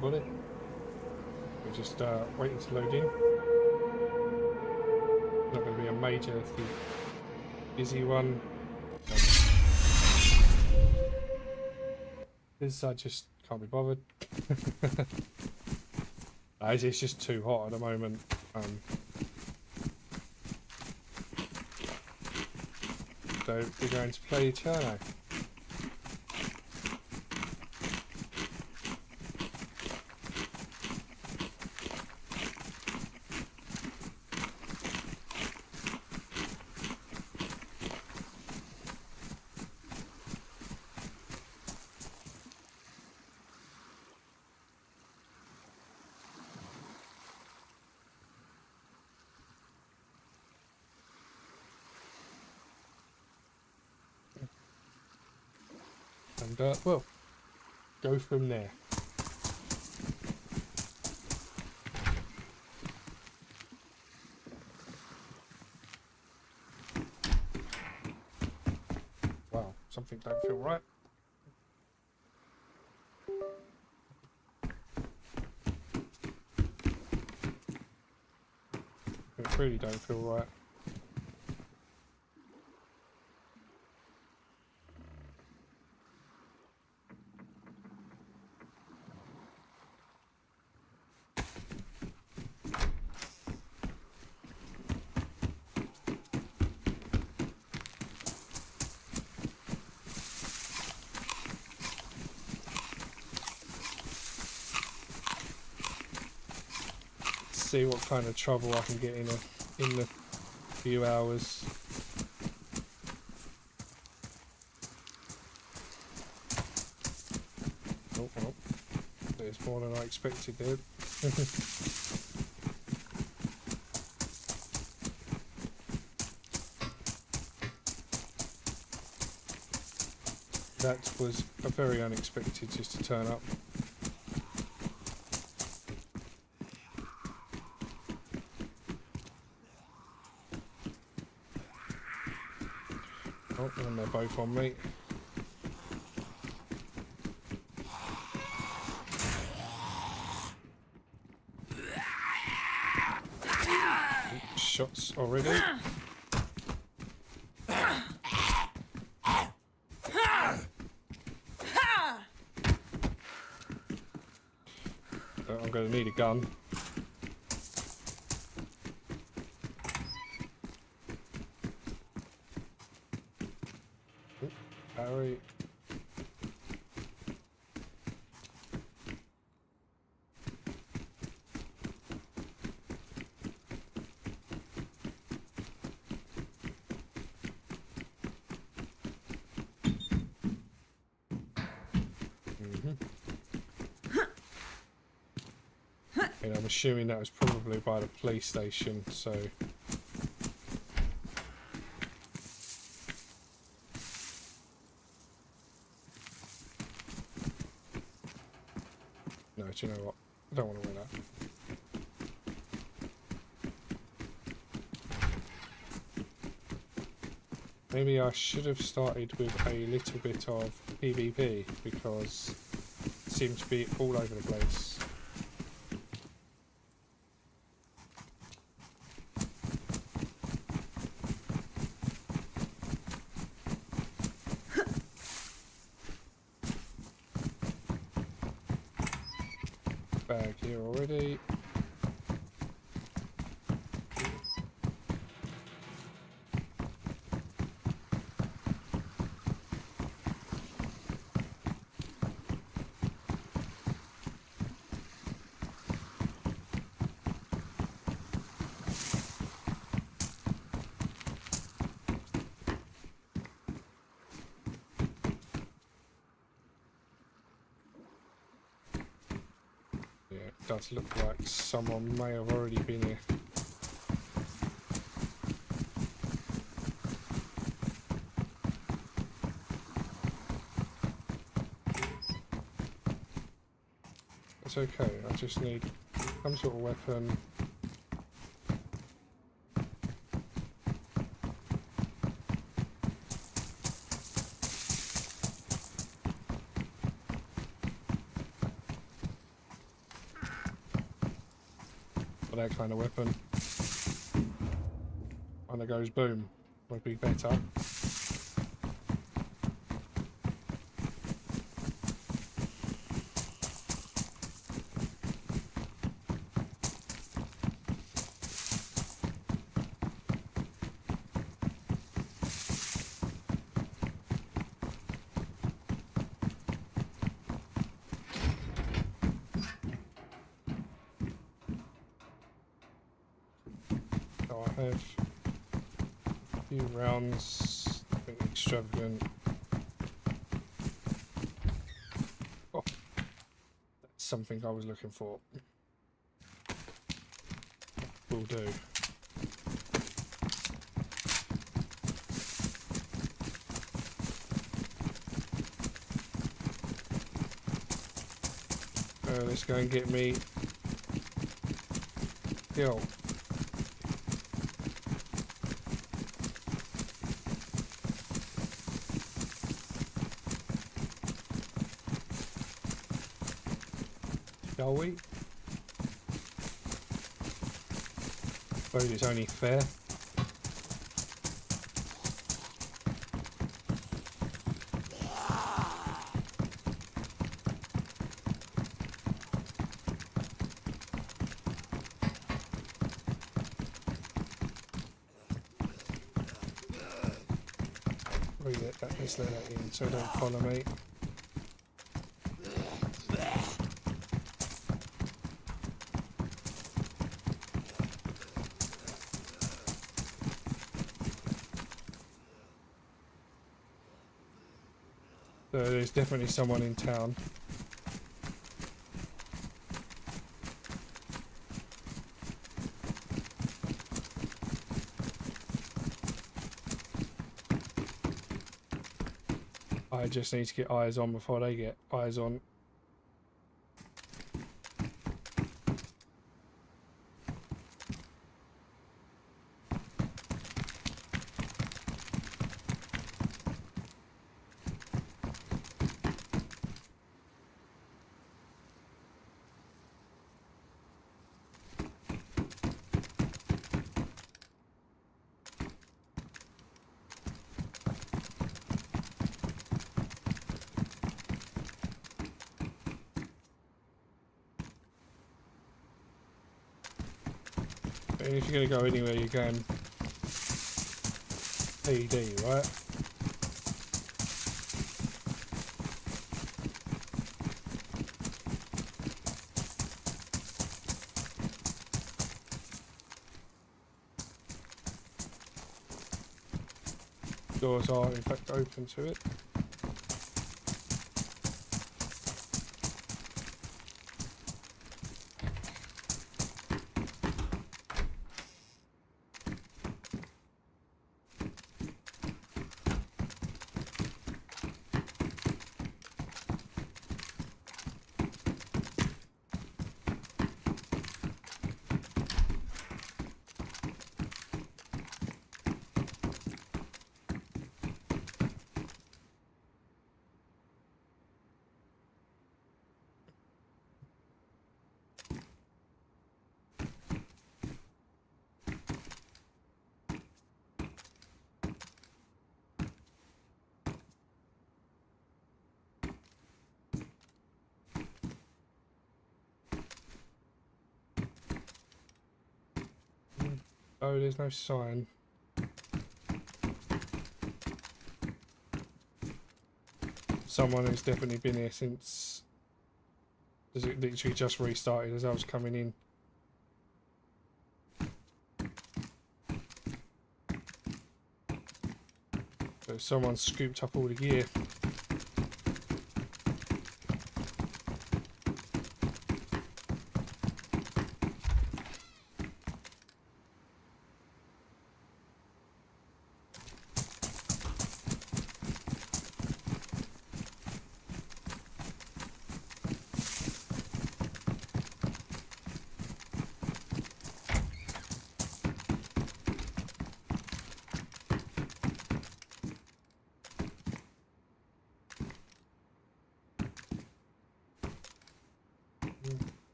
got it. We're just waiting to load in. Not going to be a major busy one. Because I just can't be bothered. It's just too hot at the moment. So we're going to play Chernarus. And well, go from there. Wow, something don't feel right. It really don't feel right. See what kind of trouble I can get in the few hours. Oh, there's more than I expected there. That was a very unexpected just to turn up. Oh, and they're both on me. Shots already. I'm going to need a gun. Harry. And I'm assuming that was probably by the police station, so no, do you know what? I don't want to wear that. Maybe I should have started with a little bit of PvP because it seems to be all over the place. Bag here already. Does look like someone may have already been here. It's okay, I just need some sort of weapon. that kind of weapon. One that goes boom would be better. So I have a few rounds, nothing extravagant. Oh, that's something I was looking for. Will do. Let's go and get me kill. Shall we? Suppose it's only fair. Let's let that in so don't follow me. So there's definitely someone in town. I just need to get eyes on before they get eyes on. And if you're going to go anywhere, you're going PD, right? Doors are in fact open to it. Oh, there's no sign. Someone who's definitely been here since... Does it literally just restarted as I was coming in? So someone scooped up all the gear.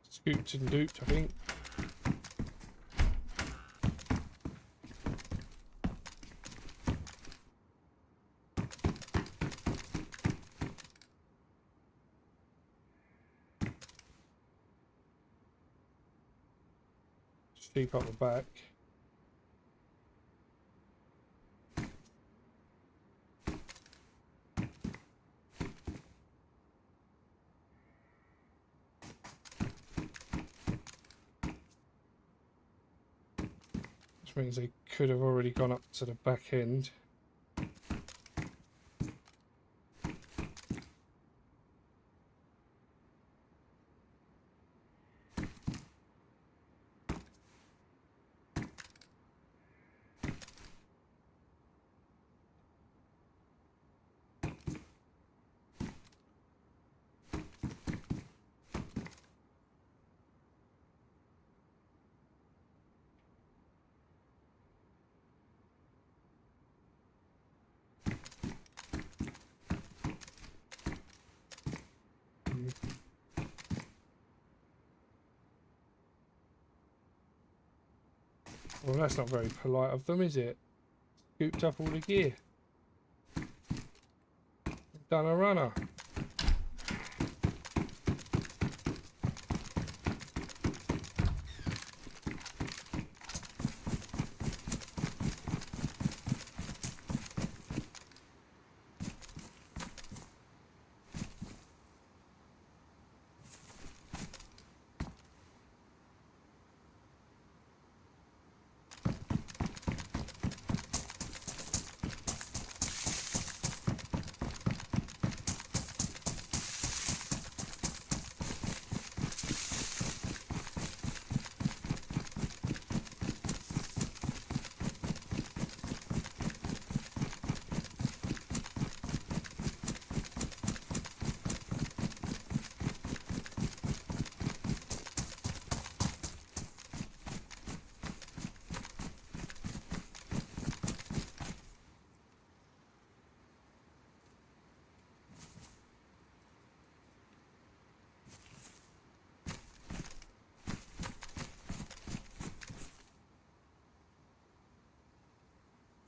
Scooped and duped, I think. keep up the back. Which means they could have already gone up to the back end. Well, that's not very polite of them, is it? Scooped up all the gear. Done a runner.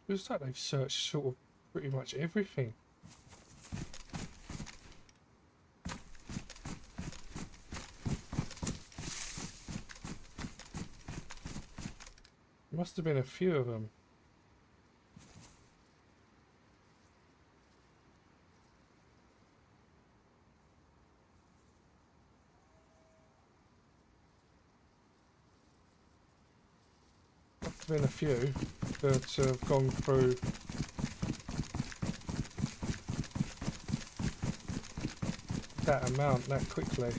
It looks like they've searched sort of pretty much everything. Must have been a few of them. Must have been a few that have gone through that amount that quickly.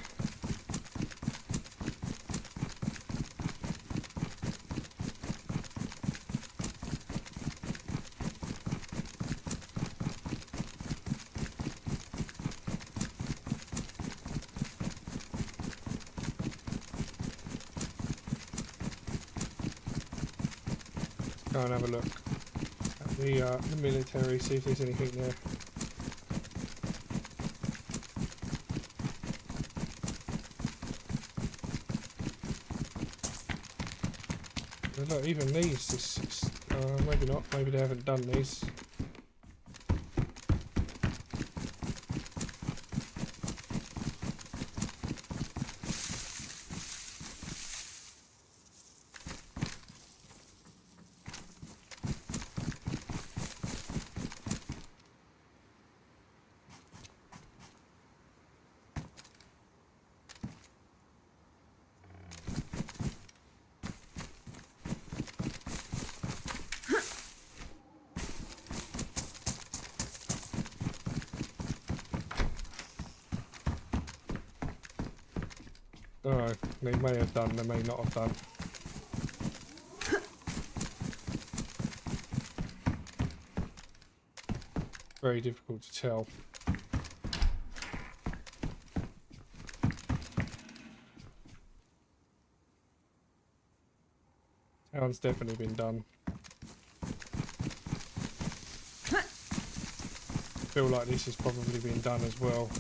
Go and have a look at the military, see if there's anything there. But look, even these, maybe not, maybe they haven't done these. Oh, they may have done, they may not have done. Very difficult to tell. Town's definitely been done. I feel like this has probably been done as well.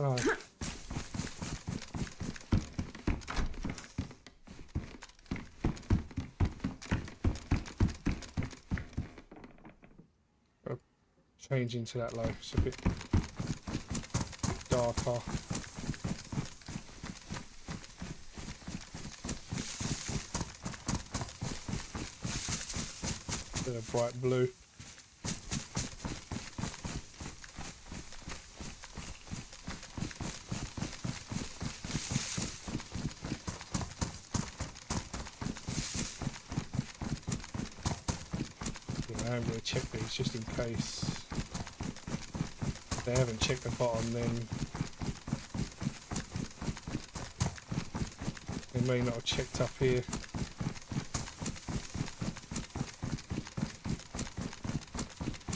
Hello. Change into that light. It's a bit darker. Bit of bright blue. Yeah, I'm going to check these just in case. If they haven't checked the bottom, then they may not have checked up here.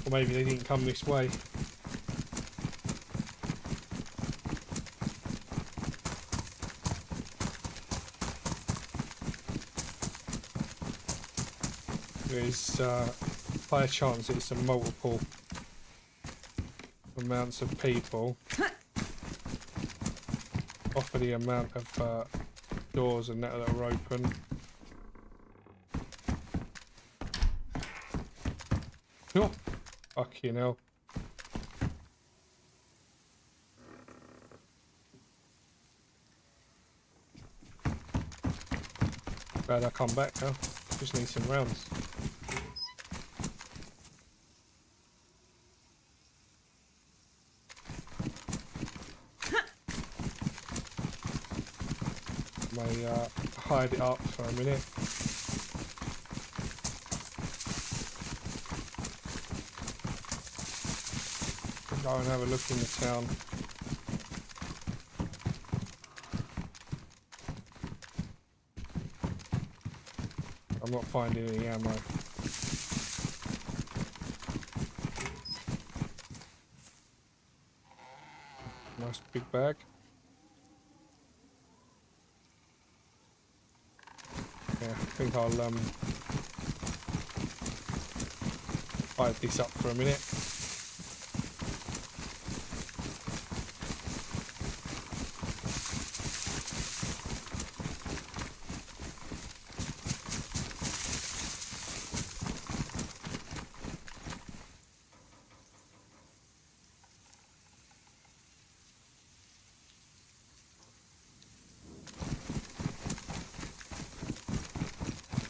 Or maybe they didn't come this way. There's high chance it's a multiple amounts of people off of the amount of doors and that are open. Oh, fucking hell. Glad I come back now. Just need some rounds. May hide it up for a minute. Go and have a look in the town. I'm not finding any ammo. Nice big bag. Yeah, I think I'll hide this up for a minute.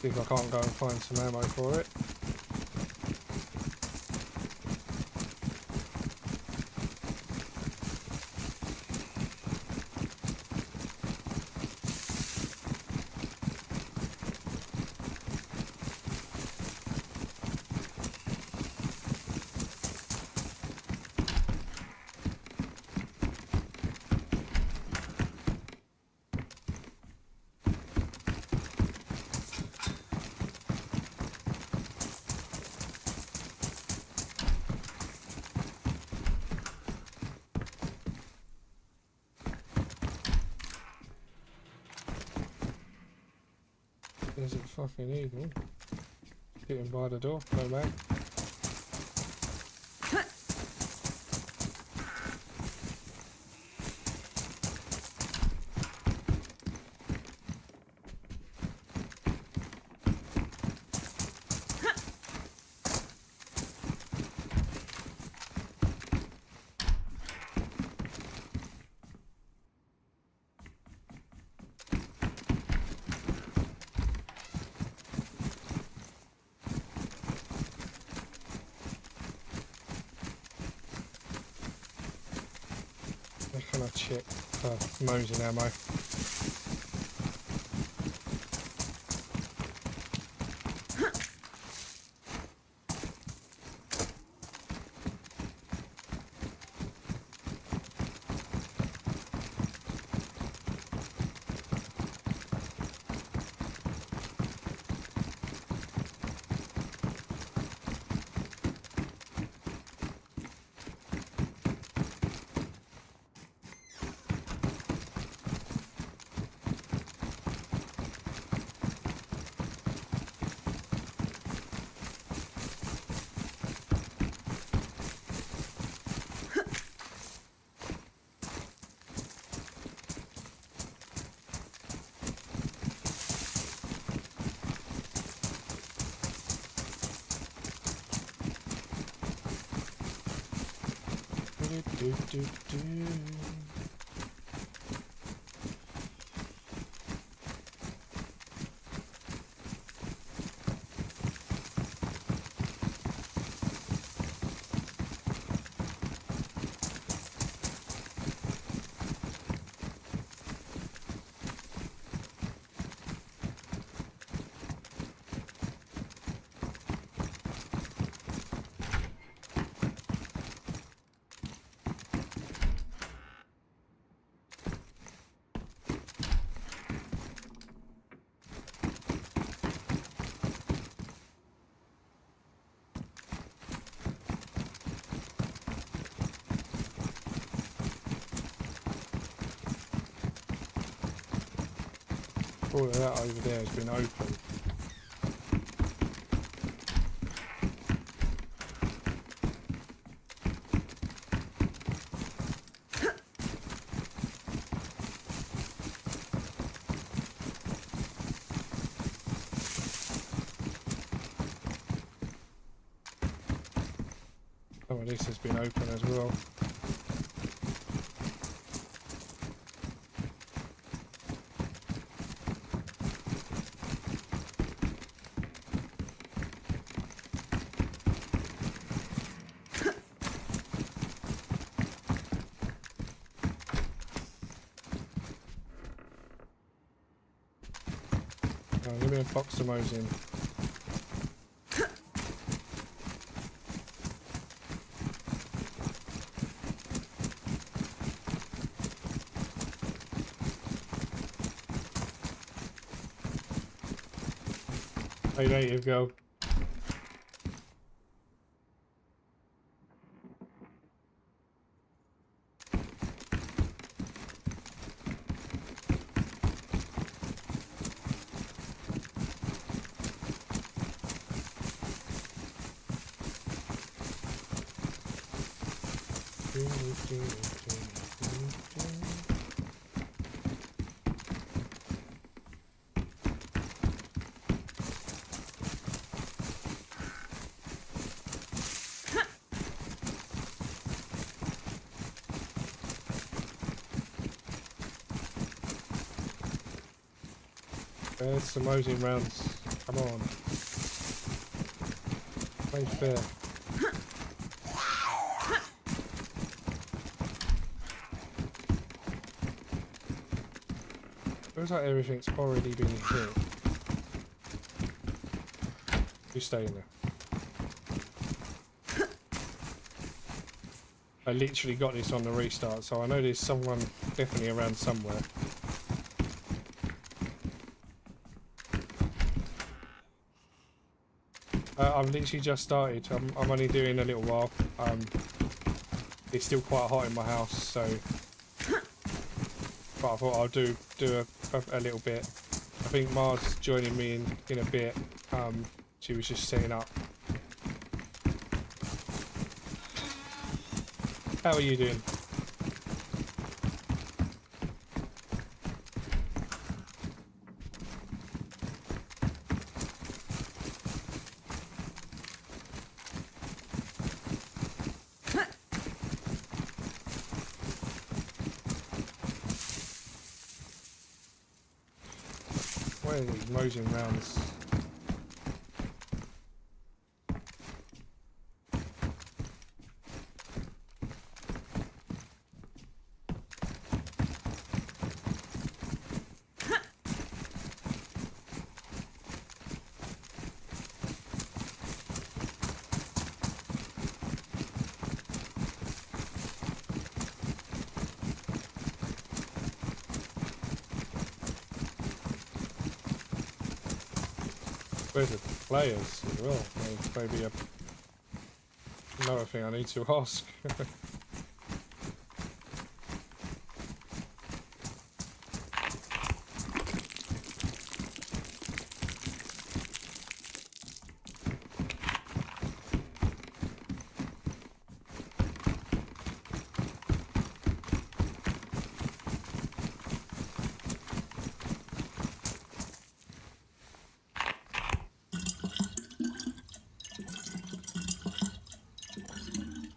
See if I can't go and find some ammo for it. Is it fucking evil? Getting by the door, no mag. Can I check Mosin ammo? All of that over there has been open. Some of this has been open as well. Give me a box of those in. Hey, there you go. There's some Mosing rounds. Come on. Play fair. Feels like everything's already been hit. You stay in there. I literally got this on the restart, so I know there's someone definitely around somewhere. I've literally just started. I'm only doing a little while. It's still quite hot in my house, so. But I thought I'll do a little bit. I think Mars joining me in a bit. She was just setting up. How are you doing? Where are these Mosing rounds? Where's the players as well? Maybe another thing I need to ask.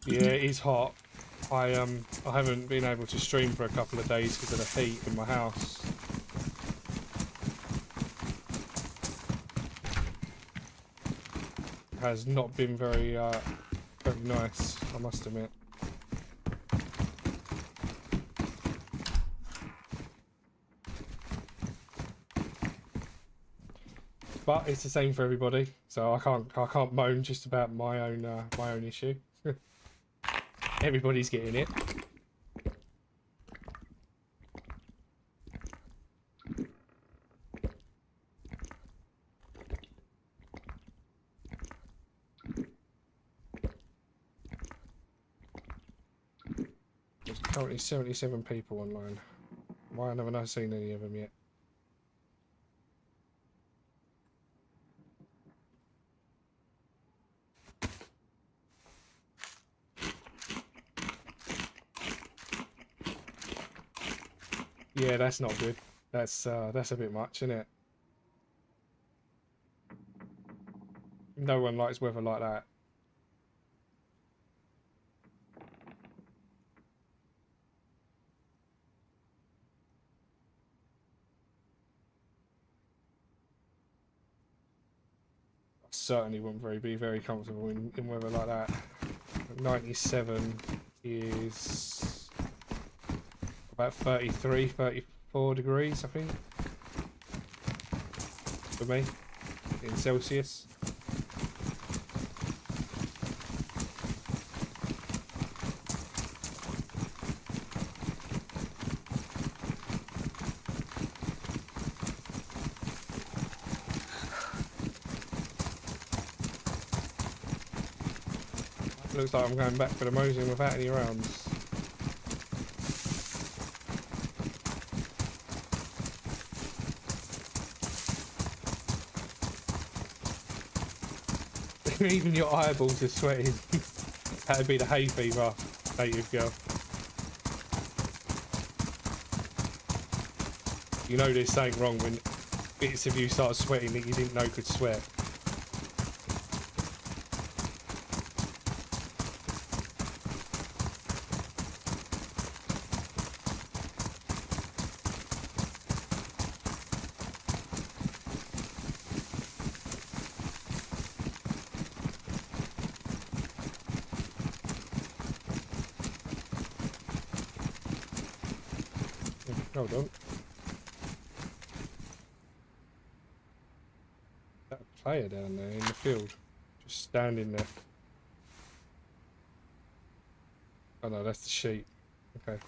Yeah, it is hot. I haven't been able to stream for a couple of days because of the heat in my house. It has not been very nice, I must admit. But it's the same for everybody, so I can't moan just about my own issue. Everybody's getting it. There's currently 77 people online. Why haven't I seen any of them yet? Yeah, that's not good. That's a bit much, isn't it? No one likes weather like that. I certainly wouldn't be very comfortable in weather like that. 97 is about 33, 34 degrees, I think, for me, in Celsius. Looks like I'm going back for the Mosing without any rounds. Even your eyeballs are sweating. That'd be the hay fever, native girl. You know there's something wrong when bits of you start sweating that you didn't know could sweat. Hold on. That player down there in the field, just standing there. Oh no, that's the sheep. Okay.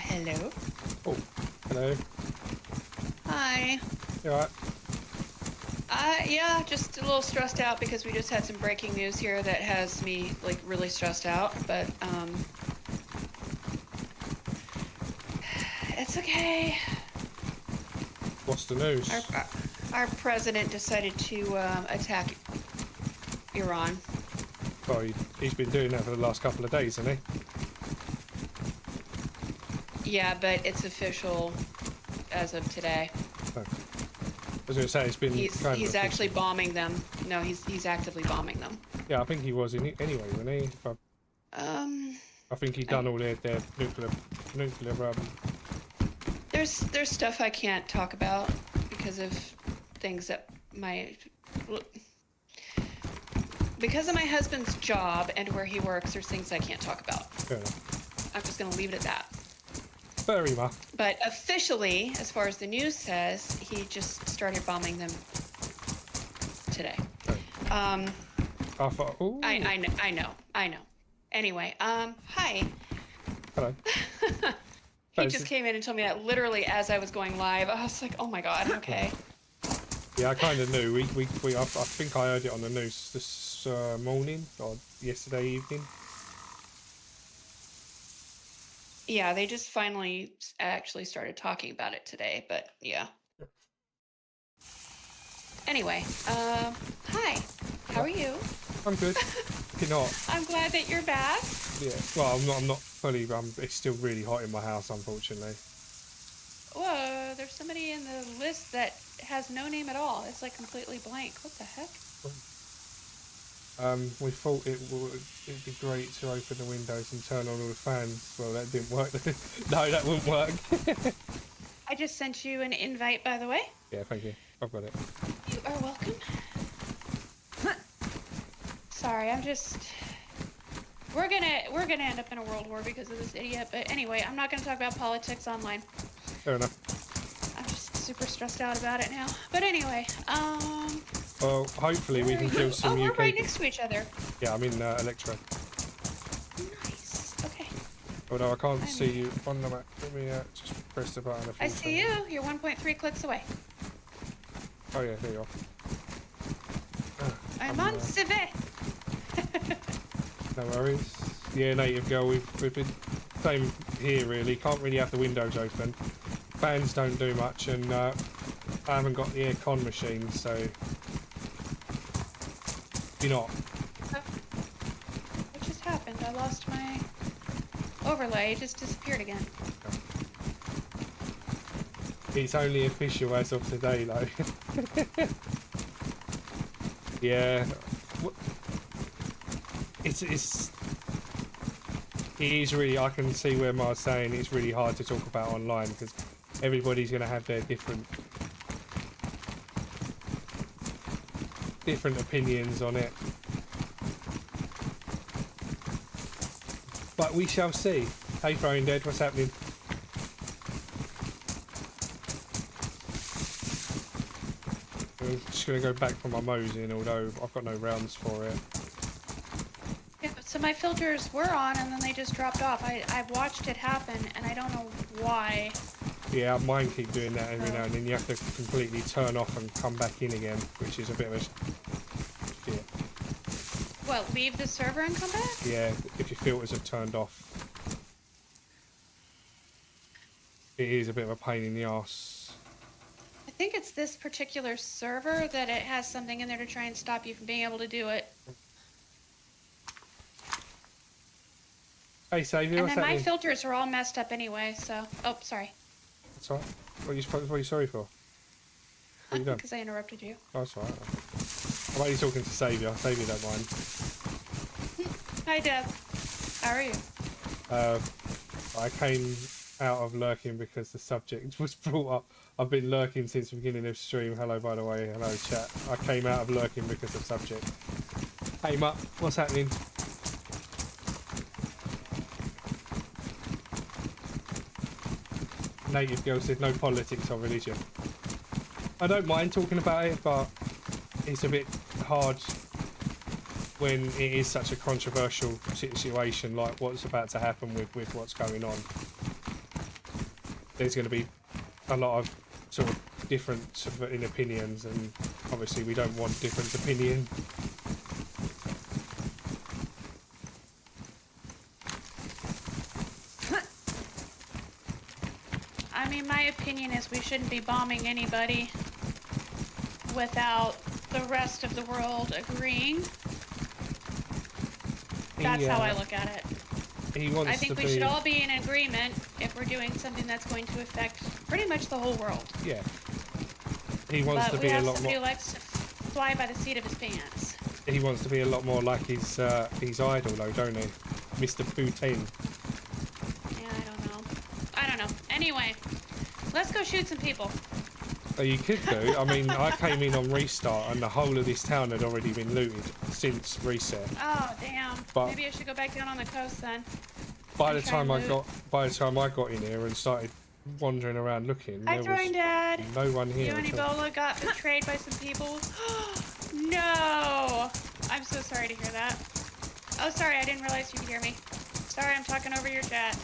Hello. Oh, hello. Hi. You alright? Yeah, just a little stressed out because we just had some breaking news here that has me, like, really stressed out, but, it's okay. What's the news? Our president decided to, attack Iran. Oh, he's been doing that for the last couple of days, hasn't he? Yeah, but it's official as of today. Oh. I was going to say it's been. He's actually bombing them. No, he's actively bombing them. Yeah, I think he was anyway, wasn't he? I think he'd done all their nuclear. There's stuff I can't talk about because of things that because of my husband's job and where he works. There's things I can't talk about. Fair enough. I'm just gonna leave it at that. Fair enough. But officially, as far as the news says, he just started bombing them today. I thought, ooh. I know. Anyway, hi. Hello. He just came in and told me that literally as I was going live. I was like, oh my god, okay. Yeah, I kind of knew. I think I heard it on the news this morning or yesterday evening. Yeah, they just finally actually started talking about it today, but yeah. Anyway, hi. How are you? I'm good. You're not. I'm glad that you're back. Yeah. Well, I'm not fully. It's still really hot in my house, unfortunately. Whoa, there's somebody in the list that has no name at all. It's like completely blank. What the heck? We thought it'd be great to open the windows and turn on all the fans. Well, that didn't work. No, that wouldn't work. I just sent you an invite, by the way. Yeah, thank you. I've got it. You are welcome. Sorry, I'm just... We're gonna end up in a world war because of this idiot. But anyway, I'm not gonna talk about politics online. Fair enough. I'm just super stressed out about it now. But anyway, Well, hopefully we can kill some we're UK. right next to each other. Yeah, I'm in Electro. Nice. Okay. Although I can't see you on the map. Let me just press the button. I see you. You're 1.3 clicks away. Oh yeah, there you are. I'm on Cive. No worries. Yeah, native girl. We've been same here really. Can't really have the windows open. Fans don't do much, and I haven't got the aircon machine, so you're not. What just happened? I lost my overlay. It just disappeared again. It's only official as of today, though. Yeah. It is really, I can see where Mar's saying it's really hard to talk about online because everybody's going to have their different opinions on it. But we shall see. Hey, Throwing Dead, what's happening? I'm just going to go back for my mosing, although I've got no rounds for it. Yeah, so my filters were on and then they just dropped off. I've watched it happen and I don't know why. Yeah, mine keep doing that every now and then. You have to completely turn off and come back in again, which is a bit of a shit. What, leave the server and come back? Yeah, if your filters have turned off. It is a bit of a pain in the arse. I think it's this particular server that it has something in there to try and stop you from being able to do it. Hey, Saviour, And what's then my happening? filters are all messed up anyway, so... Oh, sorry. That's alright. What are you sorry for? What have you done? Because I interrupted you. Oh, that's alright. I'm only talking to Saviour. Saviour don't mind. Hi, Deb. How are you? I came out of lurking because the subject was brought up. I've been lurking since the beginning of stream. Hello, by the way. Hello, chat. I came out of lurking because of subject. Hey, Mutt. What's happening? Native girl said no politics or religion. I don't mind talking about it, but it's a bit hard when it is such a controversial situation like what's about to happen with what's going on. There's going to be a lot of sort of difference in opinions, and obviously we don't want different opinion. I mean, my opinion is we shouldn't be bombing anybody without the rest of the world agreeing. That's how I look at it. I think we should all be in agreement if we're doing something that's going to affect pretty much the whole world. Yeah. He wants to be a lot more. Somebody who likes to fly by the seat of his pants. He wants to be a lot more like his idol, though, don't he? Mr. Putin. Yeah, I don't know. Anyway, let's go shoot some people. Oh, you could do. I mean, I came in on restart, and the whole of this town had already been looted since reset. Oh damn! But maybe I should go back down on the coast then. By the time I got in here and started wandering around looking, Hi, there was Dad. no one here. You and Ebola got betrayed by some people. No! I'm so sorry to hear that. Oh, sorry, I didn't realize you could hear me. Sorry, I'm talking over your chat.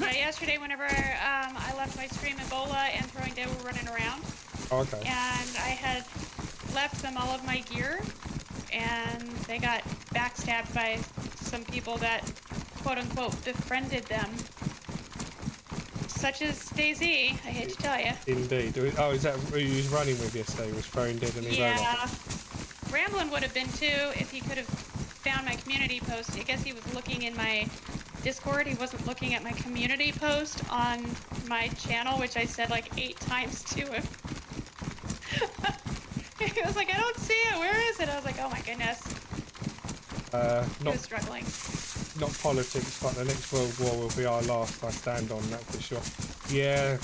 Yeah, yesterday whenever I left my stream, Ebola and Throwing Dead were running around. Oh, okay. And I had left them all of my gear, and they got backstabbed by some people that, quote-unquote, befriended them. Such as DayZ, I hate to tell you. Indeed. Oh, is that who you was running with yesterday? Was Throwing Dead and Ebola? Yeah. Ramblin' would have been too if he could have found my community post. I guess he was looking in my Discord. He wasn't looking at my community post on my channel, which I said like 8 times to him. He was like, I don't see it. Where is it? I was like, oh my goodness. He was struggling. Not politics, but the next World War will be our last. I stand on that for sure. Yeah.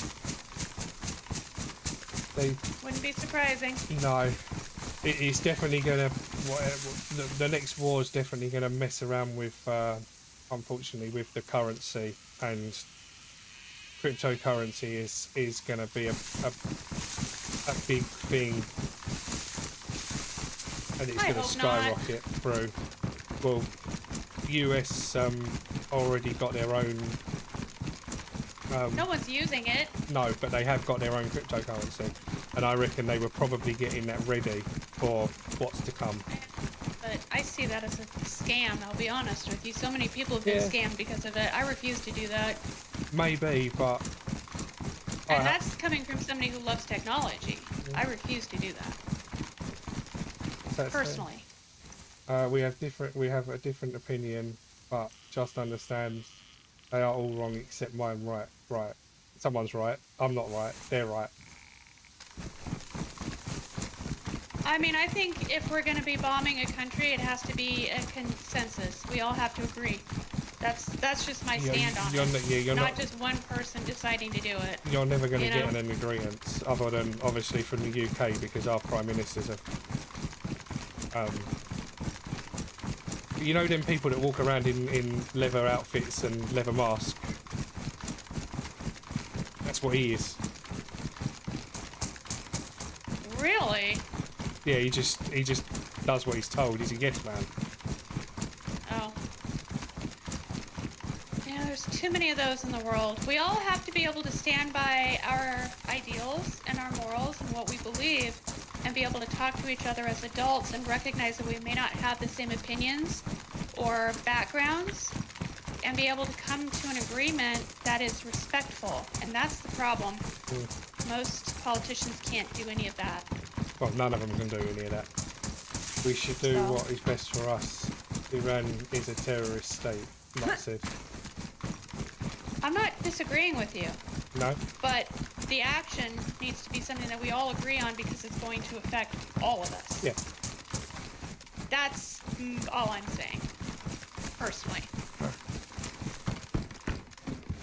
They. Wouldn't be surprising. No. It's definitely gonna. The next war is definitely gonna mess around with, unfortunately, with the currency, and cryptocurrency is gonna be a big thing, and it's gonna skyrocket through. Well, US already got their own. No one's using it. No, but they have got their own cryptocurrency, and I reckon they were probably getting that ready for what's to come. But I see that as a scam, I'll be honest with you. So many people have been scammed because of it. I refuse to do that. Maybe, but... And that's coming from somebody who loves technology. I refuse to do that. Personally. We have a different opinion, but just understand they are all wrong except mine right. Someone's right. I'm not right. They're right. I mean, I think if we're going to be bombing a country, it has to be a consensus. We all have to agree. That's just my stand on it. You're not just one person deciding to do it. You're never going to get an agreement, other than obviously from the UK, because our prime ministers are. You know them people that walk around in leather outfits and leather masks? That's what he is. Really? Yeah, he just does what he's told. He's a yes man. Oh. Yeah, there's too many of those in the world. We all have to be able to stand by our ideals and our morals and what we believe, and be able to talk to each other as adults and recognize that we may not have the same opinions or backgrounds, and be able to come to an agreement that is respectful. And that's the problem. Most politicians can't do any of that. Well, none of them can do any of that. We should do what is best for us. Iran is a terrorist state, like I said. I'm not disagreeing with you. No? But the action needs to be something that we all agree on, because it's going to affect all of us. Yeah. That's all I'm saying, personally.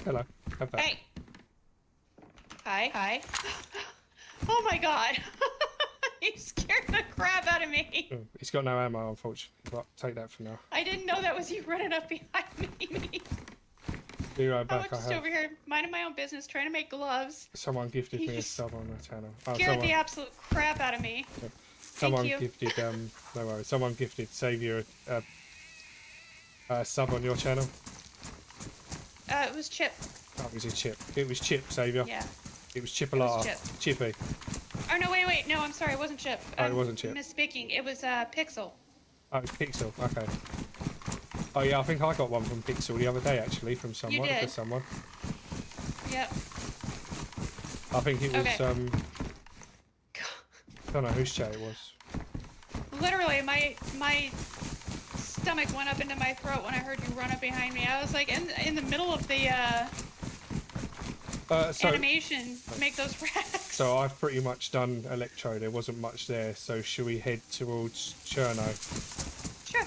Hello. Have that. Hey. Hi. Oh my god. You scared the crap out of me. He's got no ammo, unfortunately, but take that for now. I didn't know that was you running up behind me. Be right back. I'm just over here minding my own business, trying to make gloves. Someone gifted me a sub on the channel. Scared the absolute crap out of me. Yep. Someone gifted, no worries. Someone gifted Saviour a sub on your channel. It was Chip. Oh, it was a Chip. It was Chip, Saviour. Yeah. It was Chipolata. Chippy. Oh, no, wait. No, I'm sorry. It wasn't Chip. Oh, it wasn't Chip. Misspeaking. It was Pixel. Oh, it was Pixel. Okay. Oh, yeah, I think I got one from Pixel the other day, actually, from someone. You did. For someone. Yep. I think it was, I don't know whose chat it was. Literally, my stomach went up into my throat when I heard you run up behind me. I was like in the middle of the animation, make those racks. So I've pretty much done Electro. There wasn't much there. So should we head towards Chernarus? Sure.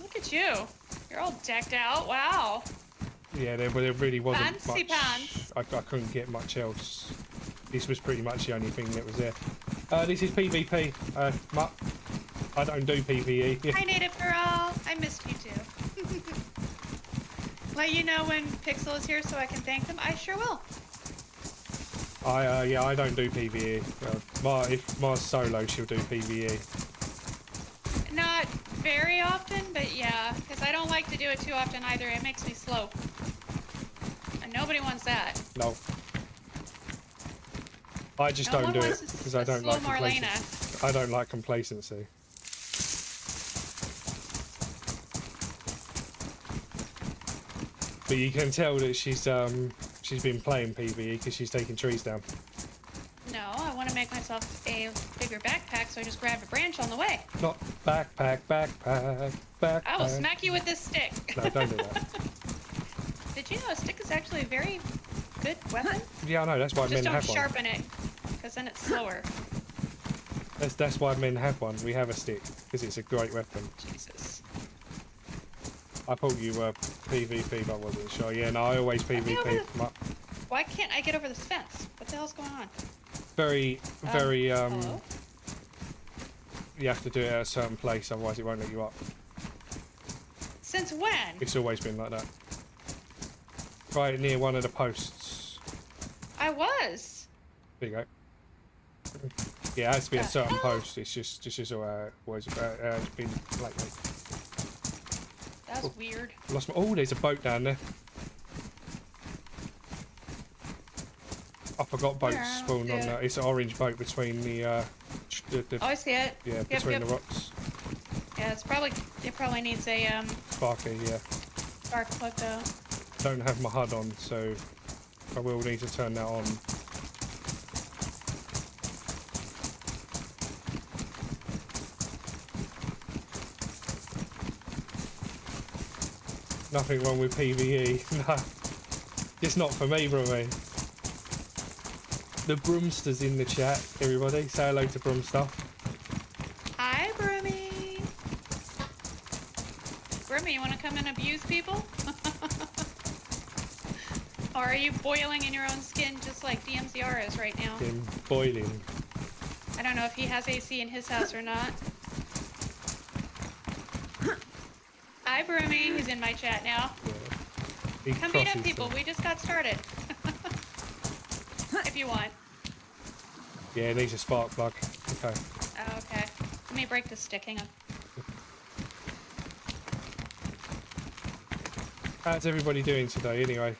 Look at you. You're all decked out. Wow. Yeah, there really wasn't Fancy much. pants. I couldn't get much else. This was pretty much the only thing that was there. This is PvP. Mutt. I don't do PvE. Hi, Native Girl. I missed you too. Let you know when Pixel is here so I can thank them. I sure will. Yeah, I don't do PvE. If Mars solo, she'll do PvE. Not very often, but yeah, because I don't like to do it too often either. It makes me slow. And nobody wants that. No. I just don't do it because I don't like complacency. I don't like complacency. But you can tell that she's been playing PvE because she's taking trees down. No, I want to make myself a bigger backpack, so I just grabbed a branch on the way. Not backpack. I will smack you with this stick. No, don't do that. Did you know a stick is actually a very good weapon? Yeah, I know. That's why men have one. Just don't sharpen it, because then it's slower. That's why men have one. We have a stick because it's a great weapon. Jesus. I thought you were PvP, but I wasn't sure. Yeah, no, I always PvP. Why can't I get over this fence? What the hell's going on? Very. Hello? You have to do it at a certain place, otherwise it won't let you up. Since when? It's always been like that. Right near one of the posts. I was. There you go. Yeah, it has to be a certain post. It's just always it's been lately. That's weird. Lost my. Oh, there's a boat down there. I forgot boats spawn on that. It's an orange boat between the Oh, I see it. Yeah, between the rocks. Yeah, it probably needs a Sparky, yeah. spark plug though. Don't have my HUD on, so I will need to turn that on. Nothing wrong with PvE. No, it's not for me, bro. The Broomster's in the chat, everybody. Say hello to Broomster. Hi, Broomy. Broomy, you want to come and abuse people? Or are you boiling in your own skin just like DMZR is right now? I'm boiling. I don't know if he has AC in his house or not. Hi, Broomy. He's in my chat now. Yeah. Come meet up, people. We just got started. If you want. Yeah, it needs a spark plug. Okay. Oh, okay. Let me break this stick. Hang on. How's everybody doing today, anyway?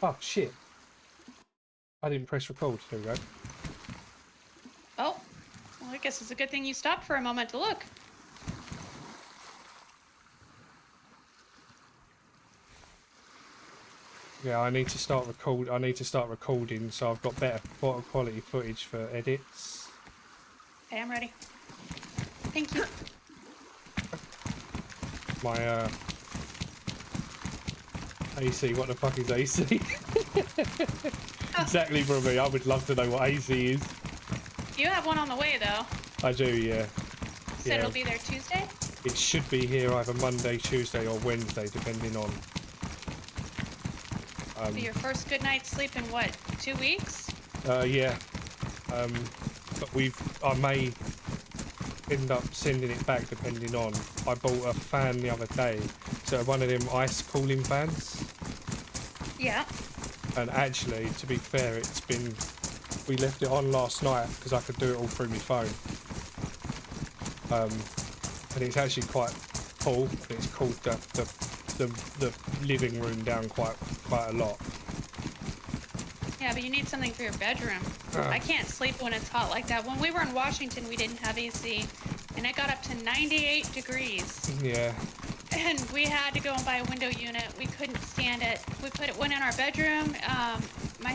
Oh, shit. I didn't press record. There we go. Oh. Well, I guess it's a good thing you stopped for a moment to look. Yeah, I need to start recording, so I've got better quality footage for edits. Okay, I'm ready. Thank you. My AC, what the fuck is AC? Exactly, Brummy. I would love to know what AC is. You have one on the way, though. I do, yeah. Said it'll be there Tuesday? It should be here either Monday, Tuesday, or Wednesday, depending on. So your first good night's sleep in what, 2 weeks? Yeah. But I may end up sending it back depending on. I bought a fan the other day, so one of them ice cooling fans. Yeah. And actually, to be fair, we left it on last night because I could do it all through my phone. And it's actually quite full, and it's cooled the living room down quite a lot. Yeah, but you need something for your bedroom. I can't sleep when it's hot like that. When we were in Washington, we didn't have AC, and it got up to 98 degrees. Yeah. And we had to go and buy a window unit. We couldn't stand it. We put one in our bedroom. My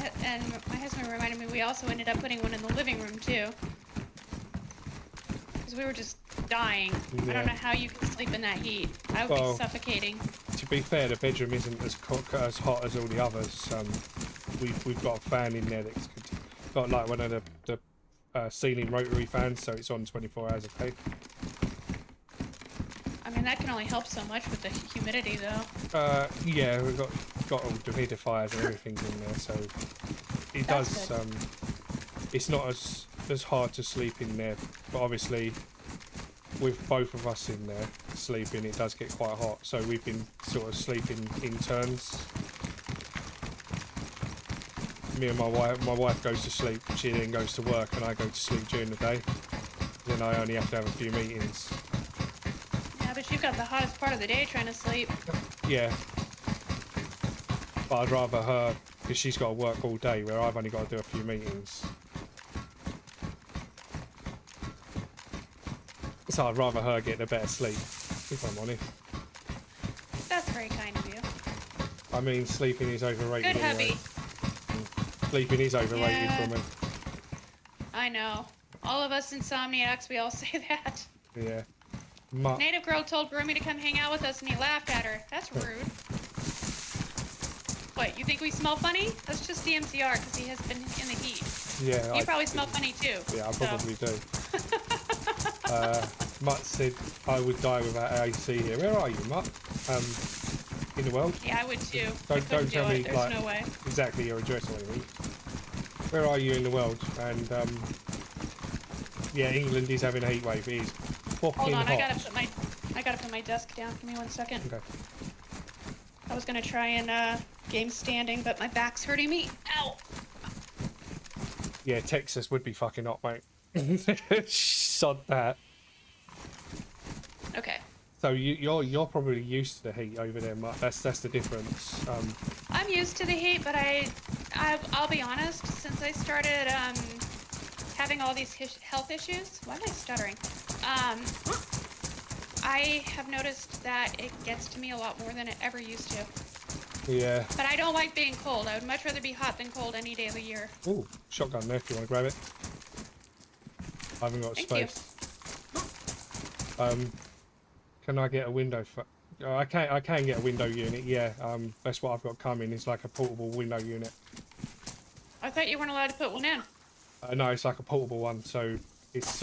husband reminded me we also ended up putting one in the living room too, because we were just dying. Yeah. I don't know how you can sleep in that heat. I would be suffocating. To be fair, the bedroom isn't as hot as all the others. We've got a fan in there that's got like one of the ceiling rotary fans, so it's on 24 hours a day. I mean, that can only help so much with the humidity, though. Yeah, we've got all dehumidifiers and everything in there, so it does. It's not as hard to sleep in there, but obviously with both of us in there sleeping, it does get quite hot. So we've been sort of sleeping in turns. Me and my wife goes to sleep, she then goes to work, and I go to sleep during the day. Then I only have to have a few meetings. Yeah, but you've got the hottest part of the day trying to sleep. Yeah. But I'd rather her, because she's got to work all day, where I've only got to do a few meetings. So I'd rather her get a better sleep, if I'm honest. That's very kind of you. I mean, sleeping is overrated. Good anyway. hubby. Sleeping is overrated for me. I know. All of us insomniacs, we all say that. Yeah. Native girl told Broomy to come hang out with us and he laughed at her. That's rude. What, you think we smell funny? That's just DMZR because he has been in the heat. Yeah. You probably smell funny too. Yeah, I probably do. Mutt said I would die without AC here. Where are you, Mutt? In the world? Yeah, I would too. Don't tell me There's like no way. exactly your address or anything. Where are you in the world? And yeah, England is having a heat wave. It is fucking Hold on, hot. I gotta put my desk down. Give me 1 second. Okay. I was gonna try and game standing, but my back's hurting me. Ow! Yeah, Texas would be fucking hot, mate. Sod that. Okay. So you're probably used to the heat over there, Mutt. That's the difference. I'm used to the heat, but I'll be honest. Since I started having all these health issues, why am I stuttering? I have noticed that it gets to me a lot more than it ever used to. Yeah. But I don't like being cold. I would much rather be hot than cold any day of the year. Ooh, shotgun there if you want to grab it. I haven't got Thank space. Can I get a window for... I can get a window unit, yeah. That's what I've got coming. It's like a portable window unit. I thought you weren't allowed to put one in. No, it's like a portable one, so it's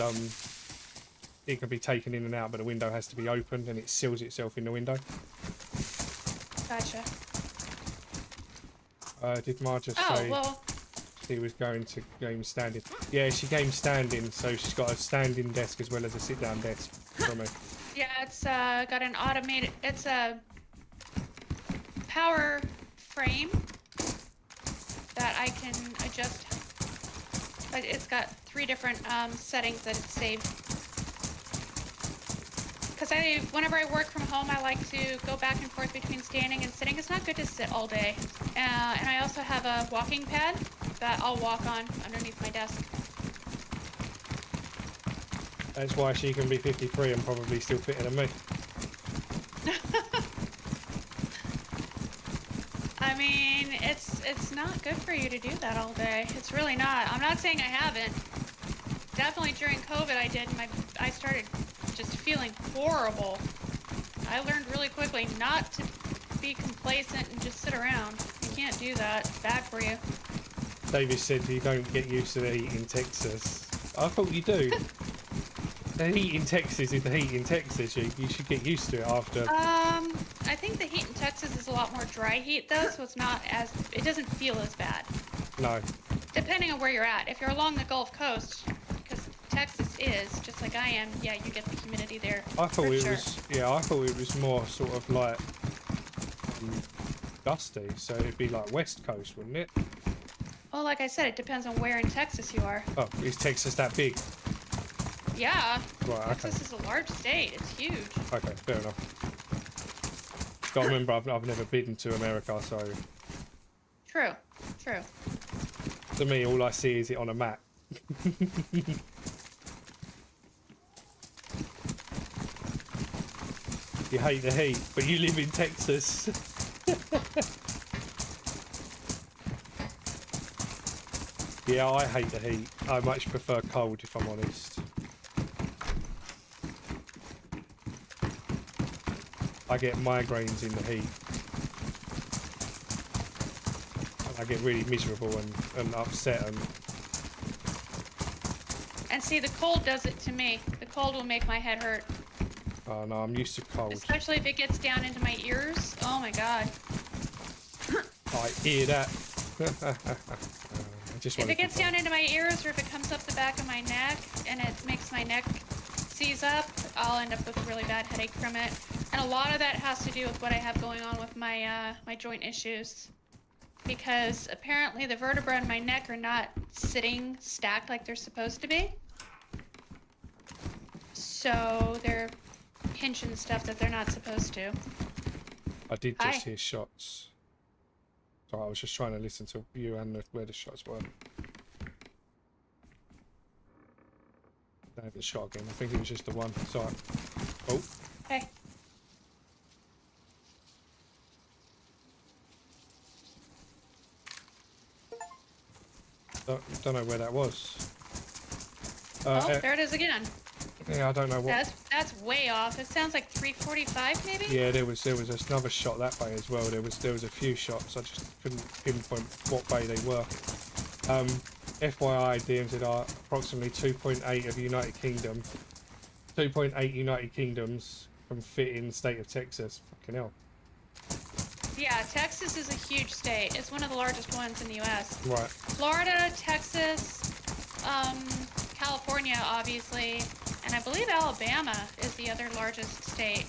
it can be taken in and out, but the window has to be opened and it seals itself in the window. Gotcha. Did Marja Oh, say well, she was going to game standing? Yeah, she game standing, so she's got a standing desk as well as a sit-down desk for me. yeah, it's got an automated, it's a power frame that I can adjust. But it's got 3 different settings that it's saved. Because whenever I work from home, I like to go back and forth between standing and sitting. It's not good to sit all day. And I also have a walking pad that I'll walk on underneath my desk. That's why she can be 53 and probably still fitter than me. I mean, it's not good for you to do that all day. It's really not. I'm not saying I haven't. Definitely during COVID I did. I started just feeling horrible. I learned really quickly not to be complacent and just sit around. You can't do that. It's bad for you. David said you don't get used to the heat in Texas. I thought you do. The heat in Texas is the heat in Texas. You should get used to it after. I think the heat in Texas is a lot more dry heat though, so it's not as, it doesn't feel as bad. No. Depending on where you're at. If you're along the Gulf Coast, because Texas is, just like I am, yeah, you get the humidity there. I thought it sure. was, yeah, I thought it was more sort of like dusty, so it'd be like West Coast, wouldn't it? Well, like I said, it depends on where in Texas you are. Oh, is Texas that big? Yeah. Right, okay. Texas is a large state. It's huge. Okay, fair enough. Got to remember, I've never been to America, so True. True. to me, all I see is it on a map. You hate the heat, but you live in Texas. Yeah, I hate the heat. I much prefer cold, if I'm honest. I get migraines in the heat. I get really miserable and upset And see, the cold does it to me. The cold will make my head hurt. oh no, I'm used to cold. Especially if it gets down into my ears. Oh my god. I hear that. I just If wanted it gets to down into my ears or if it comes up the back of my neck and it makes my neck seize up, I'll end up with a really bad headache from it. And a lot of that has to do with what I have going on with my my joint issues. Because apparently the vertebrae in my neck are not sitting stacked like they're supposed to be. So they're pinching stuff that they're not supposed to. I did Hi. just hear shots. So I was just trying to listen to you and where the shots were. They haven't shot again. I think it was just the one. Sorry. Oh. Hey. Don't know where that was. Oh, there it is again. Yeah, I don't know what. That's way off. It sounds like 345 maybe? Yeah, there was another shot that way as well. There was a few shots. I just couldn't pinpoint what way they were. FYI, DMZR approximately 2.8 of United Kingdom. 2.8 United Kingdoms can fit in the state of Texas. Fucking hell. Yeah, Texas is a huge state. It's one of the largest ones in the U.S. Right. Florida, Texas, California, obviously, and I believe Alabama is the other largest state.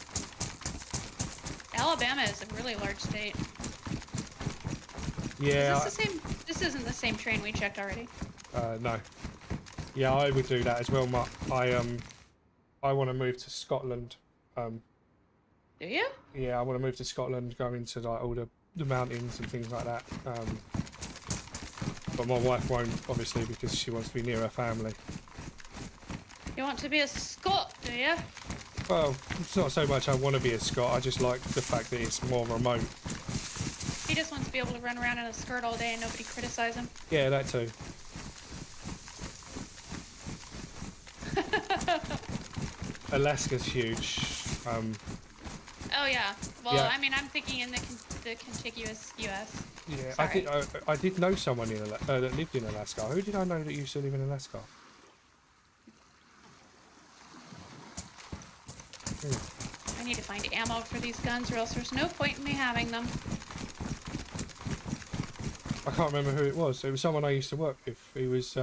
Alabama is a really large state. Yeah. Is this the same? This isn't the same train we checked already. No. Yeah, I would do that as well. I want to move to Scotland. Do you? Yeah, I want to move to Scotland, go into like all the mountains and things like that. But my wife won't, obviously, because she wants to be near her family. You want to be a Scot, do you? Well, it's not so much I want to be a Scot. I just like the fact that it's more remote. He just wants to be able to run around in a skirt all day and nobody criticize him. Yeah, that too. Alaska's huge. Oh yeah. Well, Yeah. I mean, I'm thinking in the contiguous U.S. Yeah, Sorry. I did know someone in that lived in Alaska. Who did I know that used to live in Alaska? I need to find ammo for these guns, or else there's no point in me having them. I can't remember who it was. It was someone I used to work with. He was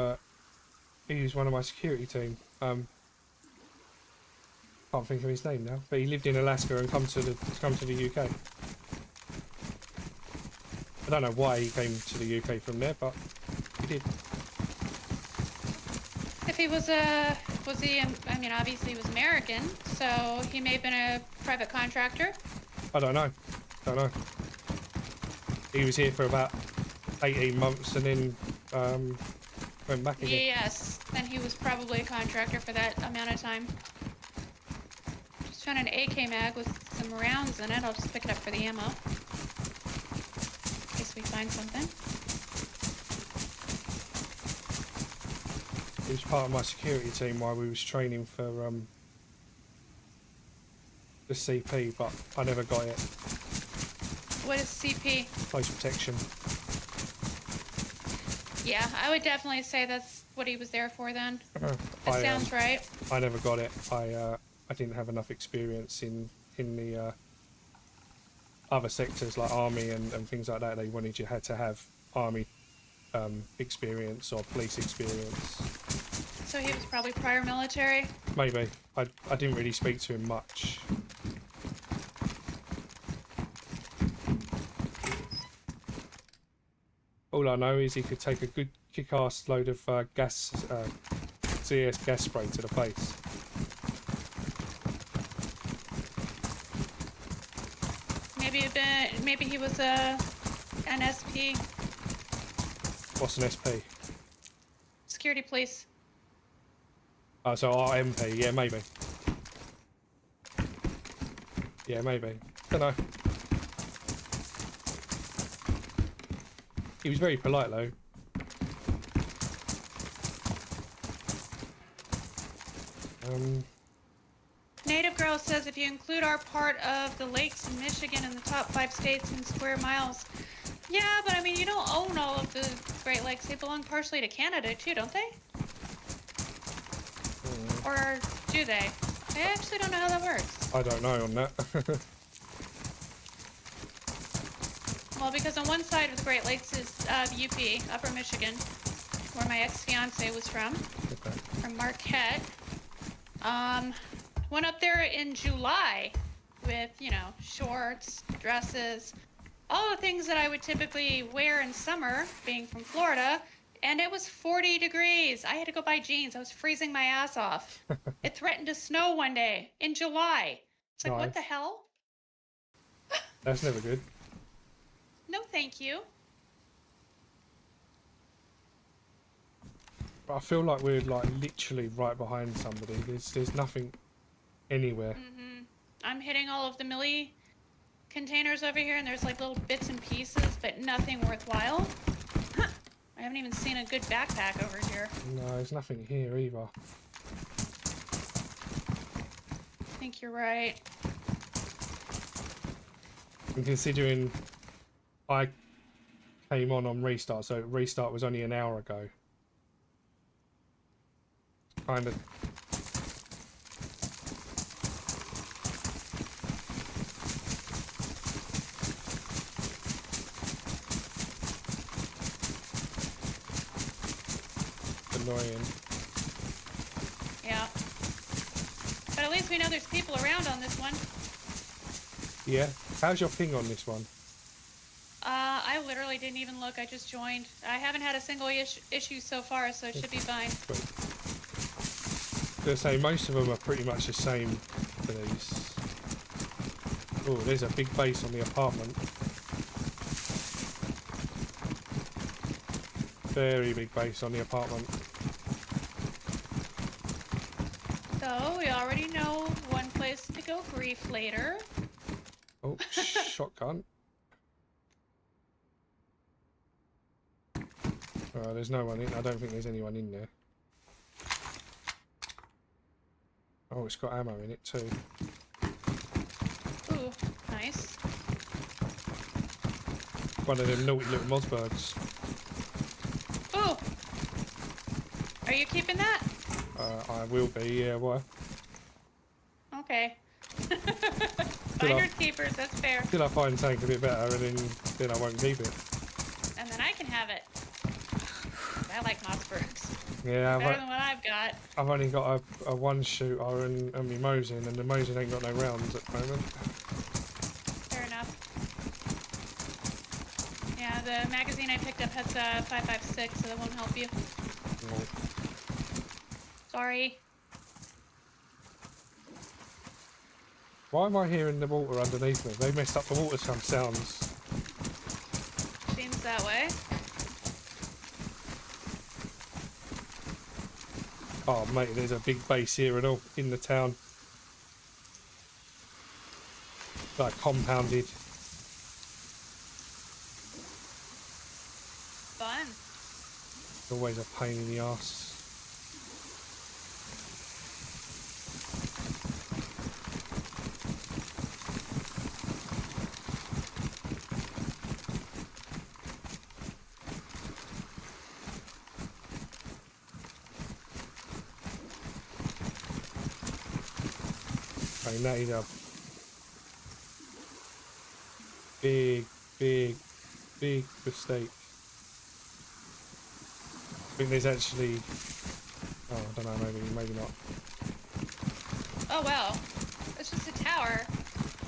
one of my security team. Can't think of his name now, but he lived in Alaska and come to the UK. I don't know why he came to the UK from there, but he did. If he was he? I mean, obviously he was American, so he may have been a private contractor. I don't know. He was here for about 18 months and then went back again. Yes, then he was probably a contractor for that amount of time. Just found an AK mag with some rounds in it. I'll just pick it up for the ammo. In case we find something. He was part of my security team while we was training for the CP, but I never got it. What is CP? Close protection. Yeah, I would definitely say that's what he was there for then. That I, sounds right. I never got it. I didn't have enough experience in the other sectors like army and things like that. They wanted you had to have army experience or police experience. So he was probably prior military. Maybe. I didn't really speak to him much. All I know is he could take a good kick-ass load of CS gas spray to the face. Maybe he was an SP. What's an SP? Security police. Oh, so RMP, yeah, maybe. Yeah, maybe. Don't know. He was very polite though. Native Girl says if you include our part of the lakes in Michigan in the top 5 states in square miles. Yeah, but I mean, you don't own all of the Great Lakes. They belong partially to Canada too, don't they? Or do they? I actually don't know how that works. I don't know on that. Well, because on one side of the Great Lakes is UP, Upper Michigan, where my ex-fiance was from. Okay. From Marquette. Went up there in July with, you know, shorts, dresses, all the things that I would typically wear in summer, being from Florida, and it was 40 degrees. I had to go buy jeans. I was freezing my ass off. It threatened to snow one day in July. It's like, what the Nice. hell? That's never good. No, thank you. But I feel like we're like literally right behind somebody. There's nothing anywhere. I'm hitting all of the milli containers over here, and there's like little bits and pieces, but nothing worthwhile. I haven't even seen a good backpack over here. No, there's nothing here either. I think you're right. And considering I came on restart, so restart was only an hour ago. Kind of. Annoying. Yeah. But at least we know there's people around on this one. Yeah. How's your ping on this one? I literally didn't even look. I just joined. I haven't had a single issue so far, so it should be fine. Cool. I was gonna say most of them are pretty much the same for these. Oh, there's a big base on the apartment. Very big base on the apartment. So we already know one place to go grief later. Oh, shotgun. There's no one in. I don't think there's anyone in there. Oh, it's got ammo in it too. Ooh, nice. One of them naughty little Mossbergs. Ooh! Are you keeping that? I will be, yeah, why? Okay. Finders keepers, that's fair. Till I find something a bit better and then I won't keep it. And then I can have it. I like Mossbergs. Yeah, Better than what I've got. I've only got a one shooter and my Mosin, and the Mosin ain't got no rounds at the moment. Fair enough. Yeah, the magazine I picked up has 5.56, so that won't help you. No. Sorry. Why am I hearing the water underneath me? They messed up the water sounds. Seems that way. Oh mate, there's a big base here and all in the town. Like compounded. Fun. Always a pain in the arse. I mean, that is a big mistake. I think there's actually, oh, I don't know, maybe not. Oh well. It's just a tower.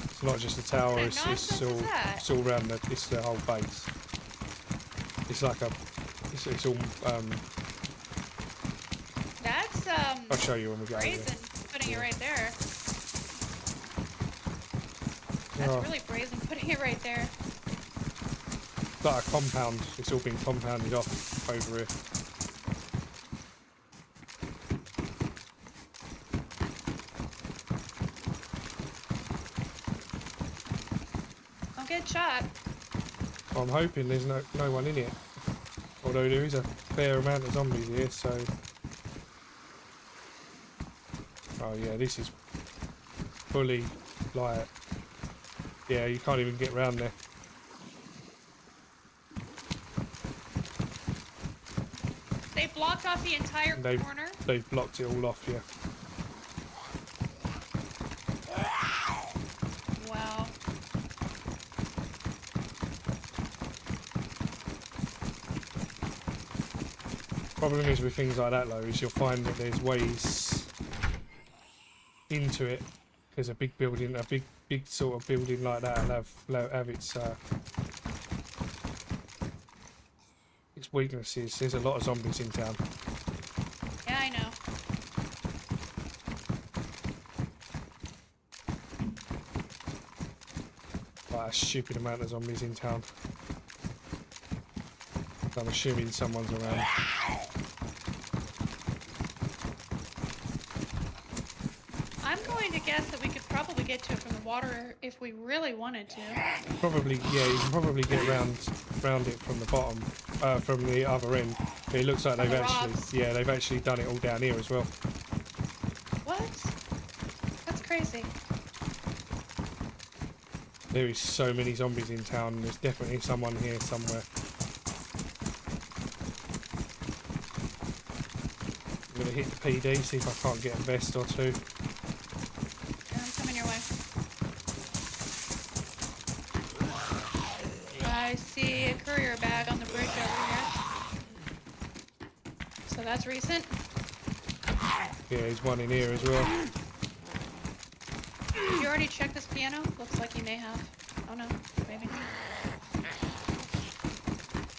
It's not just a tower, What kind of it's nonsense is that? it's all around it's the whole base. It's like it's all, That's I'll show you when we get over brazen. there. Putting it right there. That's Oh, really brazen putting it right there. it's like a compound, it's all been compounded off over here. Don't get shot. I'm hoping there's no one in it. Although there is a fair amount of zombies here, so... Oh yeah, this is fully, like... Yeah, you can't even get around there. They blocked off the entire corner. They've blocked it all off, yeah. Wow. Problem is with things like that though, is you'll find that there's ways into it, because a big building, a big sort of building like that will have its weaknesses. There's a lot of zombies in town. Yeah, I know. Like a stupid amount of zombies in town. I'm assuming someone's around. I'm going to guess that we could probably get to it from the water if we really wanted to. Probably, yeah, you can probably get round it from the bottom, from the other end. But it looks like they've they've actually done it all down here as well. What? That's crazy. There is so many zombies in town. There's definitely someone here somewhere. I'm gonna hit the PD, see if I can't get a vest or two. I'm coming your way. I see a courier bag on the bridge over here. So that's recent. Yeah, there's one in here as well. Did you already check this piano? Looks like you may have. Oh no, maybe not.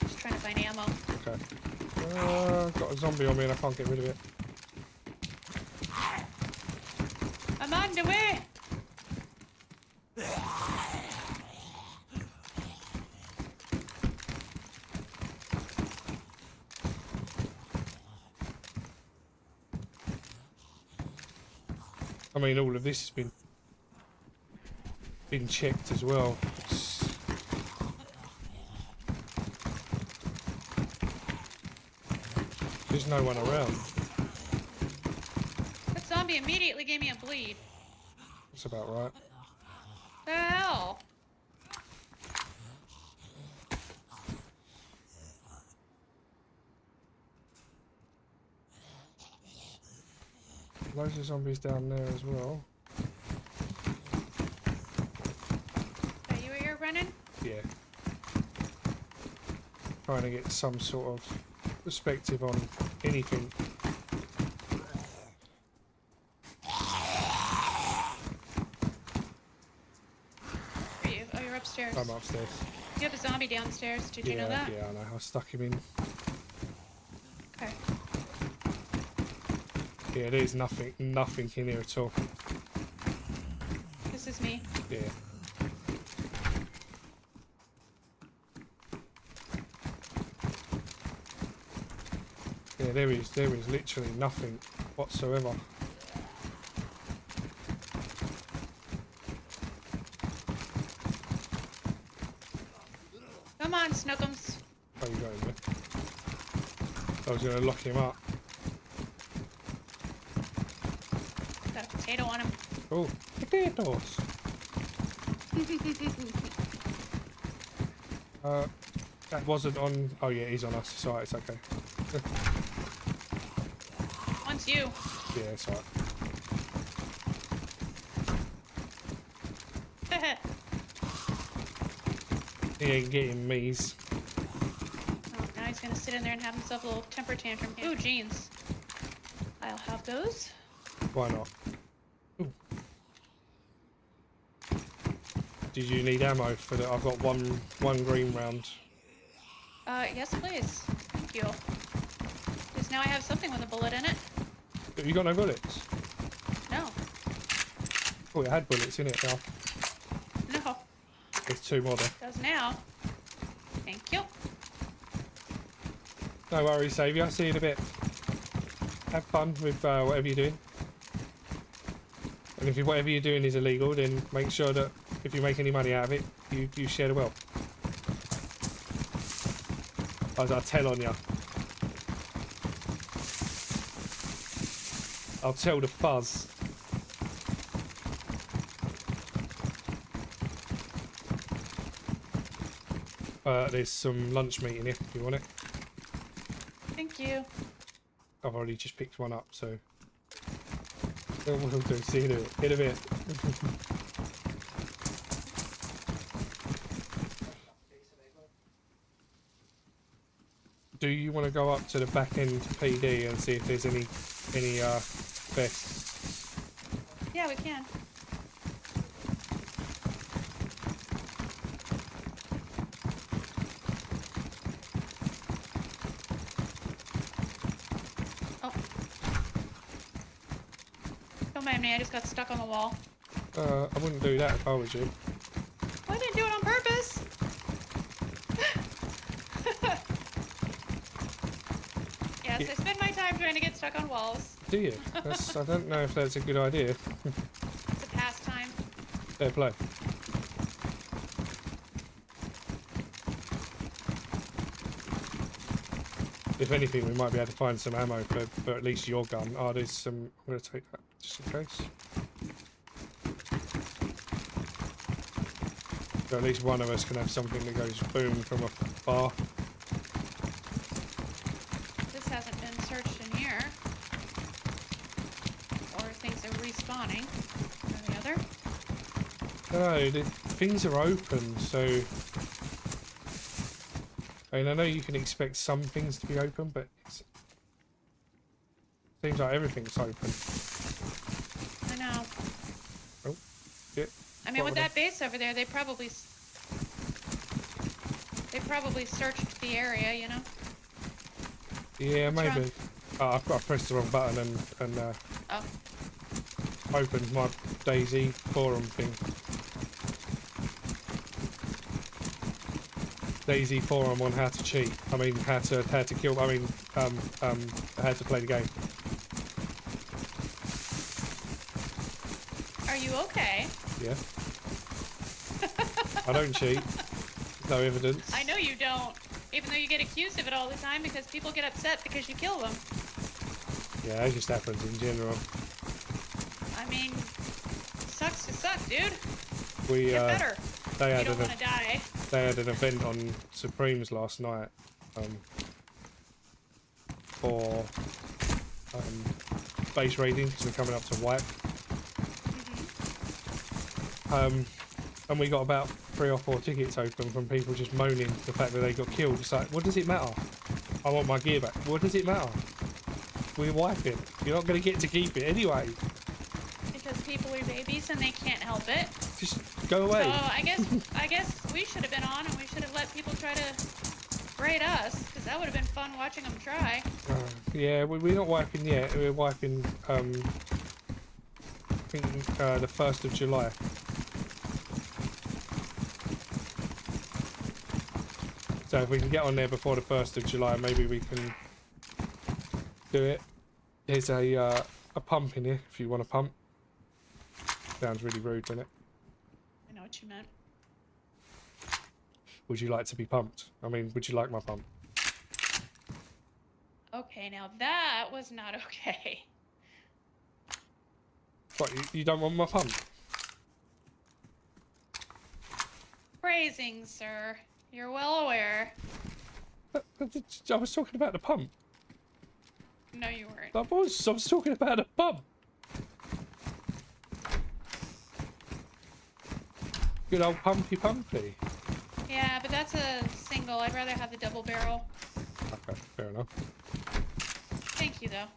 Just trying to find ammo. Okay. Got a zombie on me and I can't get rid of it. I'm on the way! I mean, all of this has been checked as well. There's no one around. That zombie immediately gave me a bleed. That's about right. The hell? Loads of zombies down there as well. Are you here running? Yeah. Trying to get some sort of perspective on anything. Where are you? Oh, you're upstairs. I'm upstairs. You have a zombie downstairs. Did you know that? Yeah, I know. I stuck him in. Okay. Yeah, there's nothing in here at all. This is me. Yeah. Yeah, there is literally nothing whatsoever. Come on, Snookums. Oh, you got him there. I was gonna lock him up. Got a potato on him. Oh, potatoes! That wasn't on... Oh yeah, he's on us. It's alright, it's okay. One's you. Yeah, it's alright. He ain't getting me's. Oh, now he's gonna sit in there and have himself a little temper tantrum. Ooh, jeans. I'll have those. Why not? Ooh. Did you need ammo for that? I've got one green round. Yes, please. Thank you. Because now I have something with a bullet in it. Have you got no bullets? No. Oh, it had bullets in it now. No. There's two more there. Does now. Thank you. No worries, Saviour. See you in a bit. Have fun with whatever you're doing. And if whatever you're doing is illegal, then make sure that if you make any money out of it, you share the wealth. As I tell on you. I'll tell the fuzz. There's some lunch meat in here if you want it. Thank you. I've already just picked one up, so we'll do. See you in a bit. Do you want to go up to the back end PD and see if there's any vests? Yeah, we can. Oh. Don't mind me, I just got stuck on the wall. I wouldn't do that if I was you. Well, I didn't do it on purpose. Yes, I spend my time trying to get stuck on walls. Do you? I don't know if that's a good idea. It's a pastime. Fair play. If anything, we might be able to find some ammo for at least your gun. Oh, there's some... I'm going to take that just in case. So at least one of us can have something that goes boom from afar. This hasn't been searched in here. Or things are respawning. Or the other. No, the things are open, so... I mean, I know you can expect some things to be open, but it seems like everything's open. I know. Oh, shit. I mean, with that base over there, they probably searched the area, you know? Yeah, What's maybe. wrong? Oh, I pressed the wrong button and Oh. opened my DayZ forum thing. DayZ forum on how to cheat. I mean, how to kill. I mean, how to play the game. Are you okay? Yeah. I don't cheat. No evidence. I know you don't. Even though you get accused of it all the time because people get upset because you kill them. Yeah, it just happens in general. I mean, sucks to suck, dude. We Get better. they You had don't want to die. they had an event on Supremes last night for base raiding because we're coming up to wipe. And we got about 3 or 4 tickets open from people just moaning the fact that they got killed. It's like, what does it matter? I want my gear back. What does it matter? We're wiping. You're not going to get to keep it anyway. Because people are babies and they can't help it. Just go away. So I guess we should have been on and we should have let people try to raid us because that would have been fun watching them try. Yeah, we're not wiping yet. We're wiping, I think, the 1st of July. So if we can get on there before the 1st of July, maybe we can do it. There's a pump in here if you want a pump. Sounds really rude, doesn't it? I know what you meant. Would you like to be pumped? I mean, would you like my pump? Okay, now that was not okay. What, you don't want my pump? Phrasing, sir. You're well aware. I was talking about the pump. No, you weren't. I was talking about a pump. Good old pumpy. Yeah, but that's a single. I'd rather have the double barrel. Okay, fair enough. Thank you, though.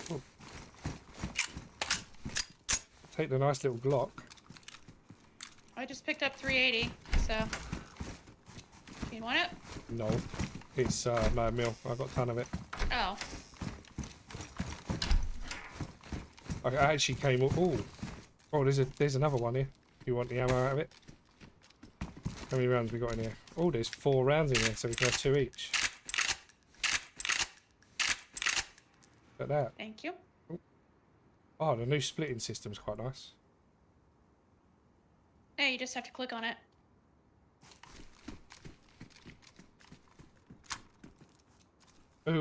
Oh. Take the nice little Glock. I just picked up 380, so... You want it? No, it's 9mm. I've got a ton of it. Oh. I actually came. Oh, there's another one here. If you want the ammo out of it. How many rounds we got in here? Oh, there's 4 rounds in here, so we can have 2 each. Look at that. Thank you. Oh, the new splitting system's quite nice. Hey, you just have to click on it. Do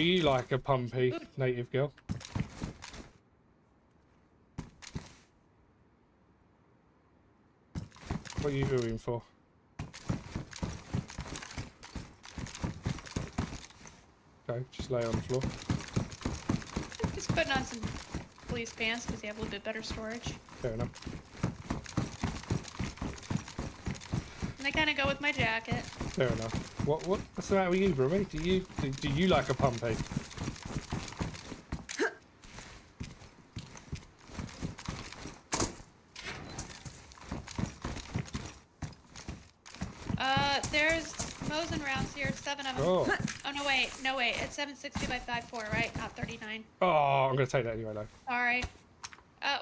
you like a pumpy native girl? What are you doing for? Okay, just lay on the floor. Just putting on some police pants because they have a little bit better storage. Fair enough. And they kind of go with my jacket. Fair enough. What's the matter with you, Brummy? Do you like a pumpy? There's Mosin rounds here, 7 of them. Oh. Oh, no wait, it's 760 by 5.4, right? Not 39. Oh, I'm gonna take that anyway, though. Sorry.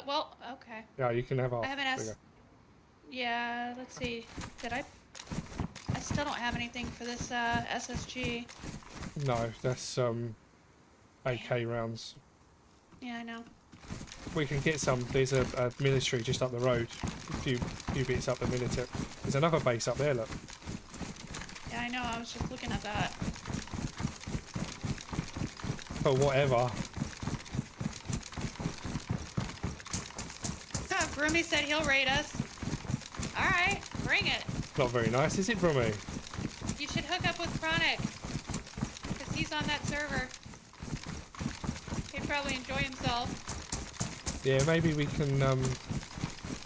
Well, okay. Yeah, you can have half. I have an Yeah, let's see. I still don't have anything for this, SSG. No, that's, AK rounds. Yeah, I know. We can get some. There's a military just up the road. A few bits up the military. There's another base up there, look. Yeah, I know, I was just looking at that. But whatever. Broomy said he'll raid us. Alright, bring it. Not very nice, is it, Brummy? You should hook up with Chronic. Because he's on that server. He'd probably enjoy himself. Yeah, maybe we can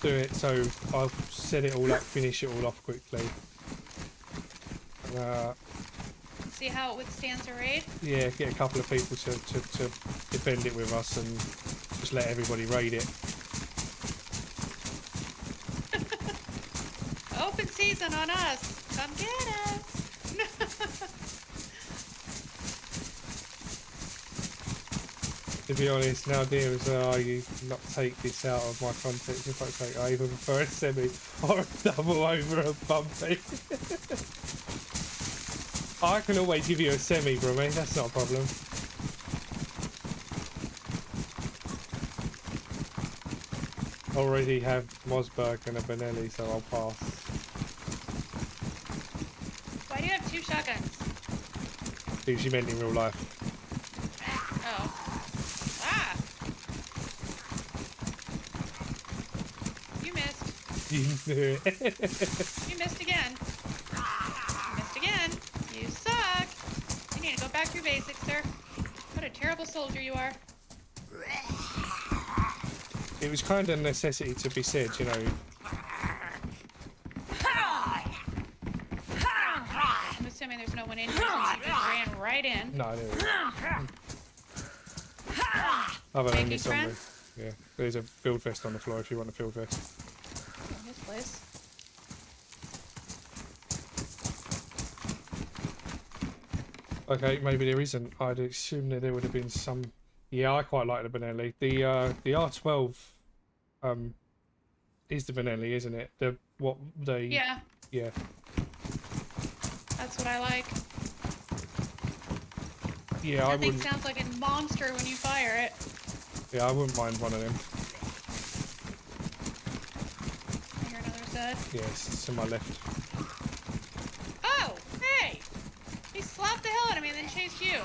do it so I'll set it all up, finish it all off quickly. See how it withstands a raid? Yeah, get a couple of people to defend it with us and just let everybody raid it. Open season on us. Come get us. To be honest, now DMZR, you not take this out of my context. If I say I even prefer a semi or a double over a bumpy. I can always give you a semi, Brummy, that's not a problem. Already have Mossberg and a Benelli, so I'll pass. Why do you have 2 shotguns? Because you meant in real life. Oh. Ah! You missed. You knew it. You missed again. You missed again. You suck. You need to go back to your basics, sir. What a terrible soldier you are. It was kind of a necessity to be said, you know. I'm assuming there's no one in here since you just ran right in. No, there isn't. Other than this on the, yeah, there's a field vest on the floor if you want a field vest. In this place. Okay, maybe there isn't. I'd assume that there would have been some. Yeah, I quite like the Benelli. The R12 is the Benelli, isn't it? Yeah. Yeah. That's what I like. Yeah, I That thing wouldn't. sounds like a monster when you fire it. Yeah, I wouldn't mind one of them. I hear another Zed. Yes, it's to my left. Oh, hey! He slapped the hell out of me and then chased you.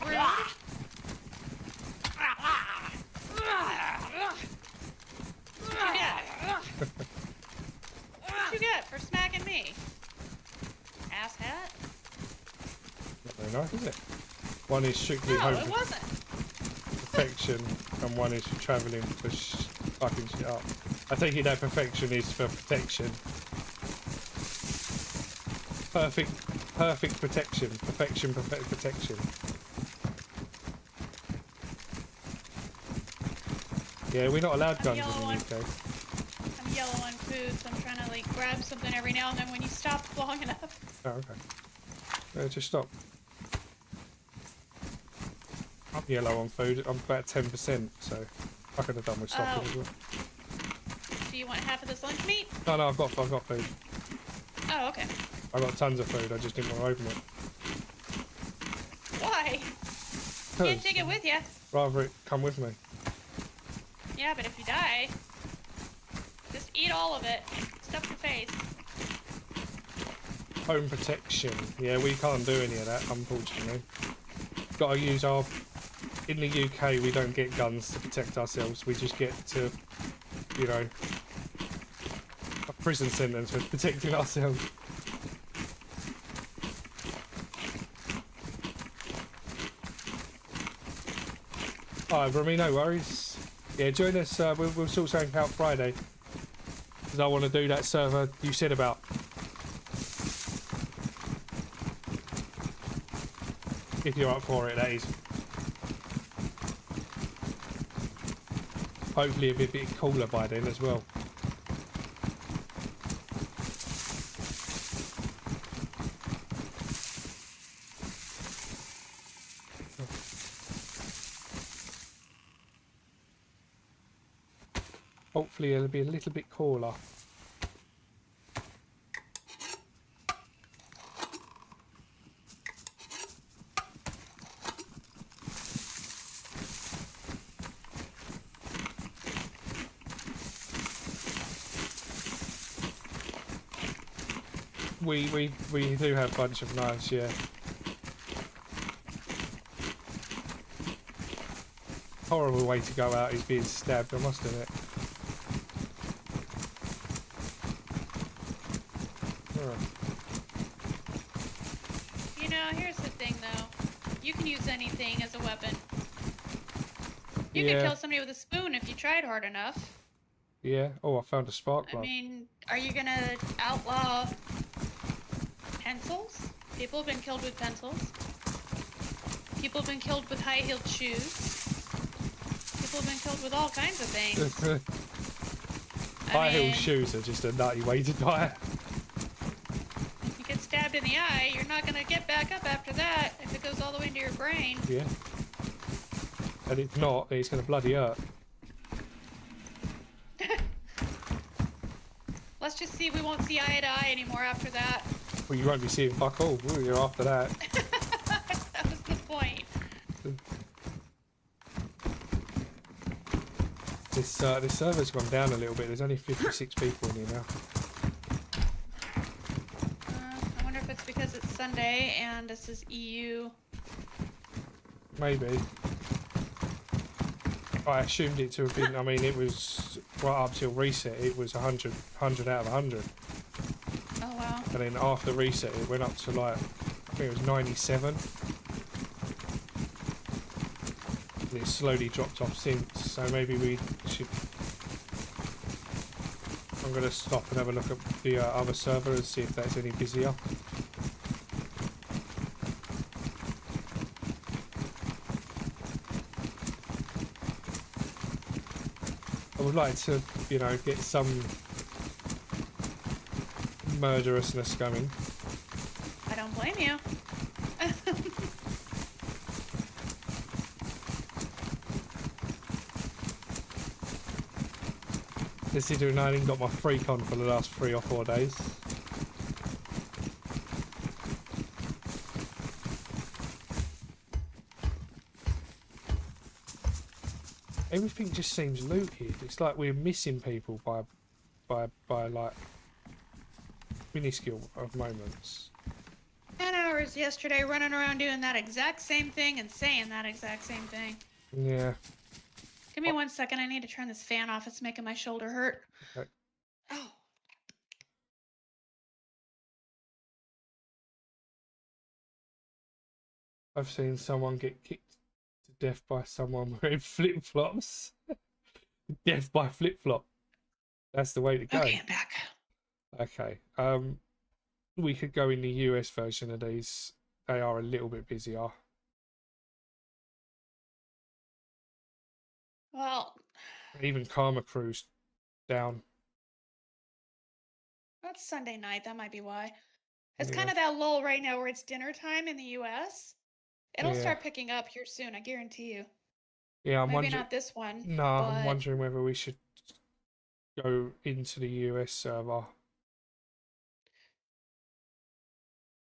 Rude. What'd you get? What'd you get for smacking me? Asshat? Not very nice, is it? One is strictly No, home it wasn't. perfection, and one is for travelling for fucking shit up. I take it that perfection is for protection. Perfect protection. Perfection, perfect protection. Yeah, we're not allowed guns in the UK. I'm yellow on food, so I'm trying to like grab something every now and then when you stop long enough. Oh, okay. Just stop. I'm yellow on food. I'm about 10%, so I could have done with stopping as well. Do you want half of this lunch meat? No, I've got food. Oh, okay. I've got tons of food. I just didn't want to open it. Why? Can't take it with you. Rather it come with me. Yeah, but if you die, just eat all of it. Stuff your face. Home protection. Yeah, we can't do any of that, unfortunately. Got to use our... In the UK, we don't get guns to protect ourselves. We just get to, you know, a prison sentence for protecting ourselves. Alright, Remy, no worries. Yeah, join us. We'll sort something out Friday. Because I want to do that server you said about. If you're up for it, that is. Hopefully it'll be a bit cooler by then as well. Hopefully it'll be a little bit cooler. We do have a bunch of knives, yeah. Horrible way to go out is being stabbed, I must admit. You know, here's the thing though. You can use anything as a weapon. You could kill somebody with a spoon if you tried hard enough. Yeah. Oh, I found a spark plug. I mean, are you gonna outlaw pencils? People have been killed with pencils. People have been killed with high-heeled shoes. People have been killed with all kinds of things. High-heeled shoes are just a nutty way to die. If you get stabbed in the eye, you're not gonna get back up after that if it goes all the way into your brain. Yeah. And if not, it's gonna bloody hurt. Let's just see, we won't see eye to eye anymore after that. Well, you won't be seeing fuck all, will you, after that? That was the point. This server's gone down a little bit. There's only 56 people in here now. I wonder if it's because it's Sunday and this is EU. Maybe. I assumed it to have been, I mean, it was right up till reset, it was 100 out of 100. Oh, wow. And then after reset, it went up to like, I think it was 97. And it's slowly dropped off since, so maybe we should... I'm going to stop and have a look at the other server and see if that's any busier. I would like to, you know, get some murderousness going. I don't blame you. Considering I ain't got my freak on for the last 3 or 4 days. Everything just seems looted. It's like we're missing people by like minuscule of moments. 10 hours yesterday running around doing that exact same thing and saying that exact same thing. Yeah. Give me 1 second. I need to turn this fan off. It's making my shoulder hurt. Okay. Oh. I've seen someone get kicked to death by someone wearing flip-flops. Death by flip-flop. That's the way to go. Okay, I'm back. Okay. We could go in the US version of these. They are a little bit busier. Well, Even Karma Crew's down. that's Sunday night. That might be why. It's Yeah. kind of that lull right now where it's dinner time in the US. It'll Yeah. start picking up here soon, I guarantee you. Yeah, I'm Maybe wondering. not this one. No, I'm but wondering whether we should go into the US server.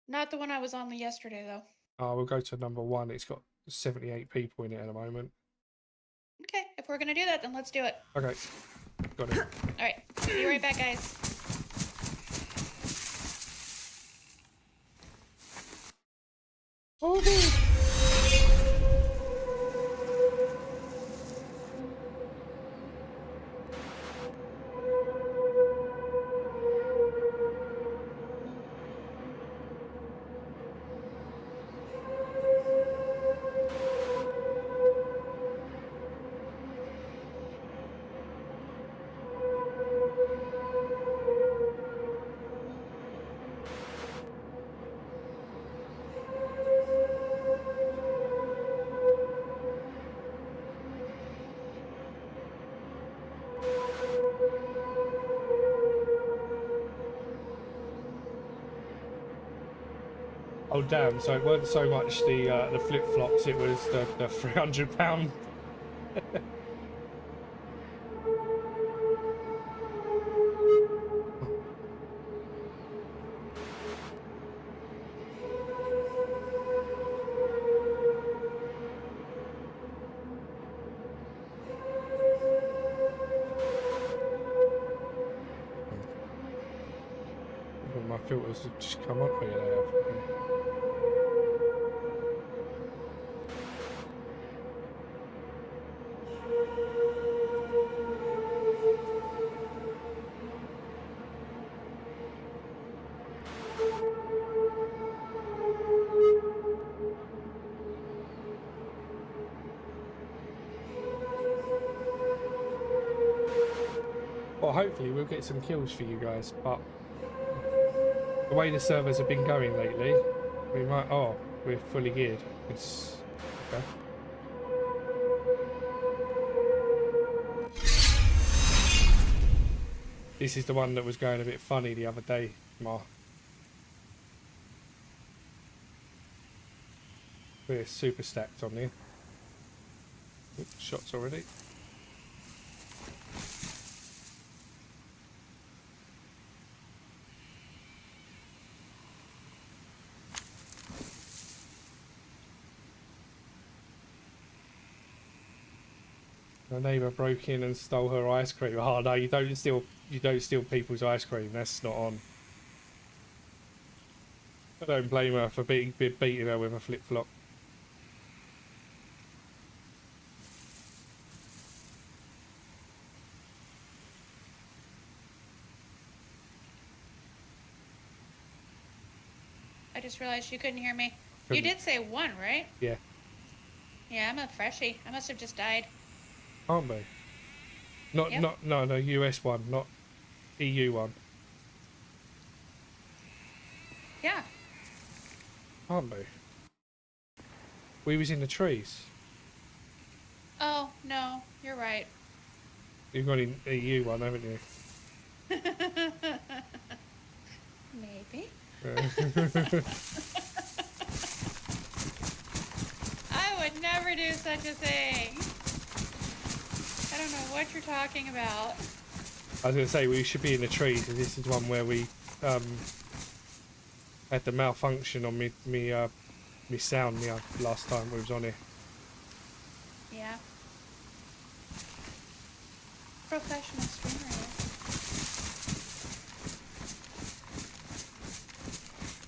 Not the one I was on yesterday, though. We'll go to number 1. It's got 78 people in it at the moment. Okay, if we're gonna do that, then let's do it. Okay, got it. Alright, be right back, guys. Oh, no. Oh damn! So it weren't so much the flip flops; it was the £300. My filters have just come up here. They have. Well, hopefully we'll get some kills for you guys, but the way the servers have been going lately, we might... Oh, we're fully geared. It's... Okay. This is the one that was going a bit funny the other day, Mar. We're super stacked on here. Oops, shots already. My neighbour broke in and stole her ice cream. Oh no, you don't steal people's ice cream. That's not on. I don't blame her for beating her with a flip flop. I just realized you couldn't hear me. You did say 1, right? Yeah. Yeah, I'm a freshie. I must have just died. Aren't they? No, US one, not EU one. Yeah. Aren't they? We was in the trees. Oh, no. You're right. You've got an EU one, haven't you? Maybe. I would never do such a thing. I don't know what you're talking about. I was going to say we should be in the trees, and this is one where we had the malfunction on me sound last time we was on here. Yeah. Professional streamer.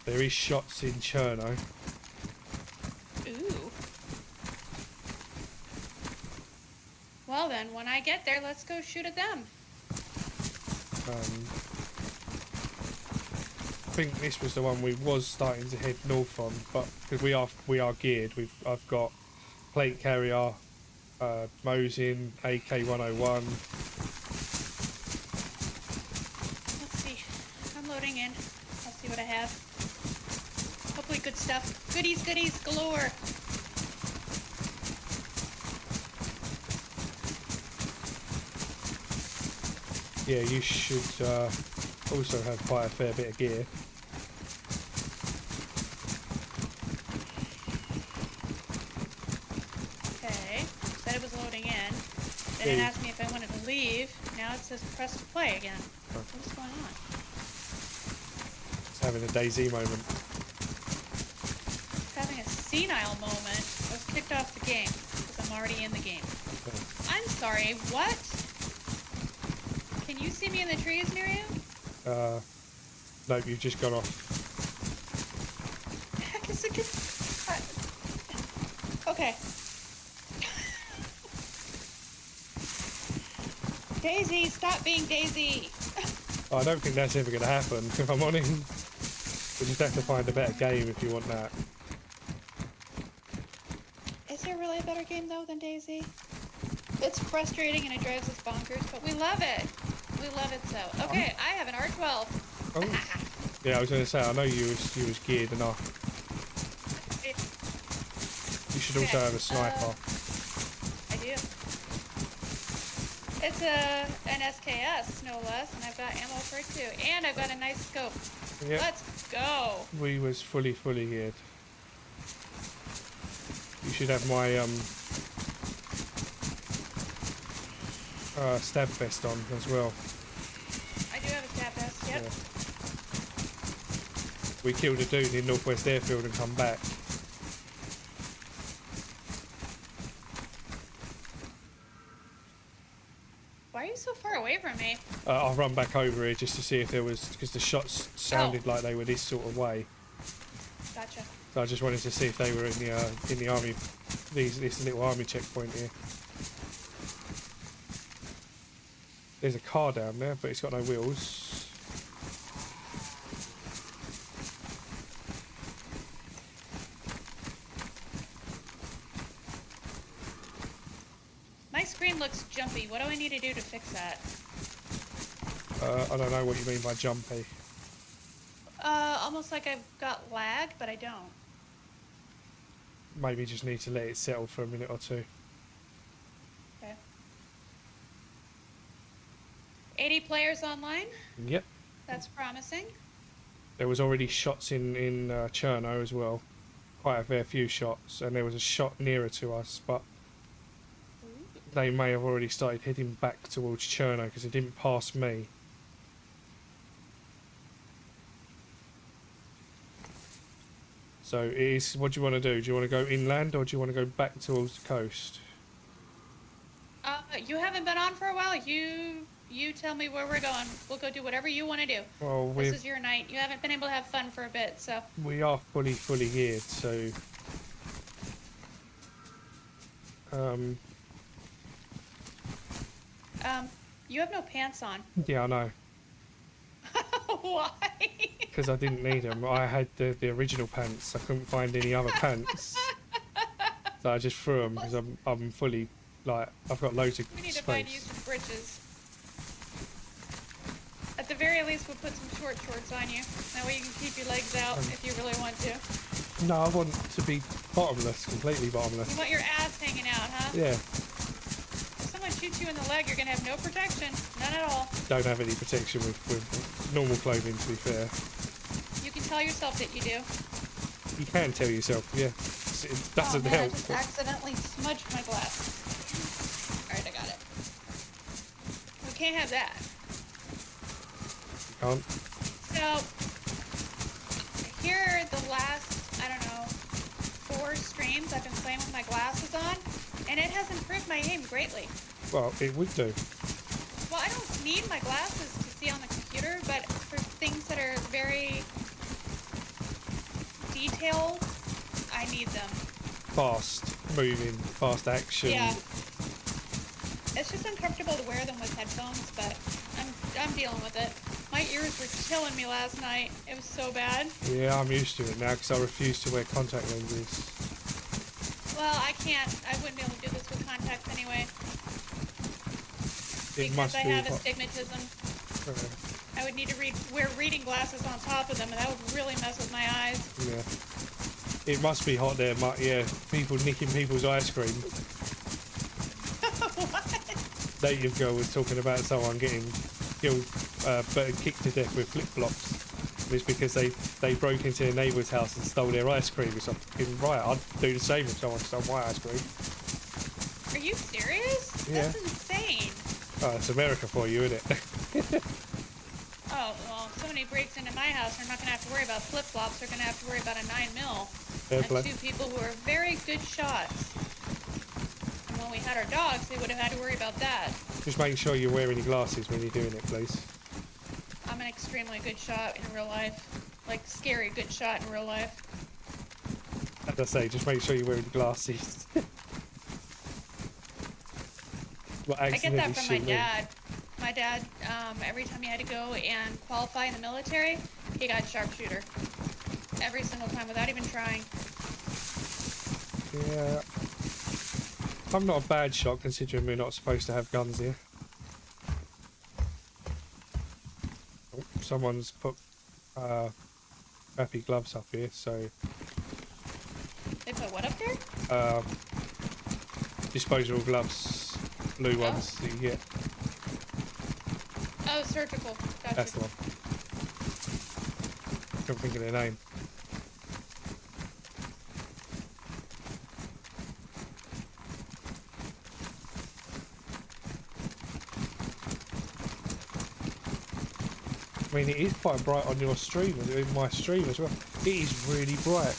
There is shots in Cherno. Ooh. Well then, when I get there, let's go shoot at them. I think this was the one we was starting to head north on, but because we are geared, I've got plate carrier, Mosin, AK-101. Let's see. I'm loading in. I'll see what I have. Hopefully good stuff. Goodies galore. Yeah, you should also have quite a fair bit of gear. Okay. Said it was loading in. Then it asked me if I wanted to leave. Now it says press to play again. What's going on? It's having a DayZ moment. Having a senile moment. I was kicked off the game because I'm already in the game. Okay. I'm sorry, what? Can you see me in the trees near you? Nope, you've just gone off. Heck is it good? Okay. DayZ, stop being DayZ. I don't think that's ever going to happen, if I'm honest. We just have to find a better game if you want that. Is there really a better game though than DayZ? It's frustrating and it drives us bonkers, but we love it. We love it so. Okay, I have an R12. Oh. Yeah, I was going to say, I know you was geared enough. You should also have a sniper. I do. It's an SKS, no less, and I've got ammo for it too. And I've got a nice scope. Yep. Let's go. We was fully geared. You should have my stab vest on as well. I do have a stab vest, yep. Yeah. We killed a dude in Northwest Airfield and come back. Why are you so far away from me? I'll run back over here just to see if there was, because the shots sounded like they were this sort of way. Gotcha. So I just wanted to see if they were in the army, this little army checkpoint here. There's a car down there, but it's got no wheels. My screen looks jumpy. What do I need to do to fix that? I don't know what you mean by jumpy. Almost like I've got lag, but I don't. Maybe just need to let it settle for a minute or two. Okay. 80 players online. Yep. That's promising. There was already shots in Chernarus as well. Quite a fair few shots, and there was a shot nearer to us, but they may have already started heading back towards Chernarus because it didn't pass me. So it is, what do you want to do? Do you want to go inland or do you want to go back towards the coast? You haven't been on for a while. You tell me where we're going. We'll go do whatever you want to do. Well, this is your night. You haven't been able to have fun for a bit, so. We are fully geared, so you have no pants on. yeah, I know. Why? Because I didn't need them. I had the original pants. I couldn't find any other pants, so I just threw them because I'm fully, like, I've got loads of We need space. to find you some britches. At the very least, we'll put some short shorts on you. That way you can keep your legs out if you really want to. No, I want to be bottomless, completely bottomless. You want your ass hanging out, huh? Yeah, If someone shoots you in the leg, you're gonna have no protection. None at all. don't have any protection with normal clothing, to be fair. You can tell yourself that you do. You can tell yourself, yeah. It doesn't oh, man, help. I just accidentally smudged my glasses. Alright, I got it. We can't have that. Can't. So, here are the last, I don't know, 4 streams I've been playing with my glasses on, and it has improved my aim greatly. Well, it would do. Well, I don't need my glasses to see on the computer, but for things that are very detailed, I need them. Fast moving, fast action. Yeah. It's just uncomfortable to wear them with headphones, but I'm dealing with it. My ears were killing me last night. It was so bad. Yeah, I'm used to it now because I refuse to wear contact lenses. Well, I wouldn't be able to do this with contacts anyway. It Because must I be have hot. astigmatism. I would need to wear reading glasses on top of them, and that would really mess with my eyes. Yeah. It must be hot there, yeah. People nicking people's ice cream. What? Native girl was talking about someone getting killed, but kicked to death with flip-flops. It's because they broke into their neighbour's house and stole their ice cream or something. Right, I'd do the same if someone stole my ice cream. Are you serious? Yeah. That's insane. Oh, it's America for you, isn't it? Oh, well, if somebody breaks into my house, they're not going to have to worry about flip-flops. They're going to have to worry about a 9mm. Fair And play. 2 people who are very good shots. And when we had our dogs, they would have had to worry about that. Just make sure you're wearing your glasses when you're doing it, please. I'm an extremely good shot in real life. Like, scary good shot in real life. As I say, just make sure you're wearing your glasses. I get that from my dad. My dad, every time he had to go and qualify in the military, he got sharpshooter. Every single time, without even trying. Yeah. I'm not a bad shot considering we're not supposed to have guns here. Oh, someone's put crappy gloves up here, so They put what up there? disposable gloves, blue ones that you get. Oh, surgical. Gotcha. That's the one. Couldn't think of their name. I mean, it is quite bright on your stream, in my stream as well. It is really bright.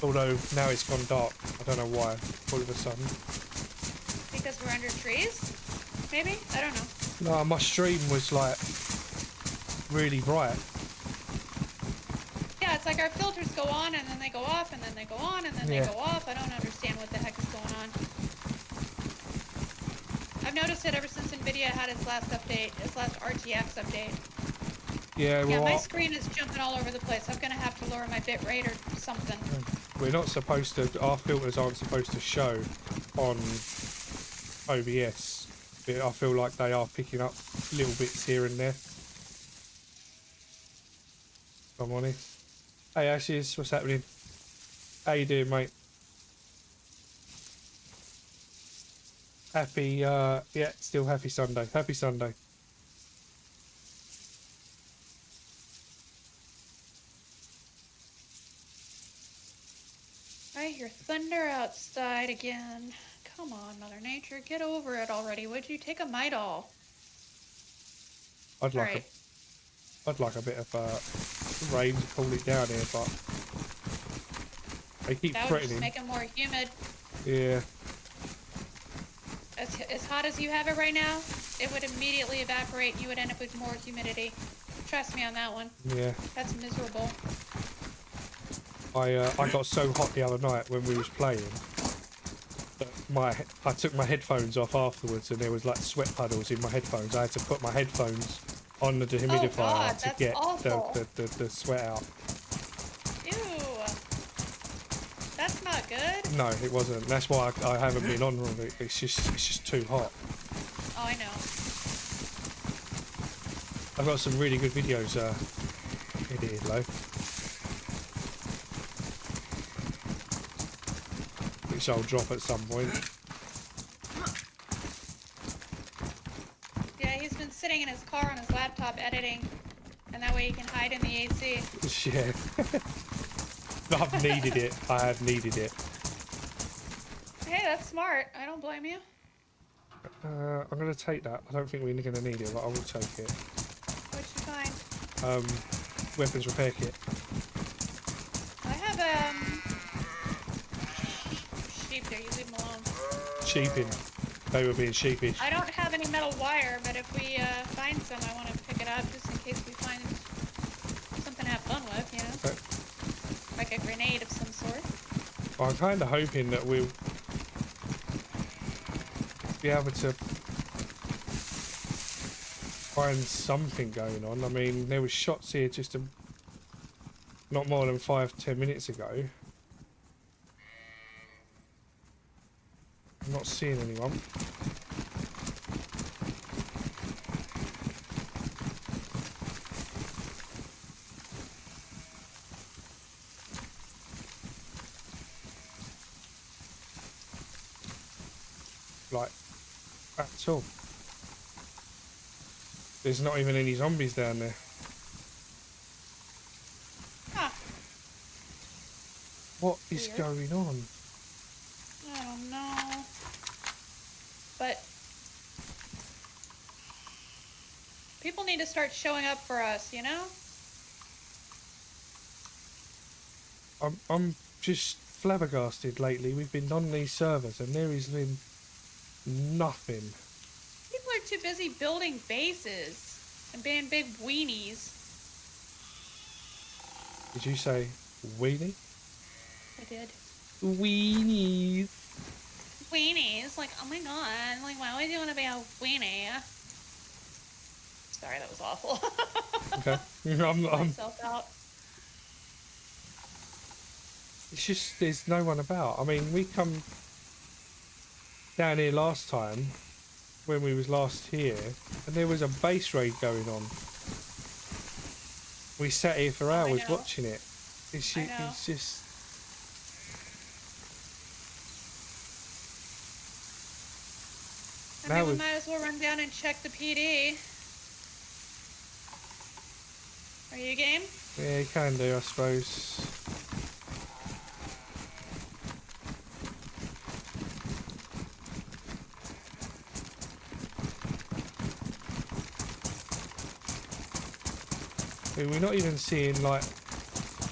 Although now it's gone dark. I don't know why. All of a sudden. Because we're under trees? Maybe? I don't know. No, my stream was like really bright. Yeah, it's like our filters go on and then they go off and then they go on and then they go off. I don't understand what the heck is going on. I've noticed it ever since NVIDIA had its last update, its last RTX update. Yeah, well, yeah, my screen is jumping all over the place. I'm gonna have to lower my bit rate or something. We're not supposed to, our filters aren't supposed to show on OBS. But I feel like they are picking up little bits here and there. If I'm honest. Hey Ashes, what's happening? How you doing, mate? Happy, yeah, still happy Sunday. Happy Sunday. I hear thunder outside again. Come on, Mother Nature, get over it already, would you? Take a Midol. I'd like a bit of rain to cool it down here, but they keep That would threatening. just make it more humid. Yeah. As hot as you have it right now, it would immediately evaporate and you would end up with more humidity. Trust me on that one. Yeah. That's miserable. I got so hot the other night when we was playing that I took my headphones off afterwards and there was like sweat puddles in my headphones. I had to put my headphones on the dehumidifier to get the sweat out. Ew. That's not good. No, it wasn't. That's why I haven't been on with it. It's just too hot. Oh, I know. I've got some really good videos edited though. Which I'll drop at some point. Yeah, he's been sitting in his car on his laptop editing, and that way he can hide in the AC. Yeah. I've needed it. I have needed it. Hey, that's smart. I don't blame you. I'm going to take that. I don't think we're going to need it, but I will take it. What'd you find? Weapons repair kit. I have, sheep there. You leave them alone. Sheeping. They were being sheepish. I don't have any metal wire, but if we find some, I want to pick it up just in case we find something to have fun with, you know? Okay. Like a grenade of some sort. Well, I'm kind of hoping that we'll be able to find something going on. I mean, there was shots here just not more than 5-10 minutes ago. I'm not seeing anyone. Like, at all. There's not even any zombies down there. Huh. What is Weird. going on? I don't know. But people need to start showing up for us, you know? I'm just flabbergasted lately. We've been on these servers and there has been nothing. People are too busy building bases and being big weenies. Did you say weenie? I did. Weenies. Weenies? Like, oh my god, like, why would you want to be a weenie? Sorry, that was awful. Okay. I'm, myself out. it's just, there's no one about. I mean, we come down here last time, when we was last here, and there was a base raid going on. We sat here for hours watching it. It's just... I mean, we might as well run down and check the PD. you game? Yeah, you can do, I suppose. I mean, we're not even seeing like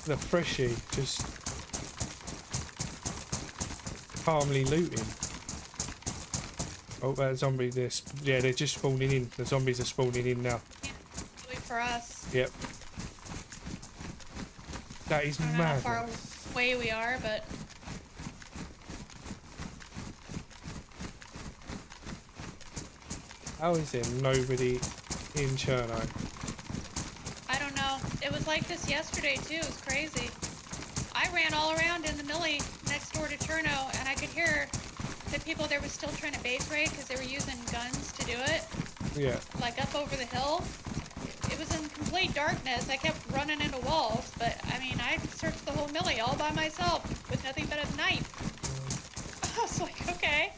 the freshie just calmly looting. Oh, that zombie, yeah, they're just spawning in. The zombies are spawning in now. Yeah, wait for us. Yep. That is I don't know how far madness. away we are, but How is there nobody in Cherno? I don't know. It was like this yesterday too. It was crazy. I ran all around in the millie next door to Cherno, and I could hear the people there were still trying to base raid because they were using guns to do it. Yeah. Like up over the hill. It was in complete darkness. I kept running into walls, but I mean, I searched the whole millie all by myself with nothing but a knife. I was like, okay.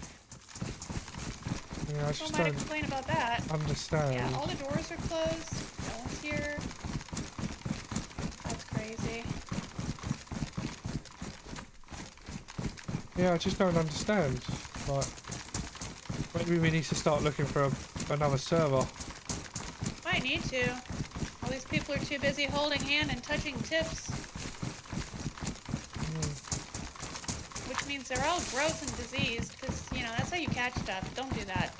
Yeah, I Who just am I to don't complain about that? understand. Yeah, all the doors are closed. No one's here. That's crazy. Yeah, I just don't understand. Like, maybe we need to start looking for another server. Might need to. All these people are too busy holding hand and touching tips. Which means they're all gross and diseased, because, you know, that's how you catch stuff. Don't do that.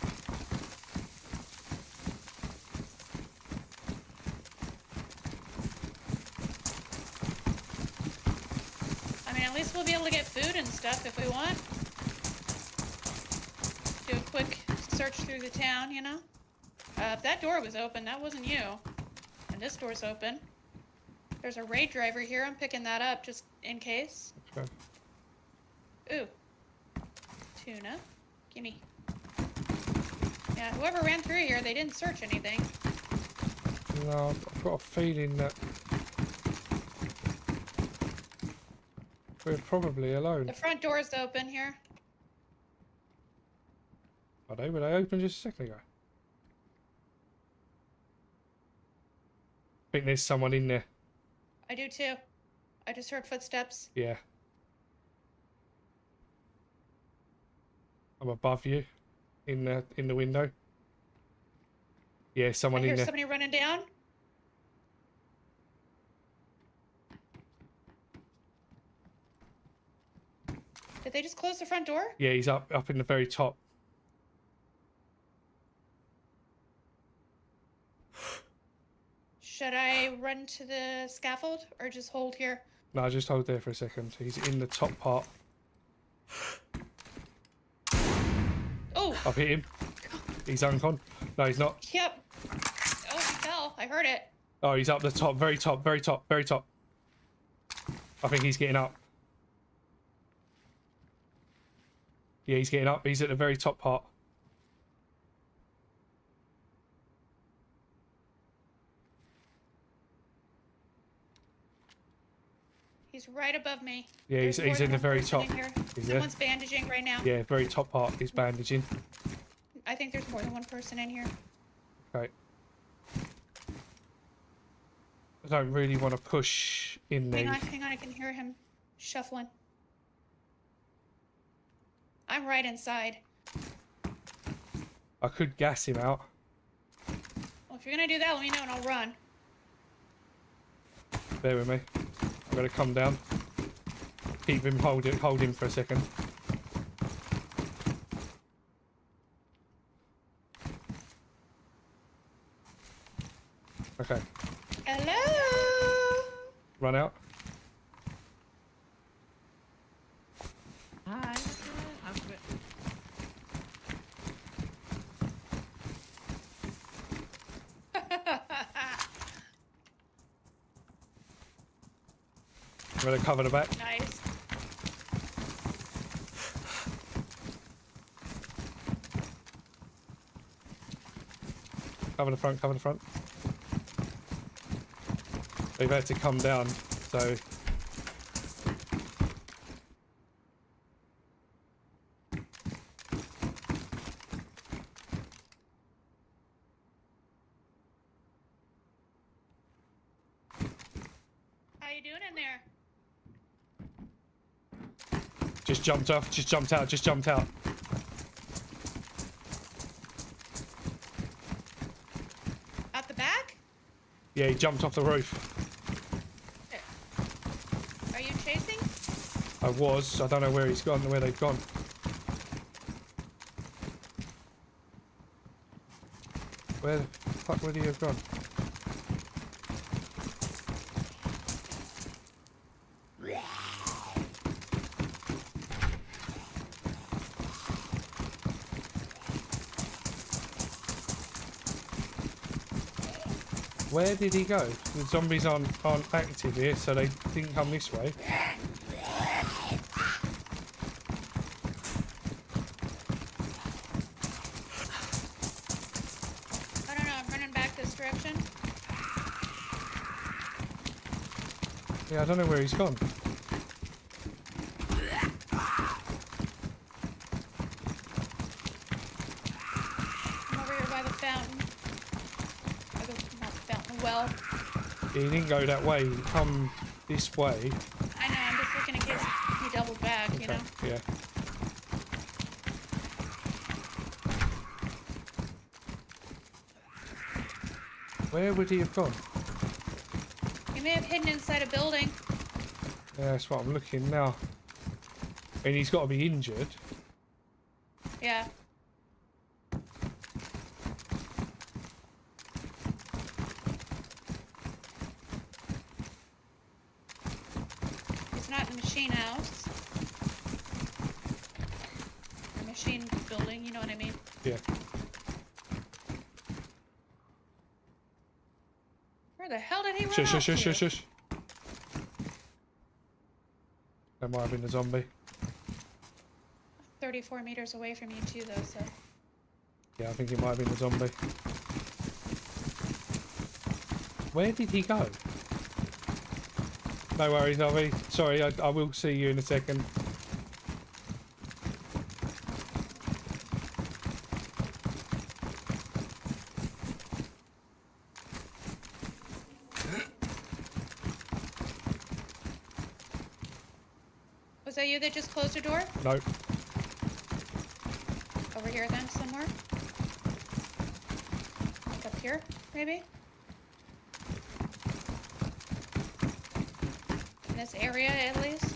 I mean, at least we'll be able to get food and stuff if we want. Do a quick search through the town, you know? If that door was open, that wasn't you. And this door's open. There's a raid driver here. I'm picking that up just in case. Okay. Ooh. Tuna. Gimme. Yeah, whoever ran through here, they didn't search anything. No, I've got a feeling that we're probably alone. The front door's open here. Are they? Were they open just a second ago? I think there's someone in there. I do too. I just heard footsteps. Yeah. I'm above you in the window. Yeah, someone I in hear there. somebody running down. Did they just close the front door? Yeah, he's up in the very top. Should I run to the scaffold or just hold here? No, just hold there for a second. He's in the top part. Oh! I've hit him. He's uncon. No, he's not. Yep. Oh, he fell. I heard it. Oh, he's up the top, very top, very top, very top. I think he's getting up. Yeah, he's getting up. He's at the very top part. He's right above me. Yeah, There's more he's than in the one very person top. in here. He's there. Someone's bandaging right now. Yeah, very top part. He's bandaging. I think there's more than one person in here. Okay. I don't really want to push in there. Hang on, I can hear him shuffling. I'm right inside. I could gas him out. Well, if you're gonna do that, let me know and I'll run. Bear with me. I'm gonna come down. Keep him, hold him for a second. Okay. Hello? Run out. Hi. I'm good. I'm gonna cover the back. Nice. Cover the front, cover the front. They've had to come down, so... How you doing in there? Just jumped off, just jumped out, just jumped out. Out the back? Yeah, he jumped off the roof. Are you chasing? I was. I don't know where he's gone, where they've gone. Where the fuck would he have gone? Where did he go? The zombies aren't active here, so they didn't come this way. I don't know, I'm running back this direction. Yeah, I don't know where he's gone. I'm over here by the fountain. Or the, not the fountain, the well. He didn't go that way, he come this way. I know, I'm just looking in case he doubled back, you know? Yeah. Where would he have gone? He may have hidden inside a building. Yeah, that's what I'm looking now. And he's got to be injured. Yeah. He's not in the machine house. Or machine building, you know what I mean? Yeah. Where the hell did he run Shush, off shush, shush, to? shush, shush. That might have been a zombie. 34 meters away from you too, though, so... Yeah, I think it might have been a zombie. Where did he go? No worries, Avi. Sorry, I will see you in a second. Was that you that just closed the door? No. Over here then, somewhere? Like up here, maybe? In this area, at least?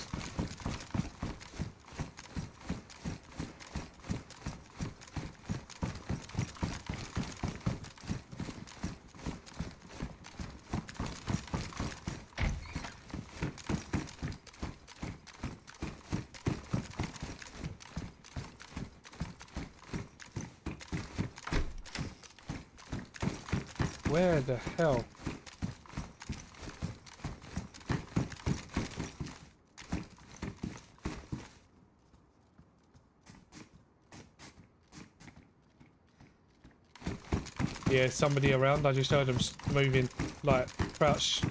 Where the hell? Yeah, somebody around. I just heard them moving, like crouch,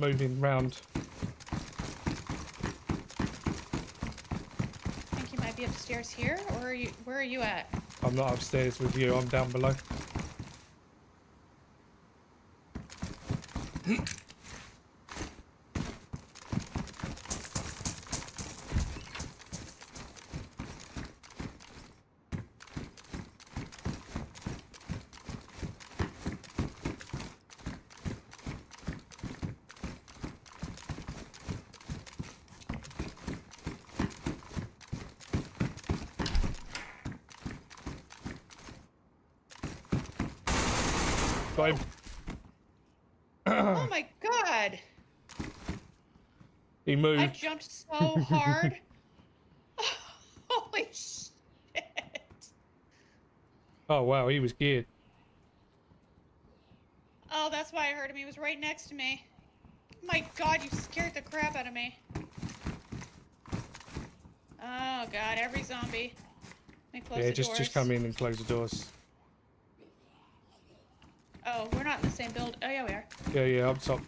moving round. I think you might be upstairs here, or are you? Where are you at? I'm not upstairs with you. I'm down below. Got him. Oh my god! He I moved. jumped so hard. Holy shit! Oh wow, he was geared. Oh, that's why I heard him. He was right next to me. My god, you scared the crap out of me. Oh god, every zombie. Let me close Yeah, the just doors. come in and close the doors. Oh, we're not in the same build. Oh yeah, we are. Yeah, yeah, up top.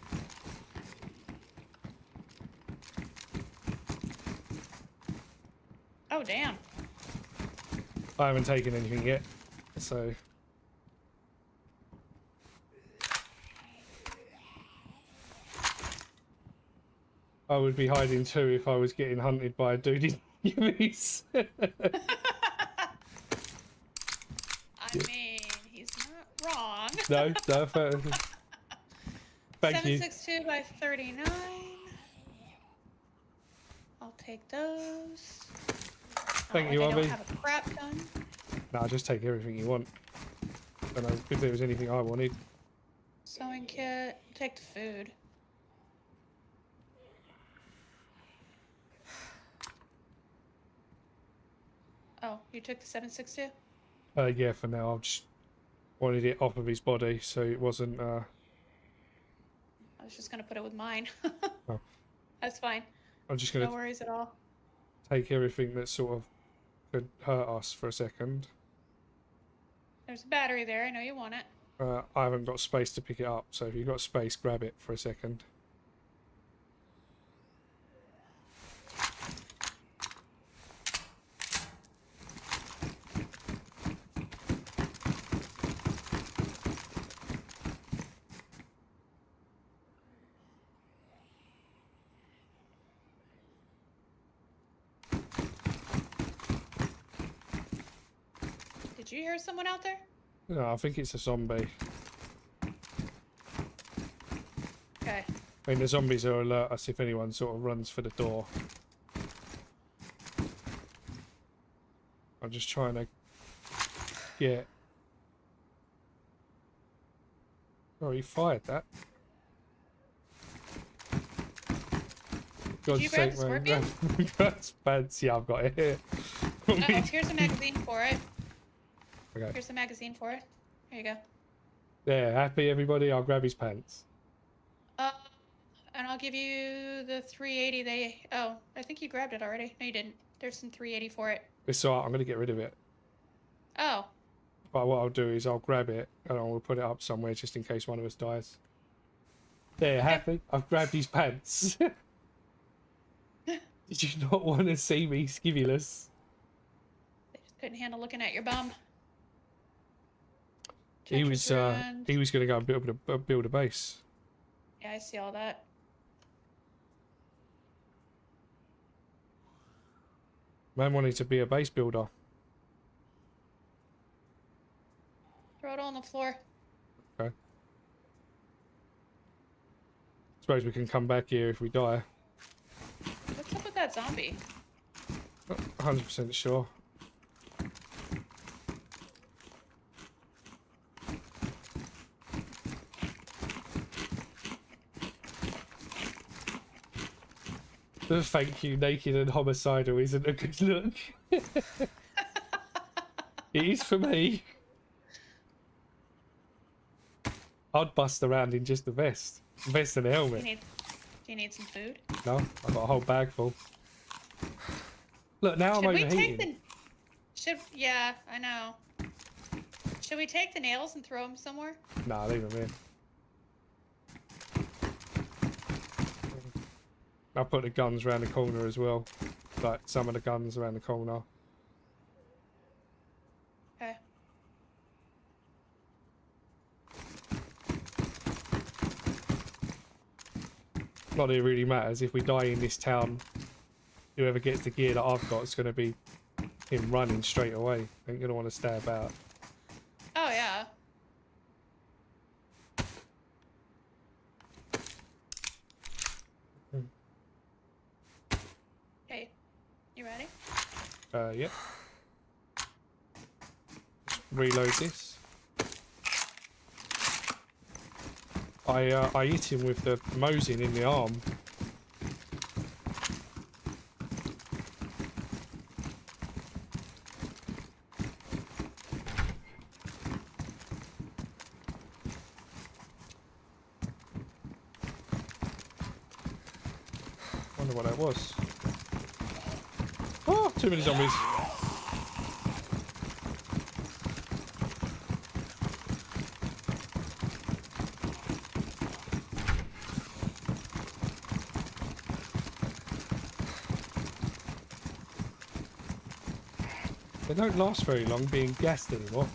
Oh damn. I haven't taken anything yet, so. I would be hiding too if I was getting hunted by a dude in UVs. I mean, he's not wrong. No, no, thank you. 762 by 39. I'll take those. Thank you, I Abby. don't have a crap gun. No, just take everything you want. I don't know if there was anything I wanted. Sewing kit. Take the food. Oh, you took the 762? Yeah, for now. I just wanted it off of his body, so it wasn't. I was just gonna put it with mine. Oh. That's fine. I'm just gonna No worries at all. take everything that sort of could hurt us for a second. There's a battery there. I know you want it. I haven't got space to pick it up, so if you've got space, grab it for a second. Did you hear someone out there? No, I think it's a zombie. Okay. I mean, the zombies will alert us if anyone sort of runs for the door. I'm just trying to get... Oh, he fired that. Did you grab the scorpion? That's bad. Yeah, I've got it here. Oh, here's a magazine for it. Okay. Here's the magazine for it. Here you go. There, happy everybody? I'll grab his pants. And I'll give you the 380 Oh, I think you grabbed it already. No, you didn't. There's some 380 for it. It's alright, I'm going to get rid of it. Oh. But what I'll do is I'll grab it and I'll put it up somewhere just in case one of us dies. There, happy? I've grabbed his pants. Did you not want to see me skivulous? They just couldn't handle looking at your bum. He was going to go and build a base. Yeah, I see all that. Man wanted to be a base builder. Throw it on the floor. Okay. Suppose we can come back here if we die. What's up with that zombie? Not 100% sure. The thank you naked and homicidal isn't a good look. It is for me. I'd bust around in just the vest. Vest and a helmet. Do you need some food? No, I've got a whole bag full. Look, now I'm overheating. Yeah, I know. Should we take the nails and throw them somewhere? Nah, leave them in. I'll put the guns around the corner as well. Like some of the guns around the corner. Okay. Not that it really matters. If we die in this town, whoever gets the gear that I've got is going to be him running straight away. Ain't going to want to stay about. Oh, yeah. Okay. You ready? Yep. Just reload this. I hit him with the Mosin in the arm. Wonder what that was. Oh, too many zombies. They don't last very long being gassed anymore.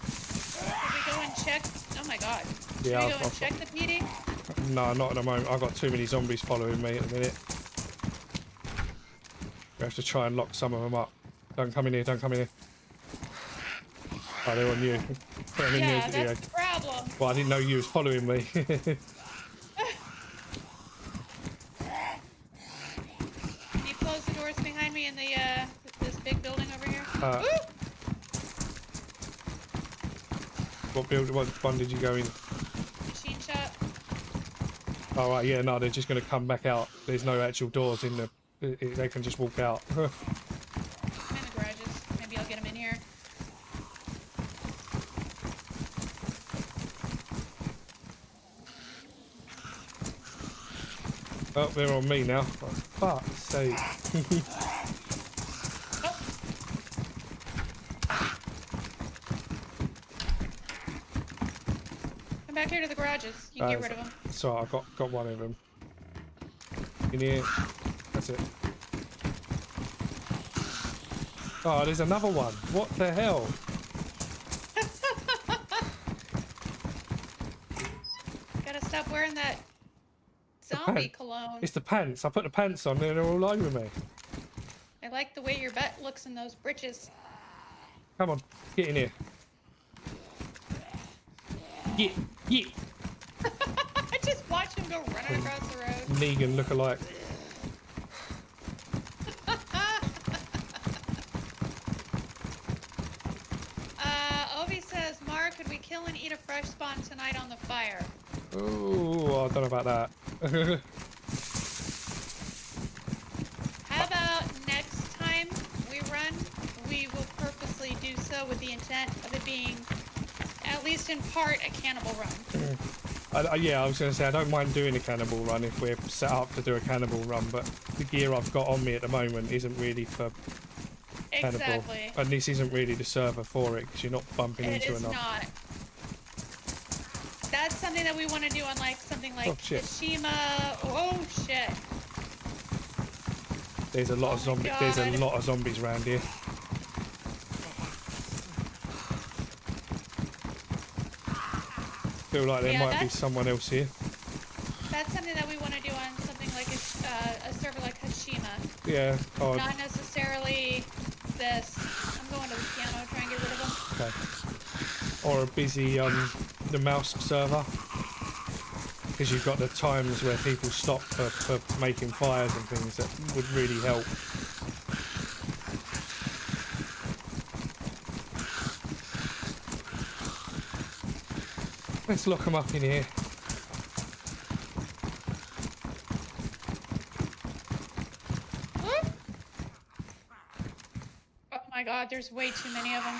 Should we go and check? Oh my god. Should Yeah, we go and check the PD? No, not at the moment. I've got too many zombies following me at the minute. We have to try and lock some of them up. Don't come in here, don't come in here. Oh, they're on you. Put them in Yeah, here. that's the problem. Well, I didn't know you was following me. Can you close the doors behind me in the this big building over here? What one did you go in? Machine shop. Oh, right, yeah, no, they're just going to come back out. There's no actual doors in the... They can just walk out. I'm in the garages. Maybe I'll get them in here. Oh, they're on me now. For fuck's sake. Come back here to the garages. You can get rid of them. Sorry, I got one of them. In here. That's it. Oh, there's another one. What the hell? Gotta stop wearing that zombie cologne. It's the pants. I put the pants on and they're all over me. I like the way your butt looks in those britches. Come on, get in here. Get. I just watched him go running across the road. Negan look-alike. Ovi says, Mark, could we kill and eat a fresh spawn tonight on the fire? Oh, I don't know about that. How about next time we run, we will purposely do so with the intent of it being, at least in part, a cannibal run. Yeah, I was going to say, I don't mind doing a cannibal run if we're set up to do a cannibal run, but the gear I've got on me at the moment isn't really for cannibal. Exactly. And this isn't really the server for it, because you're not bumping into enough. It is not. That's something that we want to do on like something like Tsushima. Oh shit! There's a lot of zombies. There's a lot of zombies around here. Feel like there might be someone else here. That's something that we want to do on something like a server like Hashima. Yeah. Oh. Not necessarily this. I'm going to the piano, try and get rid of them. Okay. Or a busy the mouse server, because you've got the times where people stop for making fires and things that would really help. Let's lock them up in here. Oh my god, there's way too many of them.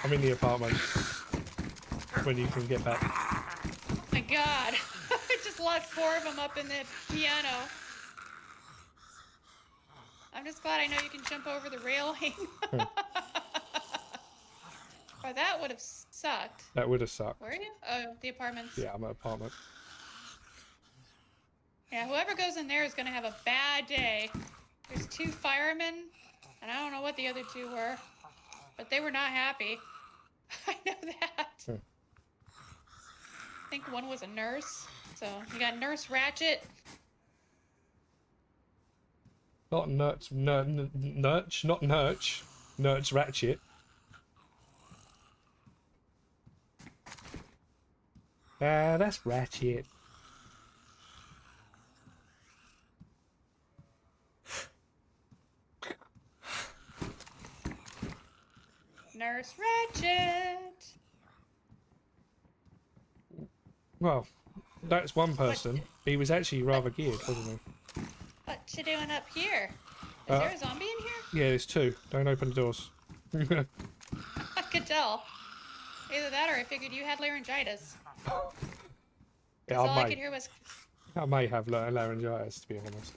I'm in the apartment when you can get back. Oh my god. I just locked 4 of them up in the piano. I'm just glad I know you can jump over the railing. Oh, that would have sucked. That would have sucked. Where are you? Oh, the apartments. Yeah, I'm at apartment. Yeah, whoever goes in there is going to have a bad day. There's 2 firemen, and I don't know what the other 2 were, but they were not happy. I know that. I think one was a nurse. So you got Nurse Ratchet. Not Nurch, not Nurch. Nurch Ratchet. That's Ratchet. Nurse Ratchet. Well, that's one person. He was actually rather geared, wasn't he? What you doing up here? Is there a zombie in here? Yeah, there's 2. Don't open the doors. I could tell. Either that or I figured you had laryngitis. Yeah, all I could hear was... I may have laryngitis, to be honest.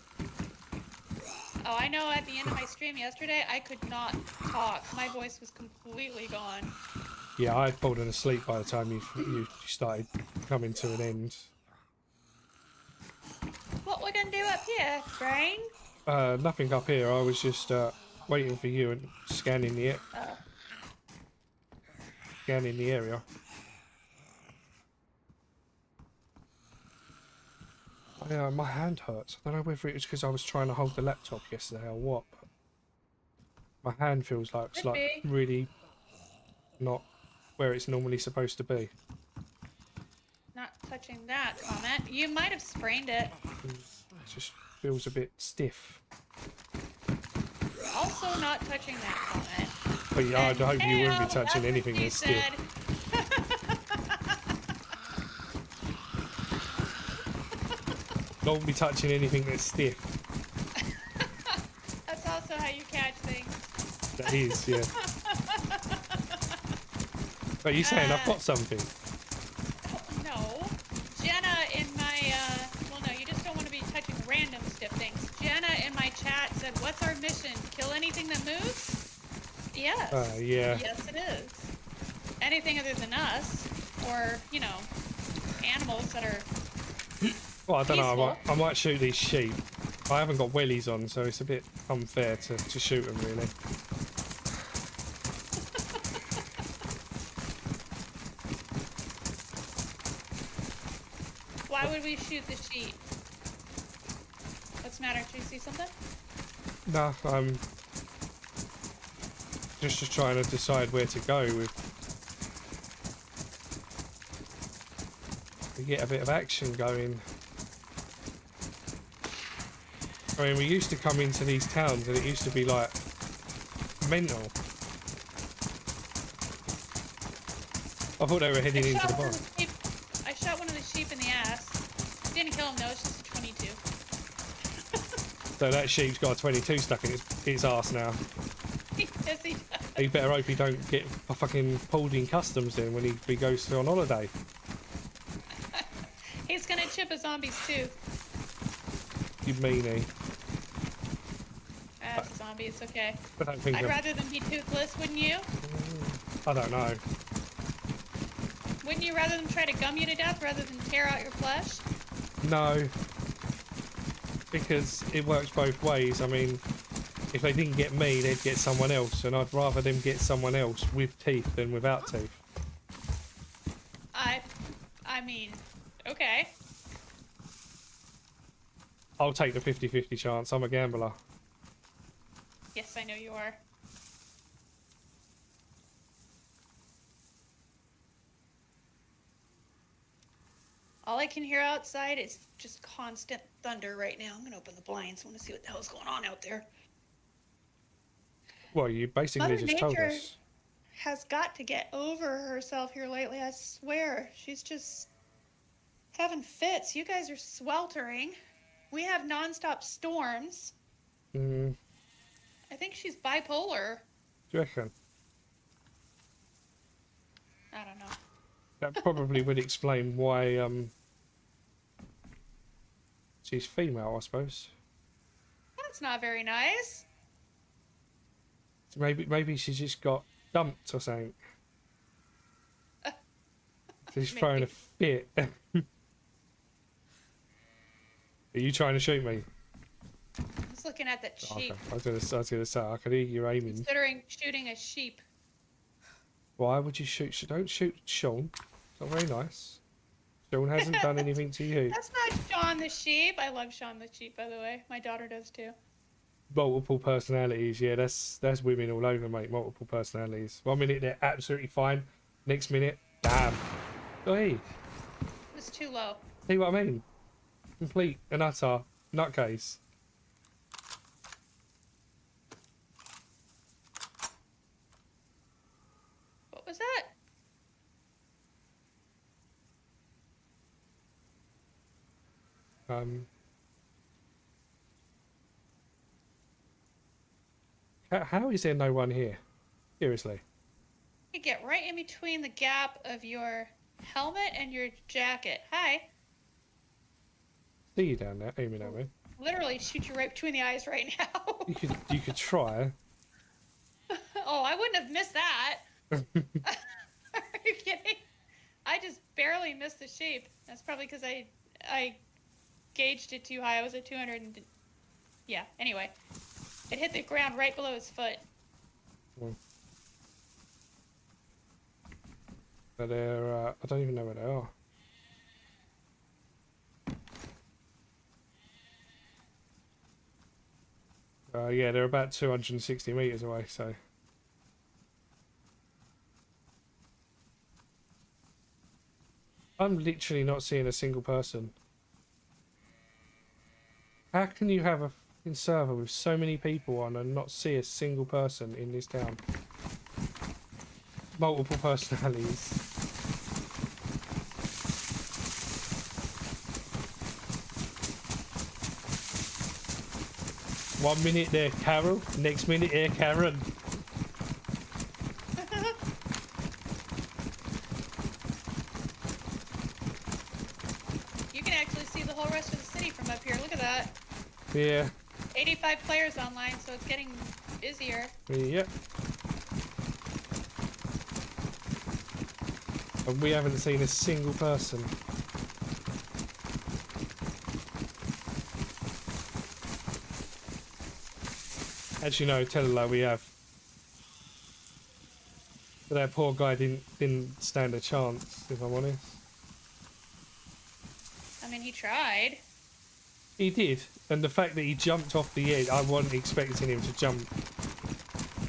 Oh, I know at the end of my stream yesterday, I could not talk. My voice was completely gone. Yeah, I'd fallen asleep by the time you started coming to an end. What we gonna do up here, Brain? Nothing up here. I was just waiting for you and scanning Oh. the area. My hand hurts. I don't know whether it was because I was trying to hold the laptop yesterday or what. But my hand feels like it's Could like be. really not where it's normally supposed to be. Not touching that comment. You might have sprained it. It just feels a bit stiff. Also not touching that comment. But yeah, I hope you wouldn't be That's touching what anything she that's stiff. said. Don't be touching anything that's stiff. That's also how you catch things. That is, yeah. But you're saying I've got something. No. Jenna in my, well, no, you just don't want to be touching random stiff things. Jenna in my chat said, what's our mission? Kill anything that moves? Yes. Yeah. Yes, it is. Anything other than us, or, you know, animals that are Well, I don't know. peaceful. I might shoot these sheep. I haven't got wellies on, so it's a bit unfair to shoot them, really. Why would we shoot the sheep? What's the matter? Do you see something? No, I'm just trying to decide where to go with. To get a bit of action going. I mean, we used to come into these towns and it used to be like mental. I thought they were heading into the bar. I shot one of the sheep in the ass. Didn't kill him though, it's just a 22. So that sheep's got a 22 stuck in its ass now. Yes, he does. He better hope he don't get fucking pulled in customs then when he goes on holiday. He's gonna chip a zombie's tooth. You meanie. That's a zombie, it's okay. I don't think I'd rather them be toothless, wouldn't you? I don't know. Wouldn't you rather them try to gum you to death rather than tear out your flesh? No. Because it works both ways. I mean, if they didn't get me, they'd get someone else, and I'd rather them get someone else with teeth than without teeth. I mean, okay. I'll take the 50-50 chance. I'm a gambler. Yes, I know you are. All I can hear outside is just constant thunder right now. I'm gonna open the blinds. I want to see what the hell's going on out there. Well, you basically Mother just told Nature us. has got to get over herself here lately. I swear, she's just having fits. You guys are sweltering. We have nonstop storms. Mm, I think she's bipolar. do you reckon? I don't know. That probably would explain why she's female, I suppose. That's not very nice. So maybe she's just got dumped or something. She's throwing a fit. Are you trying to shoot me? I'm just looking at that sheep. Okay. I was gonna say I could hear you aiming. Considering shooting a sheep. Why would you shoot? Don't shoot Sean. It's not very nice. Sean hasn't done anything to you. That's not Sean the sheep. I love Sean the sheep, by the way. My daughter does too. Multiple personalities, yeah, that's women all over, mate. Multiple personalities. 1 minute they're absolutely fine. Next minute, damn. Oh, hey, It's too low. see what I mean? Complete and utter nutcase. What was that? How is there no one here? Seriously. You get right in between the gap of your helmet and your jacket. Hi. See you down there, aiming at me. Literally shoot you right between the eyes right now. You could try. Oh, I wouldn't have missed that. Are you kidding? I just barely missed the sheep. That's probably because I gauged it too high. I was at 200 and... Yeah, anyway. It hit the ground right below his foot. But they're, I don't even know where they are. Yeah, they're about 260 meters away, so... I'm literally not seeing a single person. How can you have a fucking server with so many people on and not see a single person in this town? Multiple personalities. One minute they're Carol, next minute they're Karen. You can actually see the whole rest of the city from up here. Look at that. Yeah. 85 players online, so it's getting busier. Yep. And we haven't seen a single person. Actually, no, tell a lie, we have. But that poor guy didn't stand a chance, if I'm honest. I mean, he tried. He did, and the fact that he jumped off the edge, I wasn't expecting him to jump.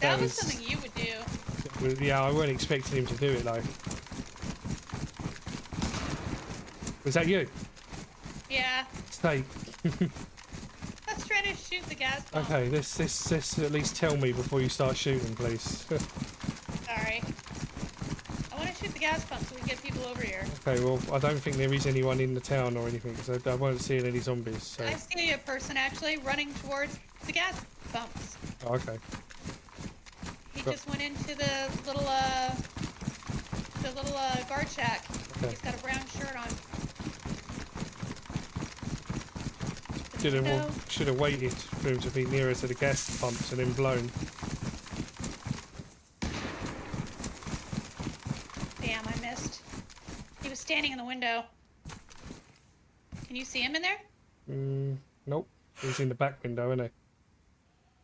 That was something you would do. Yeah, I wasn't expecting him to do it though. Was that you? Yeah. Stay. I was trying to shoot the gas pump. Okay, let's at least tell me before you start shooting, please. Sorry. I want to shoot the gas pump so we can get people over here. Okay, well, I don't think there is anyone in the town or anything, because I won't see any zombies. So. I see a person actually running towards the gas pumps. Oh, okay. He just went into the little guard shack. Okay. He's got a brown shirt on. Should have waited for him to be nearer to the gas pumps and then blown. Damn, I missed. He was standing in the window. Can you see him in there? Nope. He's in the back window, isn't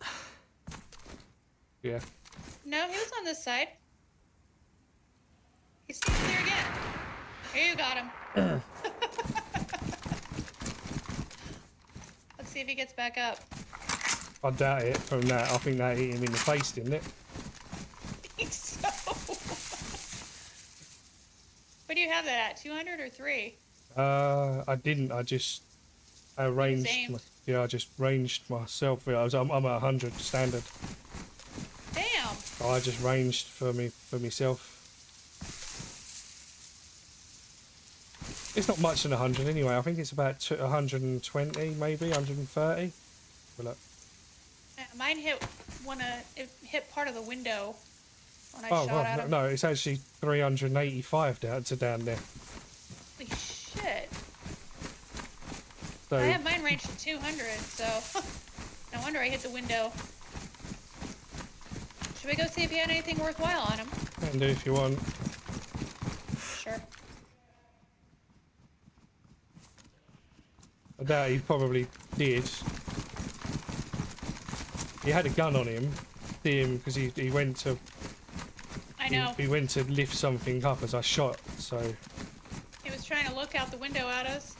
he? Yeah. No, he was on this side. He's standing there again. Here, you got him. Let's see if he gets back up. I doubt it from that. I think that hit him in the face, didn't it? I think so. What do you have that at? 200 or 3? I didn't. I just ranged. Yeah, I just ranged myself. Yeah, I'm at 100 standard. Damn. So I just ranged for myself. It's not much than 100 anyway. I think it's about 120, maybe 130. But look. Yeah, mine hit it hit part of the window when I shot at him. No, it's actually 385 down there. Holy shit. So, I have mine ranged to 200, so no wonder I hit the window. Should we go see if he had anything worthwhile on him? Can do if you want. Sure. I doubt he probably did. He had a gun on him, because he went to. I know. He went to lift something up as I shot, so. He was trying to look out the window at us.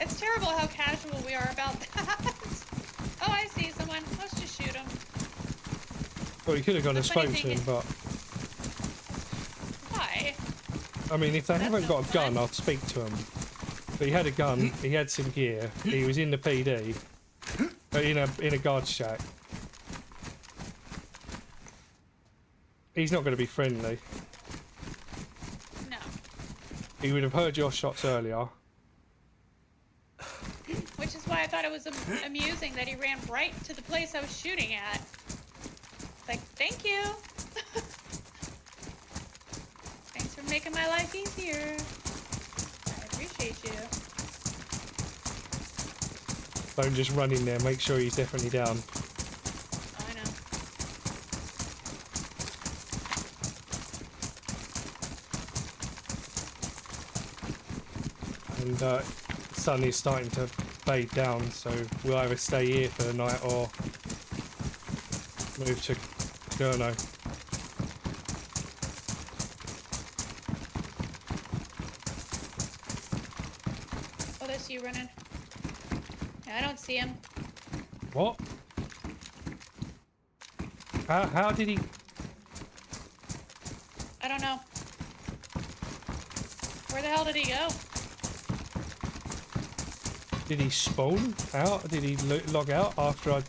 It's terrible how casual we are about that. Oh, I see someone. Let's just shoot him. Well, you could have gone and spoke to him, but. Why? I mean, if they haven't got a gun, I'd speak to him. But he had a gun, he had some gear, he was in the PD, in a guard shack. He's not going to be friendly. No. He would have heard your shots earlier. Which is why I thought it was amusing that he ran right to the place I was shooting at. Like, thank you. Thanks for making my life easier. I appreciate you. Don't just run in there, make sure he's definitely down. Oh, I know. and the sun is starting to fade down, so we'll either stay here for the night or move to Chernarus. Oh, there's you running. Yeah, I don't see him. What? How did he? I don't know. Where the hell did he go? Did he spawn out? Did he log out after I?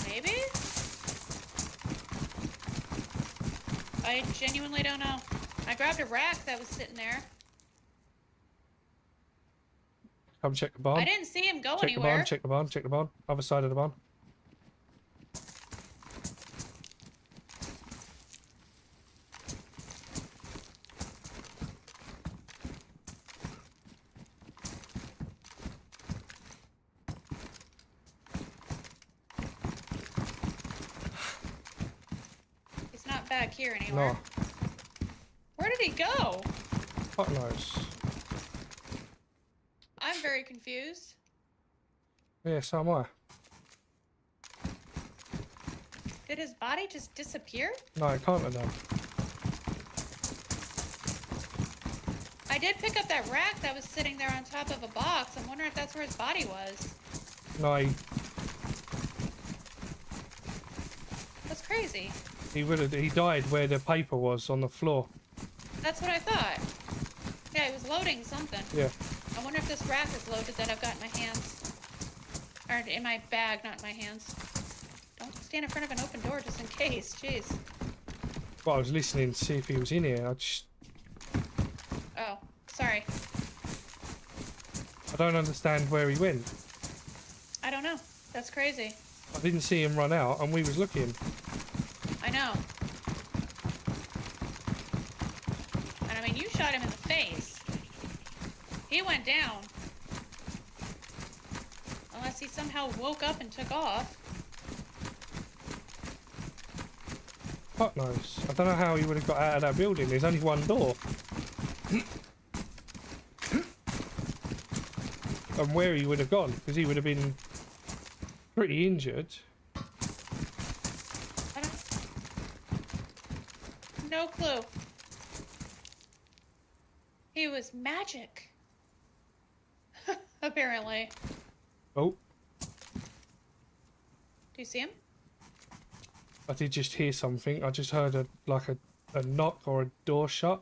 Maybe? I genuinely don't know. I grabbed a rack that was sitting there. Come check the barn. I didn't see him go Check anywhere. the barn. Check the barn. Check the barn. Other side of the barn. He's not back here anywhere. No. Where did he go? Fuck knows. I'm very confused. Yeah, so am I. Did his body just disappear? No, it can't have done. I did pick up that rack that was sitting there on top of a box. I'm wondering if that's where his body was. No, That's crazy. he would have. He died where the paper was on the floor. That's what I thought. Yeah, he was loading something. Yeah. I wonder if this rack is loaded that I've got in my hands. Or in my bag, not in my hands. Don't stand in front of an open door just in case. Jeez. Well, I was listening to see if he was in here. Oh, sorry. I don't understand where he went. I don't know. That's crazy. I didn't see him run out, and we was looking. I know. And I mean, you shot him in the face. He went down. Unless he somehow woke up and took off. Fuck knows. I don't know how he would have got out of that building. There's only one door. And where he would have gone, because he would have been pretty injured. I don't... No clue. He was magic. Apparently. Oh, Do you see him? I did just hear something. I just heard a knock or a door shut.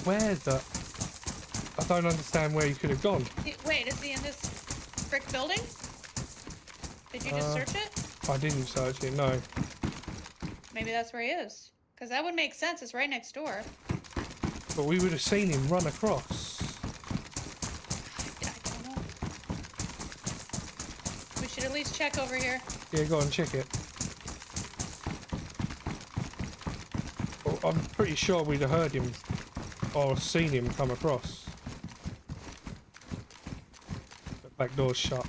Where the? I don't understand where he could have gone. Wait, is he in this brick building? Did you just search it? I didn't search it, no. Maybe that's where he is. Because that would make sense. It's right next door. But we would have seen him run across. I don't know. We should at least check over here. Yeah, go and check it. Well, I'm pretty sure we'd have heard him or seen him come across. The back door's shut.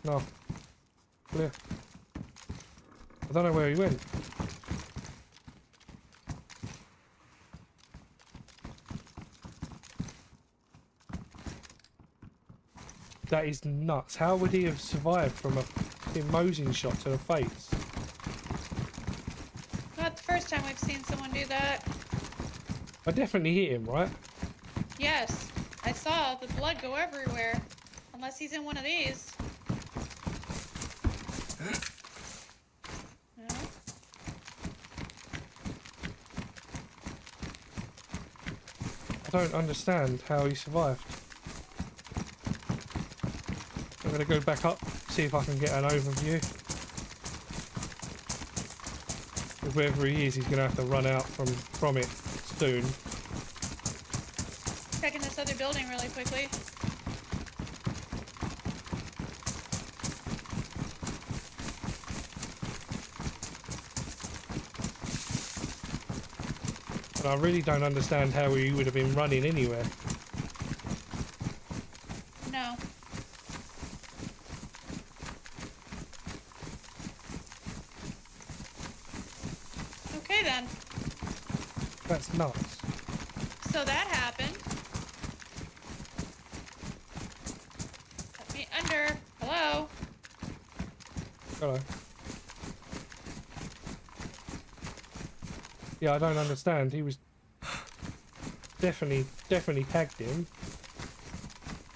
No. Clear. I don't know where he went. That is nuts. How would he have survived from a Mosing shot to the face? Not the first time we've seen someone do that. I definitely hit him, right? Yes. I saw the blood go everywhere. Unless he's in one of these. No? I don't understand how he survived. I'm going to go back up, see if I can get an overview. Wherever he is, he's going to have to run out from it soon. Checking this other building really quickly. And I really don't understand how he would have been running anywhere. No. Okay then. That's nuts. So that happened. Let me under. Hello? Hello. Yeah, I don't understand. He was definitely tagged him.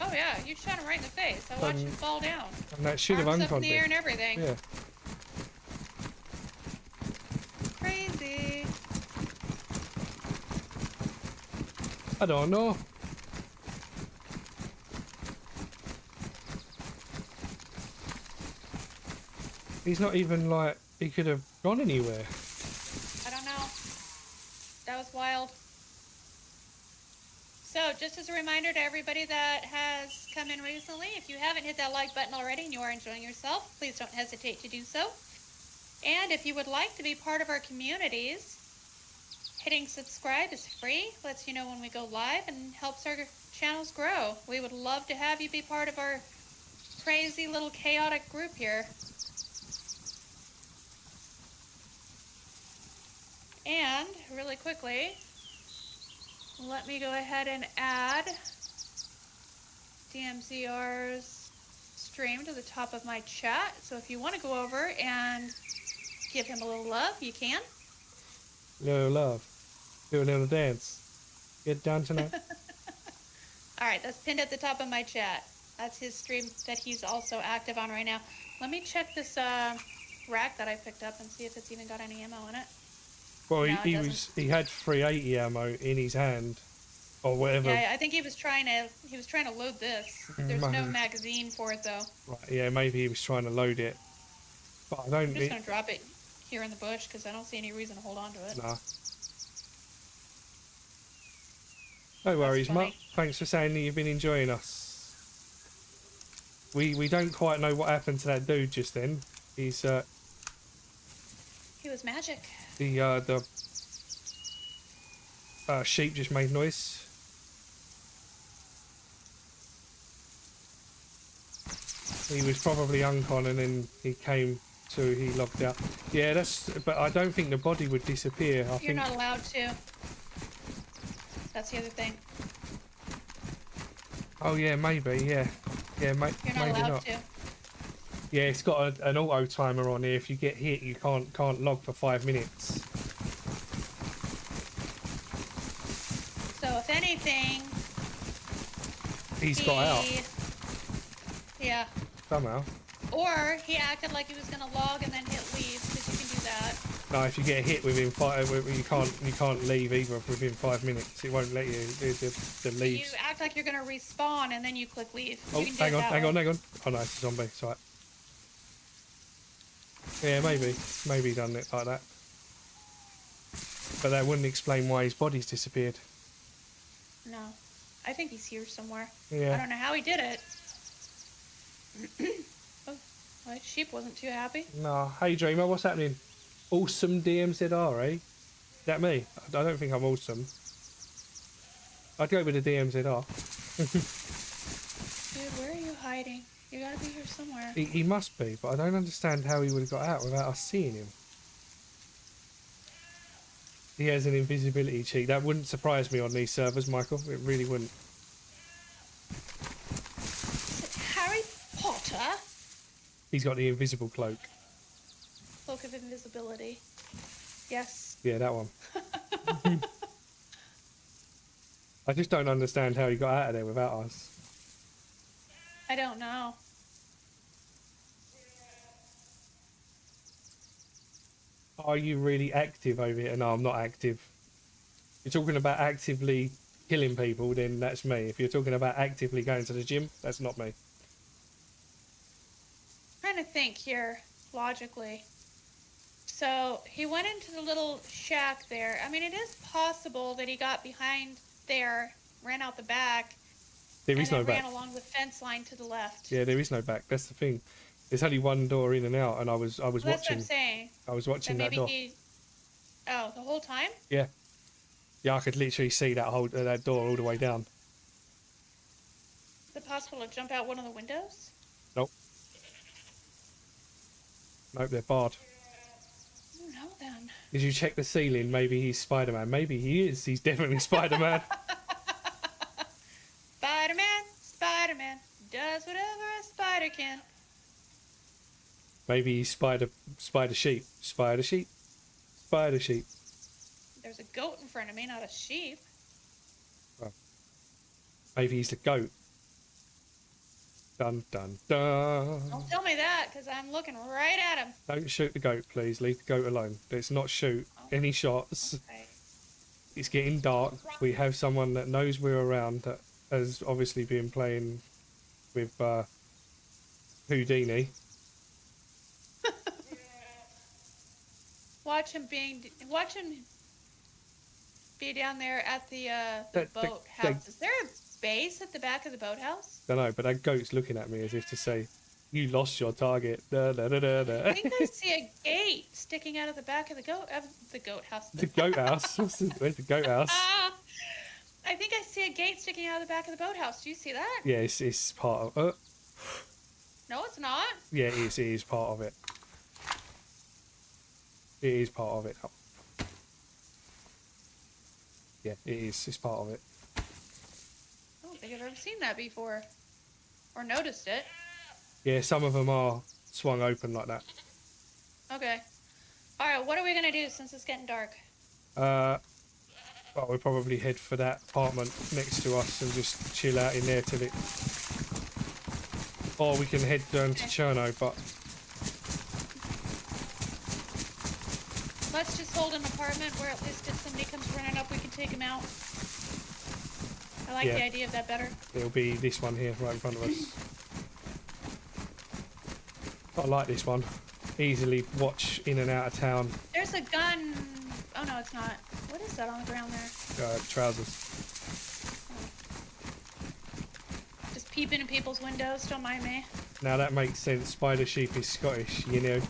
Oh yeah, you shot him right in the face. I watched him fall down. And that should have Arms up in unconned the air him. and everything. Yeah. Crazy. I don't know. He's not even like, he could have gone anywhere. I don't know. That was wild. So, just as a reminder to everybody that has come in recently, if you haven't hit that like button already and you are enjoying yourself, please don't hesitate to do so. And if you would like to be part of our communities, hitting subscribe is free, lets you know when we go live, and helps our channels grow. We would love to have you be part of our crazy little chaotic group here. And really quickly, let me go ahead and add DMZR's stream to the top of my chat. So if you want to go over and give him a little love, you can. Little love. Do a little dance. Get down tonight. All right, that's pinned at the top of my chat. That's his stream that he's also active on right now. Let me check this rack that I picked up and see if it's even got any ammo in it. Well, No, he had 380 ammo in his hand, or whatever. Yeah, I think he was trying to load this. There's no magazine for it though. Right, yeah, maybe he was trying to load it. But I don't. I'm just gonna drop it here in the bush because I don't see any reason to hold on to it. Nah. No worries, Mark. Thanks for saying that you've been enjoying us. We don't quite know what happened to that dude just then. He's He was magic. the sheep just made noise. He was probably uncon and then he came to, he logged out. Yeah, but I don't think the body would disappear. You're not allowed to. That's the other thing. Oh yeah, maybe, yeah. Yeah, You're not maybe allowed not. to. Yeah, it's got an auto timer on here. If you get hit, you can't log for 5 minutes. So if anything, He's got out Yeah. somehow. Or he acted like he was gonna log and then hit leave, because you can do that. No, if you get hit within you can't leave either within 5 minutes. It won't let you. The leaves. You act like you're gonna respawn and then you click leave. Oh, You can do hang it on, that hang way. on, hang on. Oh no, it's a zombie. It's right. Yeah, maybe he done it like that. But that wouldn't explain why his body's disappeared. No, I think he's here somewhere. Yeah. I don't know how he did it. Oh, my sheep wasn't too happy. No. Hey Dreamer, what's happening? Awesome DMZR, eh? Is that me? I don't think I'm awesome. I'd go with the DMZR. Dude, where are you hiding? You gotta be here somewhere. He must be, but I don't understand how he would have got out without us seeing him. He has an invisibility cheat. That wouldn't surprise me on these servers, Michael. It really wouldn't. Is it Harry Potter? He's got the invisible cloak. Cloak of invisibility. Yes. Yeah, that one. I just don't understand how he got out of there without us. I don't know. Are you really active over here? No, I'm not active. You're talking about actively killing people, then that's me. If you're talking about actively going to the gym, that's not me. Trying to think here logically. So he went into the little shack there. I mean, it is possible that he got behind there, ran out the back, There is no and back. ran along the fence line to the left. Yeah, there is no back. That's the thing. There's only one door in and out, and I was Well, that's what watching. I'm saying. I was watching Then that maybe door. he. Oh, the whole time? Yeah. Yeah, I could literally see that whole that door all the way down. Is it possible to jump out one of the windows? Nope. Nope, they're barred. I don't know then. Did you check the ceiling? Maybe he's Spider-Man. Maybe he is. He's definitely Spider-Man. Spider-Man, Spider-Man, does whatever a spider can. Maybe he's Spider Sheep. Spider Sheep. Spider Sheep. There's a goat in front of me, not a sheep. Oh. Maybe he's the goat. Dun dun dun. Don't tell me that, because I'm looking right at him. Don't shoot the goat, please. Leave the goat alone. Let's not shoot any shots. Okay. It's getting dark. We have someone that knows we're around that has obviously been playing with Houdini. Watch him be down there at the boat house. Is there a base at the back of the boathouse? Don't know, but that goat's looking at me as if to say, "You lost your target." Da, da, da, da, da. I think I see a gate sticking out of the back of the goat house. The goat house. Where's the goat house? I think I see a gate sticking out of the back of the boathouse. Do you see that? Yeah, it's part of. No, it's not. Yeah, it is. It is part of it. It is part of it. Yeah, it is. It's part of it. I don't think I've ever seen that before. Or noticed it. Yeah, some of them are swung open like that. Okay. Alright, what are we gonna do since it's getting dark? Well, we'll probably head for that apartment next to us and just chill out in there till it... Or we can head down to Cherno, but... Let's just hold an apartment where at least if somebody comes running up, we can take him out. I like the idea of that better. It'll be this one here, right in front of us. I like this one. Easily watch in and out of town. There's a gun. Oh no, it's not. What is that on the ground there? Trousers. Just peeping in people's windows, don't mind me. Now that makes sense. Spider Sheep is Scottish, you know.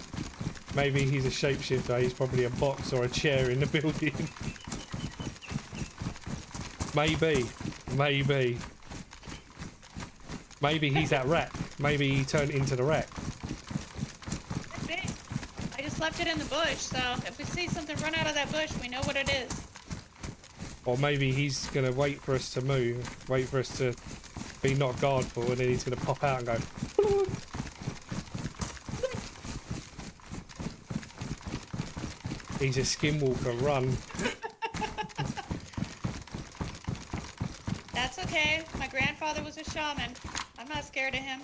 Maybe he's a shapeshifter. He's probably a box or a chair in the building. Maybe. Maybe he's that rat. Maybe he turned into the rat. Could be. I just left it in the bush, so if we see something run out of that bush, we know what it is. Or maybe he's going to wait for us to move. Wait for us to be not guardful, and then he's going to pop out and go... He's a skinwalker, run. That's okay. My grandfather was a shaman. I'm not scared of him.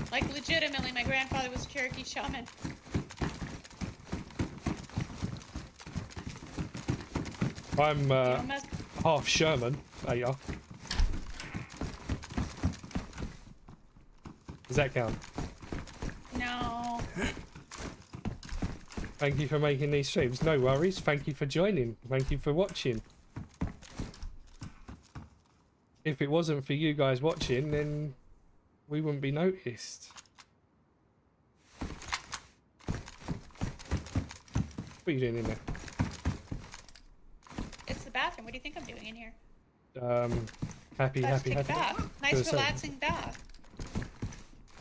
Like, legitimately, my grandfather was a Cherokee shaman. I'm half Sherman, later. Does that count? No. Thank you for making these streams. No worries. Thank you for joining. Thank you for watching. If it wasn't for you guys watching, then we wouldn't be noticed. What are you doing in there? It's the bathroom. What do you think I'm doing in here? Happy. Take a bath. Nice, relaxing bath.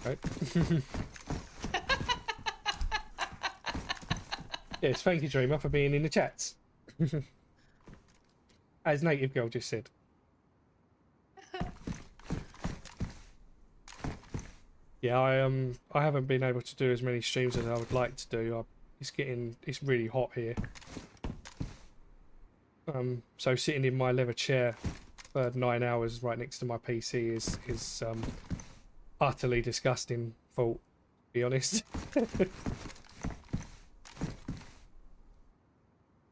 Okay. Yes, thank you, Dreamer, for being in the chats. As Native Girl just said. Yeah, I haven't been able to do as many streams as I would like to do. It's really hot here. So sitting in my leather chair for 9 hours right next to my PC is utterly disgusting thought, to be honest.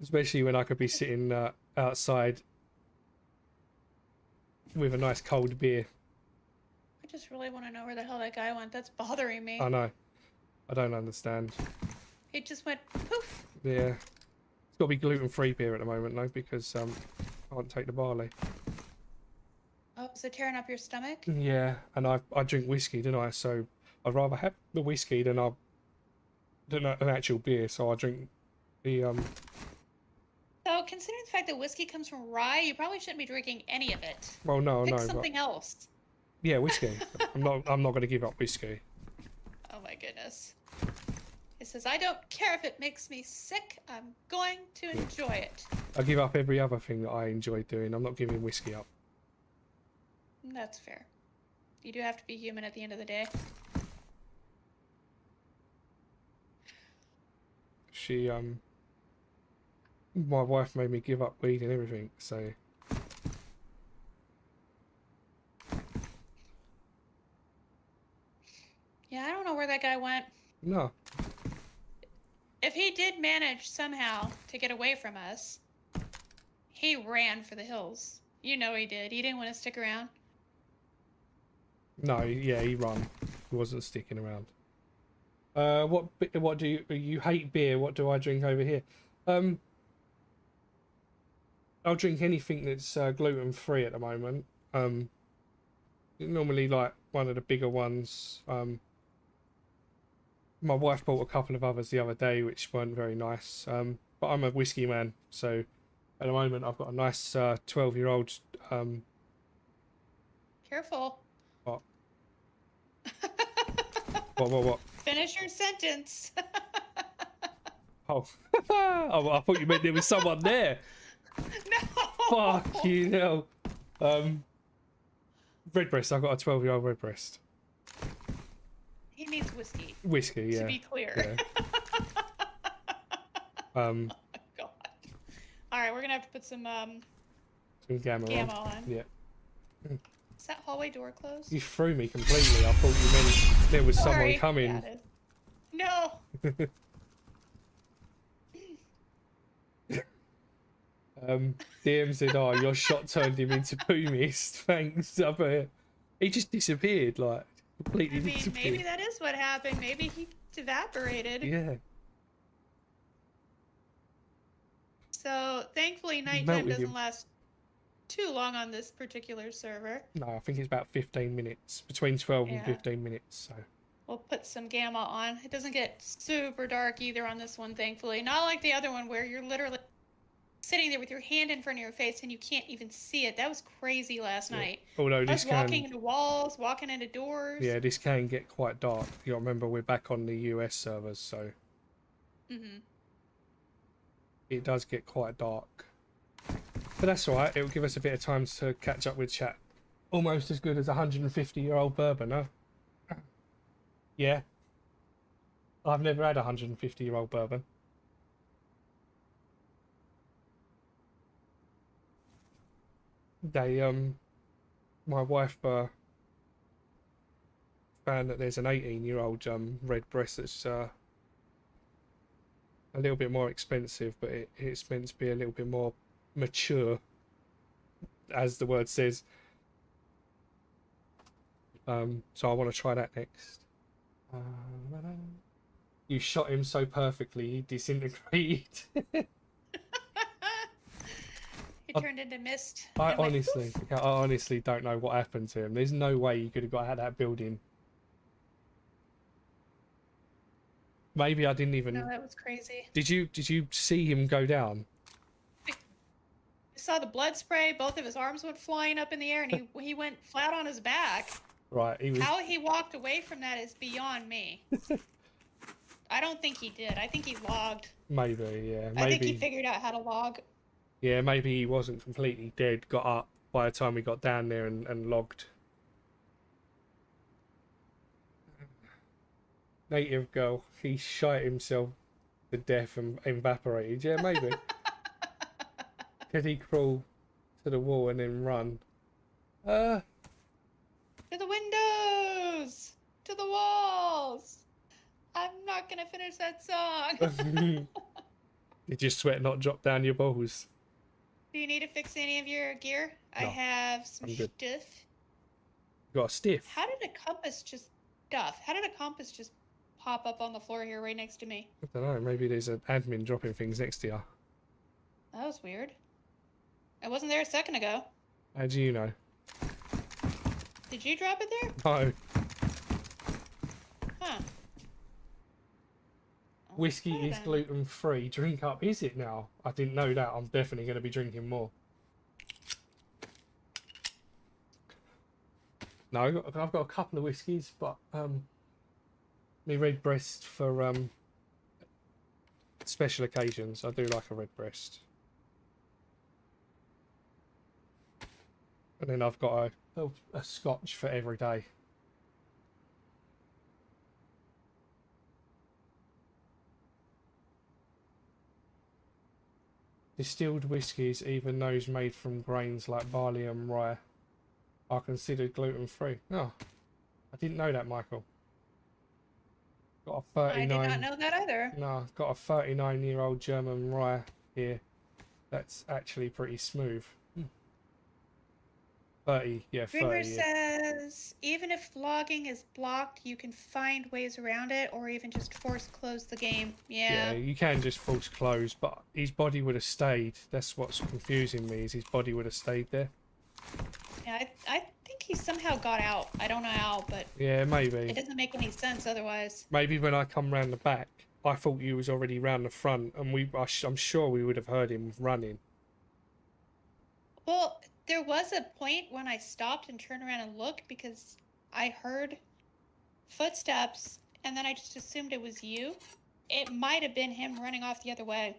Especially when I could be sitting outside with a nice cold beer. I just really want to know where the hell that guy went. That's bothering me. I know. I don't understand. He just went poof. Yeah. It's got to be gluten-free beer at the moment, though, because I can't take the barley. Oh, is it tearing up your stomach? Yeah, and I drink whiskey, don't I? So I'd rather have the whiskey than an actual beer. So I drink the So, considering the fact fact that whiskey comes from rye, you probably shouldn't be drinking any of it. Well, no, Pick no, but something else. yeah, whiskey. I'm not going to give up whiskey. Oh my goodness. It says, I don't care if it makes me sick. I'm going to enjoy it. I give up every other thing that I enjoy doing. I'm not giving whiskey up. That's fair. You do have to be human at the end of the day. My wife made me give up weed and everything, so. Yeah, I don't know where that guy went. No. If he did manage somehow to get away from us, he ran for the hills. You know he did. He didn't want to stick around. No, yeah, he run. He wasn't sticking around. What do you hate beer? What do I drink over here? I'll drink anything that's gluten free at the moment. Normally like one of the bigger ones. My wife bought a couple of others the other day, which weren't very nice. But I'm a whiskey man, so at the moment I've got a nice 12-year-old. Careful. What? What? Finish your sentence. Oh. Oh, I thought you meant there was someone there. No. Fuck you know. Redbreast. I've got a 12-year-old redbreast. He needs whiskey. Whiskey, yeah. To be clear. Yeah. Oh, God. All right, we're gonna have to put some gamma on. Yeah. Is that hallway door closed? You threw me completely. I thought you meant there was someone coming. No. DMZR, your shot turned him into poo mist. Thanks. He just disappeared, like completely disappeared. Maybe that is what happened. Maybe he evaporated. Yeah. So thankfully, nighttime doesn't last too long on this particular server. No, I think it's about 15 minutes, between 12 and 15 minutes. So we'll put some gamma on. It doesn't get super dark either on this one, thankfully. Not like the other one where you're literally sitting there with your hand in front of your face and you can't even see it. That was crazy last night. Although this walking into walls, walking into doors. Yeah, this can get quite dark. You gotta remember we're back on the US servers, so it does get quite dark. But that's alright, it'll give us a bit of time to catch up with chat. Almost as good as 150-year-old bourbon, huh? Yeah. I've never had 150-year-old bourbon. My wife found that there's an 18-year-old redbreast that's a little bit more expensive, but it's meant to be a little bit more mature, as the word says. So I want to try that next. You shot him so perfectly, he disintegrated. He turned into mist. I honestly don't know what happened to him. There's no way you could have got out of that building. Maybe I didn't even. No, that was crazy. Did you see him go down? I saw the blood spray. Both of his arms went flying up in the air, and he went flat on his back. Right. How he walked away from that is beyond me. I don't think he did. I think he logged. Maybe, yeah. Maybe. I think he figured out how to log. Yeah, maybe he wasn't completely dead, got up by the time we got down there and logged. Native girl, he shot himself to death and evaporated. Yeah, maybe. Could he crawl to the wall and then run? To the windows! To the walls! I'm not gonna finish that song. Did your sweat not drop down your balls? Do you need to fix any of your gear? No, I have some stiff. You got a stiff? How did a compass just pop up on the floor here right next to me? I don't know, maybe there's an admin dropping things next to you. That was weird. I wasn't there a second ago. How do you know? Did you drop it there? No. Huh. Whiskey Okay, is then. gluten-free. Drink up. Is it now? I didn't know that. I'm definitely going to be drinking more. No, I've got a couple of whiskies, but me red breast for special occasions. I do like a red breast. And then I've got a scotch for every day. Distilled whiskies, even those made from grains like barley and rye, are considered gluten-free. Oh, I didn't know that, Michael. Got a I did not 39. know that either. No, got a 39-year-old German rye here. That's actually pretty smooth. 30, yeah, Dreamer 30. says, even if logging is blocked, you can find ways around it or even just force close the game. Yeah, Yeah. you can just force close, but his body would have stayed. That's what's confusing me, is his body would have stayed there. Yeah, I think he somehow got out. I don't know how, but Yeah, maybe. it doesn't make any sense otherwise. Maybe when I come round the back, I thought you was already round the front, and I'm sure we would have heard him running. Well, there was a point when I stopped and turned around and looked because I heard footsteps and then I just assumed it was you. It might have been him running off the other way.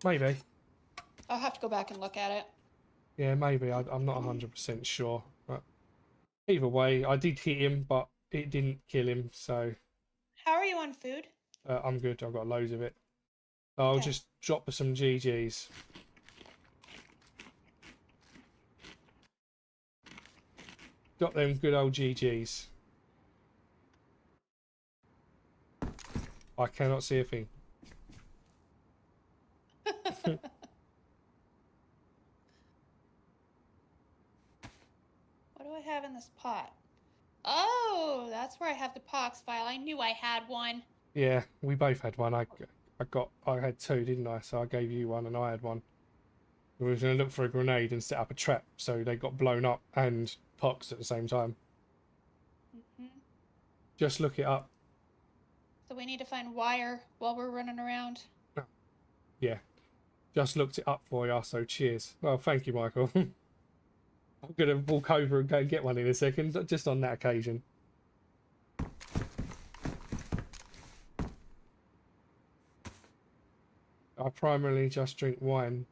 Maybe. I'll have to go back and look at it. Yeah, maybe. I'm not 100% sure. But either way, I did hit him, but it didn't kill him, so How are you on food? I'm good. I've got loads of it. I'll Okay. just drop some GGs. Got them good old GGs. I cannot see a thing. What do I have in this pot? Oh, that's where I have the pox file. I knew I had one. Yeah, we both had one. I had two, didn't I? So I gave you one and I had one. We was going to look for a grenade and set up a trap, so they got blown up and pox at the same time. Just look it up. So we need to find wire while we're running around. Yeah, just looked it up for you, so cheers. Well, thank you, Michael. I'm going to walk over and go and get one in a second, just on that occasion. I primarily just drink wine.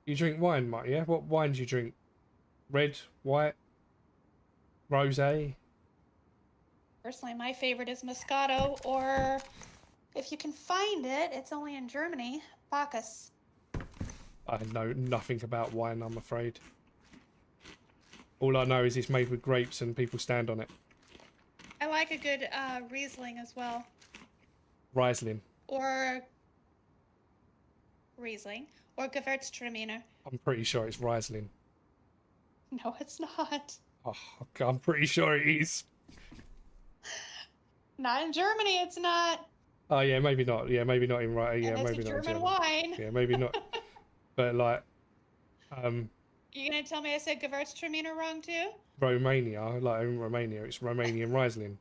You drink wine, Mike, yeah? What wine do you drink? Red, white, rosé? Personally, my favorite is Moscato, or if you can find it, it's only in Germany, Bacchus. I know nothing about wine, I'm afraid. All I know is it's made with grapes and people stand on it. I like a good Riesling as well. Riesling. Or Riesling. Or Gewürztraminer. I'm pretty sure it's Riesling. No, it's not. Oh, I'm pretty sure it is. Not in Germany, it's not. Oh yeah, maybe not. Yeah, maybe not in right. Yeah, And it's maybe a not in German German. wine. Yeah, maybe not. But like, You gonna tell me I said Gewürztraminer wrong too? Romania, like in Romania, it's Romanian Riesling.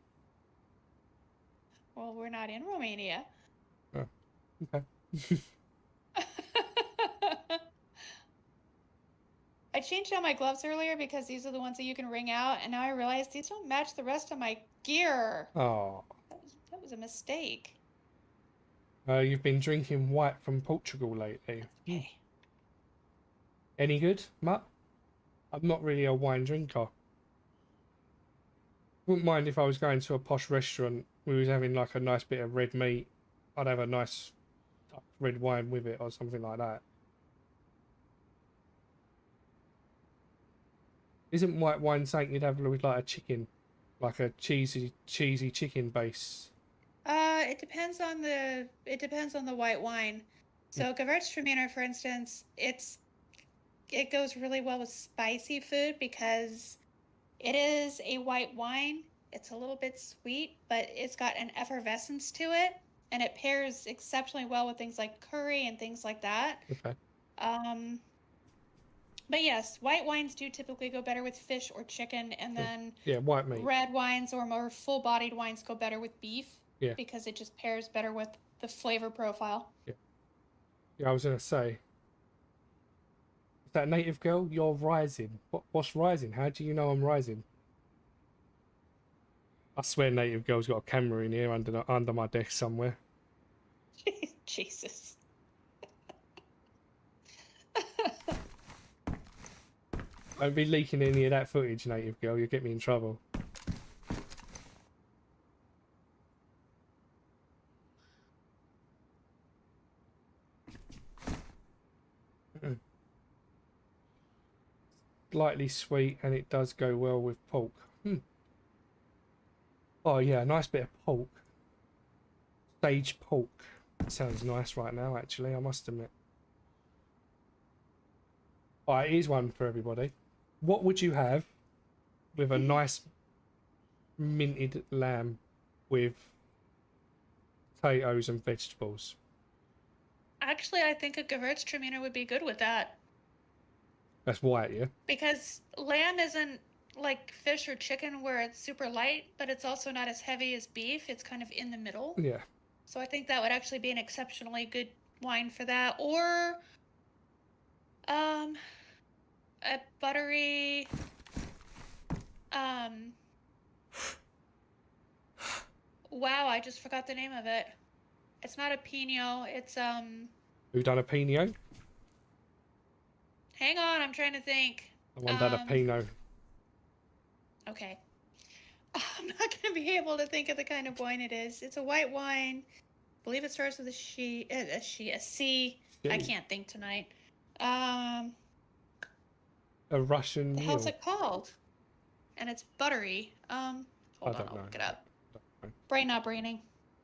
Well, we're not in Romania. Oh, okay. I changed out my gloves earlier because these are the ones that you can wring out, and now I realize these don't match the rest of my gear. Oh, That was a mistake. you've been drinking white from Portugal lately. Okay. Any good, Mutt? I'm not really a wine drinker. Wouldn't mind if I was going to a posh restaurant, we was having like a nice bit of red meat. I'd have a nice red wine with it or something like that. Isn't white wine something you'd have with like a chicken? Like a cheesy chicken base? It depends on the white wine. So Gewürztraminer, for instance, it goes really well with spicy food because it is a white wine. It's a little bit sweet, but it's got an effervescence to it, and it pairs exceptionally well with things like curry and things like that. Okay. But yes, white wines do typically go better with fish or chicken, and then Yeah, white meat. red wines or more full-bodied wines go better with beef. Yeah. because it just pairs better with the flavor profile. Yeah. Yeah, I was gonna say. Is that native girl? You're rising. What's rising? How do you know I'm rising? I swear native girl's got a camera in here under my desk somewhere. Jesus. Don't be leaking any of that footage, native girl. You'll get me in trouble. Slightly sweet, and it does go well with pork. Oh yeah, a nice bit of pork. Sage pork. Sounds nice right now, actually, I must admit. Alright, here's one for everybody. What would you have with a nice minted lamb with potatoes and vegetables? Actually, I think a Gewürztraminer would be good with that. That's white, yeah? Because lamb isn't like fish or chicken where it's super light, but it's also not as heavy as beef. It's kind of in the middle. Yeah. So I think that would actually be an exceptionally good wine for that. Or a buttery wow, I just forgot the name of it. It's not a Pinot, it's Who done a Pinot? hang on, I'm trying to think. The one done a Pinot. Okay. I'm not going to be able to think of the kind of wine it is. It's a white wine. I believe it starts with a C. I can't think tonight. A Russian mule. How's it called? And it's buttery. Hold on, I'll look it up. Brain not braining.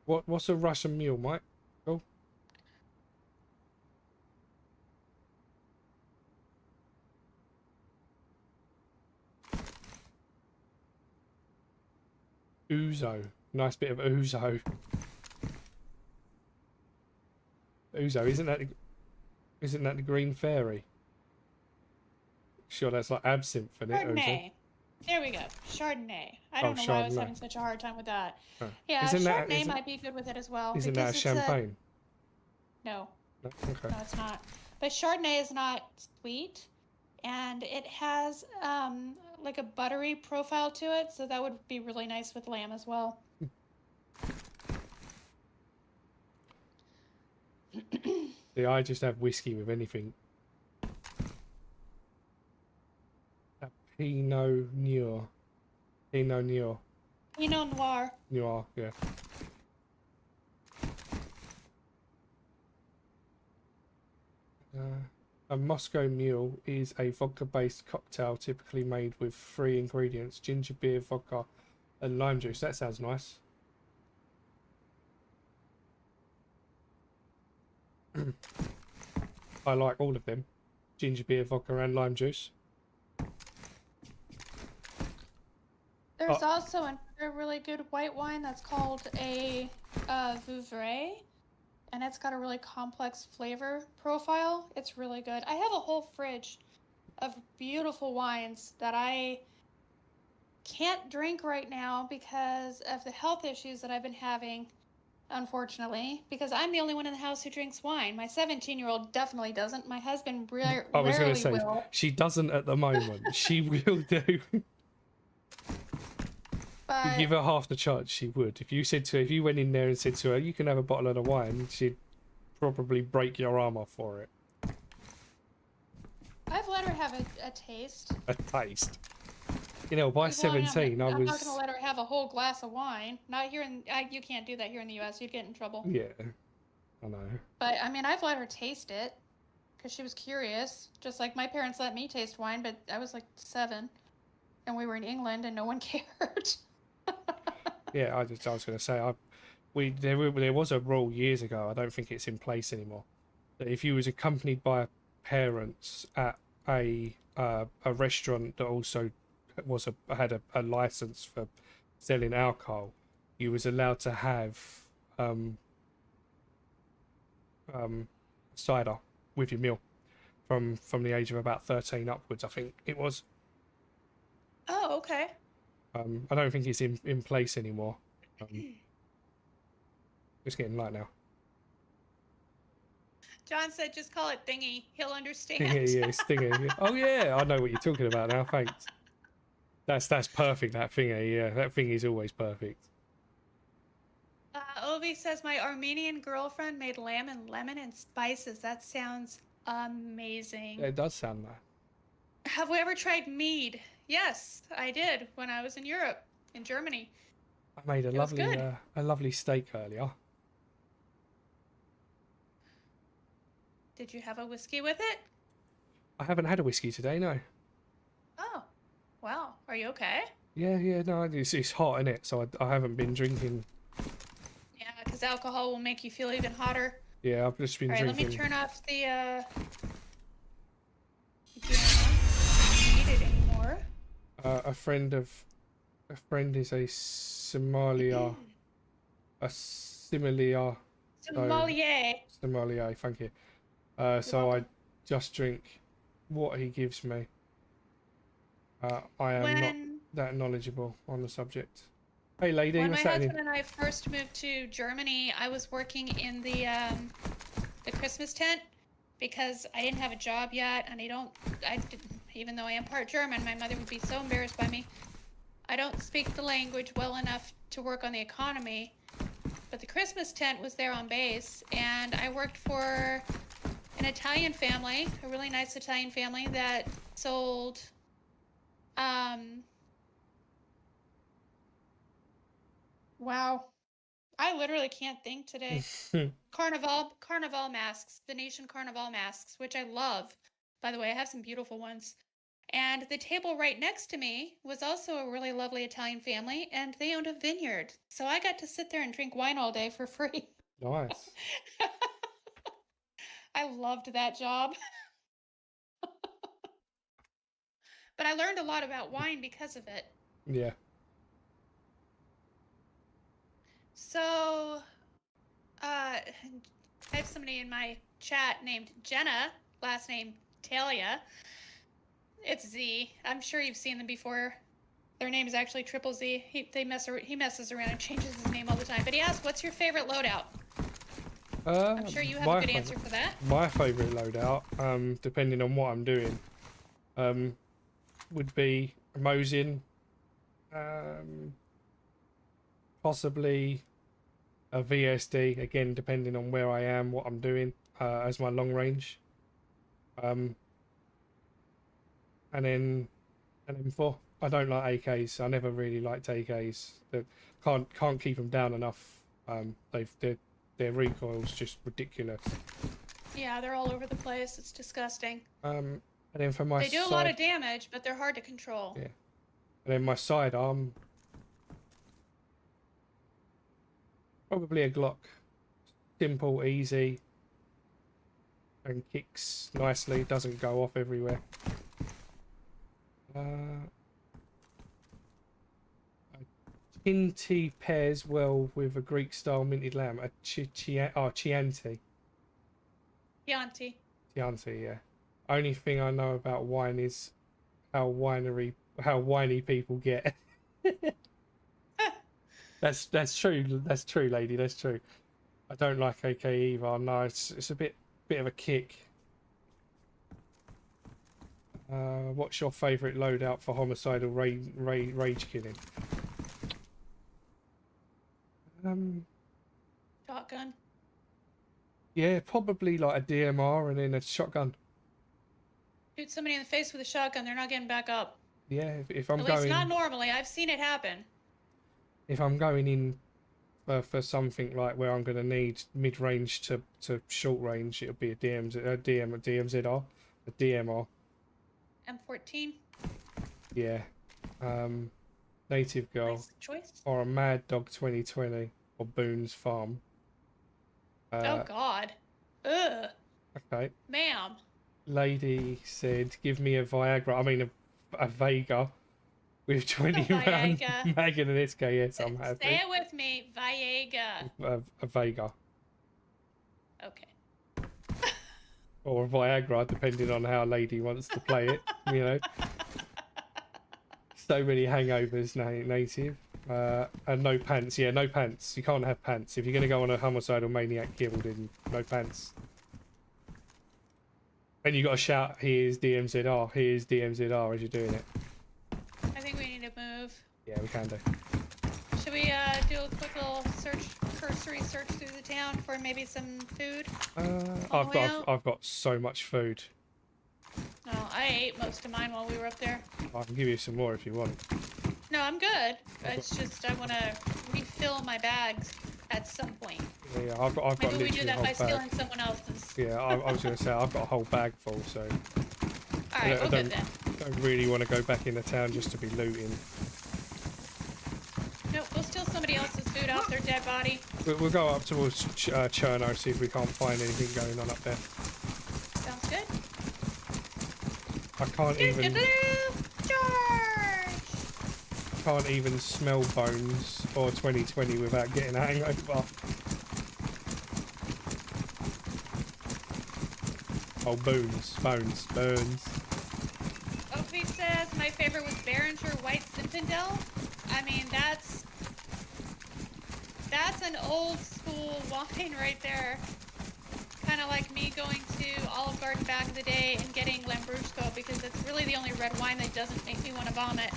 What's a Russian mule, Mike? Oh. Ouzo. Nice bit of ouzo. Ouzo, isn't that the green fairy? Sure, that's like absinthe, isn't it? Chardonnay. Ouzo? There we go. Chardonnay. I don't know why I was having such a hard time with that. Oh. Yeah, Chardonnay might be good with it as well. Isn't that a champagne? No. No? Okay. No, it's not. But Chardonnay is not sweet, and it has like a buttery profile to it, so that would be really nice with lamb as well. Yeah, I just have whiskey with anything. A Pinot Noir. Pinot Noir. Pinot Noir. Noir, yeah. A Moscow Mule is a vodka-based cocktail typically made with 3 ingredients: ginger beer, vodka, and lime juice. That sounds nice. I like all of them. Ginger beer, vodka, and lime juice. There's also another really good white wine that's called a Vouvray, and it's got a really complex flavor profile. It's really good. I have a whole fridge of beautiful wines that I can't drink right now because of the health issues that I've been having, unfortunately, because I'm the only one in the house who drinks wine. My 17-year-old definitely doesn't. My husband rarely will. I was going to say, she doesn't at the moment. She will do. But you give her half the chance, she would. If you went in there and said to her, you can have a bottle of the wine, she'd probably break your arm off for it. I've let her have a taste. A taste. You know, by 17, I'm not going to let her have a whole glass of wine. Not here in... you can't do that here in the U.S. You'd get in trouble. Yeah, I know. But, I mean, I've let her taste it because she was curious. Just like my parents let me taste wine, but I was like 7. And we were in England and no one cared. Yeah, I was going to say, there was a rule years ago, I don't think it's in place anymore, that if you was accompanied by parents at a restaurant that also had a license for selling alcohol, you was allowed to have cider with your meal from the age of about 13 upwards, I think it was. Oh, okay. I don't think it's in place anymore. It's getting light now. John said, just call it thingy. He'll understand. Yeah, stinger. Oh yeah, I know what you're talking about now. Thanks. That's perfect. That thingy. Yeah, that thing is always perfect. Ovi says, my Armenian girlfriend made lamb and lemon and spices. That sounds amazing. Yeah, it does sound nice. Have we ever tried mead? Yes, I did when I was in Europe, in Germany. I made a lovely steak earlier. Did you have a whiskey with it? I haven't had a whiskey today, no. Oh, wow. Are you okay? Yeah, no, it's hot, innit? So I haven't been drinking. Yeah, because alcohol will make you feel even hotter. Yeah, I've just been drinking. Alright, let me turn off the, camera. Don't need it anymore. A friend is a sommelier. Sommelier, thank you. So I just drink what he gives me. I am not that knowledgeable on the subject. Hey lady, when what's my happening? husband and I first moved to Germany, I was working in the Christmas tent because I didn't have a job yet, and even though I am part German, my mother would be so embarrassed by me. I don't speak the language well enough to work on the economy, but the Christmas tent was there on base, and I worked for an Italian family, a really nice Italian family that sold wow, I literally can't think today. Carnival masks, Venetian Carnival masks, which I love. By the way, I have some beautiful ones. And the table right next to me was also a really lovely Italian family, and they owned a vineyard. So I got to sit there and drink wine all day for free. Nice. I loved that job. But I learned a lot about wine because of it. Yeah. So, I have somebody in my chat named Jenna, last name Talia. It's Z. I'm sure you've seen them before. Their name is actually Triple Z. He messes around and changes his name all the time. But he asked, what's your favorite loadout? I'm sure you have a good answer for that. My favourite loadout, depending on what I'm doing, would be Mosin, possibly a VSD, again depending on where I am, what I'm doing, as my long range, and then an M4. I don't like AKs. I never really liked AKs. They can't keep them down enough. Their recoil's just ridiculous. Yeah, they're all over the place. It's disgusting. And then for my they do a lot of damage, but they're hard to control. Yeah. And then my sidearm, probably a Glock. Simple, easy, and kicks nicely. Doesn't go off everywhere. Tinty pairs well with a Greek style minted lamb. A Chianti. Chianti. Chianti, yeah. Only thing I know about wine is how whiny people get. That's true. That's true, lady. That's true. I don't like AK either. No, it's a bit of a kick. What's your favourite loadout for homicidal rage killing? Shotgun. Yeah, probably like a DMR and then a shotgun. Shoot somebody in the face with a shotgun, they're not getting back up. Yeah, if I'm At going... least not normally. I've seen it happen. If I'm going in for something like where I'm going to need mid-range to short range, it'll be a DMZR, a DMR. M14. Yeah. Native Girl. Nice choice. Or a Mad Dog 2020 or Boone's Farm. Oh God. Ugh. Okay. Ma'am. Lady said, give me a Viagra. I mean, a Vega with 20 round mag and an SKS. I'm happy. Say it with me. Viaga. A Vega. Okay. Or a Viagra, depending on how lady wants to play it, you know. So many hangovers, native. And no pants. Yeah, no pants. You can't have pants. If you're going to go on a homicidal maniac kill, then no pants. And you got to shout, here's DMZR, here's DMZR as you're doing it. I think we need to move. Yeah, we can do. Should we do a quick little cursory search through the town for maybe some food? I've got so much food. Oh, I ate most of mine while we were up there. I can give you some more if you want. No, I'm good. It's just I want to refill my bags at some point. Yeah, I've got Maybe we literally do a that whole by bag. stealing someone else's. Yeah, I was going to say I've got a whole bag full, so Alright, we'll I good then. don't really want to go back into town just to be looting. Nope, we'll steal somebody else's food off their dead body. We'll go up towards Chernarus, see if we can't find anything going on up there. Sounds good. I can't even Charge! can't even smell bones or 2020 without getting a hangover. Oh, bones. Opie says my favorite was Behringer White Zinfandel. I mean, that's an old school wine right there. Kind of like me going to Olive Garden back in the day and getting Lambrusco because it's really the only red wine that doesn't make me want to vomit.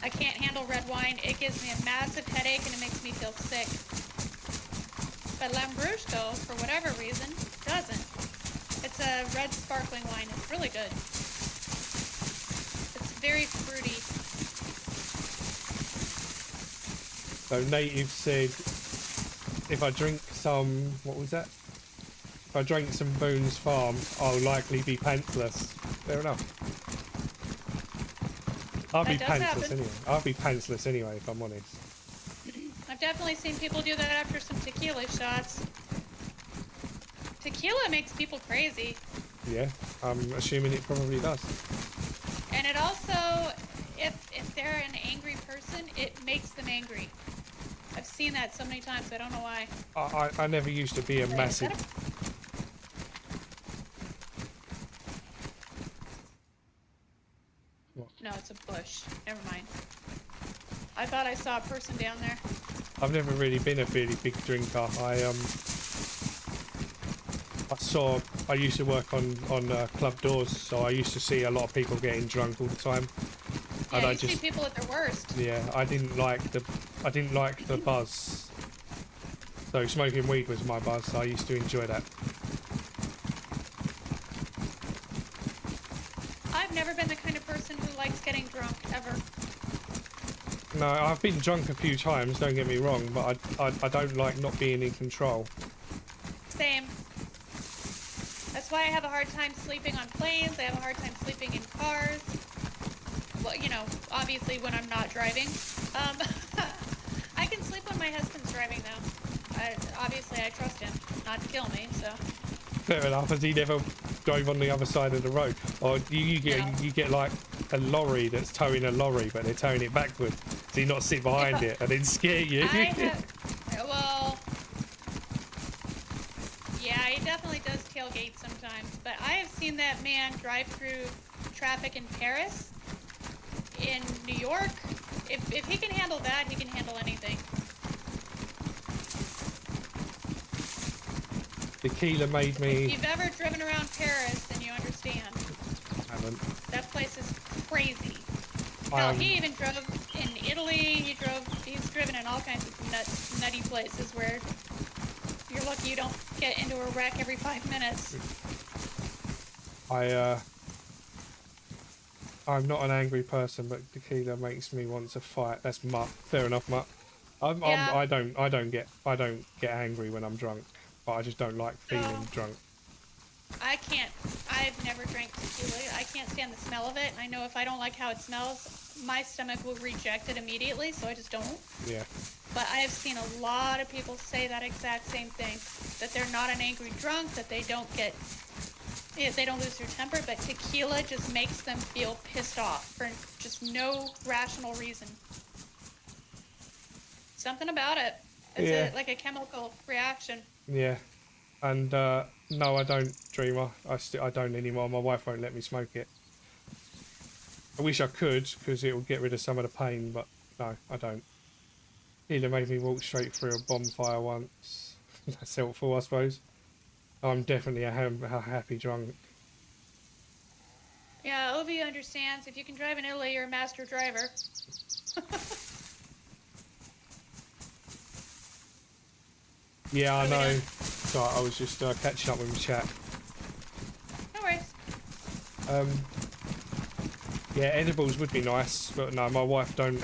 I can't handle red wine. It gives me a massive headache and it makes me feel sick. But Lambrusco, for whatever reason, doesn't. It's a red sparkling wine. It's really good. It's very fruity. So Native said, if I drink some, what was that? If I drank some Boone's Farm, I'll likely be pantsless. Fair enough. I'll be pantsless anyway. I'll be pantsless anyway, if I'm honest. I've definitely seen people do that after some tequila shots. Tequila makes people crazy. Yeah, I'm assuming it probably does. And it also, if they're an angry person, it makes them angry. I've seen that so many times, I don't know why. I never used to be a massive... No, it's a bush. Never mind. I thought I saw a person down there. I've never really been a really big drinker. I used to work on club doors, so I used to see a lot of people getting drunk all the time. Yeah, and you see people at their worst. Yeah, I didn't like the buzz. So smoking weed was my buzz, so I used to enjoy that. I've never been the kind of person who likes getting drunk, ever. No, I've been drunk a few times, don't get me wrong, but I don't like not being in control. Same. That's why I have a hard time sleeping on planes, I have a hard time sleeping in cars. Well, you know, obviously when I'm not driving. I can sleep when my husband's driving, though. Obviously I trust him not to kill me, so... Fair enough, as he never drove on the other side of the road. Or you get like a lorry that's towing a lorry, but they're towing it backwards. So you not sit behind it and then scare you. Well, yeah, he definitely does tailgate sometimes. But I have seen that man drive through traffic in Paris, in New York. If he can handle that, he can handle anything. Tequila made me... If you've ever driven around Paris, then you understand. I haven't. That place is crazy. Hell, he even drove in Italy. He's driven in all kinds of nutty places where you're lucky you don't get into a wreck every 5 minutes. I'm not an angry person, but tequila makes me want to fight. That's Mutt. Fair enough, Mutt. I don't get angry when I'm drunk, but I just don't like feeling drunk. I've never drank tequila. I can't stand the smell of it. I know if I don't like how it smells, my stomach will reject it immediately, so I just don't. Yeah. But I have seen a lot of people say that exact same thing, that they're not an angry drunk, that they don't lose their temper, but tequila just makes them feel pissed off for just no rational reason. Something about it. It's like a chemical reaction. Yeah. And no, I don't, Dreamer. I don't anymore. My wife won't let me smoke it. I wish I could, because it will get rid of some of the pain, but no, I don't. Healer made me walk straight through a bonfire once. That's helpful, I suppose. I'm definitely a happy drunk. Yeah, Ovi understands. If you can drive in Italy, you're a master driver. Yeah, I What are we know. doing? So I was just catching up with my chat. No worries. Um, yeah, edibles would be nice, but no, my wife don't.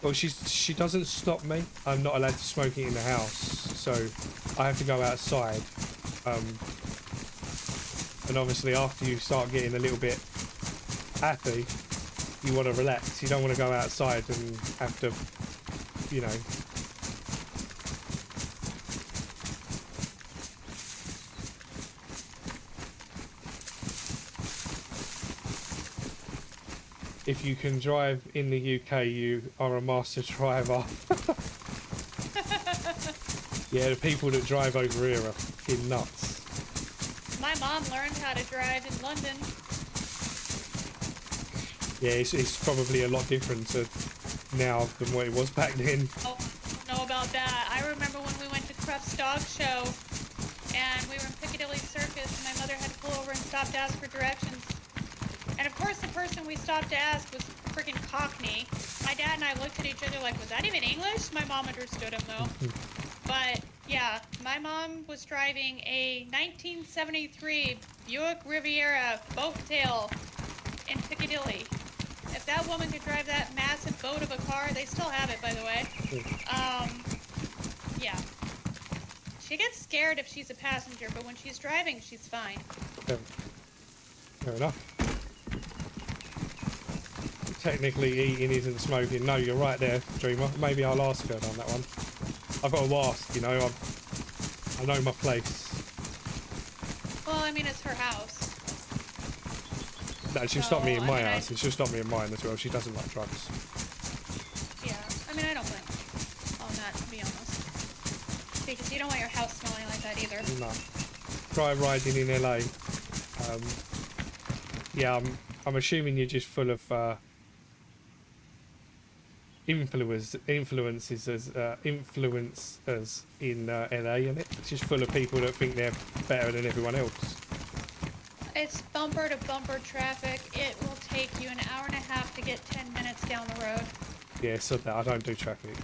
Well, she doesn't stop me. I'm not allowed to smoke it in the house, so I have to go outside. And obviously, after you start getting a little bit happy, you want to relax. You don't want to go outside and have to, you know. If you can drive in the UK, you are a master driver. Yeah, the people that drive over here are fucking nuts. My mom learned how to drive in London. Yeah, it's probably a lot different now than what it was back then. Oh, I don't know about that. I remember when we went to Cruft's dog show and we were in Piccadilly Circus and my mother had to pull over and stop to ask for directions. And of course the person we stopped to ask was freaking Cockney. My dad and I looked at each other like, was that even English? My mom understood him though. But yeah, my mom was driving a 1973 Buick Riviera boat tail in Piccadilly. If that woman could drive that massive boat of a car, they still have it, by the way. Yeah. She gets scared if she's a passenger, but when she's driving, she's fine. Fair enough. Technically, eating isn't smoking. No, you're right there, Dreamer. Maybe I'll ask her on that one. I've got to ask, you know. I know my place. Well, I mean, it's her house. No, she'll stop me in my house, and she'll stop me in mine as well. She doesn't like drugs. Yeah, I mean, I don't blame on that, to be honest. Because you don't want your house smelling like that either. No. Try riding in LA. Yeah, I'm assuming you're just full of influencers in LA, and it's just full of people that think they're better than everyone else. It's bumper to bumper traffic. It will take you an hour and a half to get 10 minutes down the road. Yeah, so that I don't do traffic.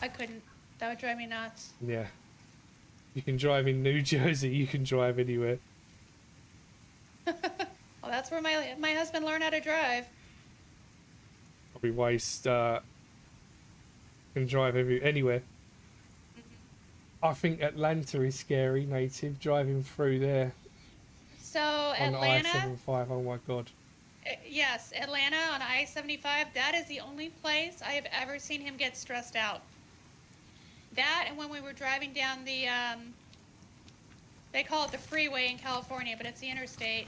I couldn't. That would drive me nuts. Yeah. You can drive in New Jersey, you can drive anywhere. Well, that's where my husband learned how to drive. Probably waste can drive anywhere. I think Atlanta is scary, native, driving through there. So On Atlanta, I-75, oh my god. yes, Atlanta on I-75, that is the only place I have ever seen him get stressed out. That and when we were driving down the, they call it the freeway in California, but it's the interstate.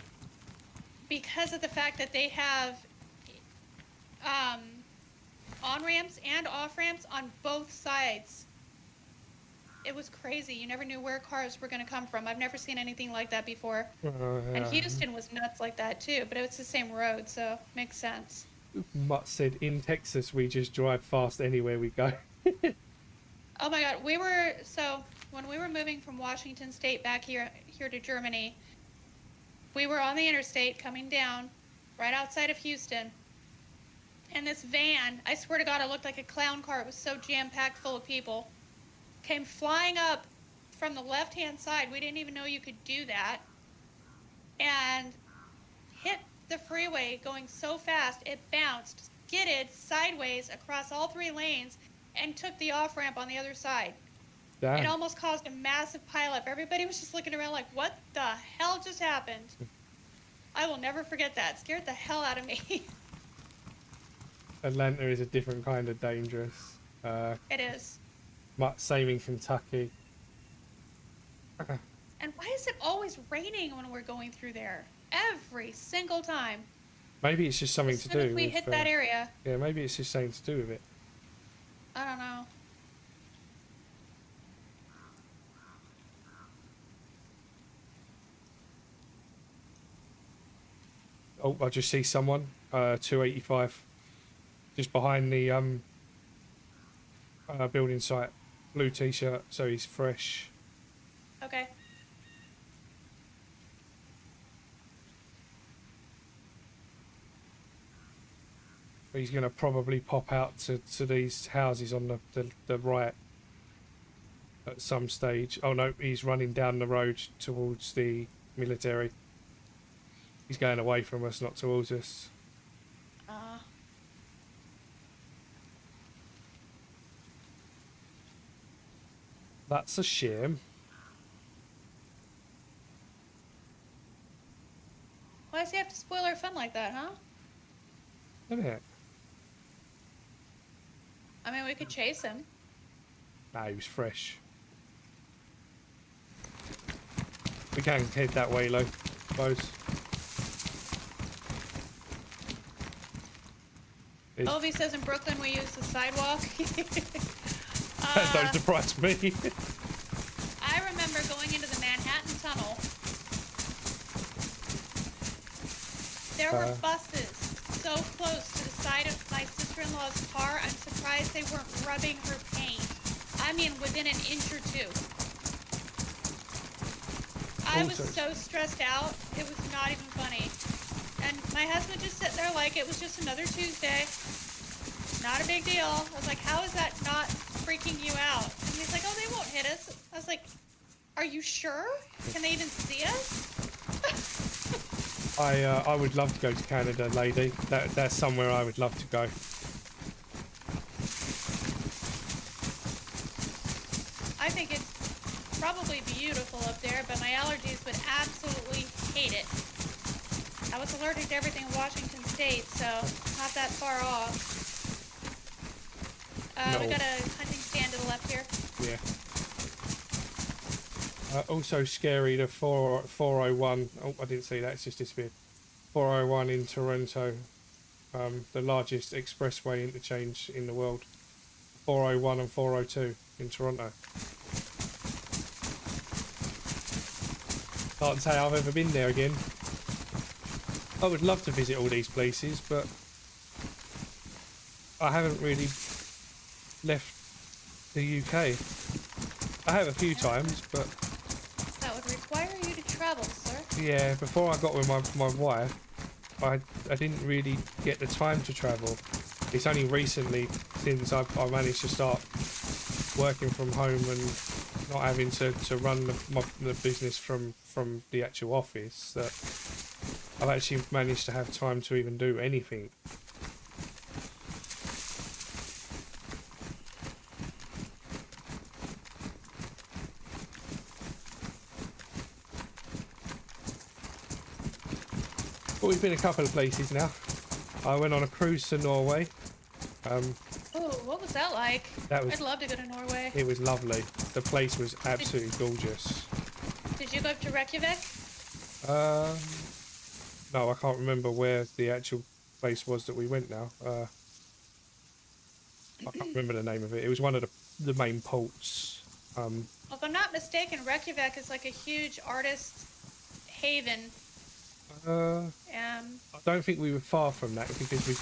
Because of the fact that they have on-ramps and off-ramps on both sides. It was crazy. You never knew where cars were going to come from. I've never seen anything like that before. And Houston was nuts like that too, but it's the same road, so makes sense. Mutt said, in Texas, we just drive fast anywhere we go. Oh my god, so when we were moving from Washington State back here to Germany, we were on the interstate coming down right outside of Houston. And this van, I swear to God, it looked like a clown car. It was so jam-packed full of people. Came flying up from the left-hand side. We didn't even know you could do that. And hit the freeway going so fast, it bounced, skidded sideways across all three lanes, and took the off-ramp on the other side. Damn. It almost caused a massive pileup. Everybody was just looking around like, what the hell just happened? I will never forget that. It scared the hell out of me. Atlanta is a different kind of dangerous. It is. Same in Kentucky. And why is it always raining when we're going through there? Every single time. Maybe it's just something As to soon do as we with, hit that area. yeah, maybe it's just something to do with it. I don't know. Oh, I just see someone. 285. just behind the building site. Blue t-shirt, so he's fresh. Okay. He's going to probably pop out to these houses on the right at some stage. Oh no, he's running down the road towards the military. He's going away from us, not towards us. That's a shame. Why does he have to spoil our fun like that, huh? Isn't it? I mean, we could chase him. Nah, he was fresh. We can head that way, though, I suppose. Ovi says in Brooklyn we use the sidewalk. That don't surprise me. I remember going into the Manhattan Tunnel. There were buses so close to the side of my sister-in-law's car, I'm surprised they weren't rubbing her paint. I mean, within an inch or two. I was so stressed out, it was not even funny. And my husband just sitting there like it was just another Tuesday. Not a big deal. I was like, how is that not freaking you out? And he's like, oh, they won't hit us. I was like, are you sure? Can they even see us? I would love to go to Canada, lady. That's somewhere I would love to go. I think it's probably beautiful up there, but my allergies would absolutely hate it. I was allergic to everything in Washington State, so it's not that far off. No. We got a hunting stand to the left here. Yeah. Also scary, the 401. Oh, I didn't see that. It's just disappeared. 401 in Toronto. The largest expressway interchange in the world. 401 and 402 in Toronto. Can't say I've ever been there again. I would love to visit all these places, but I haven't really left the UK. I have a few times, but That would require you to travel, sir. yeah, before I got with my wife, I didn't really get the time to travel. It's only recently, since I managed to start working from home and not having to run the business from the actual office, that I've actually managed to have time to even do anything. But we've been a couple of places now. I went on a cruise to Norway. Oh, what was that like? I'd love to go to Norway. It was lovely. The place was absolutely gorgeous. Did you go up to Reykjavik? No, I can't remember where the actual place was that we went now. I can't remember the name of it. It was one of the main ports. Well, if I'm not mistaken, Reykjavik is like a huge artist haven. I don't think we were far from that, because we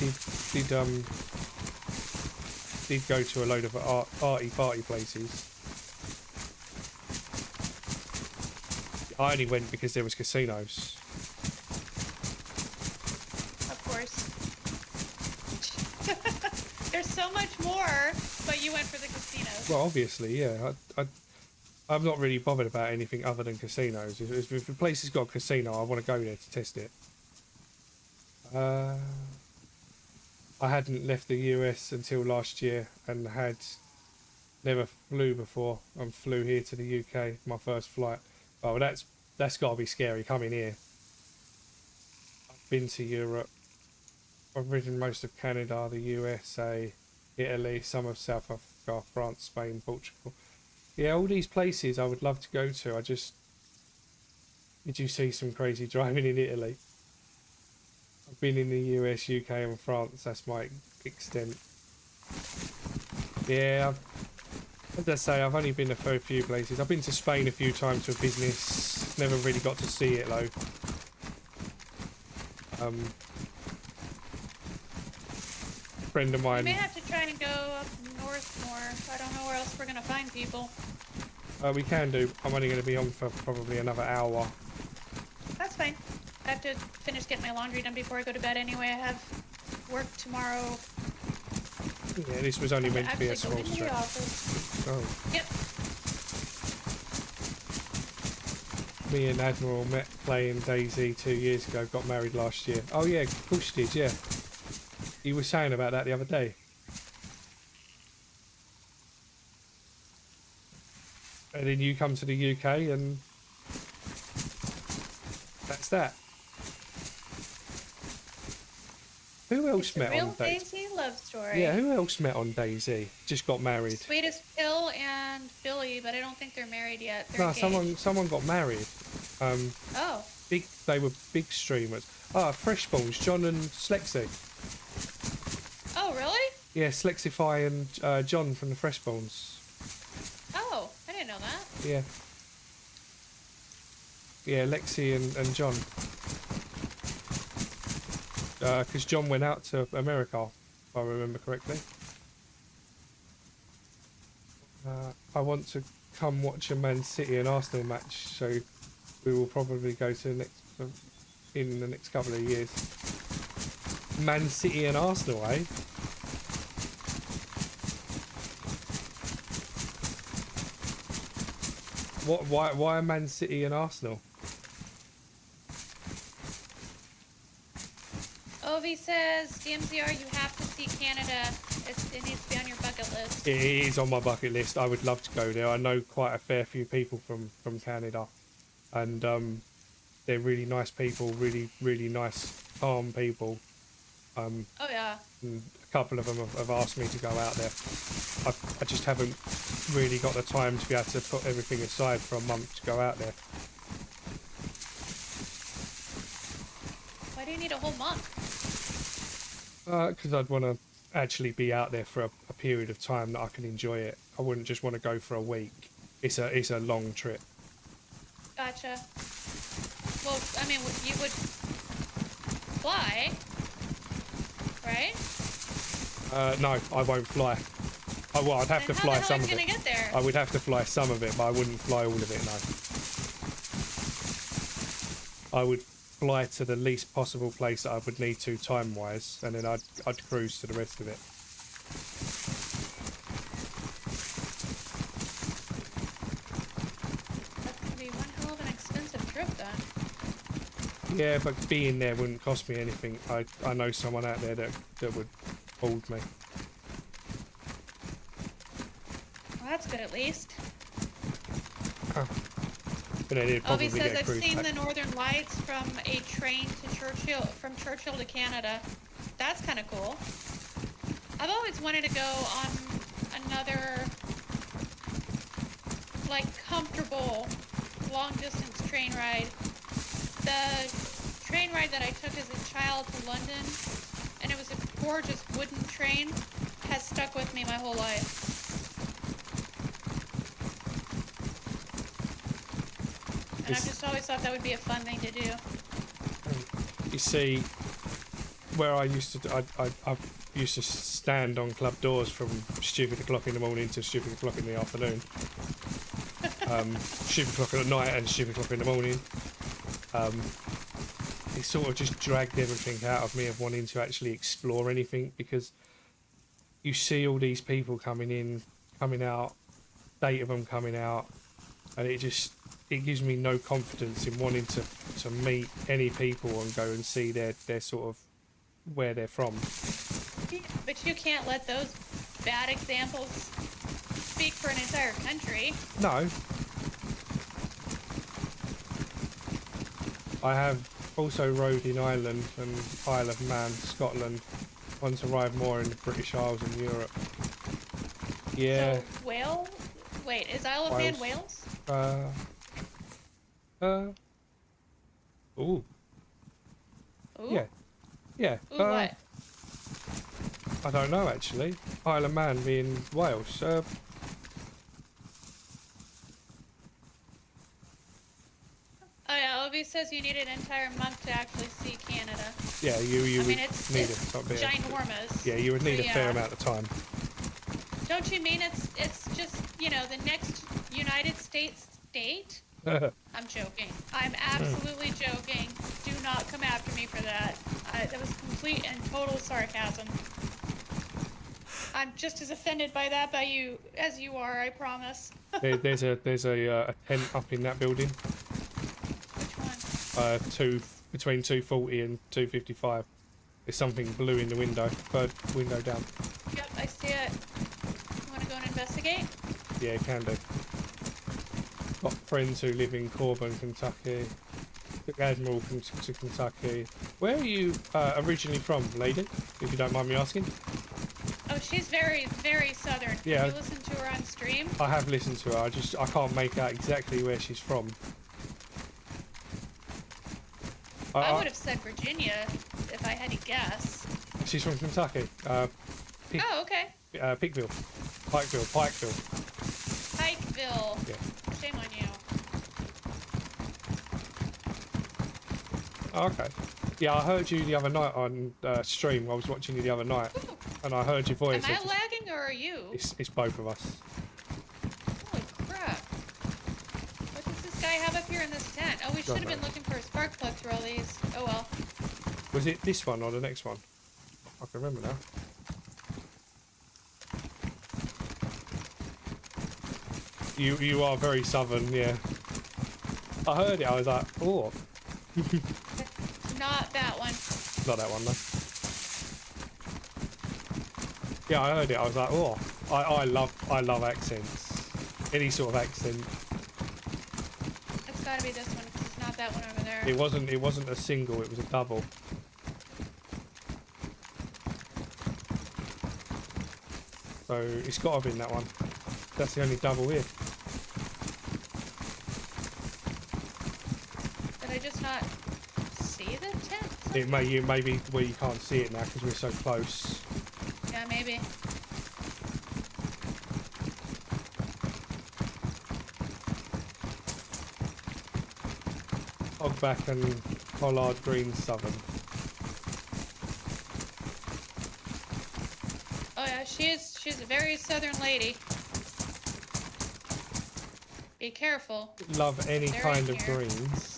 did go to a load of arty party places. I only went because there was casinos. Of course. There's so much more, but you went for the casinos. Well, obviously, yeah. I'm not really bothered about anything other than casinos. If the place has got a casino, I want to go there to test it. I hadn't left the US until last year and had never flew before, and flew here to the UK, my first flight. Oh, that's got to be scary coming here. I've been to Europe. I've ridden most of Canada, the USA, Italy, some of South Africa, France, Spain, Portugal. Yeah, all these places I would love to go to. Did you see some crazy driving in Italy? I've been in the US, UK and France. That's my extent. Yeah, as I say, I've only been to a few places. I've been to Spain a few times for business. Never really got to see it though. friend of We mine. may have to try and go up north more. I don't know where else we're gonna find people. We can do. I'm only going to be on for probably another hour. That's fine. I have to finish getting my laundry done before I go to bed anyway. I have work tomorrow. Yeah, this was only meant to be a Actually, go small into the stretch. office. Oh. Yep. Me and Admiral met playing DayZ 2 years ago. Got married last year. Oh yeah, of course you did. Yeah. You were saying about that the other day. And then you come to the UK and that's that. Who else It's a met real on DayZ? DayZ love story. Yeah, who else met on DayZ? Just got married. Sweetest Pill and Billy, but I don't think they're married yet. They're No, engaged. someone got married. Oh. They were big streamers. Ah, Freshballs, John and Slexy. Oh, really? Yeah, Slexify and John from the Freshballs. Oh, I didn't know that. Yeah. Yeah, Lexi and John. Because John went out to America, if I remember correctly. I want to come watch a Man City and Arsenal match, so we will probably go to the next in the next couple of years. Man City and Arsenal, eh? What? Why Man City and Arsenal? Ovi says, DMZR, you have to see Canada. It needs to be on your bucket list. It is on my bucket list. I would love to go there. I know quite a fair few people from Canada, and they're really nice people, really nice, calm people. Oh, yeah. And a couple of them have asked me to go out there. I just haven't really got the time to be able to put everything aside for a month to go out there. Why do you need a whole month? Because I'd want to actually be out there for a period of time that I can enjoy it. I wouldn't just want to go for a week. It's a long trip. Gotcha. Well, I mean, you would fly, right? No, I won't fly. Well, I'd have to fly some of How the hell are you it. gonna get there? I would have to fly some of it, but I wouldn't fly all of it, no. I would fly to the least possible place that I would need to time-wise, and then I'd cruise to the rest of it. That's gonna be one hell of an expensive trip, then. Yeah, but being there wouldn't cost me anything. I know someone out there that would hold me. Well, that's good at least. But then it'd probably Obi says, get a I've cruise seen back. the Northern Lights from a train to Churchill, from Churchill to Canada. That's kind of cool. I've always wanted to go on another, like, comfortable, long-distance train ride. The train ride that I took as a child to London, and it was a gorgeous wooden train, has stuck with me my whole life. And I've just always thought that would be a fun thing to do. You see, where I used to, I used to stand on club doors from stupid o'clock in the morning to stupid o'clock in the afternoon. Stupid o'clock at night and stupid o'clock in the morning. It sort of just dragged everything out of me of wanting to actually explore anything, because you see all these people coming in, coming out, date of them coming out, and it gives me no confidence in wanting to meet any people and go and see their sort of where they're from. But you can't let those bad examples speak for an entire country. No. I have also rode in Ireland and Isle of Man, Scotland. Want to ride more in the British Isles and Europe. Yeah. So, Wales? Wait, is Isle of Man Wales? Ooh. Ooh. Yeah. Yeah. Ooh, what? I don't know actually. Isle of Man being Wales. Oh yeah, Ovi says you need an entire month to actually see Canada. Yeah, you I mean, would it's need it. Not big. ginormous. Yeah, you would need So, a fair yeah. amount of time. Don't you mean it's just, you know, the next United States state? I'm joking. I'm absolutely joking. Do not come after me for that. That was complete and total sarcasm. I'm just as offended by that by you as you are, I promise. There's a tent up in that building. Which one? Between 240 and 255. There's something blue in the window. Third window down. Yep, I see it. You want to go and investigate? Yeah, you can do. Got friends who live in Corbin, Kentucky. Admiral to Kentucky. Where are you originally from, lady? If you don't mind me asking. Oh, she's very, very southern. Yeah. Did you listen to her on stream? I have listened to her. I can't make out exactly where she's from. I would have said Virginia if I had to guess. She's from Kentucky. Oh, okay. Pikeville. Pikeville. Pikeville. Yeah. Shame on you. Oh, okay. Yeah, I heard you the other night on stream. I was watching you the other night, and I heard your voice. Am I lagging or are you? It's both of us. Holy crap. What does this guy have up here in this tent? Oh, we should have been looking for a spark plug through all these. Oh well. Was it this one or the next one? I can remember now. You are very southern, yeah. I heard it. I was like, oh. Not that one. Not that one, though. Yeah, I heard it. I was like, oh, I love accents. Any sort of accent. It's gotta be this one, because it's not that one over there. It wasn't a single. It was a double. So it's got to be in that one. That's the only double here. Did I just not see the tent? It may be where you can't see it now because we're so close. Yeah, maybe. Hogback and Pollard Green Southern. Oh yeah, she's a very southern lady. Be careful. Love any They're kind in of here. greens.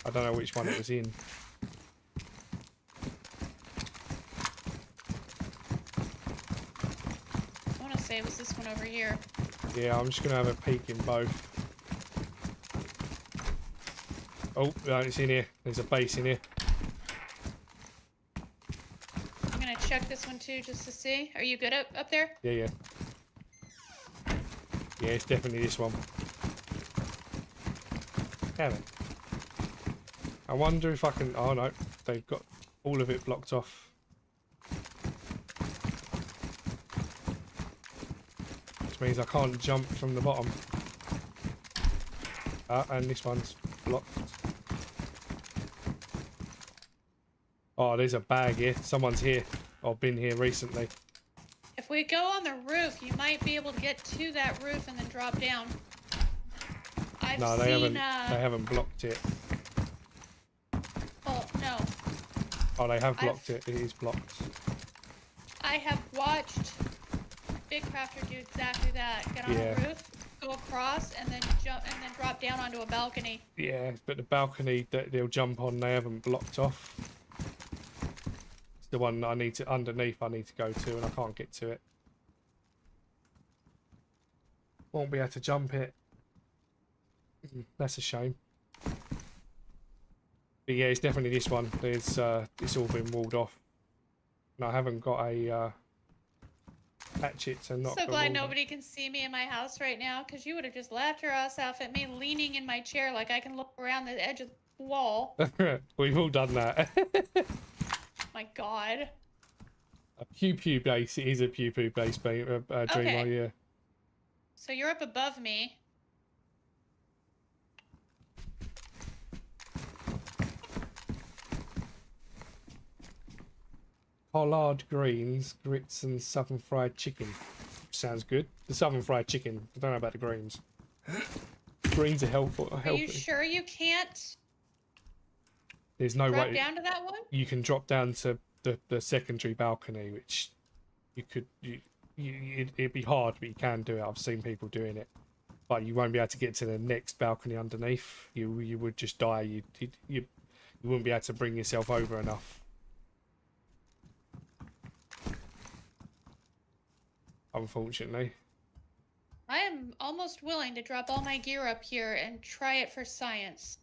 I don't know which one it was in. I want to say it was this one over here. Yeah, I'm just gonna have a peek in both. Oh, no, it's in here. There's a base in here. I'm gonna check this one too just to see. Are you good up there? Yeah, yeah. Yeah, it's definitely this one. Damn it. I wonder if I can... Oh no, they've got all of it blocked off. Which means I can't jump from the bottom. And this one's blocked. Oh, there's a bag here. Someone's here. Or been here recently. If we go on the roof, you might be able to get to that roof and then drop down. No, they haven't blocked it. Oh, no. Oh, they have blocked it. It is blocked. I have watched Big Crafter do exactly that. Get on Yeah. the roof, go across, and then jump, and then drop down onto a balcony. Yeah, but the balcony that they'll jump on, they haven't blocked off. It's the one that I need to underneath. I need to go to, and I can't get to it. Won't be able to jump it. That's a shame. But yeah, it's definitely this one. There's it's all been walled off, and I haven't got a hatchet to knock. So the glad wall nobody can see me in my house right now, because you would have just laughed your ass off at me leaning in my chair like I can look around the edge of the wall. down. We've all done that. My God. A pew pew base. It is a pew pew base, dreamer. Yeah. So you're up above me. Pollard greens, grits, and southern fried chicken. Sounds good. The southern fried chicken. I don't know about the greens. Greens are helpful. Are you sure you can't There's no drop way down to that one? you can drop down to the secondary balcony, which you could it'd be hard, but you can do it. I've seen people doing it, but you won't be able to get to the next balcony underneath. You would just die. You wouldn't be able to bring yourself over enough. Unfortunately. I am almost willing to drop all my gear up here and try it for science.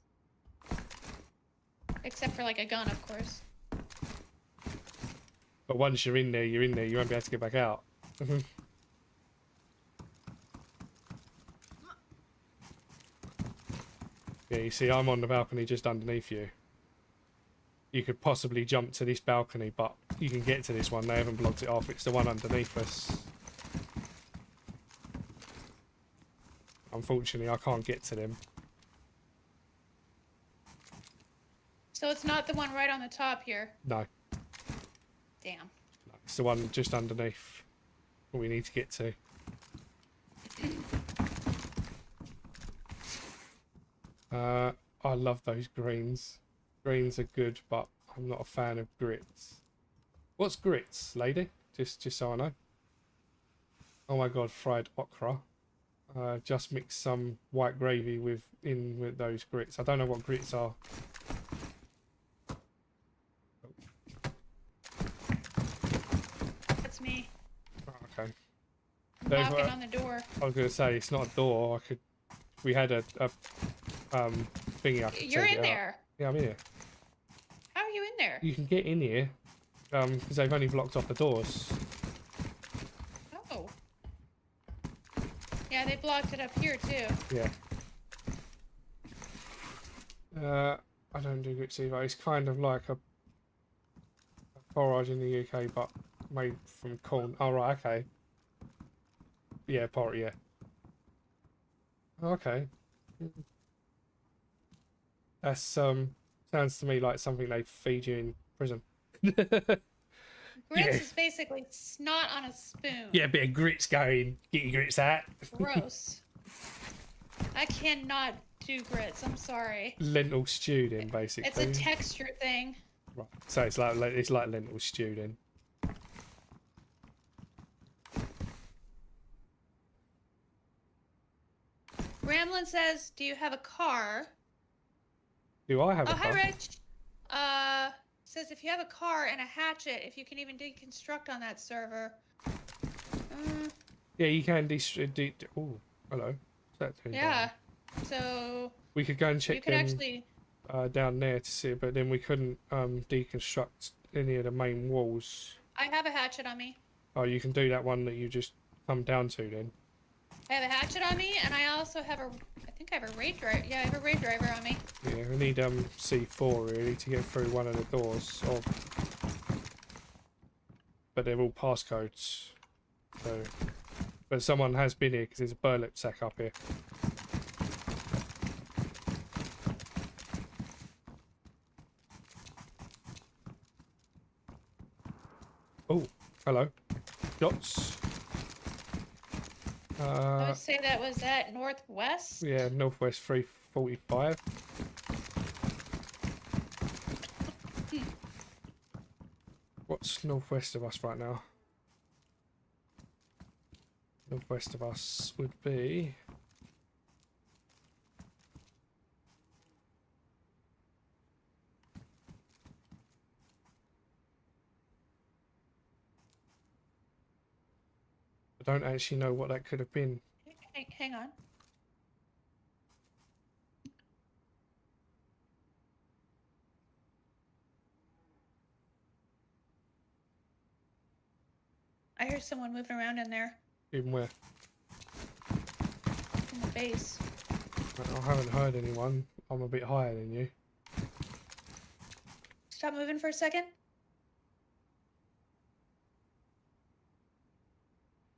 Except for like a gun, of course. But once you're in there, you're in there. You won't be able to get back out. Yeah, you see, I'm on the balcony just underneath you. You could possibly jump to this balcony, but you can get to this one. They haven't blocked it off. It's the one underneath us. Unfortunately, I can't get to them. So it's not the one right on the top here. No. Damn. No, it's the one just underneath what we need to get to. I love those greens. Greens are good, but I'm not a fan of grits. What's grits, lady? Just so I know. Oh my god, fried okra. Just mix some white gravy with those grits. I don't know what grits are. That's me. Oh, okay. Knocking on the door. I was gonna say it's not a door. We had a thingy. I could You're take in it there. out. Yeah, I'm in here. How are you in there? You can get in here, because they've only blocked off the doors. Oh. Yeah, they blocked it up here too. Yeah. I don't do grits either. It's kind of like a porridge in the UK, but made from corn. Oh right, okay. Yeah, porridge. Yeah. Okay. That's sounds to me like something they feed you in prison. Grits Yeah. is basically snot on a spoon. Yeah, a bit of grits going. Get your grits out. Gross. I cannot do grits. I'm sorry. Lentil stew then, basically. It's a texture thing. Right. So it's like lentil stew then. Ramblin says, "Do you have a car?" Do I have a Hi, car? Rich. Says if you have a car and a hatchet, if you can even deconstruct on that server. Yeah, you can oh, hello. What's that doing Yeah. down? So We could go and you check could them actually. down there to see, but then we couldn't deconstruct any of the main walls. I have a hatchet on me. Oh, you can do that one that you just come down to then. I have a hatchet on me, and I also have I think I have a raid driver. Yeah, I have a raid driver on me. Yeah, we need C4 really to get through one of the doors. But they're all passcodes. So, but someone has been here because there's a burlap sack up here. Oh, hello. Shots. I would say that was at northwest. Yeah, northwest 345. What's northwest of us right now? Northwest of us would be... I don't actually know what that could have been. Hang on. I hear someone moving around in there, Even where? in the base. I haven't heard anyone. I'm a bit higher than you. Stop moving for a second.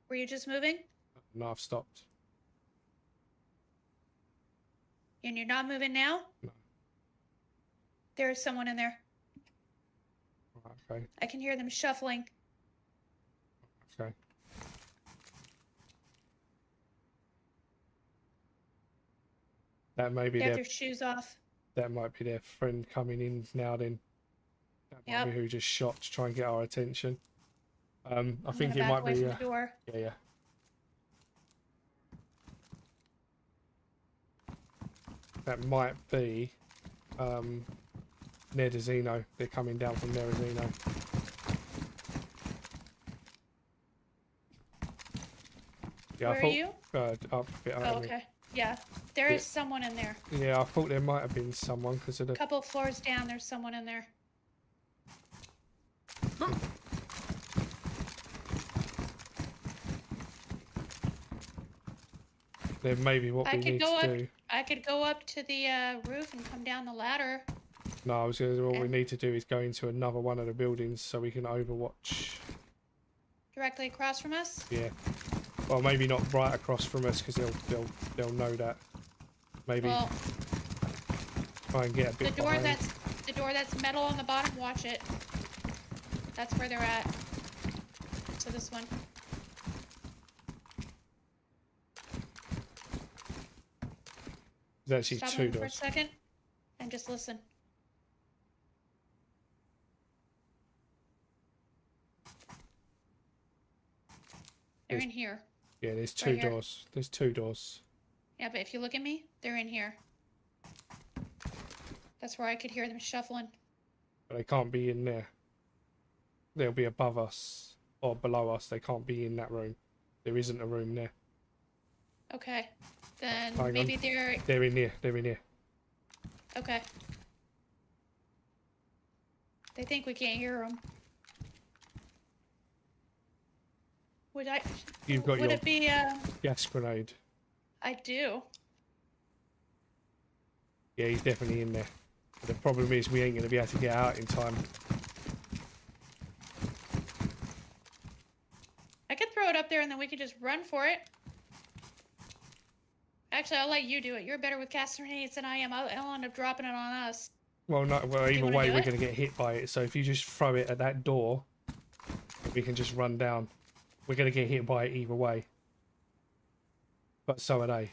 Were you just moving? No, I've stopped. And you're not moving now? No. There is someone in there. Okay. I can hear them shuffling. Okay. That may be They have their their shoes off. that might be their friend coming in now. Then that might be Yep. who just shot to try and get our attention. I I'm think gonna it back might away be. from the door. Yeah. That might be Nedazino. They're coming down from Nedazino. Yeah, Where I are thought, you? up a bit out Oh, of me. okay. Yeah. There is someone in there. Yeah, I thought there might have been someone because of A the. couple floors down, there's someone in there. Then maybe what I we could need go to up. do. I could go up to the roof and come down the ladder. No, I was going to. What we Okay. need to do is go into another one of the buildings so we can overwatch. Directly across from us. Yeah. Well, maybe not right across from us because they'll know that. Maybe Well, try and get a the bit door behind. that's metal on the bottom. Watch it. That's where they're at. So this one. There's actually Stop two moving for a doors. second, and just listen. They're There's- in here. Yeah, there's Right two here. doors. There's two doors. Yeah, but if you look at me, they're in here. That's where I could hear them shuffling. But they can't be in there. They'll be above us or below us. They can't be in that room. There isn't a room there. Okay. Then Hang on. maybe they're They're in here. They're in here. okay. They think we can't hear them. Would I? You've got Would your it be? gas grenade. I do. Yeah, he's definitely in there. But the problem is we ain't going to be able to get out in time. I could throw it up there and then we could just run for it. Actually, I'll let you do it. You're better with gas grenades than I am. I'll end up dropping it on us. Well, no. Well, you either wanna way, do we're it? going to get hit by it. So if you just throw it at that door, we can just run down. We're going to get hit by it either way. But so are they.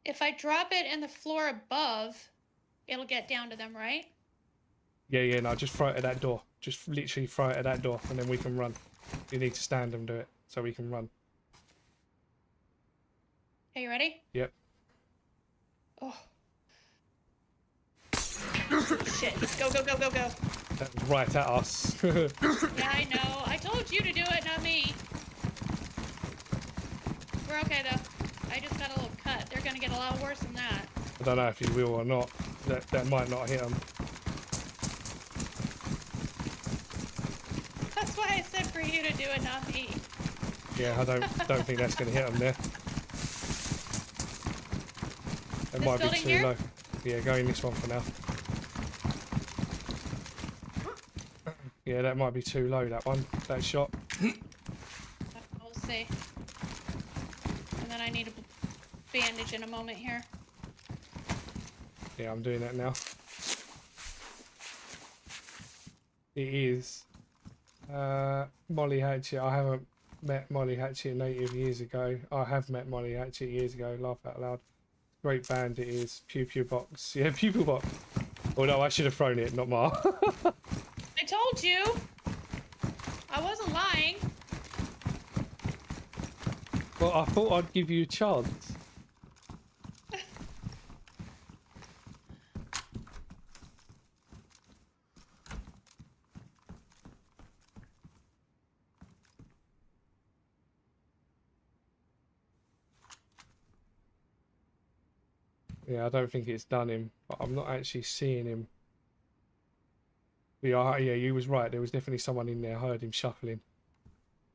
If I drop it in the floor above, it'll get down to them, right? Yeah. No, just throw it at that door. Just literally throw it at that door, and then we can run. You need to stand and do it, so we can run. Okay, you ready? Yep. Oh. Shit. Let's go, go, go, go, go. That was right at us. Yeah, I know. I told you to do it, not me. We're okay, though. I just got a little cut. They're gonna get a lot worse than that. I don't know if you will or not. That might not hit them. That's why I said for you to do it, not me. Yeah, I don't think that's going to hit them there. That This might be building too here? low. Yeah, go in this one for now. Yeah, that might be too low, that one. That shot. We'll see. And then I need a bandage in a moment here. Yeah, I'm doing that now. It is Molly Hatchet. I haven't met Molly Hatchet native years ago. I have met Molly Hatchet years ago. Laugh out loud. Great band it is. Pew Pew Box. Yeah, Pew Pew Box. Oh no, I should have thrown it, not Mar. I told you! I wasn't lying. Well, I thought I'd give you a chance. Yeah, I don't think it's done him, but I'm not actually seeing him. Yeah, you was right. There was definitely someone in there. I heard him shuffling.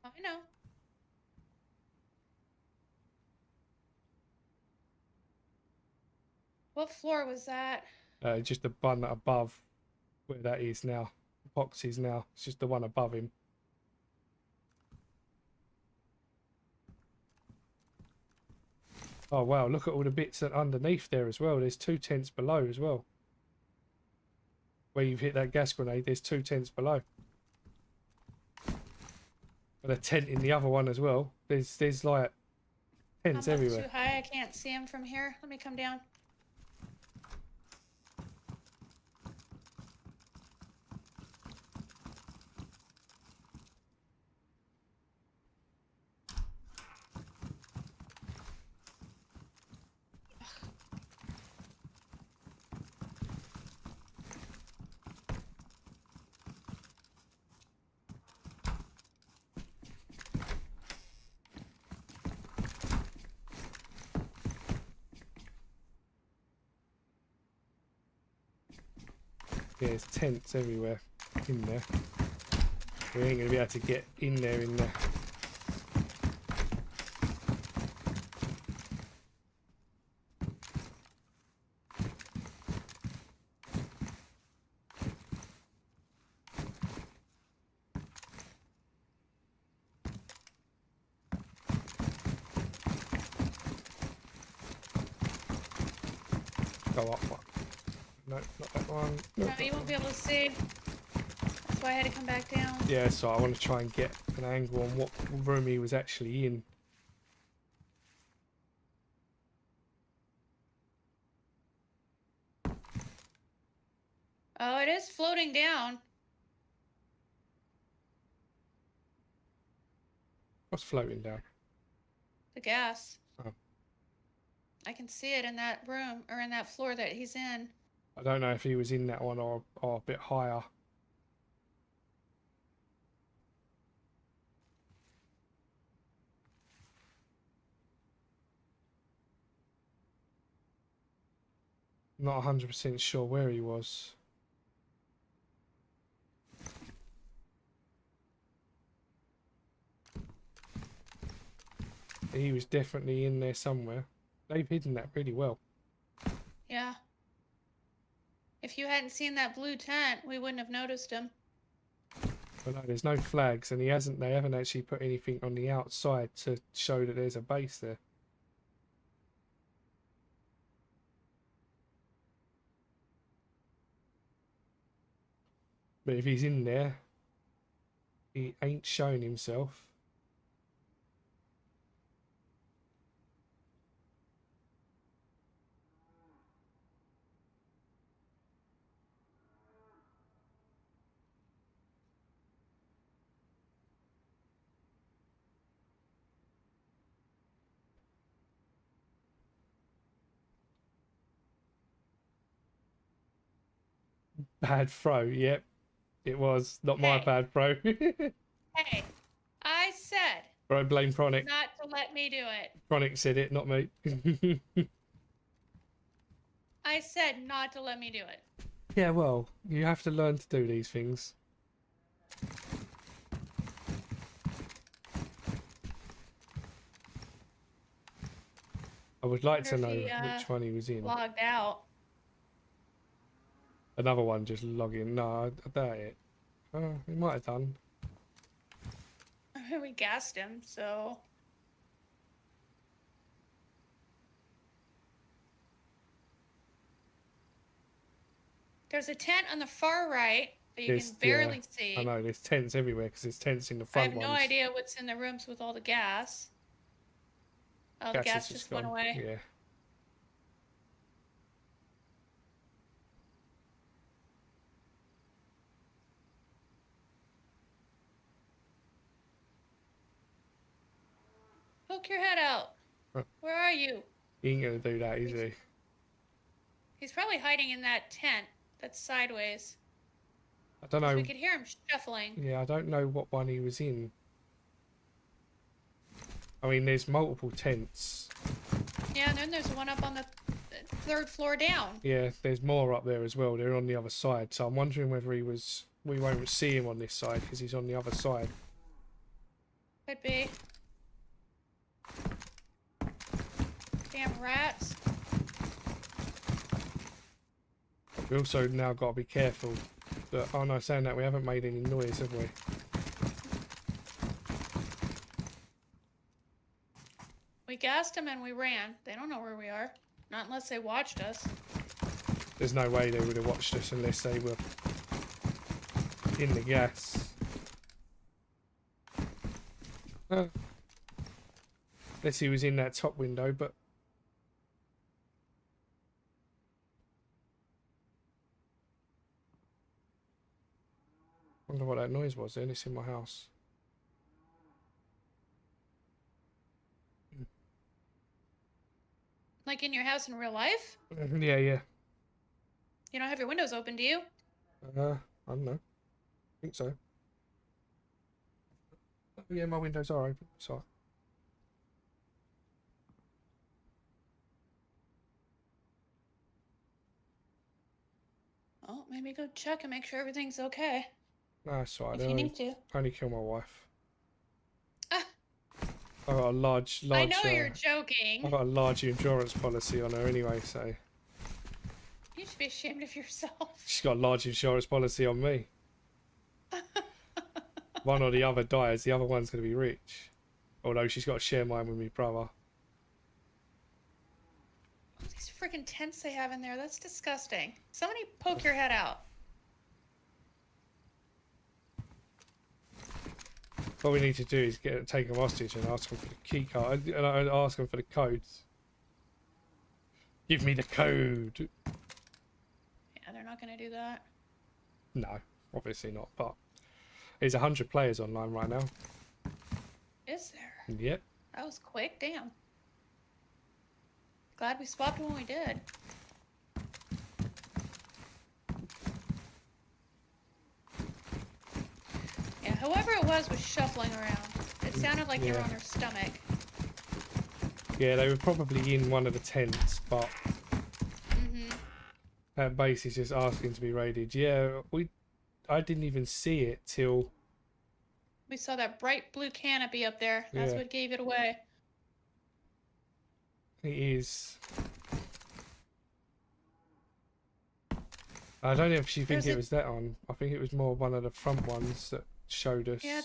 I know. What floor was that? Just the one above where that is now. Box is now. It's just the one above him. Oh wow, look at all the bits that underneath there as well. There's two tents below as well. where you've hit that gas grenade, there's 2 tents below. And a tent in the other one as well. There's like tents I'm up everywhere. too high. I can't see him from here. Let me come down. Yeah, there's tents everywhere in there. We ain't gonna be able to get in there. Go up one. No, not that one. No, Not you that won't be able to see. That's why I had to come back down. Yeah, so I want to try and get an angle on what room he was actually in. Oh, it is floating down. What's floating down? The gas. Oh. I can see it in that room, or in that floor that he's in. I don't know if he was in that one or a bit higher. Not 100% sure where he was. He was definitely in there somewhere. They've hidden that really well. Yeah. If you hadn't seen that blue tent, we wouldn't have noticed him. But no, there's no flags, and they haven't actually put anything on the outside to show that there's a base there. But if he's in there, he ain't showing himself. Bad throw, yep. It was not my Hey. bad throw. Hey, I said Bro, blame Chronic. not to let me do it. Chronic said it, not me. I said not to let me do it. Yeah, well, you have to learn to do these things. I would like to Wonder know if he, which one he was in. Logged out. Another one just logging. No, I doubt it. Oh, he might have done. We gassed him, so. There's a tent on the far right that you can barely see. I know, there's tents everywhere because there's tents in the I front have no ones. idea what's in the rooms with all the gas. Oh, the gas is just went gone. away. Yeah. Poke your head out. Huh. Where are you? He ain't gonna do that, is he? He's probably hiding in that tent that's sideways. I don't 'Cause know. we could hear him shuffling. Yeah, I don't know what one he was in. I mean, there's multiple tents. Yeah, and then there's one up on the third floor down. Yeah, there's more up there as well. They're on the other side. So I'm wondering whether he was... We won't see him on this side because he's on the other side. Could be. Damn rats. We also now got to be careful. But, oh no, saying that, we haven't made any noise, have we? We gassed them and we ran. They don't know where we are. Not unless they watched us. There's no way they would have watched us unless they were in the gas. Unless he was in that top window, but I wonder what that noise was then. It's in my house. Like in your house in real life? Yeah, yeah. You don't have your windows open, do you? I don't know. I think so. Yeah, my windows are open. So. Oh, maybe go check and make sure everything's okay. No, it's alright. If you need to. Only kill my wife. Ah, I've got a large. I know you're joking. I've got a large insurance policy on her anyway, so. You should be ashamed of yourself. She's got a large insurance policy on me. One or the other dies, the other one's going to be rich. Although she's got to share mine with my brother. All these freaking tents they have in there, that's disgusting. Somebody poke your head out. What we need to do is take them hostage and ask them for the key card. And I ask them for the codes. Give me the code. Yeah, they're not going to do that. No, obviously not. But there's 100 players online right now. Is there? Yep. That was quick, damn. Glad we swapped when we did. Yeah, whoever it was shuffling around. It sounded like they were on their stomach. Yeah, they were probably in one of the tents, but that base is just asking to be raided. Yeah, I didn't even see it till We saw that bright blue canopy up there. That's what gave it away. it is. I don't actually think it was that on. I think it was more one of the front ones that showed us. Yeah,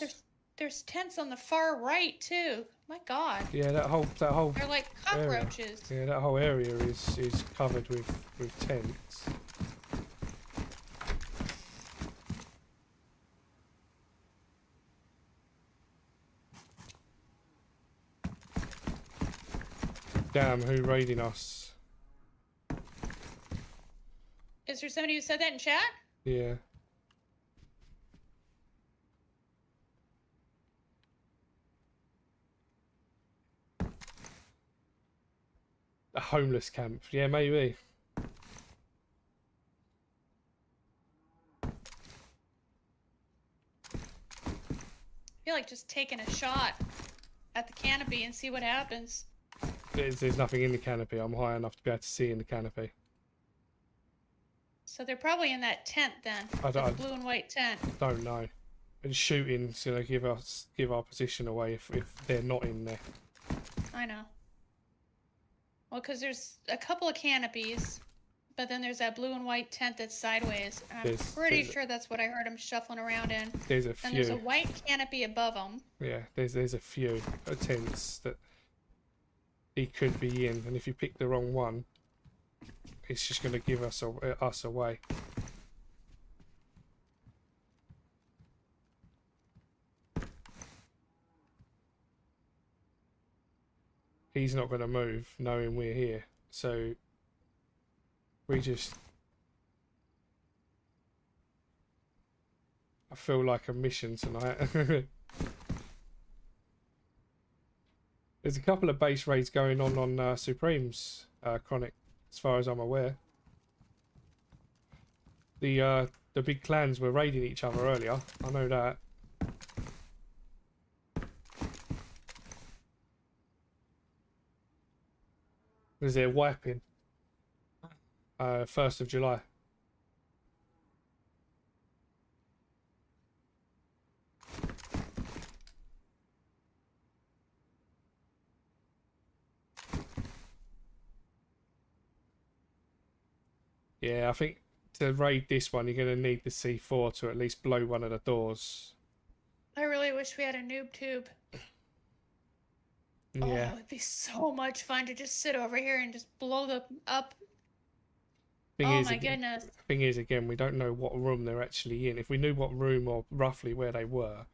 there's tents on the far right too. My God. Yeah, that whole They're like cockroaches. area. Yeah, that whole area is covered with tents. Damn, who raiding us? Is there somebody who said that in chat? Yeah. A homeless camp. Yeah, maybe. I feel like just taking a shot at the canopy and see what happens. There's nothing in the canopy. I'm high enough to be able to see in the canopy. So they're probably in that tent then. The blue and white tent. Don't know. And shooting's gonna give our position away if they're not in there. I know. Well, because there's a couple of canopies, but then there's that blue and white tent that's sideways. And I'm pretty sure that's what I heard him shuffling around in. There's a few. And there's a white canopy above them. Yeah, there's a few tents that he could be in, and if you pick the wrong one, it's just going to give us away. He's not going to move knowing we're here, so we just... I feel like a mission tonight. There's a couple of base raids going on Supreme's Chronic, as far as I'm aware. The big clans were raiding each other earlier. I know that. Because they're wiping. 1st of July. Yeah, I think to raid this one, you're going to need the C4 to at least blow one of the doors. I really wish we had a noob tube. Yeah. Oh, it would be so much fun to just sit over here and just blow them up. Oh my goodness. Thing is, again, we don't know what room they're actually in. If we knew what room or roughly where they were,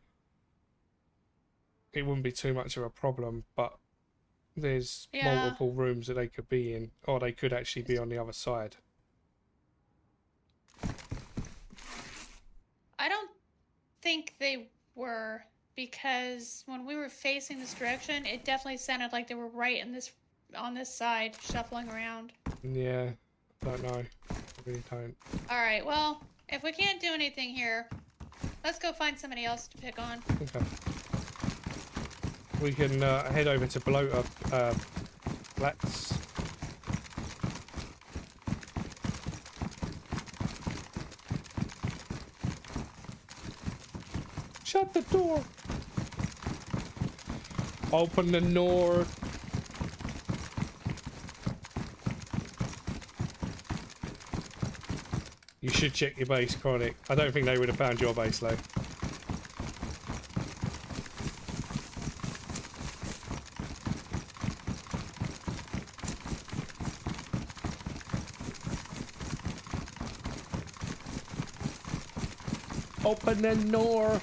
it wouldn't be too much of a problem. But there's multiple rooms that they could be in, or they could actually be on the other side. I don't think they were, because when we were facing this direction, it definitely sounded like they were right in this on this side, shuffling around. Yeah, I don't know. I really don't. All right, well, if we can't do anything here, let's go find somebody else to pick on. Okay. We can head over to Bloater Flats. Shut the door. Open the door. You should check your base, Chronic. I don't think they would have found your base, though. Open the door.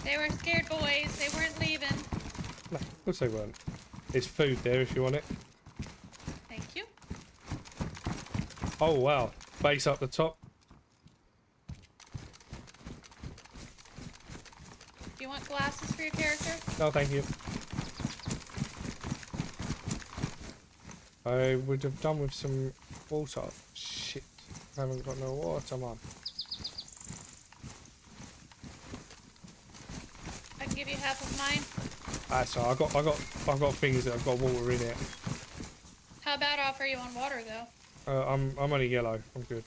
They were scared boys. They weren't leaving. No, of course they weren't. There's food there if you want it. Thank you. Oh, wow. Base up the top. Do you want glasses for your character? No, thank you. I would have done with some water. Shit. I haven't got no water, man. I can give you half of mine. That's all. I've got things that have got water in it. How about offer you on water though? I'm only yellow. I'm good.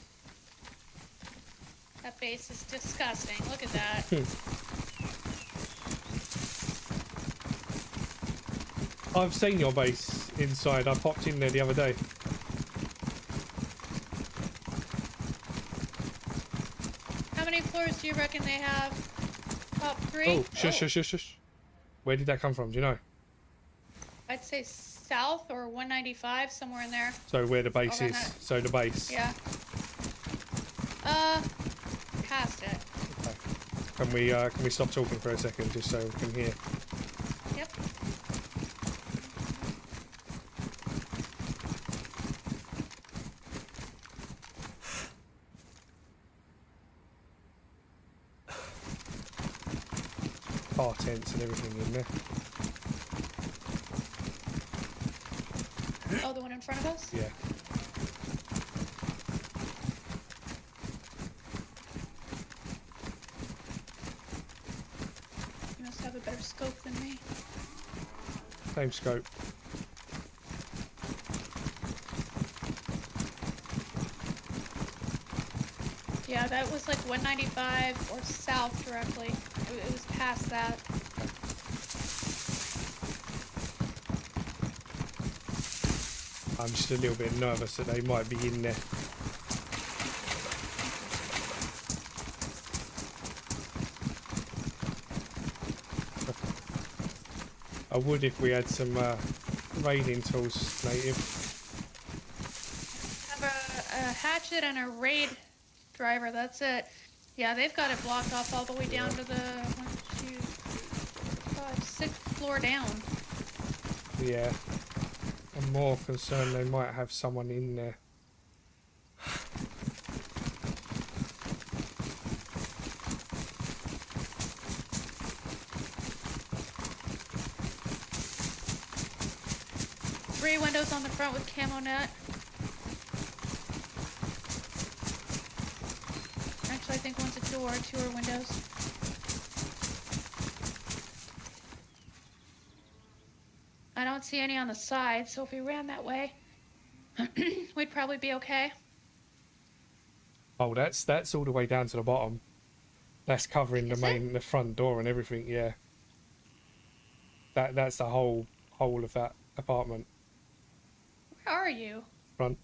That base is disgusting. Look at that. I've seen your base inside. I popped in there the other day. How many floors do you reckon they have? Top 3? Oh, shush. Where did that come from? Do you know? I'd say south or 195, somewhere in there. So where the base Over is. that. So the base. Yeah. Past it. Okay. Can we stop talking for a second just so we can hear? Yep. Car tents and everything in there. Oh, the one in front of us? Yeah. You must have a better scope than me. Same scope. Yeah, that was like 195 or south directly. It was past that. I'm just a little bit nervous that they might be in there. I would if we had some raiding tools, native. Have a hatchet and a raid driver, that's it. Yeah, they've got it blocked off all the way down to the 1, 2, 3, 4, 5, 6th floor down. Yeah. I'm more concerned they might have someone in there. Three windows on the front with camo net. Actually, I think one's a door, 2 are windows. I don't see any on the side, so if we ran that way, we'd probably be okay. Oh, that's all the way down to the bottom. That's covering Is the front door and everything. Yeah. That's the whole of that apartment. Where are you? Front.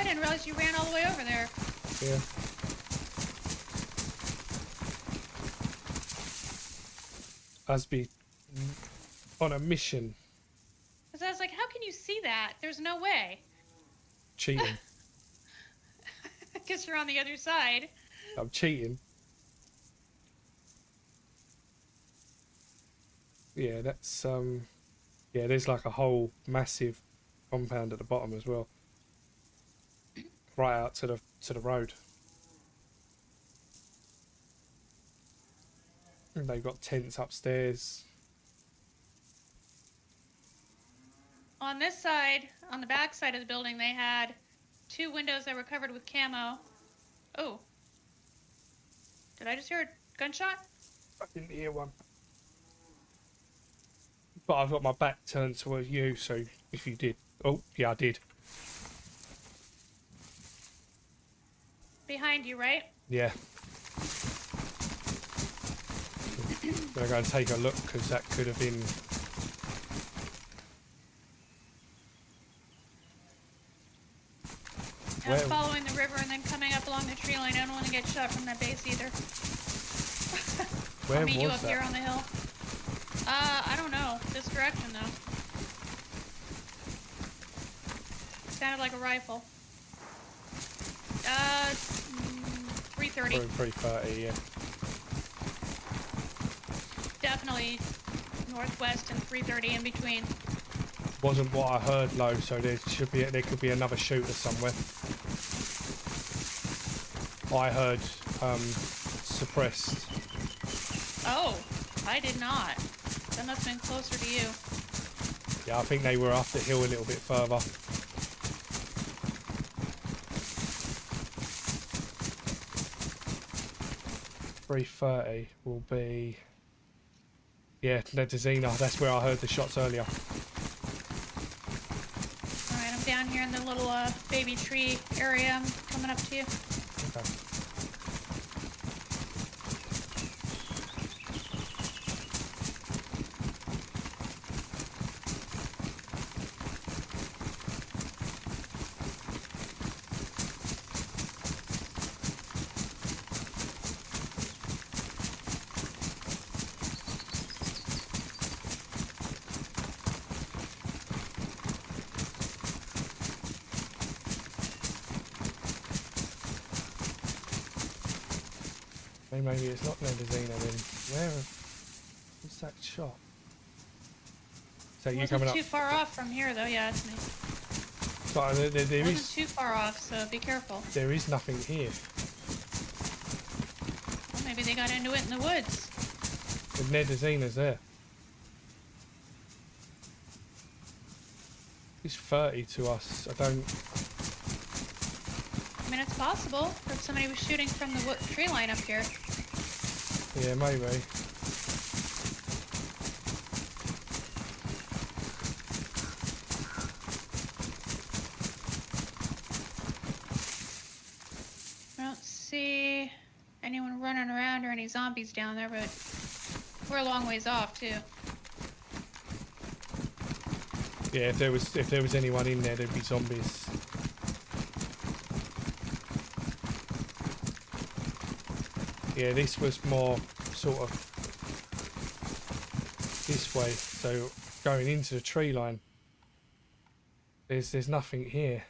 didn't realize you ran all the way over there. Yeah. Usby on a mission. Because I was like, how can you see that? There's no way. Cheating. I guess you're on the other side. I'm cheating. Yeah, that's yeah, there's like a whole massive compound at the bottom as well. Right out to the road. And they've got tents upstairs. On this side, on the back side of the building, they had 2 windows that were covered with camo. Oh. Did I just hear a gunshot? I didn't hear one. But I've got my back turned towards you, so if you did... Oh, yeah, I did. Behind you, right? Yeah. I'm going to go and take a look, because that could have been... I'm following the river and then coming up along the tree line. I don't want to get shot from that base either. Where I'll meet you was up that? here on the hill. I don't know. This direction, though. Sounded like a rifle. 330. 330, yeah. Definitely northwest and 330 in between. Wasn't what I heard low, so there could be another shooter somewhere. I heard suppressed. Oh, I did not. That must have been closer to you. Yeah, I think they were up the hill a little bit further. .330 will be... Yeah, DayZ. That's where I heard the shots earlier. Alright, I'm down here in the little baby tree area. I'm coming up to you. Okay. Maybe it's not DayZ then. Where? What's that shot? So you coming Wasn't up? too far off from here, though. Yeah, it's me. So there Wasn't is too far off, so be careful. there is nothing here. Well, maybe they got into it in the woods. The DayZ's there. He's 30 to us. I don't. I mean, it's possible if somebody was shooting from the tree line up here. Yeah, maybe. I don't see anyone running around or any zombies down there, but we're a long ways off too. Yeah, if there was anyone in there, there'd be zombies. Yeah, this was more sort of this way, so going into the tree line. There's nothing here.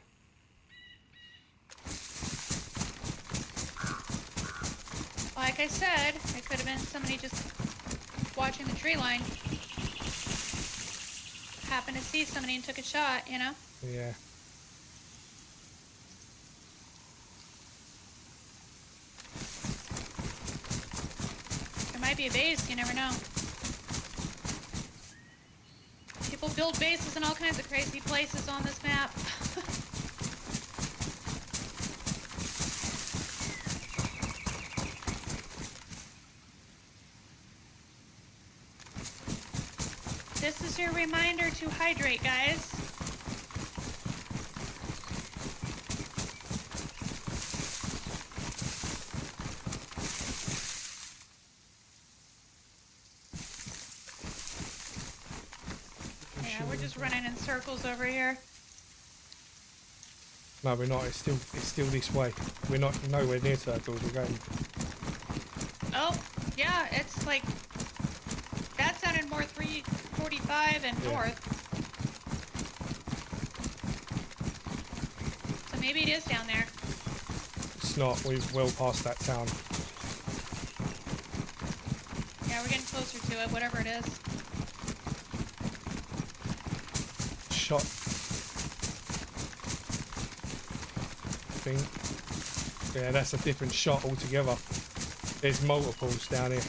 Like I said, it could have been somebody just watching the tree line. Happened to see somebody and took a shot, you know? Yeah. There might be a base, you never know. People build bases in all kinds of crazy places on this map. This is your reminder to hydrate, guys. Yeah, we're just running in circles over here. No, we're not. It's still this way. We're not nowhere near circles. We're going. Oh, yeah, it's like that sounded more 345 and Yeah. north. So maybe it is down there. It's not. We're well past that town. Yeah, we're getting closer to it, whatever it is. Shot. I think. Yeah, that's a different shot altogether. There's multiples down here.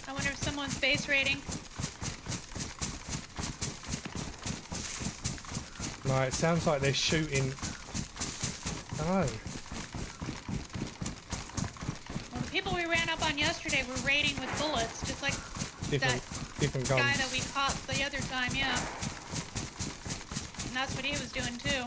I wonder if someone's base raiding. No, it sounds like they're shooting. Oh. Well, the people we ran up on yesterday were raiding with bullets, just like Different guns. guy that we caught the other time, yeah. And that's what he was doing too.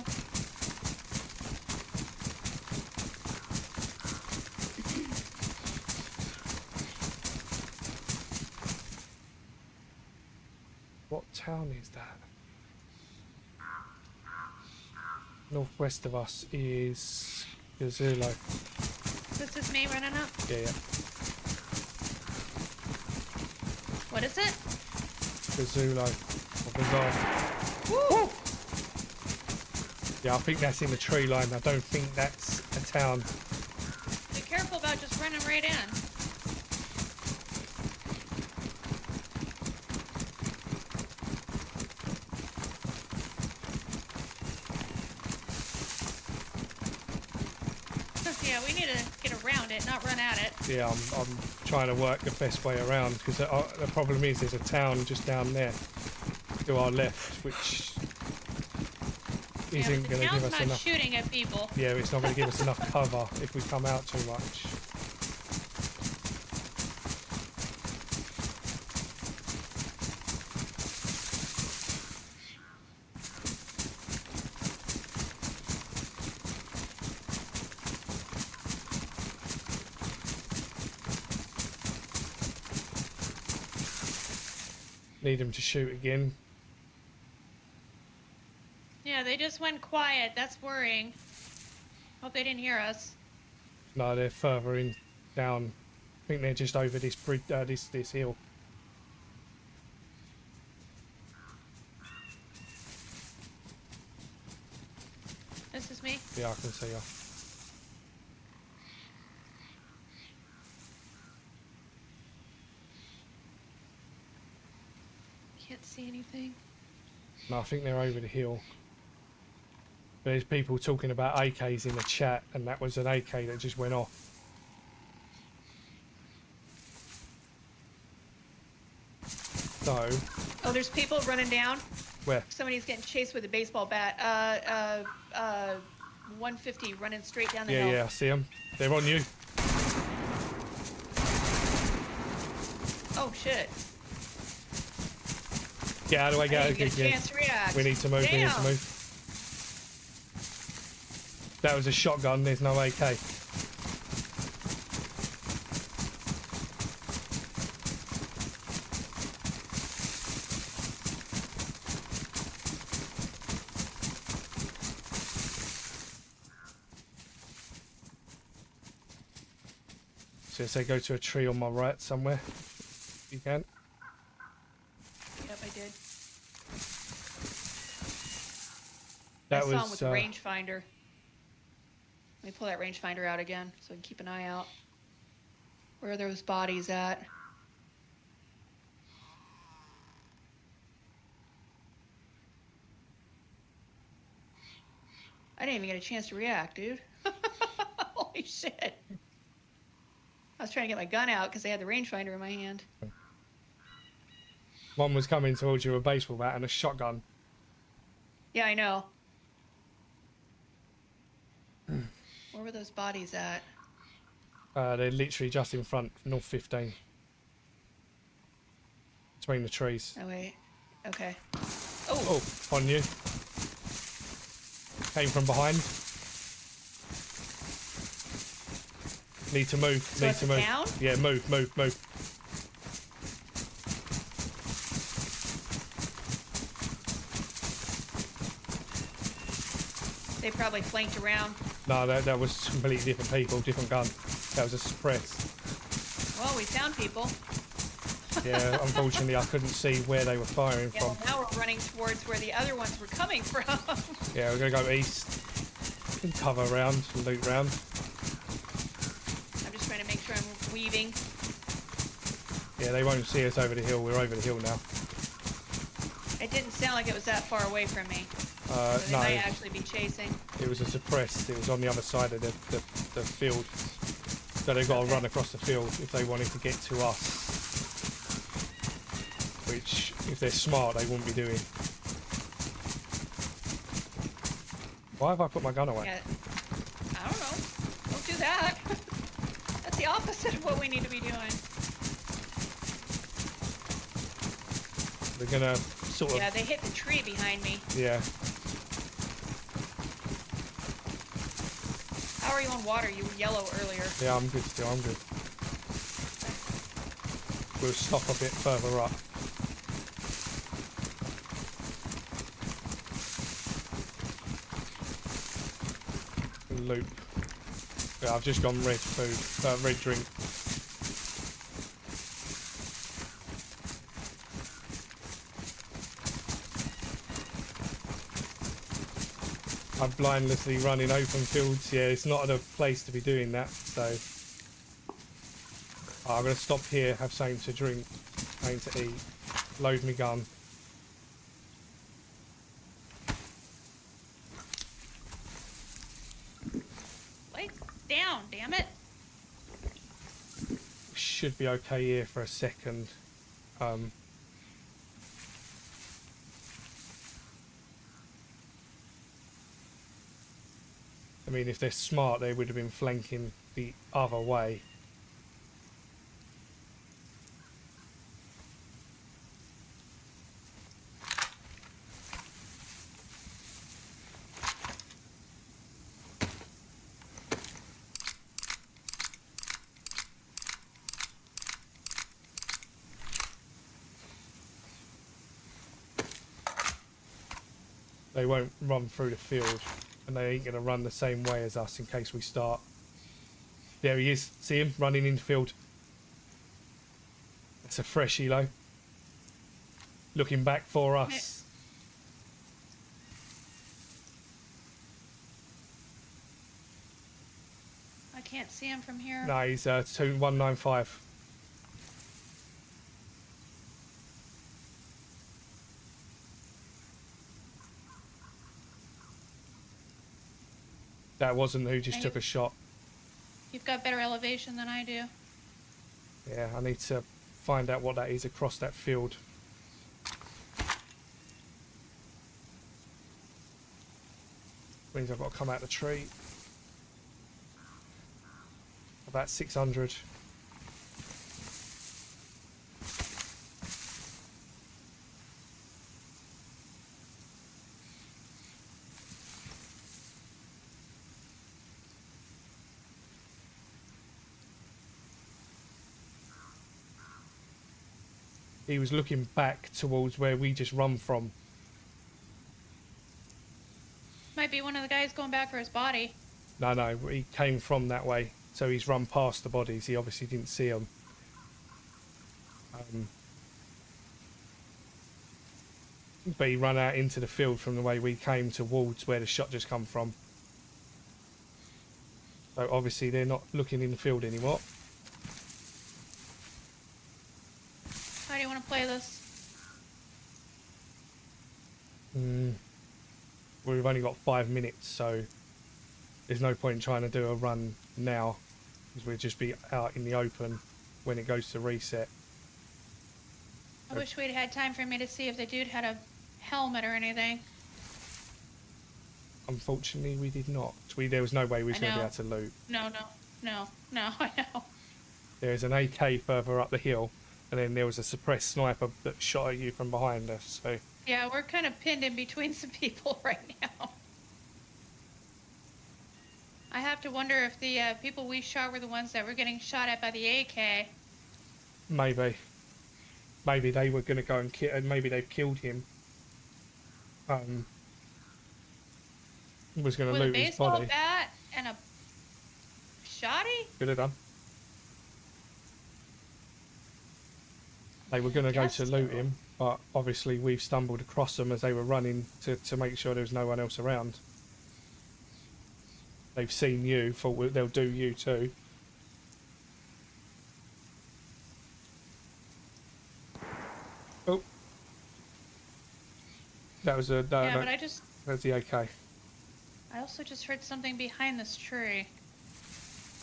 What town is that? Northwest of us is Gazulo. This is me running up. Yeah. What is it? Gazulo. Or Gazar. Woo! Yeah, I think that's in the tree line. I don't think that's a town. Be careful about just running right in. Yeah, we need to get around it, not run at it. Yeah, I'm trying to work the best way around because the problem is there's a town just down there to our left, which isn't the going to give town's us not enough. shooting at people. Yeah, it's not going to give us enough cover if we come out too much. Need them to shoot again. Yeah, they just went quiet. That's worrying. Hope they didn't hear us. No, they're further in down. I think they're just over this bridge, this hill. This is me. Yeah, I can see her. Can't see anything. No, I think they're over the hill. There's people talking about AKs in the chat, and that was an AK that just went off. So, Oh, there's people running down. where? Somebody's getting chased with a baseball bat. 150 running straight down the Yeah, hill. yeah, I see them. They're on you. Oh shit. Get out of the way, I get out didn't of get the a way. chance to react. We need to move, we need to Damn. move. That was a shotgun, there's no AK. So say go to a tree on my right somewhere. You can. Yep, I did. That I saw him was with the rangefinder. Let me pull that rangefinder out again so I can keep an eye out. Where are those bodies at? I didn't even get a chance to react, dude. Holy shit. I was trying to get my gun out because I had the rangefinder in my hand. one was coming towards you with a baseball bat and a shotgun. Yeah, I know. Where were those bodies at? They're literally just in front, north 15. Between the trees. Oh, wait. Okay. Oh, on you. Came from behind. Need to move, So need it's to a move. town? Yeah, move, move, move. They probably flanked around. No, that was completely different people, different gun. That was a suppress. Well, we found people. Yeah, unfortunately I couldn't see where they were firing Yeah, from. well, now we're running towards where the other ones were coming from. Yeah, we're gonna go east and cover round, and loot round. I'm just trying to make sure I'm weaving. Yeah, they won't see us over the hill. We're over the hill now. It didn't sound like it was that far away from me. So they No, might actually be chasing. it was a suppressed. It was on the other side of the field. So they've got to run across the field if they wanted to get to us. Which, if they're smart, they wouldn't be doing. Why have I put my gun away? Yeah. I don't know. Don't do that. That's the opposite of what we need to be doing. They're gonna sort of... Yeah, they hit the tree behind me. Yeah. How are you on water? You were yellow earlier. Yeah, I'm good still, I'm good. We'll stop a bit further up. Loop. Yeah, I've just gone red food, red drink. I'm blindlessly running open fields. Yeah, it's not a place to be doing that, so... I'm going to stop here, have something to drink, something to eat, load my gun. Lay down, damn it. Should be okay here for a second. I mean, if they're smart, they would have been flanking the other way. They won't run through the field, and they ain't going to run the same way as us in case we start. There he is. See him running in the field. It's a fresh elo. Looking back for us. I can't see him from here. No, he's 2195. That wasn't who just took a shot. You've got better elevation than I do. Yeah, I need to find out what that is across that field. Means I've got to come out the tree. About 600. He was looking back towards where we just run from. Might be one of the guys going back for his body. No, he came from that way. So he's run past the bodies. He obviously didn't see them. But he ran out into the field from the way we came towards where the shot just come from. So obviously they're not looking in the field anymore. How do you want to play this? We've only got 5 minutes, so there's no point in trying to do a run now, because we'll just be out in the open when it goes to reset. I wish we'd had time for me to see if the dude had a helmet or anything. Unfortunately, we did not. There was no way we was going to be able to loot. No, I know. There's an AK further up the hill, and then there was a suppressed sniper that shot at you from behind us. So Yeah, we're kind of pinned in between some people right now. I have to wonder if the people we shot were the ones that were getting shot at by the AK. maybe they were going to go and kill, and maybe they've killed him. was going to With a loot his baseball body. bat and a shoddy? Could have done. They were going to go Guess to so. loot him, but obviously we've stumbled across them as they were running to make sure there was no one else around. They've seen you, thought they'll do you too. Oh. That was a... Yeah, no, but that's the AK. I also just heard something behind this tree.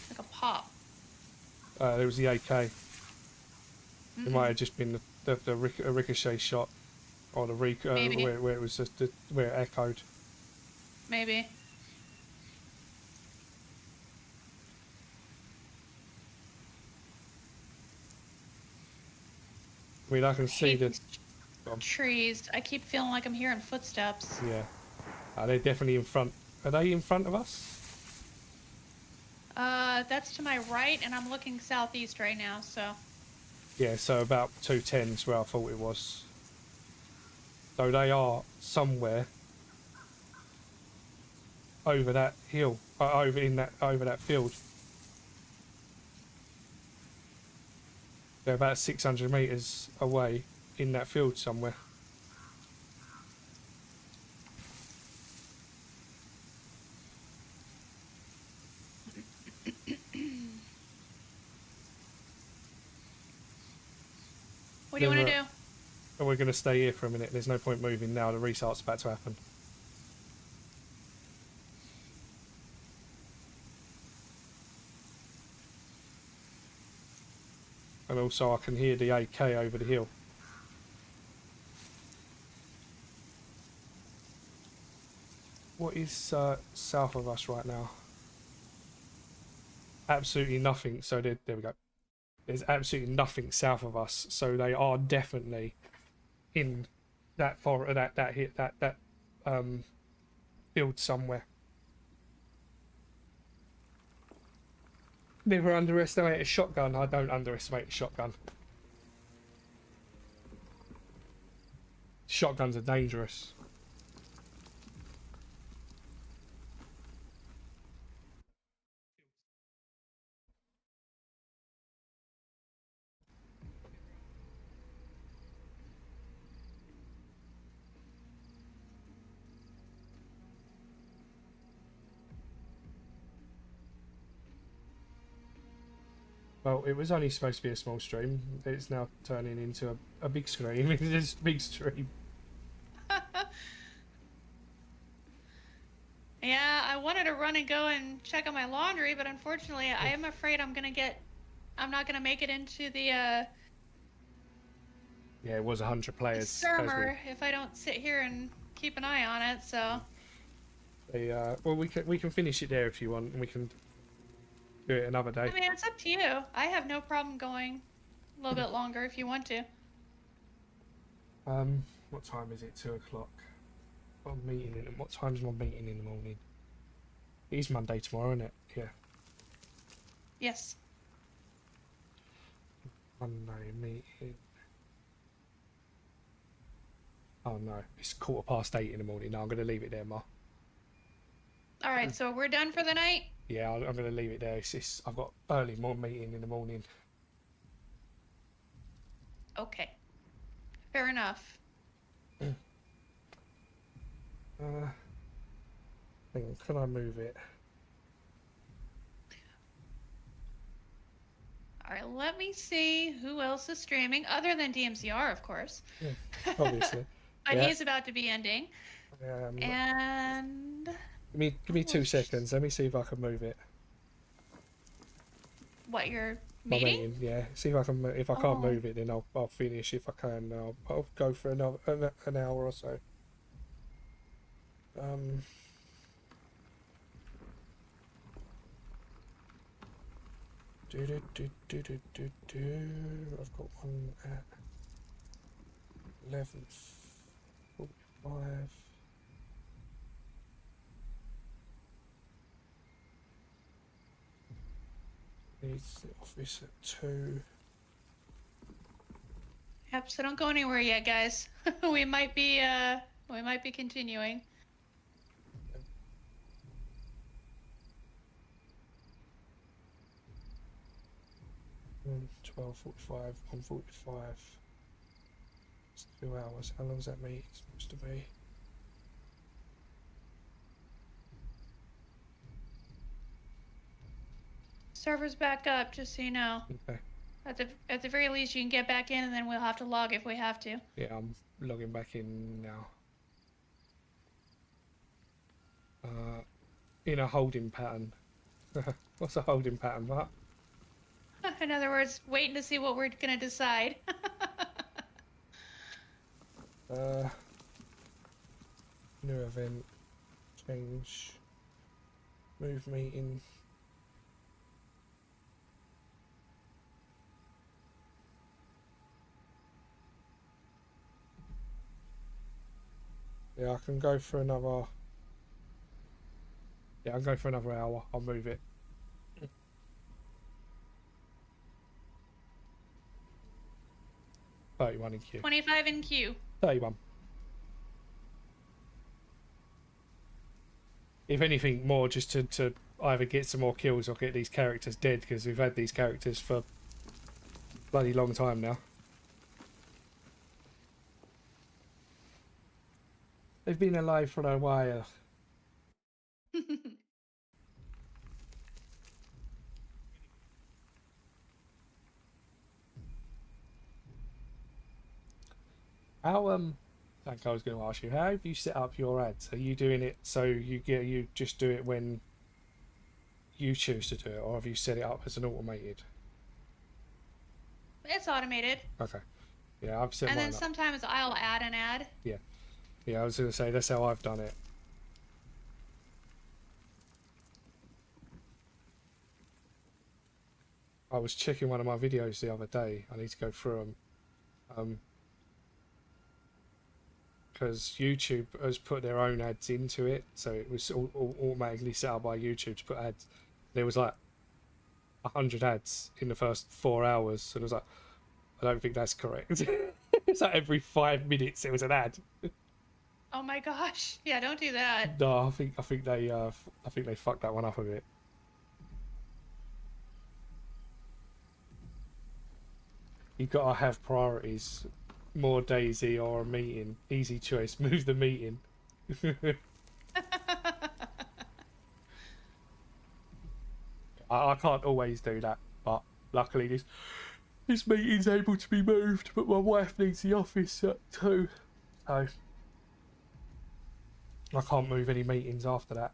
Like a pop. There was the AK. It Mm-mm. might have just been a ricochet shot, or the Maybe. where it was just where it echoed. Maybe. I mean, I can see Hate the these trees. I keep feeling like I'm hearing footsteps. yeah. They're definitely in front. Are they in front of us? That's to my right, and I'm looking southeast right now, so... Yeah, so about 210 is where I thought it was. So they are somewhere over that hill, over that field. They're about 600 meters away in that field somewhere. What do you want to do? And we're going to stay here for a minute. There's no point moving now. The restart's about to happen. And also I can hear the AK over the hill. What is south of us right now? Absolutely nothing. So there we go. There's absolutely nothing south of us. So they are definitely in that field somewhere. Never underestimate a shotgun. I don't underestimate a shotgun. Shotguns are dangerous. Well, it was only supposed to be a small stream. It's now turning into a big stream. It's a big stream. Yeah, I wanted to run and go and check on my laundry, but unfortunately, I am afraid I'm not gonna make it into the, Yeah, it was 100 players. server if I don't sit here and keep an eye on it, so... Well, we can finish it there if you want, and we can do it another day. I mean, it's up to you. I have no problem going a little bit longer if you want to. What time is it? 2 o'clock. What time's my meeting in the morning? It is Monday tomorrow, isn't it? Yeah. Yes. Monday meeting. Oh no, it's 8:15 in the morning. No, I'm going to leave it there, Ma. Alright, so we're done for the night? Yeah, I'm going to leave it there. I've got early meeting in the morning. Okay. Fair enough. Hang on, can I move it? Alright, let me see who else is streaming, other than DMZR, of course. Yeah, obviously. But Yeah. he's about to be ending. And... Give me 2 seconds. Let me see if I can move it. What, your My meeting? yeah. See if I can. If I can't Oh. move it, then I'll finish. If I can, I'll go for an hour or so. I've got one at 11:45. Needs the office at 2. Yep, so don't go anywhere yet, guys. we might be continuing. 12:45, 1:45. It's 2 hours. How long does that mean it's supposed to be? Server's back up, just so you know. Okay. At the very least, you can get back in, and then we'll have to log if we have to. Yeah, I'm logging back in now. In a holding pattern. What's a holding pattern, Mark? In other words, waiting to see what we're gonna decide. New event. Change. Move meeting. Yeah, I can go for another... Yeah, I'll go for another hour. I'll move it. $31 in queue. 25 in queue. 31. If anything more, just to either get some more kills or get these characters dead, because we've had these characters for a bloody long time now. They've been alive for a while. How I think I was going to ask you, how have you set up your ads? Are you doing it so you just do it when you choose to do it, or have you set it up as an automated? It's automated. Okay. Yeah, I've set And mine then up. sometimes I'll add an ad. Yeah, I was going to say that's how I've done it. I was checking one of my videos the other day. I need to go through them. Because YouTube has put their own ads into it, so it was automatically set up by YouTube to put ads. There was like 100 ads in the first 4 hours, and I was like, I don't think that's correct. It's like every 5 minutes there was an ad. Oh my gosh! Yeah, don't do that. No, I think they fucked that one up a bit. You've got to have priorities. More DayZ or a meeting. Easy choice. Move the meeting. I can't always do that, but luckily this meeting's able to be moved. But my wife needs the office too, so I can't move any meetings after that.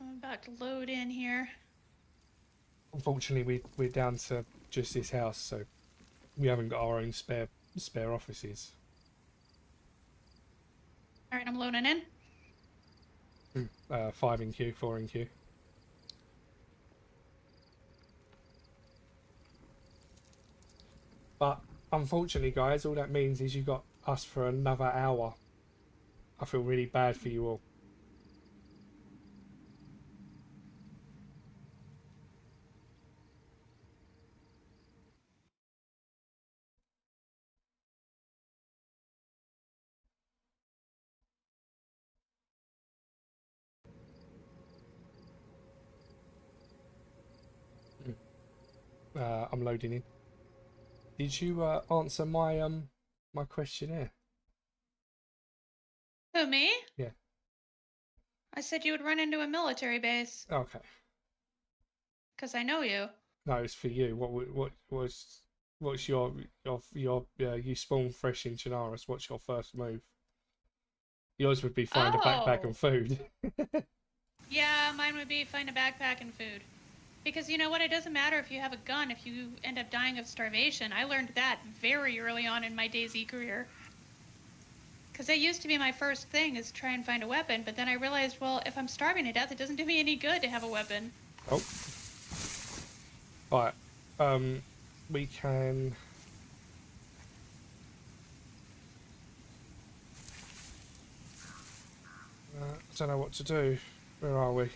I'm about to load in here. Unfortunately, we're down to just this house, so we haven't got our own spare offices. All right, I'm loading in. 5 in queue, 4 in queue. But unfortunately, guys, all that means is you got us for another hour. I feel really bad for you all. I'm loading in. Did you answer my my questionnaire? Who, me? Yeah. I said you would run into a military base. Okay. Because I know you. No, it's for you. What's your you spawn fresh in Chernarus. What's your first move? Yours would be find a backpack and food. Yeah, mine would be find a backpack and food. Because you know what? It doesn't matter if you have a gun if you end up dying of starvation. I learned that very early on in my DayZ career. Because that used to be my first thing, is try and find a weapon. But then I realized, well, if I'm starving to death, it doesn't do me any good to have a weapon. Oh. Alright. We can... I don't know what to do. Where are we?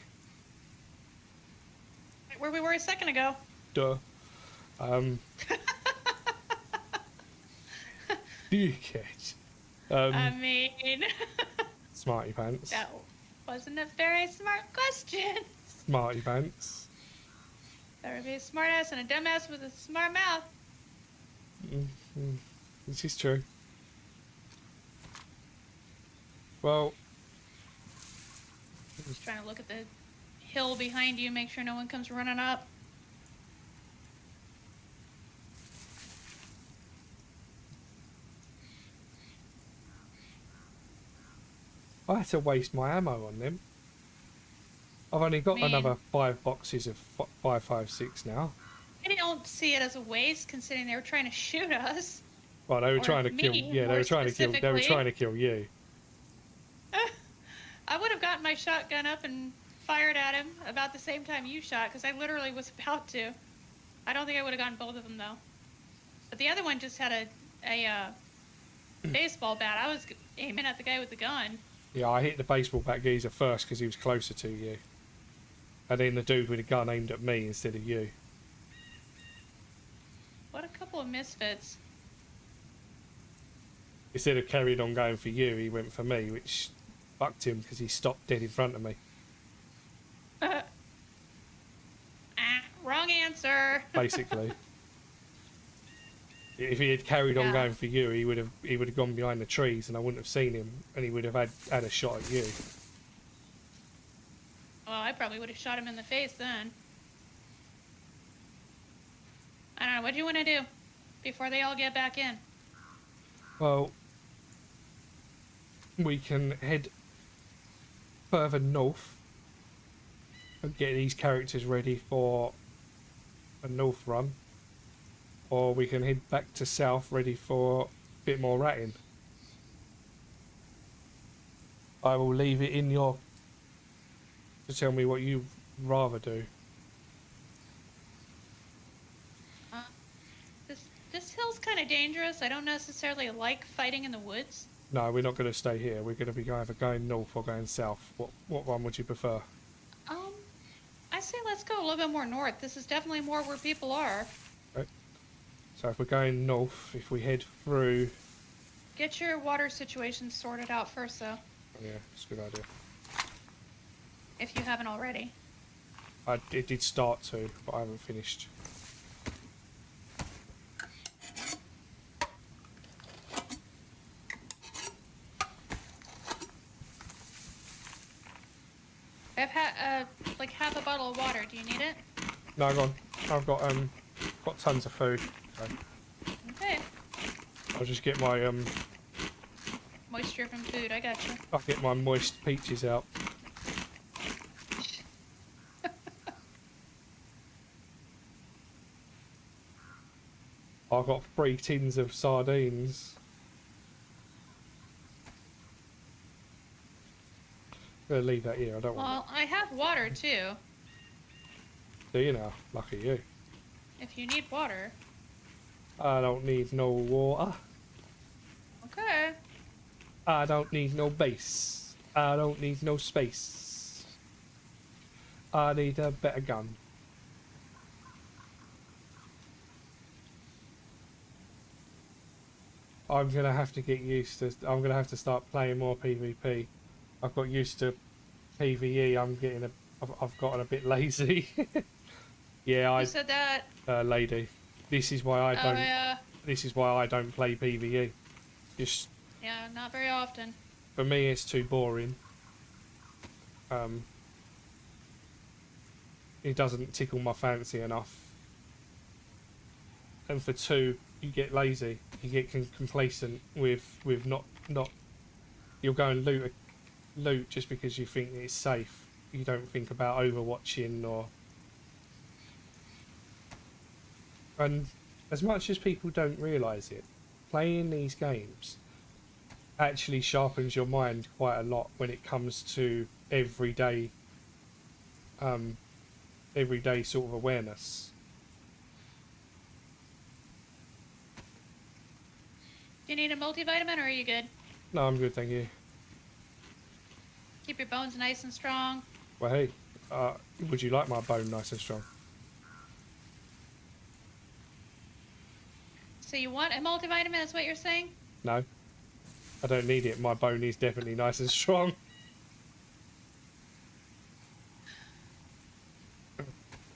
Where we were a second ago. Duh. Dickhead. I mean... Smarty pants. That Wasn't a very smart question. Smarty pants. Better be a smartass and a dumbass with a smart mouth. Mm-hmm. This is true. Well, Just trying to look at the hill behind you, make sure no one comes running up. I had to waste my ammo on them. I've only got another 5 boxes of 5.56 now. I don't see it as a waste, considering they were trying to shoot us. Well, they were Or trying to me, kill. Yeah, they more were trying to kill. They were specifically. trying to kill you. I would have gotten my shotgun up and fired at him about the same time you shot, because I literally was about to. I don't think I would have gotten both of them, though. But the other one just had a baseball bat. I was aiming at the guy with the gun. Yeah, I hit the baseball bat geezer first because he was closer to you. And then the dude with the gun aimed at me instead of you. What a couple of misfits. Instead of carrying on going for you, he went for me, which fucked him because he stopped dead in front of me. Wrong answer. Basically. If he had carried on going for you, he would have gone behind the trees and I wouldn't have seen him and he would have had a shot at you. Well, I probably would have shot him in the face then. I don't know. What do you want to do before they all get back in? Well, we can head further north and get these characters ready for a north run. Or we can head back to south ready for a bit more ratting. I will leave it in your to tell me what you'd rather do. This hill's kind of dangerous. I don't necessarily like fighting in the woods. No, we're not going to stay here. We're going to be either going north or going south. What one would you prefer? I say let's go a little bit more north. This is definitely more where people are. Right. So if we're going north, if we head through... Get your water situation sorted out first, though. Oh, yeah, that's a good idea. If you haven't already. It did start to, but I haven't finished. I've had like half a bottle of water. Do you need it? No, go on. I've got tons of food. So Okay. I'll just get my Moisture from food. I got you. I'll get my moist peaches out. I've got 3 tins of sardines. I'm gonna leave that here. I don't want Well, I have water too. it. Do you now? Lucky you. If you need water. I don't need no water. Okay. I don't need no base. I don't need no space. I need a better gun. I'm gonna have to get used to. I'm gonna have to start playing more PvP. I've got used to PvE. I've gotten a bit lazy. Yeah, Who said that? lady. This is why I don't. Oh yeah. This is why I don't play PvE. Just Yeah, not very often. for me, it's too boring. It doesn't tickle my fancy enough. And for 2, you get lazy. You get complacent with not. You'll go and loot just because you think it's safe. You don't think about overwatching or. And as much as people don't realise it, playing these games actually sharpens your mind quite a lot when it comes to everyday sort of awareness. Do you need a multivitamin or are you good? No, I'm good, thank you. Keep your bones nice and strong. Well, hey, would you like my bone nice and strong? So you want a multivitamin, is what you're saying? No, I don't need it. My bone is definitely nice and strong.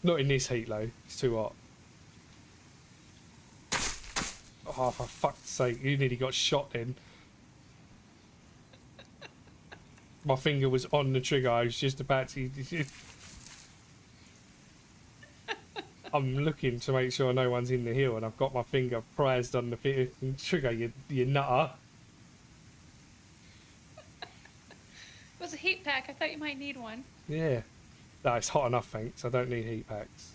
Not in this heat though. It's too hot. Oh, for fuck's sake! You nearly got shot then. My finger was on the trigger. I was just about to. I'm looking to make sure no one's in the hill, and I've got my finger prized on the trigger. You nutter. It was a heat pack. I thought you might need one. Yeah. No, it's hot enough, thanks. I don't need heat packs.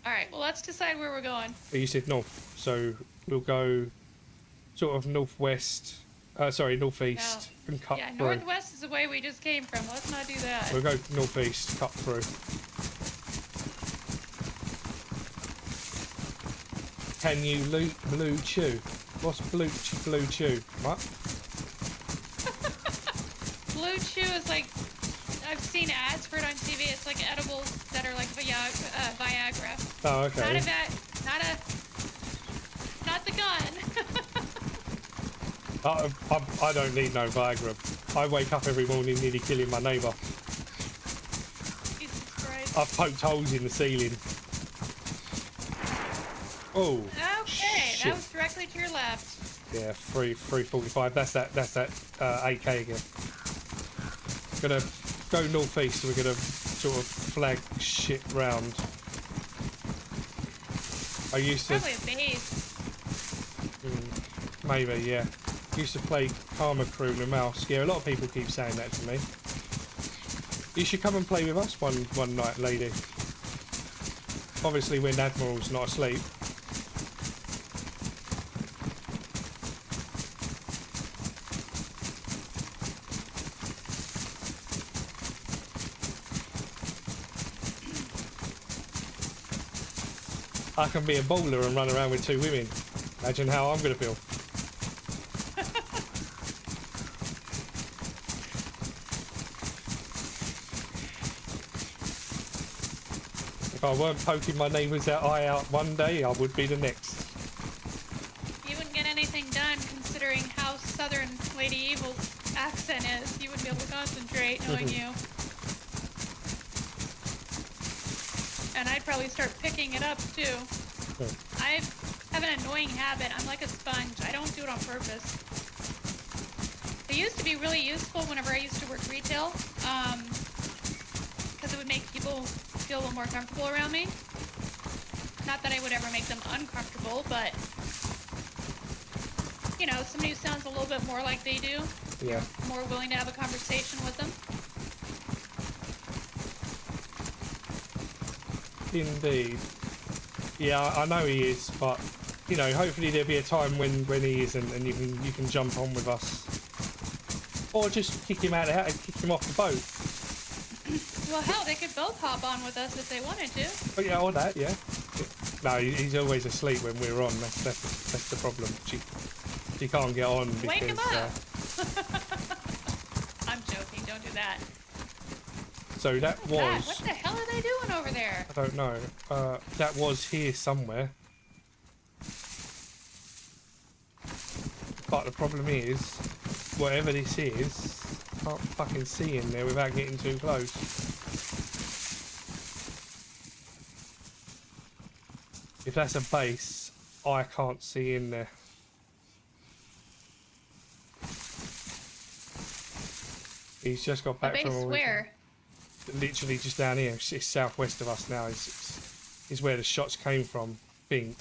All right. Well, let's decide where we're going. But you said north, so we'll go sort of northwest. Sorry, northeast, and cut Yeah, through. northwest is the way we just came from. Let's not do that. We'll go northeast, cut through. Can you loot blue chew? What's blue chew? What? Blue Chew is like, I've seen ads for it on TV. It's like edibles that are like Viagra. Oh, okay. Not the gun. I don't need no Viagra. I wake up every morning nearly killing my neighbour. Jesus Christ. I've poked holes in the ceiling. Oh. Okay, shit. that was directly to your left. Yeah, 345. That's that AK again. Gonna go northeast. We're gonna sort of flag shit round. I used to Probably a base. maybe, yeah. Used to play Karma Crew in the mouse. Yeah, a lot of people keep saying that to me. You should come and play with us one night, lady. Obviously when Admiral's not asleep. I can be a bowler and run around with two women. Imagine how I'm going to feel. If I weren't poking my neighbour's eye out one day, I would be the next. You wouldn't get anything done considering how southern Lady Evil's accent is. You wouldn't be able to concentrate knowing you. And I'd probably start picking it up too. I have an annoying habit. I'm like a sponge. I don't do it on purpose. It used to be really useful whenever I used to work retail, because it would make people feel a little more comfortable around me. Not that I would ever make them uncomfortable, but you know, somebody who sounds a little bit more like they do, Yeah. more willing to have a conversation with them. Indeed. Yeah, I know he is, but you know, hopefully there'll be a time when he isn't, and you can jump on with us, or just kick him out of the house, kick him off the boat. Well, hell, they could both hop on with us if they wanted to. But yeah, or that, yeah. No, he's always asleep when we're on. That's the problem. She can't get on because. Wake him up. I'm joking. Don't do that. So that was. God, what the hell are they doing over there? I don't know. That was here somewhere. But the problem is, whatever this is, I can't fucking see in there without getting too close. If that's a base, I can't see in there. He's just got The back base from. where? Literally just down here. It's southwest of us now. Is where the shots came from. Think.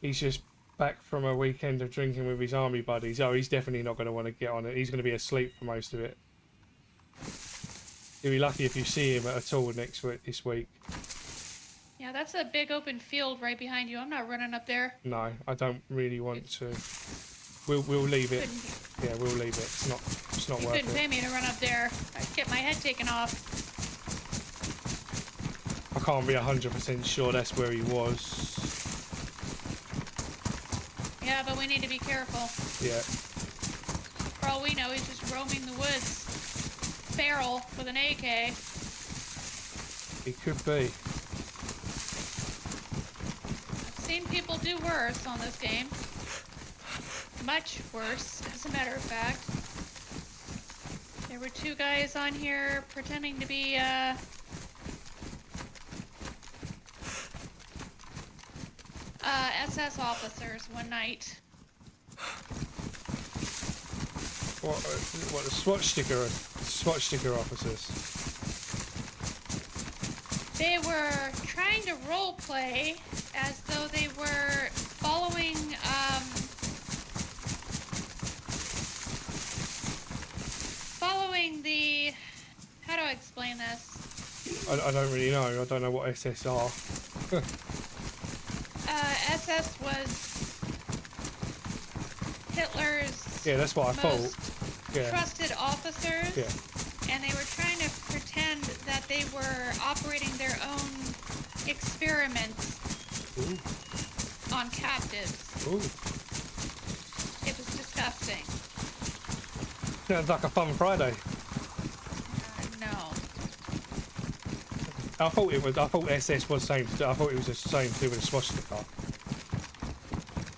He's just back from a weekend of drinking with his army buddies. Oh, he's definitely not going to want to get on it. He's going to be asleep for most of it. You'll be lucky if you see him at all this week. Yeah, that's a big open field right behind you. I'm not running up there. No, I don't really want to. We'll leave it. Yeah, we'll leave it. It's not You worth couldn't it. pay me to run up there. I'd get my head taken off. I can't be 100% sure that's where he was. Yeah, but we need to be careful. Yeah. For all we know, he's just roaming the woods. Feral with an AK. He could be. I've seen people do worse on this game. much worse, as a matter of fact. There were 2 guys on here pretending to be, SS officers one night. What the swatch sticker officers? They were trying to role play as though they were following, the, how do I explain this? I don't really know. I don't know what SS are. SS was Hitler's Yeah, that's what I thought. most Yeah. trusted officers. Yeah. And they were trying to pretend that they were operating their own experiments Ooh. on captives. Ooh. It was disgusting. Sounds like a fun Friday. No. I thought SS was same. I thought it was the same thing with a swastika.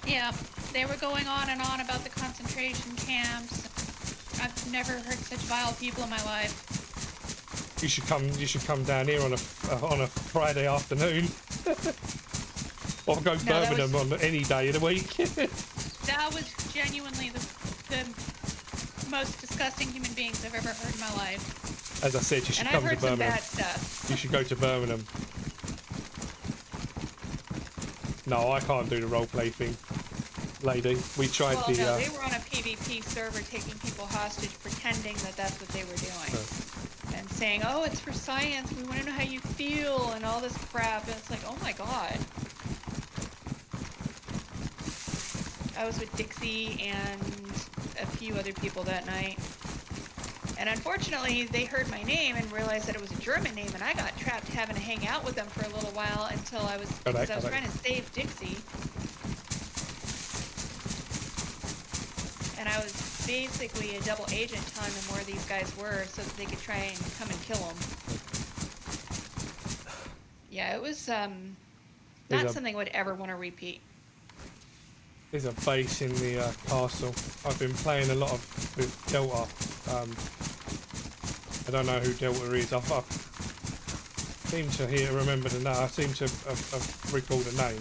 Yeah, they were going on and on about the concentration camps. I've never heard such vile people in my life. You should come down here on a Friday afternoon, or go Birmingham on any day of the week. That was genuinely the most disgusting human beings I've ever heard in my life. As I said, you should And come I've to heard some Birmingham. bad stuff. You should go to Birmingham. No, I can't do the roleplay thing, lady. We tried Well, the. no, they were on a PvP server taking people hostage, pretending that that's what they were doing. And saying, oh, it's for science, we want to know how you feel, and all this crap. And it's like, oh my god. I was with Dixie and a few other people that night. And unfortunately, they heard my name and realized that it was a German name, and I got trapped having to hang out with them for a little while until I was, because I was trying to save Dixie. And I was basically a double agent telling them where these guys were so that they could try and come and kill them. Yeah, it was not something I would ever want to repeat. There's a base in the castle. I've been playing a lot with Delta. I don't know who Delta is. I seem to remember the name. I seem to recall the name.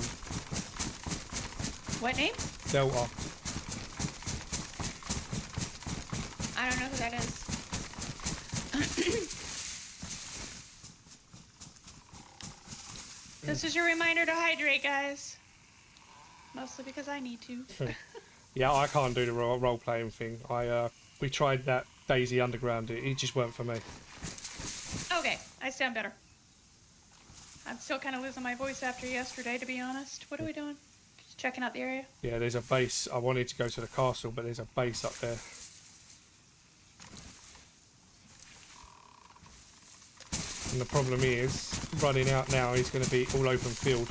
What name? Delta. I don't know who that is. This is your reminder to hydrate, guys. Mostly because I need to. Yeah, I can't do the role playing thing. We tried that DayZ Underground. It just weren't for me. Okay, I sound better. I'm still kind of losing my voice after yesterday, to be honest. What are we doing? Just checking out the area? Yeah, there's a base. I wanted to go to the castle, but there's a base up there. And the problem is, running out now is going to be all open field.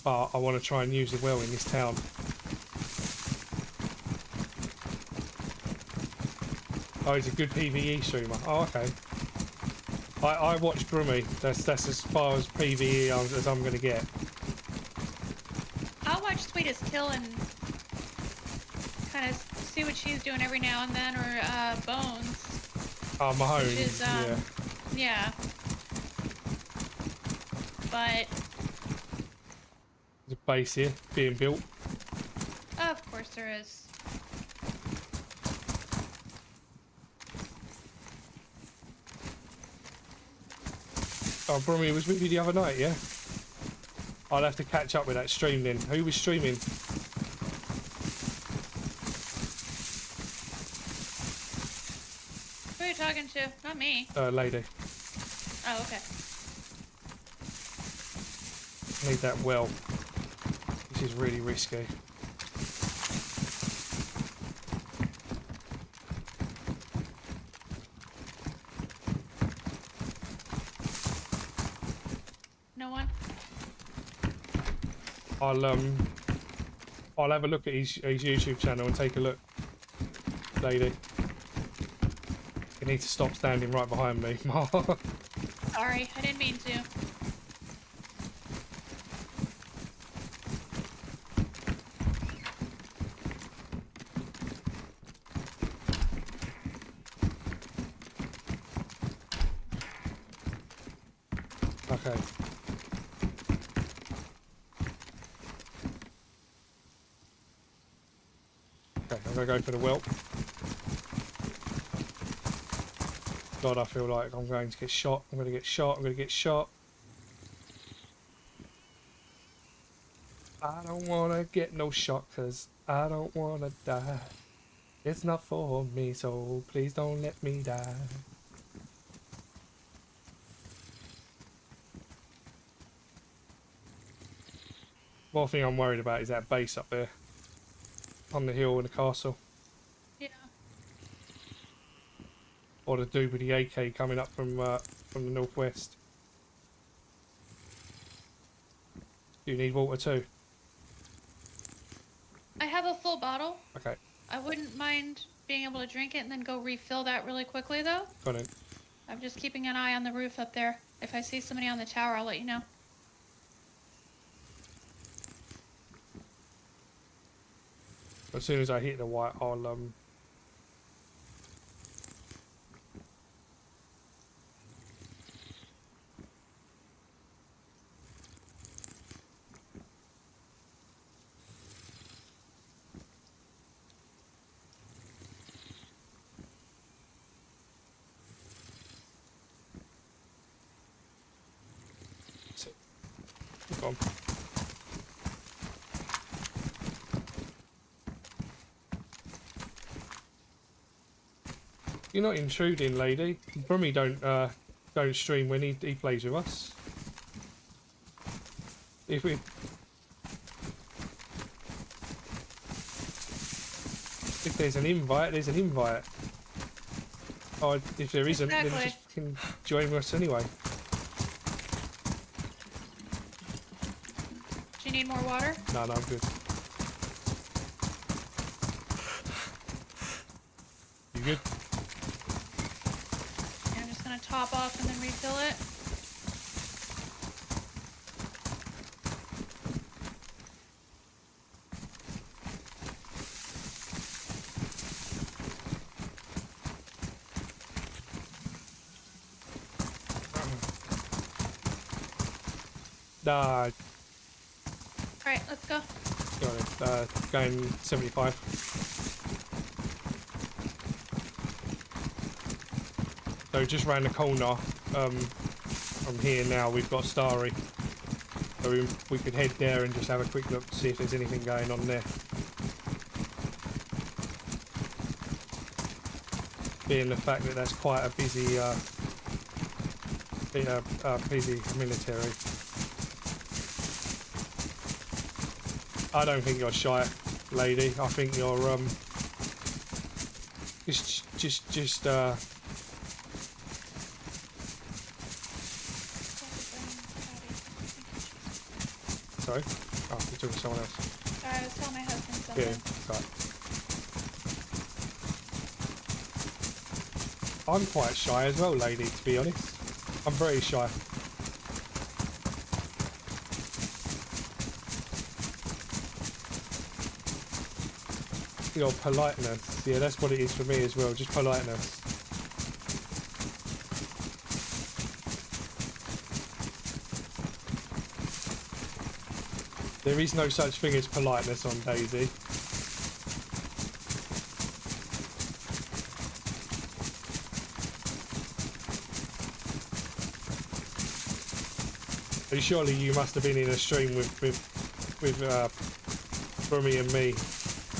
But I want to try and use it well in this town. Oh, he's a good PvE streamer. Oh, okay. I watch Brummy. That's as far as PvE as I'm going to get. I'll watch Sweetest Kill and kind of see what she's doing every now and then, or Bones. Oh, Mahone. Which is, yeah. But There's a base here being built. of course there is. Oh, Brummy was with you the other night, yeah? I'll have to catch up with that stream then. Who was streaming? Who are you talking to? Not me. Lady. Oh, okay. Need that well. This is really risky. No one? I'll have a look at his YouTube channel and take a look, lady. You need to stop standing right behind me. Sorry, I didn't mean to. Okay. Okay, I'm gonna go for the whelp. God, I feel like I'm going to get shot. I'm gonna get shot. I'm gonna get shot. I don't wanna get no shot because I don't wanna die. It's not for me, so please don't let me die. One thing I'm worried about is that base up there on the hill in the castle, Yeah. or the dude with the AK coming up from the northwest. Do you need water too? I have a full bottle. Okay, I wouldn't mind being able to drink it and then go refill that really quickly, though. got it. I'm just keeping an eye on the roof up there. If I see somebody on the tower, I'll let you know. As soon as I hit the white, I'll that's it. Go on. You're not intruding, lady. Brummy don't stream when he plays with us. If there's an invite, there's an invite. Oh, if there isn't, then Exactly. just can join us anyway. Do you need more water? No, I'm good. You good? Yeah, I'm just gonna top off and then refill it. Nah, Alright, let's go. got it. Going 75. So just round the corner from here now, we've got Starry. So we could head there and just have a quick look to see if there's anything going on there. Being the fact that that's quite a busy, busy military. I don't think you're shy, lady. I think you're just sorry. Oh, you're talking to someone else. Sorry, I was telling my husband something. Yeah, sorry. I'm quite shy as well, lady, to be honest. I'm very shy. Your politeness. Yeah, that's what it is for me as well, just politeness. There is no such thing as politeness on DayZ. But surely you must have been in a stream with Brummy and me.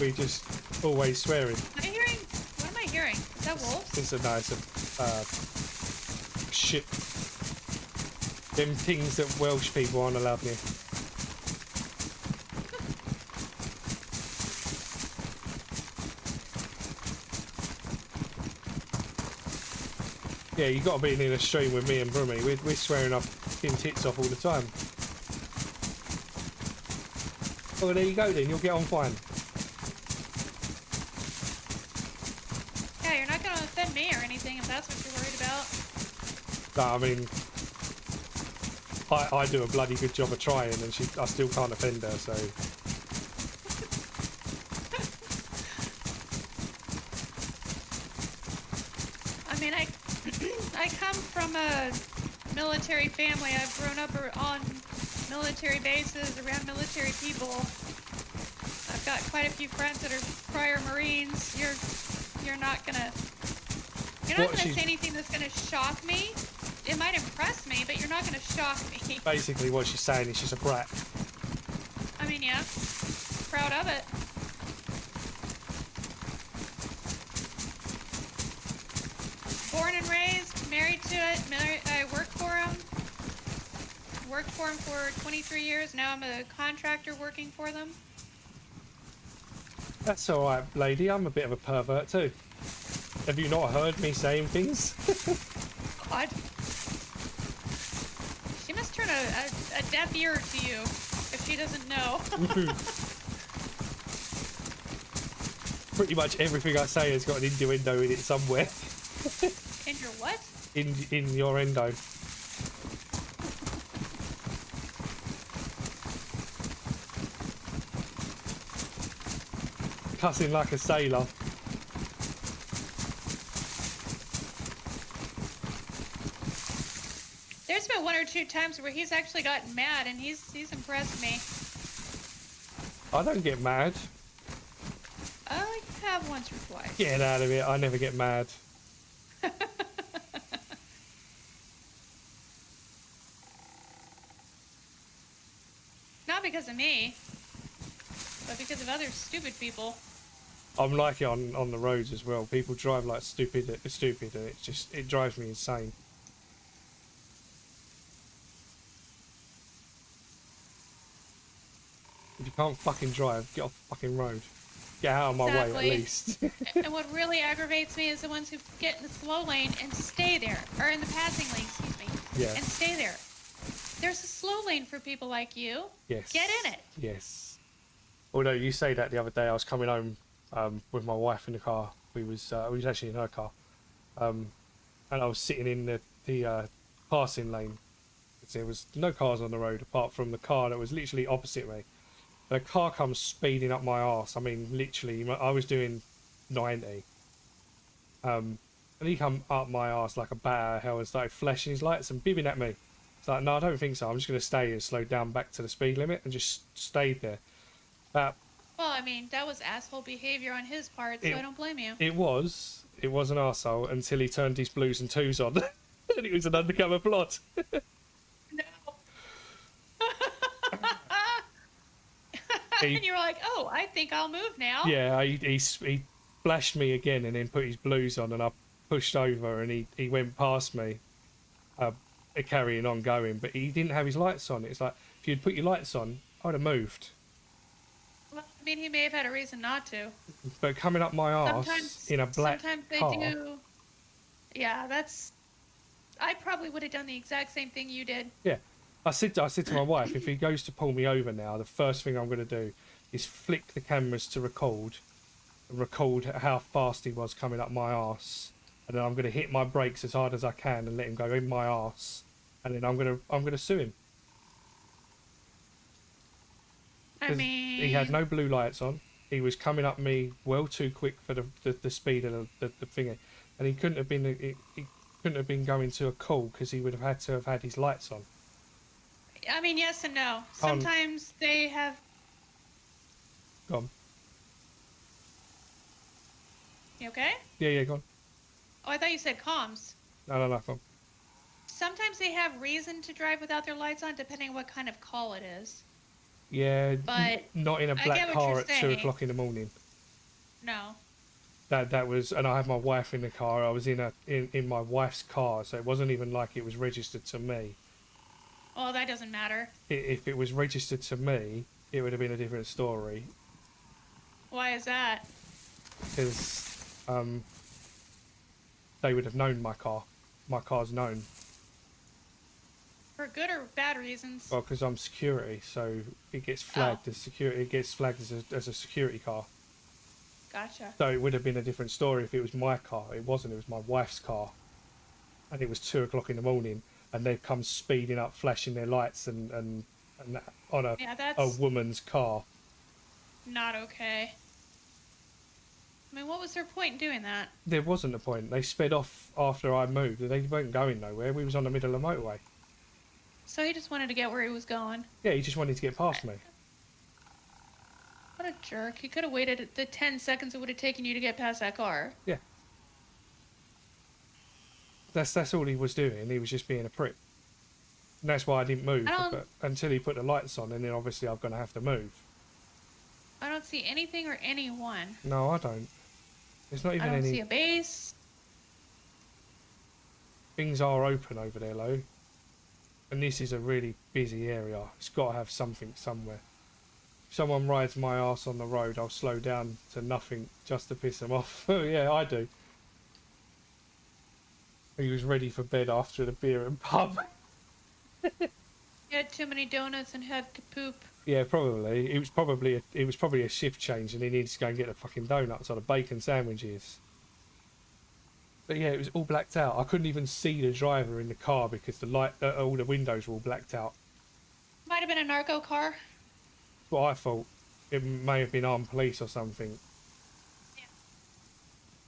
We just always swearing. Am I hearing? What am I hearing? Is that wolves? It's a nice shit. Them things that Welsh people aren't allowed near. Yeah, you got to be in a stream with me and Brummy. We're swearing our fucking tits off all the time. Oh, well, there you go then. You'll get on fine. Yeah, you're not gonna offend me or anything if that's what you're worried about. No, I mean, I do a bloody good job of trying, and I still can't offend her. So. I mean, I come from a military family. I've grown up on military bases, around military people. I've got quite a few friends that are prior Marines. You're not gonna say anything that's gonna shock me. It might impress me, but you're not gonna shock me. Basically, what she's saying is she's a brat. I mean, yeah, proud of it. Born and raised, married to it. I work for him. Worked for him for 23 years. Now I'm a contractor working for them. That's alright, lady. I'm a bit of a pervert too. Have you not heard me saying things? God. She must turn a deaf ear to you if she doesn't know. Pretty much everything I say has got an innuendo in it somewhere. In your what? In your endo. Cussing like a sailor. There's been 1 or 2 times where he's actually gotten mad, and he's impressed me. I don't get mad. I have once or twice. Get out of it. I never get mad. Not because of me, but because of other stupid people. I'm like it on the roads as well. People drive like stupid, and it drives me insane. If you can't fucking drive, get off the fucking road. Get out of my way at least. And what really aggravates me is the ones who get in the slow lane and stay there, or in the passing lane, excuse me, Yeah. and stay there. There's a slow lane for people like you. Yes. Get in it. Yes. Although you say that the other day, I was coming home with my wife in the car. We was actually in her car, and I was sitting in the passing lane. There was no cars on the road apart from the car that was literally opposite me. The car comes speeding up my arse. I mean, literally, I was doing 90. And he come up my arse like a bat out of hell and started flashing his lights and bibbing at me. It's like, no, I don't think so. I'm just going to stay and slow down back to the speed limit and just stayed there. Well, I mean, that was asshole behavior on his part, so I don't blame you. It was an arsehole until he turned his blues and twos on. And it was an undercover plot. No. And you were like, oh, I think I'll move now. Yeah, he flashed me again and then put his blues on, and I pushed over and he went past me, carrying on going, but he didn't have his lights on. It's like, if you'd put your lights on, I would have moved. Well, I mean, he may have had a reason not to. But coming up my arse in a black sometimes they car. do. Yeah, I probably would have done the exact same thing you did. Yeah. I said to my wife, if he goes to pull me over now, the first thing I'm going to do is flick the cameras to record how fast he was coming up my arse, and then I'm going to hit my brakes as hard as I can and let him go in my arse, and then I'm going to sue him. I mean, he had no blue lights on. He was coming up me well too quick for the speed of the thingy, and he couldn't have been going to a call because he would have had to have had his lights on. I mean, yes and no. Sometimes they have. Go on. You okay? Yeah, go on. Oh, I thought you said comms. No, go on. Sometimes they have reason to drive without their lights on, depending on what kind of call it is. Yeah, but not in a black car at 2 o'clock in the morning. No. That was, and I had my wife in the car. I was in my wife's car, so it wasn't even like it was registered to me. Well, that doesn't matter. If it was registered to me, it would have been a different story. Why is that? Because they would have known my car. My car's known. For good or bad reasons? Well, because I'm security, so it gets flagged as security. It gets flagged as a security car. Gotcha. So it would have been a different story if it was my car. It wasn't. It was my wife's car, and it was 2 o'clock in the morning, and they've come speeding up, flashing their lights and on a woman's car. Not okay. I mean, what was their point in doing that? There wasn't a point. They sped off after I moved. They weren't going nowhere. We was on the middle of the motorway. So he just wanted to get where he was going. Yeah, he just wanted to get past me. What a jerk. He could have waited the 10 seconds it would have taken you to get past that car. Yeah. That's all he was doing. He was just being a prick. And that's why I didn't move but until he put the lights on, and then obviously I'm going to have to move. I don't see anything or anyone. No, I don't. There's not even I don't any... see a base. Things are open over there, though. And this is a really busy area. It's got to have something somewhere. If someone rides my ass on the road, I'll slow down to nothing just to piss them off. Yeah, I do. He was ready for bed after the beer and pub. You had too many donuts and had to poop. Yeah, probably. It was probably a shift change, and he needed to go and get the fucking donuts or the bacon sandwiches. But yeah, it was all blacked out. I couldn't even see the driver in the car because the light, all the windows were all blacked out. Might have been a narco car. What I thought, it may have been armed police or something. Yeah.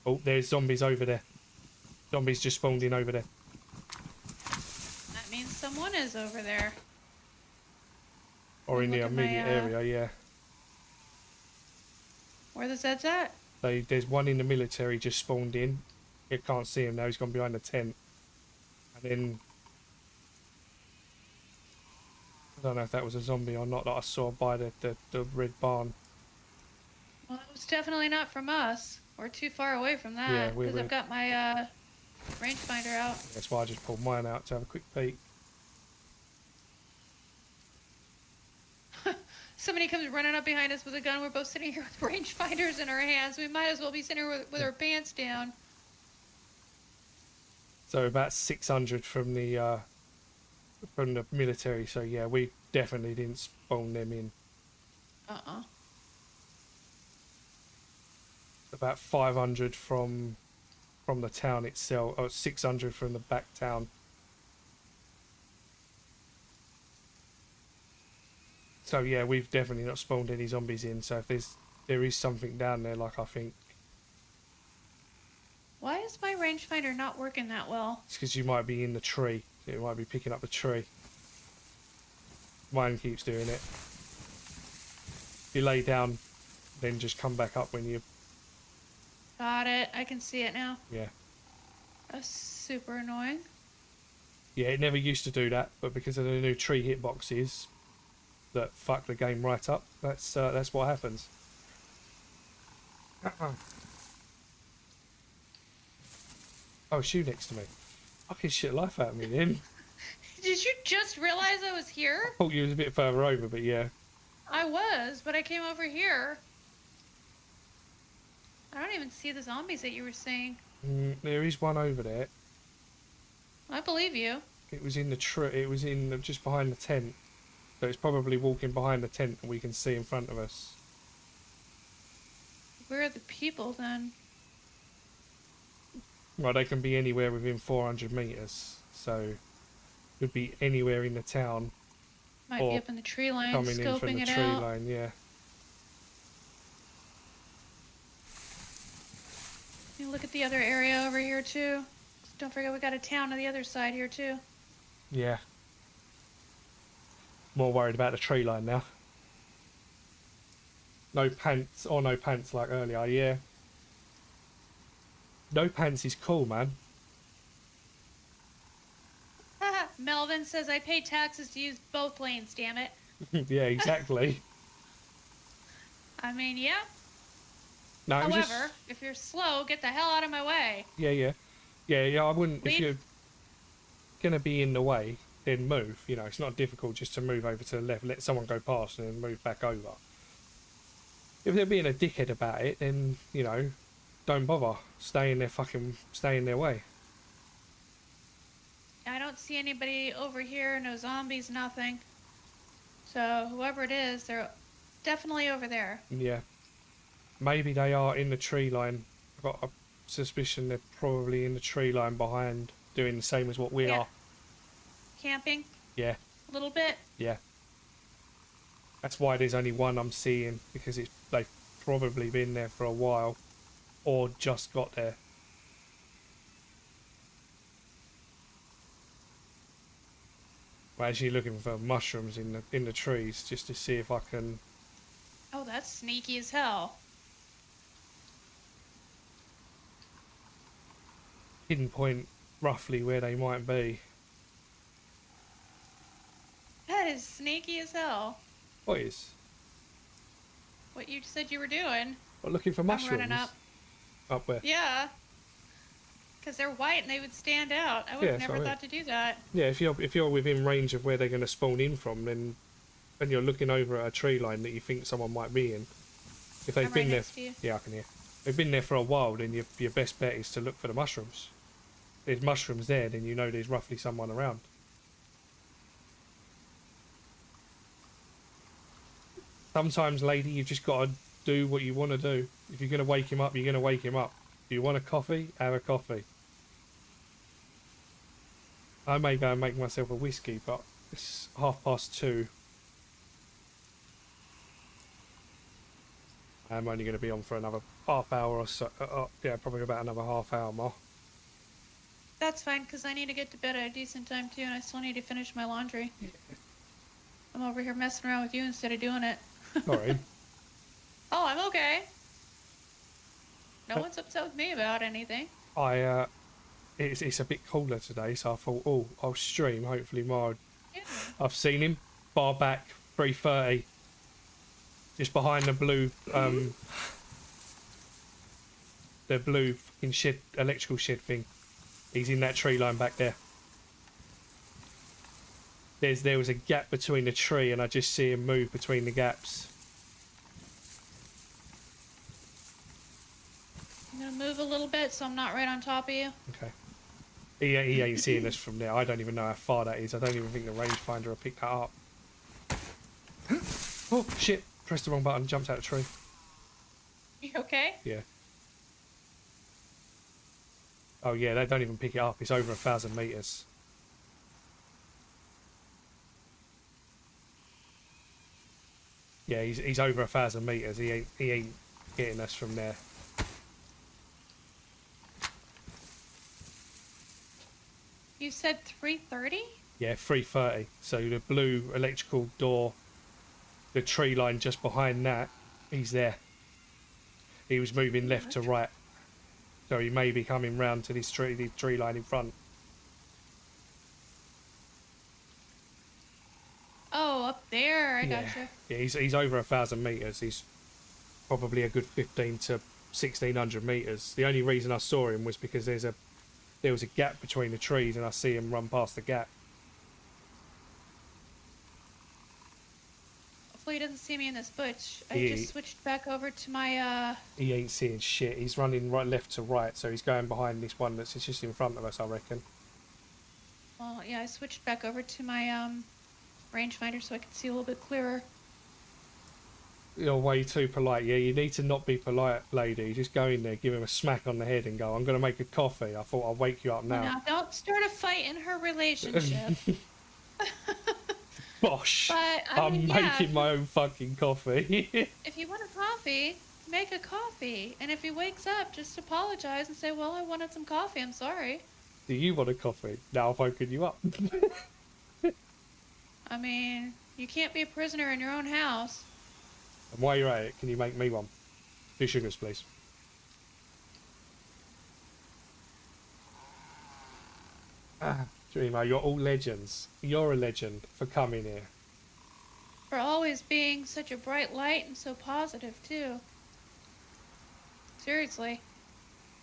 Oh, there's zombies over there. Zombies just spawned in over there. That means someone is over there. Or in the Look at my, immediate area, yeah. Where the Zeds at? There's one in the military just spawned in. You can't see him now, he's gone behind the tent. And then... I don't know if that was a zombie or not that I saw by the red barn. Well, it was definitely not from us. We're too far away from Yeah, that. we're- Because I've got my rangefinder out. That's why I just pulled mine out to have a quick peek. Somebody comes running up behind us with a gun. We're both sitting here with rangefinders in our hands. We might as well be sitting here with our pants down. So about 600 from the military. So yeah, we definitely didn't spawn them in. Uh-uh. About 500 from the town itself, or 600 from the back town. So yeah, we've definitely not spawned any zombies in. So if there is something down there, like I think Why is my rangefinder not working that well? it's because you might be in the tree. It might be picking up the tree. Mine keeps doing it. If you lay down, then just come back up when you... Got it. I can see it now. Yeah. That's super annoying. Yeah, it never used to do that, but because of the new tree hitboxes that fuck the game right up, that's what happens. Oh, shoe next to me. Fucking shit life out of me then. Did you just realize I was here? I thought you was a bit further over, but yeah. I was, but I came over here. I don't even see the zombies that you were saying. There is one over there. I believe you. It was in the it was in just behind the tent. So it's probably walking behind the tent and we can see in front of us. Where are the people then? Well, they can be anywhere within 400 meters. So could be anywhere in the town. Might Or be up in the tree line, Coming in from scoping the it tree out. line, yeah. You look at the other area over here too. Don't forget we got a town on the other side here too. Yeah. More worried about the tree line now. No pants, or no pants like earlier, yeah. No pants is cool, man. Melvin says I pay taxes to use both lanes, damn it. Yeah, exactly. I mean, yeah. No, it was However, just, if you're slow, get the hell out of my way. yeah. I wouldn't. If Leave. you're gonna be in the way, then move. You know, it's not difficult just to move over to the left, let someone go past, and then move back over. If they're being a dickhead about it, then you know, don't bother. Stay in their way. I don't see anybody over here, no zombies, nothing. So whoever it is, they're definitely over there. Yeah. Maybe they are in the tree line. I've got a suspicion they're probably in the tree line behind, doing the same as what we Yeah. are. Camping Yeah, a little bit. yeah. That's why there's only one I'm seeing, because they've probably been there for a while. or just got there. I'm actually looking for mushrooms in the trees just to see if I can Oh, that's sneaky as hell. pinpoint roughly where they might be. That is sneaky as hell. What is? What you said you were doing. What, looking for I'm mushrooms? running up. Up where? Yeah. Because they're white and they would stand out. I would have never thought to do that. Yeah, if you're within range of where they're going to spawn in from, then and you're looking over at a tree line that you think someone might be in. If they've I'm been right there, next to you. yeah, I can hear. They've been there for a while, then your best bet is to look for the mushrooms. There's mushrooms there, then you know there's roughly someone around. Sometimes, lady, you've just got to do what you want to do. If you're going to wake him up, you're going to wake him up. Do you want a coffee? Have a coffee. I may go and make myself a whiskey, but it's 2:30. I'm only going to be on for another half hour or so. Yeah, probably about another half hour more. That's fine, because I need to get to bed at a decent time too, and I still need to finish my laundry. I'm over here messing around with you instead of doing it. Sorry. Oh, I'm okay. No one's upset with me about anything. It's a bit cooler today, so I thought, oh, I'll stream. Hopefully, more. Yeah. I've seen him. Bar back, 3:30. Just behind the blue, fucking shed, electrical shed thing. He's in that tree line back there. There was a gap between the tree, and I just see him move between the gaps. I'm gonna move a little bit so I'm not right on top of you. Okay. He ain't seeing us from there. I don't even know how far that is. I don't even think the rangefinder will pick that up. Oh, shit. Pressed the wrong button. Jumped out of the tree. You okay? Yeah. Oh, yeah, they don't even pick it up. It's over 1,000 meters. Yeah, he's over 1,000 meters. He ain't getting us from there. You said 3:30? Yeah, 3:30. So the blue electrical door, the tree line just behind that, he's there. He was moving left to right. So he may be coming round to the tree line in front. Oh, up there. I Yeah. gotcha. Yeah, he's over 1,000 meters. He's probably a good 15 to 1,600 meters. The only reason I saw him was because there was a gap between the trees, and I see him run past the gap. Hopefully he doesn't see me in this bush. I He- just switched back over to my, He ain't seeing shit. He's running right left to right, so he's going behind this one that's just in front of us, I reckon. well, yeah, I switched back over to my, rangefinder so I could see a little bit clearer. You're way too polite. Yeah, you need to not be polite, lady. Just go in there, give him a smack on the head and go, I'm going to make a coffee. I thought I'll wake you up now. Now, don't start a fight in her relationship. Bosh. But, I'm yeah, making my own fucking coffee. if you want a coffee, make a coffee. And if he wakes up, just apologize and say, well, I wanted some coffee. I'm sorry. Do you want a coffee? Now I've woken you up. I mean, you can't be a prisoner in your own house. And while you're at it, can you make me one? 2 sugars, please. Dreamer, you're all legends. You're a legend for coming here. For always being such a bright light and so positive, too. Seriously.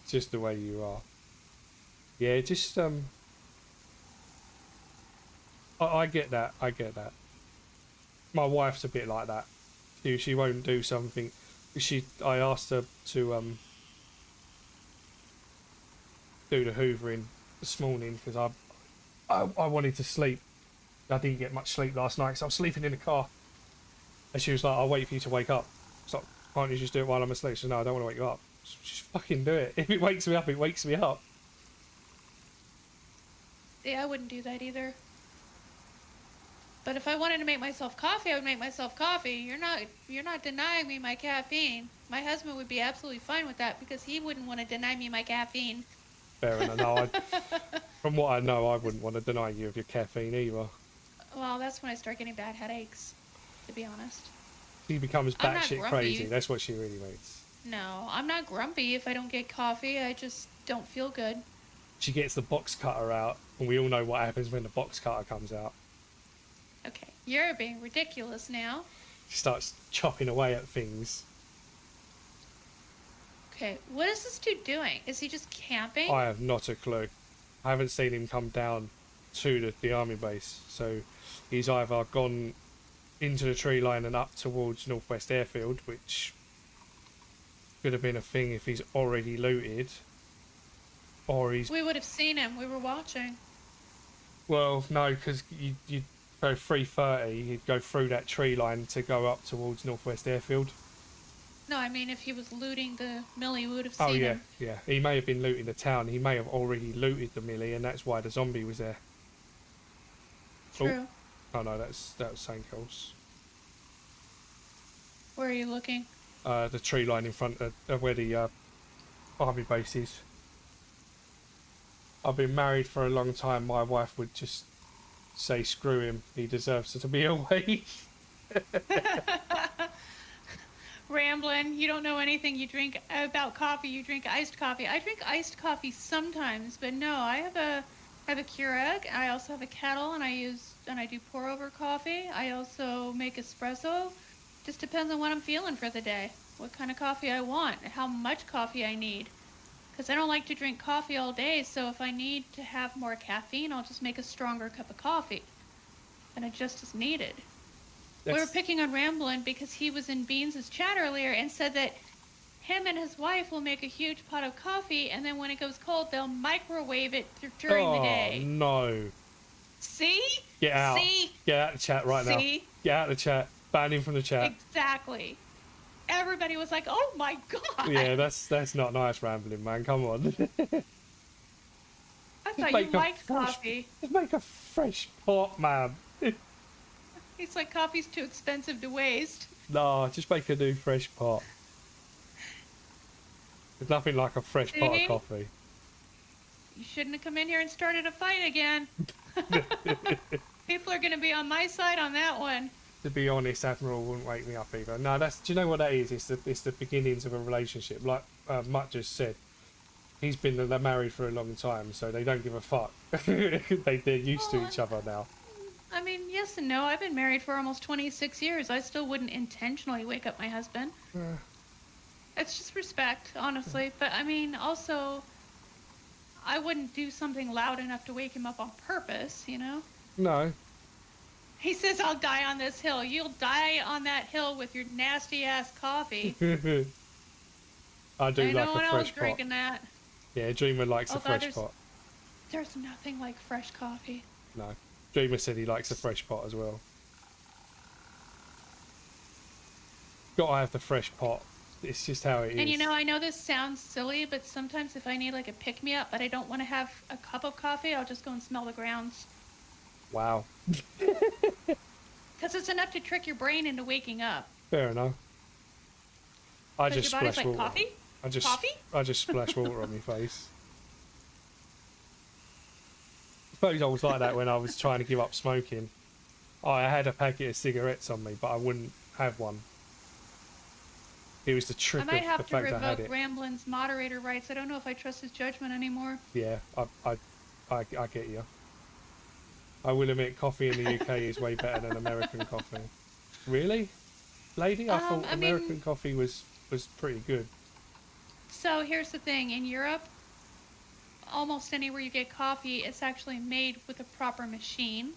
Just the way you are. Yeah, just I get that. I get that. My wife's a bit like that. She won't do something. I asked her to do the hoovering this morning because I wanted to sleep. I didn't get much sleep last night because I was sleeping in the car. And she was like, I'll wait for you to wake up. It's like, can't you just do it while I'm asleep? She said, no, I don't want to wake you up. Just fucking do it. If it wakes me up, it wakes me up. Yeah, I wouldn't do that either. But if I wanted to make myself coffee, I would make myself coffee. You're not denying me my caffeine. My husband would be absolutely fine with that because he wouldn't want to deny me my caffeine. Fair enough. No, from what I know, I wouldn't want to deny you of your caffeine either. Well, that's when I start getting bad headaches, to be honest. She becomes I'm not batshit grumpy. crazy. That's what she really means. No, I'm not grumpy if I don't get coffee. I just don't feel good. She gets the box cutter out, and we all know what happens when the box cutter comes out. Okay, you're being ridiculous now. She starts chopping away at things. Okay, what is this dude doing? Is he just camping? I have not a clue. I haven't seen him come down to the army base, so he's either gone into the tree line and up towards Northwest Airfield, which could have been a thing if he's already looted, or he's... We would have seen him. We were watching. Well, no, because you'd go 3:30, he'd go through that tree line to go up towards Northwest Airfield. No, I mean, if he was looting the millie, we would have seen Oh, yeah, him. yeah. He may have been looting the town. He may have already looted the millie, and that's why the zombie was there. True. Oh, no, that was St. Coles. Where are you looking? The tree line in front of where the army base is. I've been married for a long time. My wife would just say, screw him. He deserves to be away. Ramblin', you don't know anything. You drink about coffee. You drink iced coffee. I drink iced coffee sometimes, but no, I have a Keurig. I also have a kettle, and I do pour over coffee. I also make espresso. Just depends on what I'm feeling for the day, what kind of coffee I want, how much coffee I need. Because I don't like to drink coffee all day, so if I need to have more caffeine, I'll just make a stronger cup of coffee. And it just is needed. We were picking on Ramblin' because he was in Beans' chat earlier and said that him and his wife will make a huge pot of coffee, and then when it goes cold, they'll microwave it during the day. Oh, no. See? Get out. See? Get out of the chat right now. Get out of the chat. Ban him from the chat. Exactly. Everybody was like, oh my god. Yeah, that's not nice, Rambling, man. Come on. I thought you liked coffee. Just make a fresh pot, man. He's like, coffee's too expensive to waste. No, just make a new fresh pot. There's nothing like a fresh pot of coffee. You shouldn't have come in here and started a fight again. People are going to be on my side on that one. To be honest, Admiral wouldn't wake me up either. No, do you know what that is? It's the beginnings of a relationship. Like Mutt just said, he's been married for a long time, so they don't give a fuck. They're used to each other now. I mean, yes and no. I've been married for almost 26 years. I still wouldn't intentionally wake up my husband. It's just respect, honestly. But I mean, also, I wouldn't do something loud enough to wake him up on purpose, you know? No. He says, I'll die on this hill. You'll die on that hill with your nasty-ass coffee. I do Ain't like no a one else fresh pot. drinking that. Yeah, Dreamer likes a fresh pot. There's nothing like fresh coffee. No. Dreamer said he likes a fresh pot as well. Gotta have the fresh pot. It's just how it is. And you know, I know this sounds silly, but sometimes if I need like a pick-me-up, but I don't want to have a cup of coffee, I'll just go and smell the grounds. Wow. Because it's enough to trick your brain into waking up. Fair enough. I just your body's splash like, water. coffee? Coffee? I just splash water on my face. I suppose I was like that when I was trying to give up smoking. I had a packet of cigarettes on me, but I wouldn't have one. It was the trick I might of have the to fact I had revoke it. Ramblin's moderator rights. I don't know if I trust his judgment anymore. Yeah, I get you. I will admit, coffee in the UK is way better than American coffee. Really? Lady? I thought American coffee was pretty good. So here's the thing. In Europe, almost anywhere you get coffee, it's actually made with a proper machine.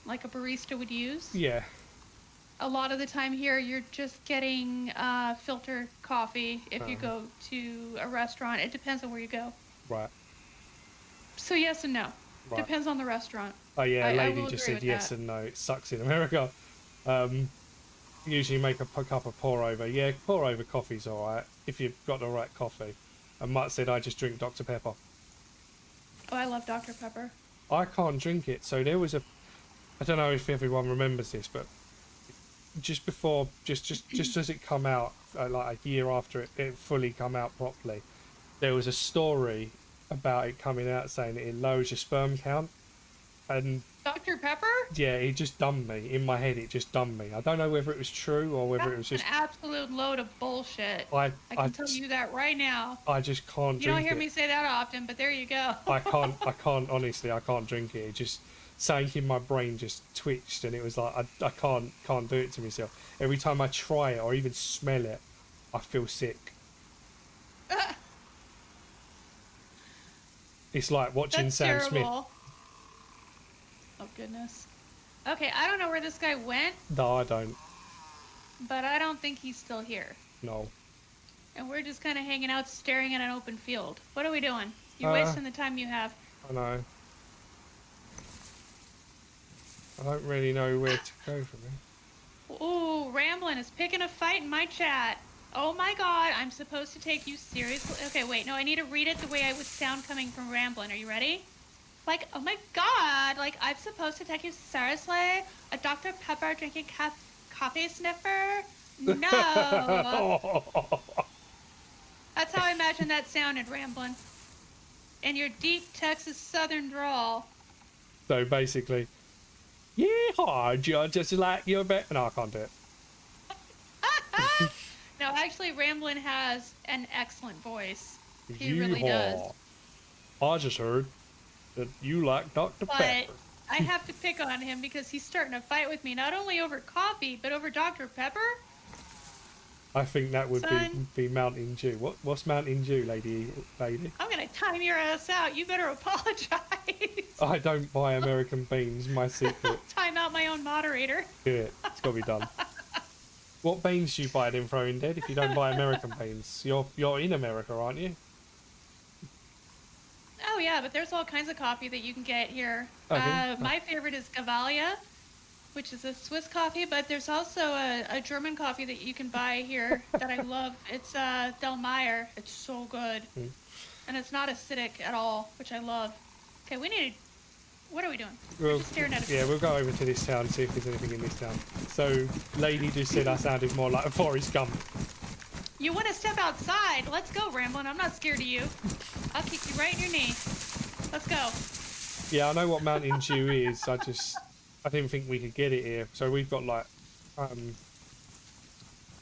Like a barista would use. Yeah. A lot of the time here, you're just getting filter coffee if you go to a restaurant. It depends on where you go. Right. So yes and no. Right. Depends on the restaurant. Oh yeah, I lady will just agree said with yes that. and no. It sucks in America. Usually make a cup of pour over. Yeah, pour over coffee's alright if you've got the right coffee. And Mutt said I just drink Dr. Pepper. Oh, I love Dr. Pepper. I can't drink it. So there was I don't know if everyone remembers this, but just before, just as it come out, like a year after it fully come out properly, there was a story about it coming out saying that it lowers your sperm count, and Dr. Pepper? yeah, it just dumbed me. In my head, it just dumbed me. I don't know whether it was true or whether it was That's just. an absolute load of bullshit. I can tell you that right now. I just can't You don't drink hear it. me say that often, but there you go. I can't honestly, I can't drink it. It just something in my brain just twitched, and it was like I can't do it to myself. Every time I try it or even smell it, I feel sick. It's like watching That's Sam terrible. Smith. Oh goodness. Okay, I don't know where this guy went, No, I don't. but I don't think he's still here. No. And we're just kind of hanging out, staring at an open field. What are we doing? You're Uh, wasting the time you have. I know. I don't really know where to go from here. Ooh, Ramblin' is picking a fight in my chat. Oh my god, I'm supposed to take you seriously. Okay, wait, no, I need to read it the way I would sound coming from Ramblin'. Are you ready? Like, oh my god, like, I'm supposed to take you seriously? A Dr. Pepper drinking coffee sniffer? No. That's how I imagine that sounded, Ramblin'. In your deep Texas Southern drawl. So basically, yeah, just like your back. No, I can't do it. No, actually, Ramblin' has an excellent voice. He Yeehaw. really does. I just heard that you like Dr. But Pepper. I have to pick on him because he's starting to fight with me, not only over coffee, but over Dr. Pepper. I think that would Son. be Mountain Dew. What's Mountain Dew, lady? I'm gonna time your ass out. You better apologize. I don't buy American beans. My secret. Time out my own moderator. Do it. It's got to be done. What beans do you buy then, Throwing Dead? If you don't buy American beans, you're in America, aren't you? Oh yeah, but there's all kinds of coffee that you can get here. Okay. My favorite is Gavalia, which is a Swiss coffee, but there's also a German coffee that you can buy here that I love. It's Del Meyer. It's so good. And it's not acidic at all, which I love. Okay, we need to... What are we doing? We're just staring at a Yeah, we'll go over to this town and see if there's anything in this town. So, lady just said I sounded more like a Forrest Gump. You want to step outside? Let's go, Ramblin'. I'm not scared of you. I'll kick you right in your knee. Let's go. Yeah, I know what Mountain Dew is. I didn't think we could get it here. So we've got like,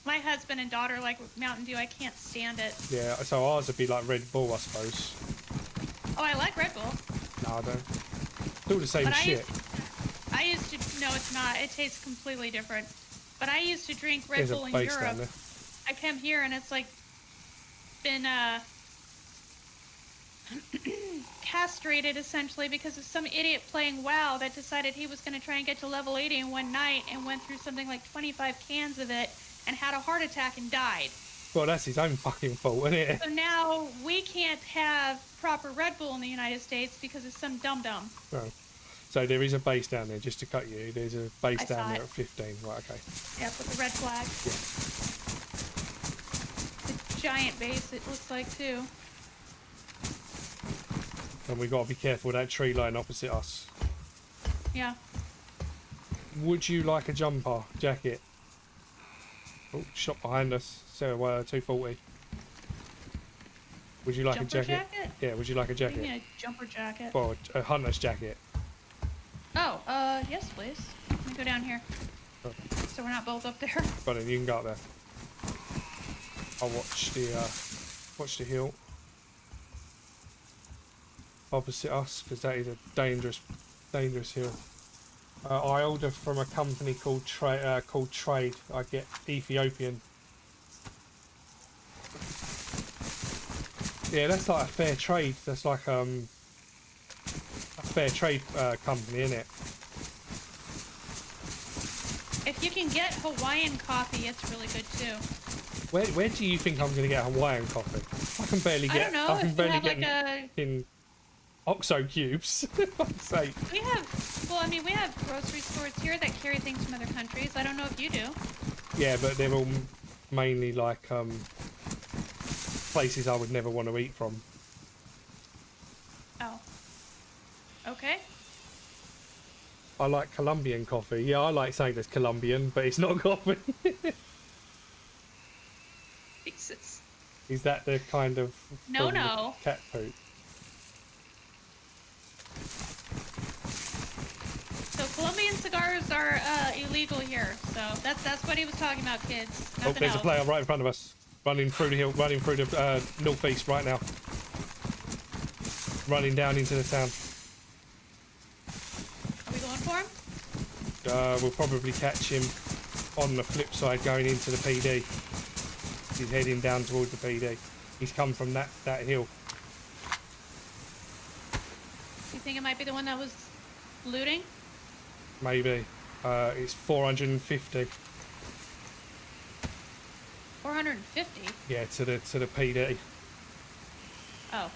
My husband and daughter like Mountain Dew. I can't stand it. yeah. So ours would be like Red Bull, I suppose. Oh, I like Red Bull. No, I don't. Still the same But shit. I used to... No, it's not. It tastes completely different. But I used to drink Red There's Bull a in base down Europe. there. I came here and it's like been castrated essentially because of some idiot playing WoW that decided he was going to try and get to level 80 in one night and went through something like 25 cans of it and had a heart attack and died. Well, that's his own fucking fault, isn't it? So now we can't have proper Red Bull in the United States because of some dum-dum. Oh. So there is a base down there, just to cut you. There's a base I down saw there it. at 15. Right, okay. Yeah, with the red flag. The giant base it looks like too. And we got to be careful of that tree line opposite us. Yeah. Would you like a jumper jacket? Oh, shot behind us. So 240. Would you like Jumper a jacket? Yeah, would you like a What do you jacket? mean a jumper jacket? Well, a hunter's jacket. Oh, yes, please. Let me go down here. Oh. So we're not both up there. But then you can go up there. I'll watch the hill opposite us, because that is a dangerous hill. I order from a company called Trade. I get Ethiopian. Yeah, that's like a fair trade. That's like a fair trade company, isn't it? If you can get Hawaiian coffee, it's really good too. Where do you think I'm going to get Hawaiian coffee? I can barely I get. don't know. I can If you barely have get like a... in OXO cubes. Fuck's sake. We have... Well, I mean, we have grocery stores here that carry things from other countries. I don't know if you do. Yeah, but they're all mainly like places I would never want to eat from. Oh. Okay. I like Colombian coffee. Yeah, I like saying it's Colombian, but it's not coffee. Jesus. Is that the kind of No, from the no. cat poop? So Colombian cigars are illegal here. So that's what he was talking about, kids. Oh, Nothing there's else. a player right in front of us, running through the hill, running through the northeast right now, running down into the town. Are we going for him? We'll probably catch him on the flip side going into the PD. He's heading down towards the PD. He's come from that hill. You think it might be the one that was looting? Maybe. It's 450. 450? Yeah, to the PD. Oh.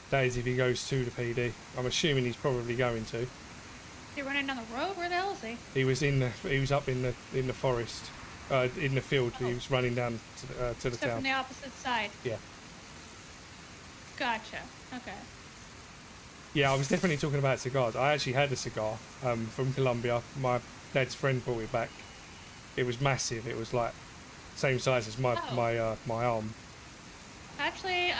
That is if he goes to the PD. I'm assuming he's probably going to. Is he running down the road? Where the hell is he? He was up in the forest, in the field. Oh. He was running down to the So town. from the opposite side. Yeah. Gotcha. Okay. Yeah, I was definitely talking about cigars. I actually had a cigar from Colombia. My dad's friend brought it back. It was massive. It was like same size as my Oh. my arm. Actually,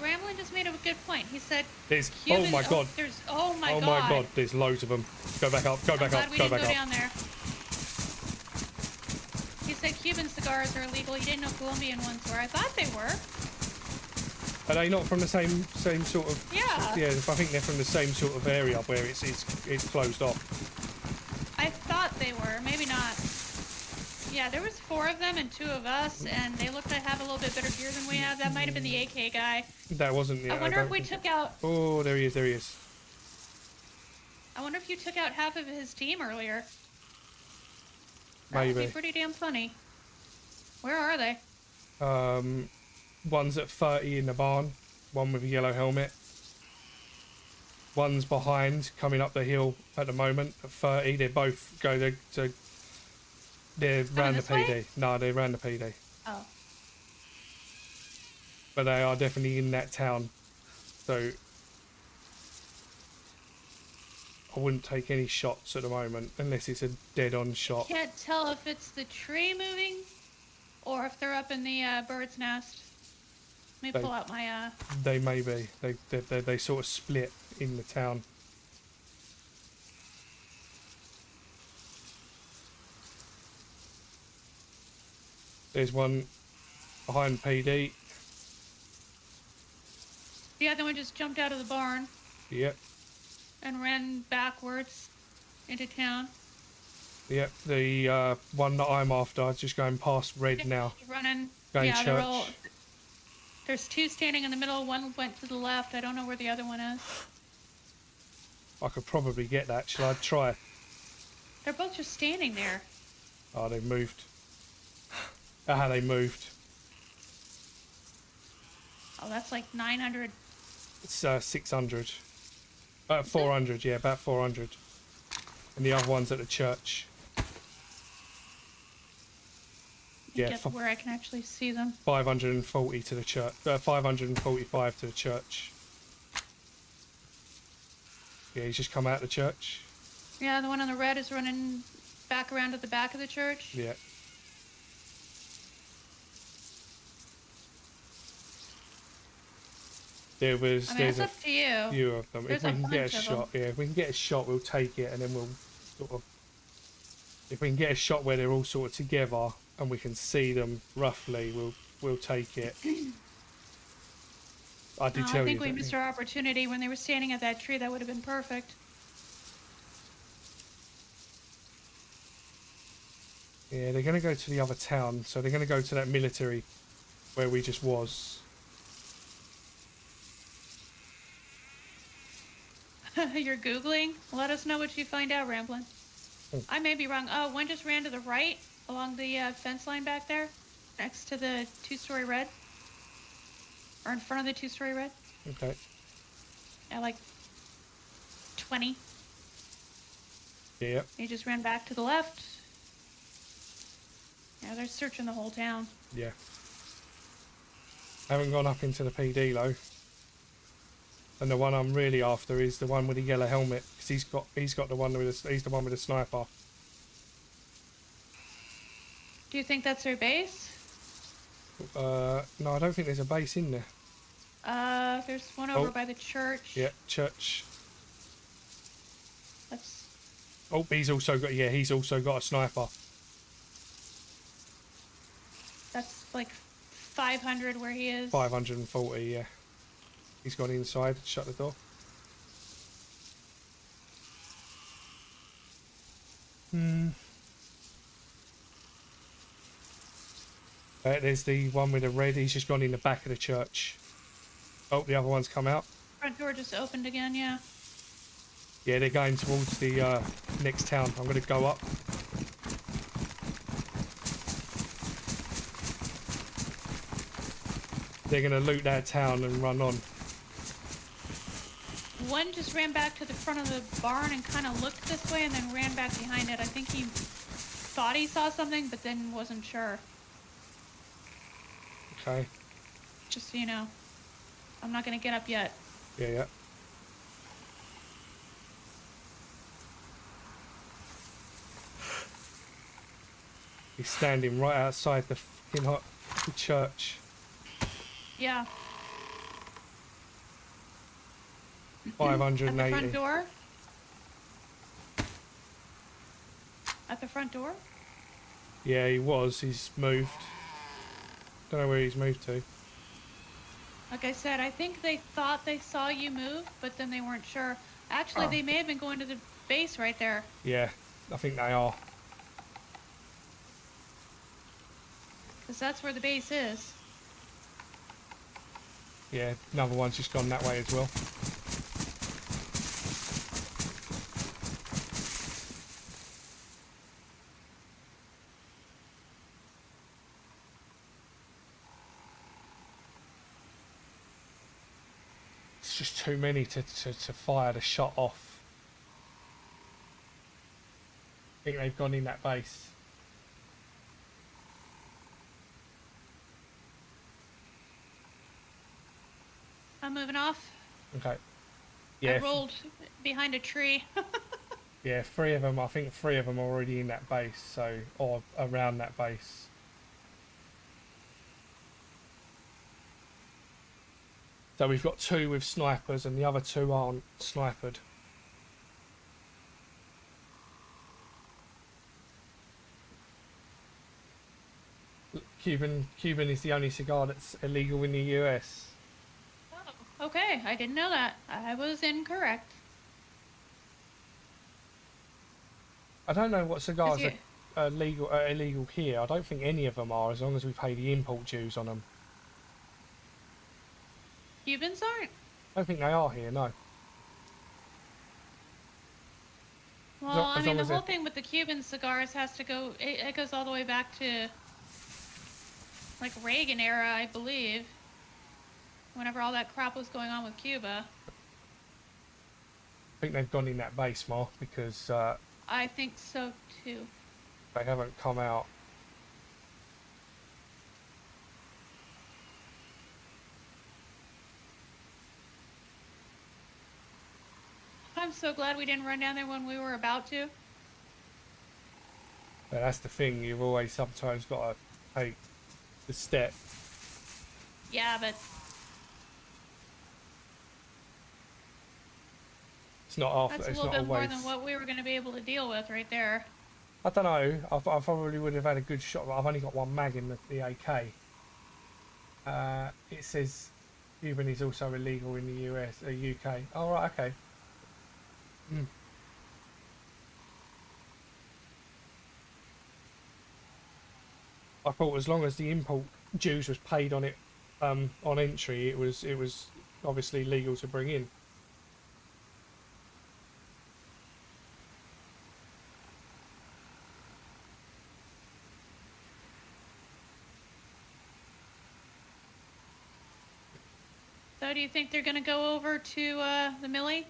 Ramblin just made a good point. He said, There's Cuban, oh my god. There's oh my Oh god. my god, there's loads of them. Go back up, go back Glad up, we go didn't back go up. down there. He said Cuban cigars are illegal. He didn't know Colombian ones were. I thought they were. Are they not from the same sort of? Yeah. Yeah, I think they're from the same sort of area where it's closed off. I thought they were. Maybe not. Yeah, there was 4 of them and 2 of us, and they looked to have a little bit better gear than we have. That might have been the AK guy. That wasn't the. I wonder if we took out. Oh, there he is. There he is. I wonder if you took out half of his team earlier. That would Maybe. be pretty damn funny. Where are they? One's at 30 in the barn. One with a yellow helmet. One's behind, coming up the hill at the moment at 30. They both go to. They're round the this way? PD. No, they're round the PD. Oh. But they are definitely in that town. So I wouldn't take any shots at the moment unless it's a dead-on shot. Can't tell if it's the tree moving or if they're up in the bird's nest. Let me pull out my They may be. They sort of split in the town. There's one behind PD. The other one just jumped out of the barn Yep. and ran backwards into town. Yep. The one that I'm after is just going past red now. Running. Going yeah, they're church. all. There's 2 standing in the middle. One went to the left. I don't know where the other one is. I could probably get that. Shall I try? They're both just standing there. Oh, they've moved. Ah, they moved. Oh, that's like 900. It's 600. 400, yeah, about 400. And the other one's at the church. Yeah, Get where I can actually see them. 540 to the church. 545 to the church. Yeah, he's just come out of the church. Yeah, the one on the red is running back around to the back of the church. Yeah. There's it's a up to you. few of them. There's If we a can get a bunch of shot, yeah, if we can get a shot, we'll take it, and then we'll sort of. If we can get a shot where they're all sort of together and we can see them roughly, we'll take it. I did No, tell I think you. we that- missed our opportunity when they were standing at that tree. That would have been perfect. Yeah, they're going to go to the other town, so they're going to go to that military where we just was. You're Googling? Let us know what you find out, Ramblin'. Oh. I may be wrong. Oh, one just ran to the right along the fence line back there, next to the 2-story red. Or in front of the 2-story red. Okay. At like 20. Yeah. He just ran back to the left. Yeah, they're searching the whole town. Yeah. Haven't gone up into the PD though. And the one I'm really after is the one with the yellow helmet, because he's got the one with he's the one with the sniper. Do you think that's their base? No, I don't think there's a base in there. There's one over by the church. Yeah, church. That's... Oh, he's also got a sniper. That's like 500 where he is. 540, yeah. He's gone inside, shut the door. There's the one with the red, he's just gone in the back of the church. Oh, the other one's come out. Front door just opened again, yeah. Yeah, they're going towards the next town. I'm going to go up. They're going to loot that town and run on. One just ran back to the front of the barn and kind of looked this way and then ran back behind it. I think he thought he saw something, but then wasn't sure. Okay. Just so you know. I'm not going to get up yet. Yeah. He's standing right outside the fucking the church. Yeah. 580. At the front door? At the front door? Yeah, he was. He's moved. Don't know where he's moved to. Like I said, I think they thought they saw you move, but then they weren't sure. Actually, they may have been going to the base right there. Yeah, I think they are. Because that's where the base is. Yeah, another one's just gone that way as well. It's just too many to fire the shot off. I think they've gone in that base. I'm moving off. Okay. Yeah. I rolled behind a tree. Yeah, 3 of them. I think 3 of them are already in that base, so or around that base. So we've got 2 with snipers, and the other 2 aren't sniped. Cuban is the only cigar that's illegal in the US. Oh, okay. I didn't know that. I was incorrect. I don't know what cigars are illegal here. I don't think any of them are, as long as we pay the import dues on them. Cubans aren't? I don't think they are here, no. Well, I mean, the as whole thing with the Cuban cigars has to go, it goes all the way back to, like, Reagan era, I believe. Whenever all that crap was going on with Cuba. I think they've gone in that base, Mark, because I think so, too. they haven't come out. I'm so glad we didn't run down there when we were about to. But that's the thing, you've always sometimes got to take the step. Yeah, but It's not after. that's a It's little not bit more always. than what we were going to be able to deal with right there. I don't know. I probably would have had a good shot, but I've only got 1 mag in the AK. It says Cuban is also illegal in the US, UK. Oh right, okay. I thought as long as the import dues was paid on it, on entry, it was obviously legal to bring in. So do you think they're going to go over to the Millie?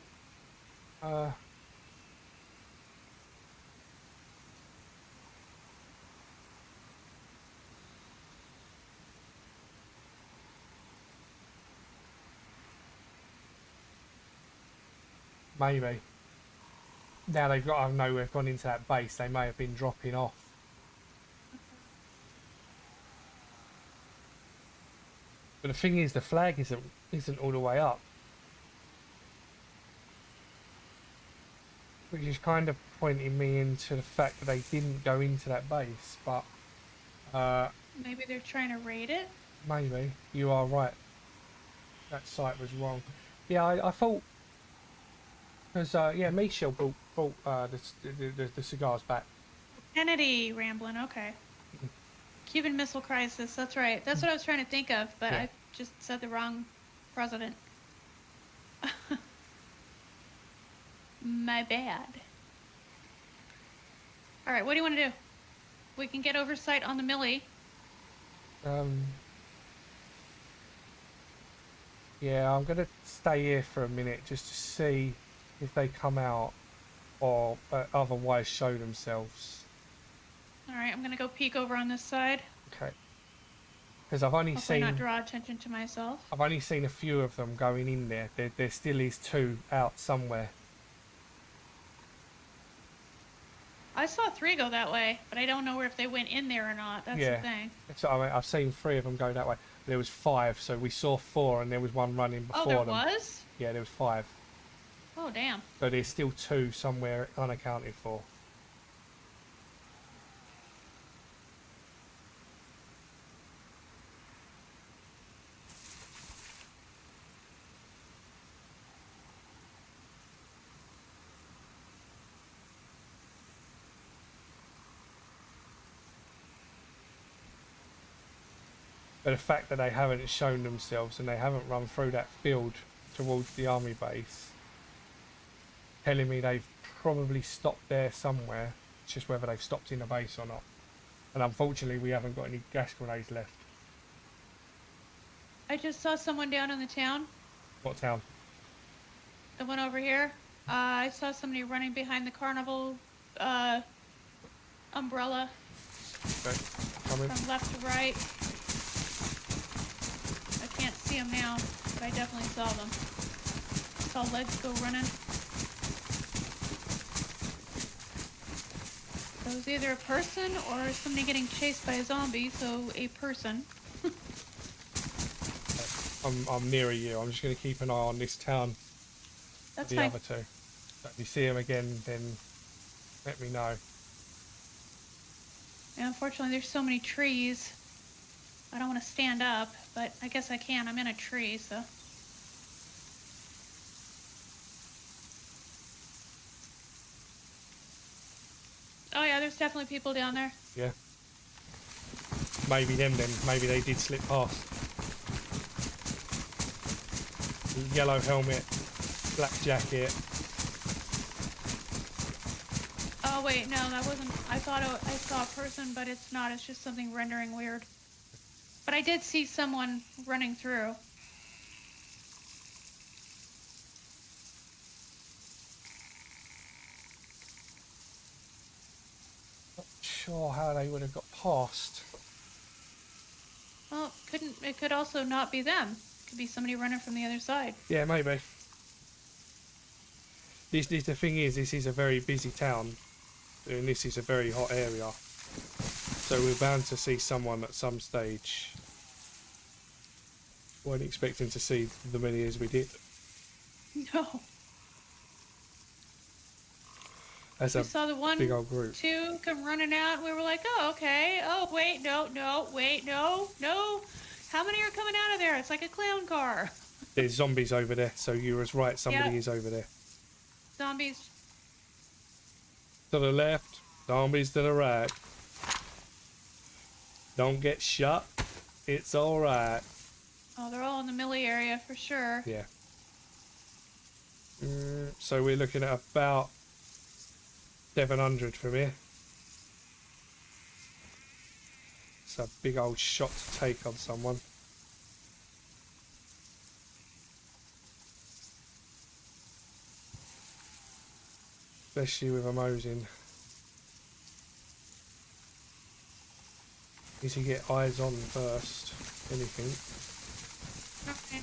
maybe. Now they've got, I know we've gone into that base, they may have been dropping off. But the thing is, the flag isn't all the way up. Which is kind of pointing me into the fact that they didn't go into that base, but... Maybe they're trying to raid it? maybe. You are right. That site was wrong. Yeah, I thought... Because, yeah, Michelle brought the cigars back. Kennedy rambling, okay. Cuban Missile Crisis, that's right. That's what I was trying to think of, but Yeah. I just said the wrong president. My bad. Alright, what do you want to do? We can get oversight on the Millie. Yeah, I'm going to stay here for a minute just to see if they come out or otherwise show themselves. Alright, I'm gonna go peek over on this side. Okay. Because I've only Hopefully seen... not draw attention to myself. I've only seen a few of them going in there. There still is 2 out somewhere. I saw 3 go that way, but I don't know if they went in there or not. That's Yeah. the thing. So, I mean, I've seen 3 of them go that way. There was 5, so we saw 4 and there was 1 running before Oh, there them. was? Yeah, there was 5. Oh, damn. So there's still 2 somewhere unaccounted for. But the fact that they haven't shown themselves and they haven't run through that field towards the army base, telling me they've probably stopped there somewhere. It's just whether they've stopped in the base or not. And unfortunately, we haven't got any gas grenades left. I just saw someone down in the town. What town? The one over here. I saw somebody running behind the carnival umbrella Okay, coming. from left to right. I can't see them now, but I definitely saw them. Saw legs go running. It was either a person or somebody getting chased by a zombie, so a person. I'm nearer you. I'm just going to keep an eye on this town. That's The fine. other 2. So if you see them again, then let me know. Yeah, unfortunately, there's so many trees. I don't want to stand up, but I guess I can. I'm in a tree, so. Oh yeah, there's definitely people down there. Yeah. Maybe them then. Maybe they did slip past. Yellow helmet, black jacket. Oh wait, no, that wasn't. I thought I saw a person, but it's not. It's just something rendering weird. But I did see someone running through. Not sure how they would have got past. Well, it could also not be them. It could be somebody running from the other side. Yeah, maybe. The thing is, this is a very busy town, and this is a very hot area. So we're bound to see someone at some stage. Weren't expecting to see the many as we did. No. As We a saw the one, big old group. 2 come running out, and we were like, oh, okay. Oh, wait, no, wait, no. How many are coming out of there? It's like a clown car. There's zombies over there, so you was right, somebody Yeah. is over there. Zombies. To the left, zombies to the right. Don't get shot, it's alright. Oh, they're all in the Millie area for sure. Yeah. So we're looking at about 700 from here. It's a big old shot to take on someone. Especially with a Mosin. Need to get eyes on first. Anything. Okay.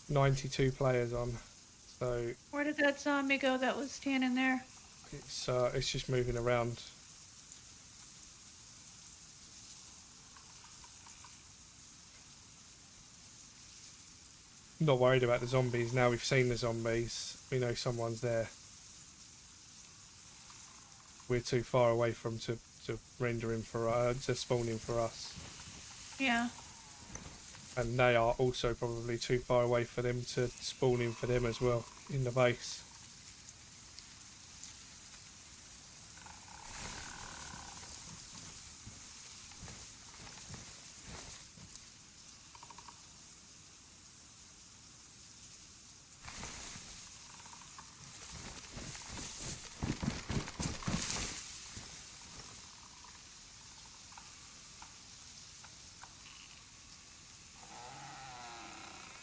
92 players on. So Where did that zombie go that was standing there? it's just moving around. Not worried about the zombies. Now we've seen the zombies, we know someone's there. We're too far away from to render in for to spawn in for us. Yeah. And they are also probably too far away for them to spawn in for them as well in the base.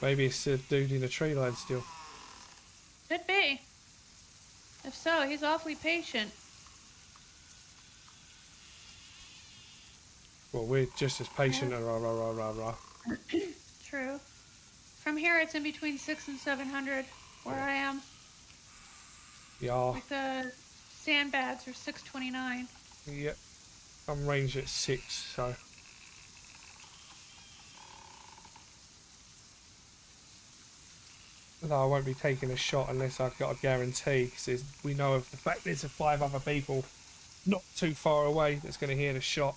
Maybe it's a dude in a tree line still. Could be. If so, he's awfully patient. Well, we're just as patient. Rah, rah, rah, rah, rah. True. From here, it's in between 600 and 700 where I am. Yeah. Like the sandbags are 629. Yep. I'm ranged at 6, so. No, I won't be taking a shot unless I've got a guarantee, because we know of the fact there's 5 other people not too far away that's going to hear the shot.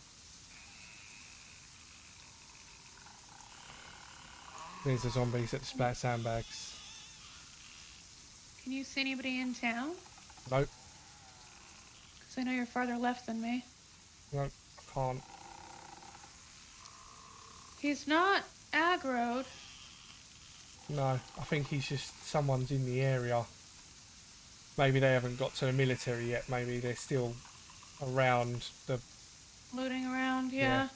There's the zombies at the splat sandbags. Can you see anybody in town? Nope. Because I know you're farther left than me. Nope, I can't. He's not aggroed. No, I think he's just someone's in the area. Maybe they haven't got to the military yet. Maybe they're still around the... Looting around, Yeah. yeah.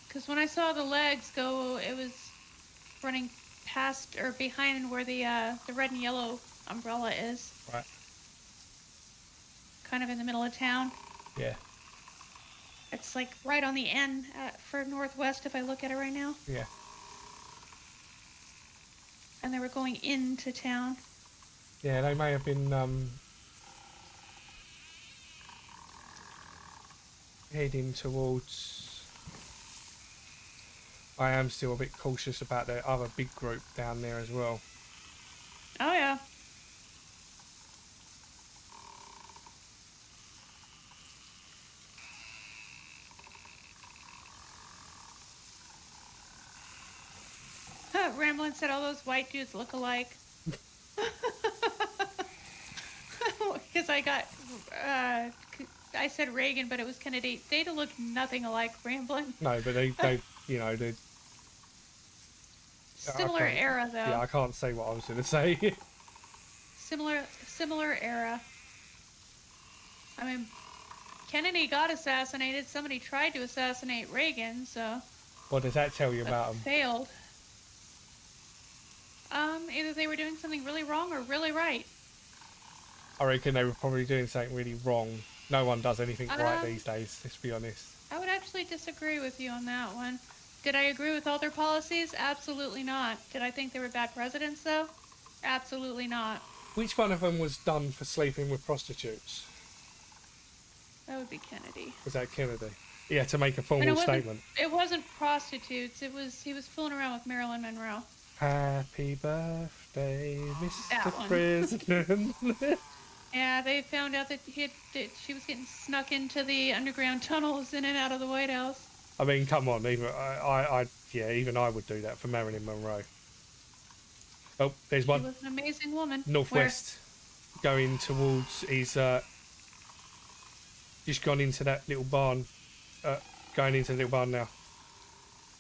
Because when I saw the legs go, it was running past or behind where the red and yellow umbrella is. Right. Kind of in the middle of town. Yeah. It's like right on the end for northwest if I look at it right now. Yeah. And they were going into town. Yeah, they may have been heading towards... I am still a bit cautious about the other big group down there as well. Oh yeah. Ramblin said all those white dudes look alike. Because I said Reagan, but it was Kennedy. They look nothing alike, Ramblin. No, but they you know, they... Similar era, though. Yeah, I can't say what I was going to say. Similar era. I mean, Kennedy got assassinated. Somebody tried to assassinate Reagan, so... What does that tell you about them? Failed. Either they were doing something really wrong or really right. I reckon they were probably doing something really wrong. No one does anything right these days, let's be honest. I would actually disagree with you on that one. Did I agree with all their policies? Absolutely not. Did I think they were bad presidents, though? Absolutely not. Which one of them was done for sleeping with prostitutes? That would be Kennedy. Was that Kennedy? Yeah, to make a And formal statement. It wasn't prostitutes. He was fooling around with Marilyn Monroe. Happy birthday, That Mr. one. President. Yeah, they found out that she was getting snuck into the underground tunnels in and out of the White House. I mean, come on, even even I would do that for Marilyn Monroe. Oh, there's one. She was an amazing woman. Northwest, going towards. He's just gone into that little barn. Going into the little barn now.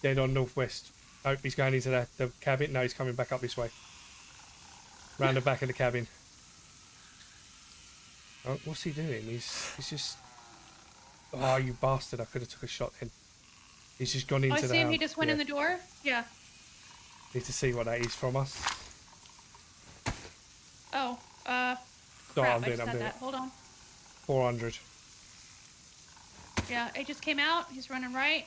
Dead on northwest. Oh, he's going into the cabin. No, he's coming back up this way. Round the back of the cabin. Oh, what's he doing? He's just... Oh, you bastard. I could have took a shot then. He's just gone into the house. I see him. He just went in the door? Yeah. Need to see what that is from us. Oh, Oh, crap, I'm doing I just had it. that. Hold on. 400. Yeah, it just came out. He's running right.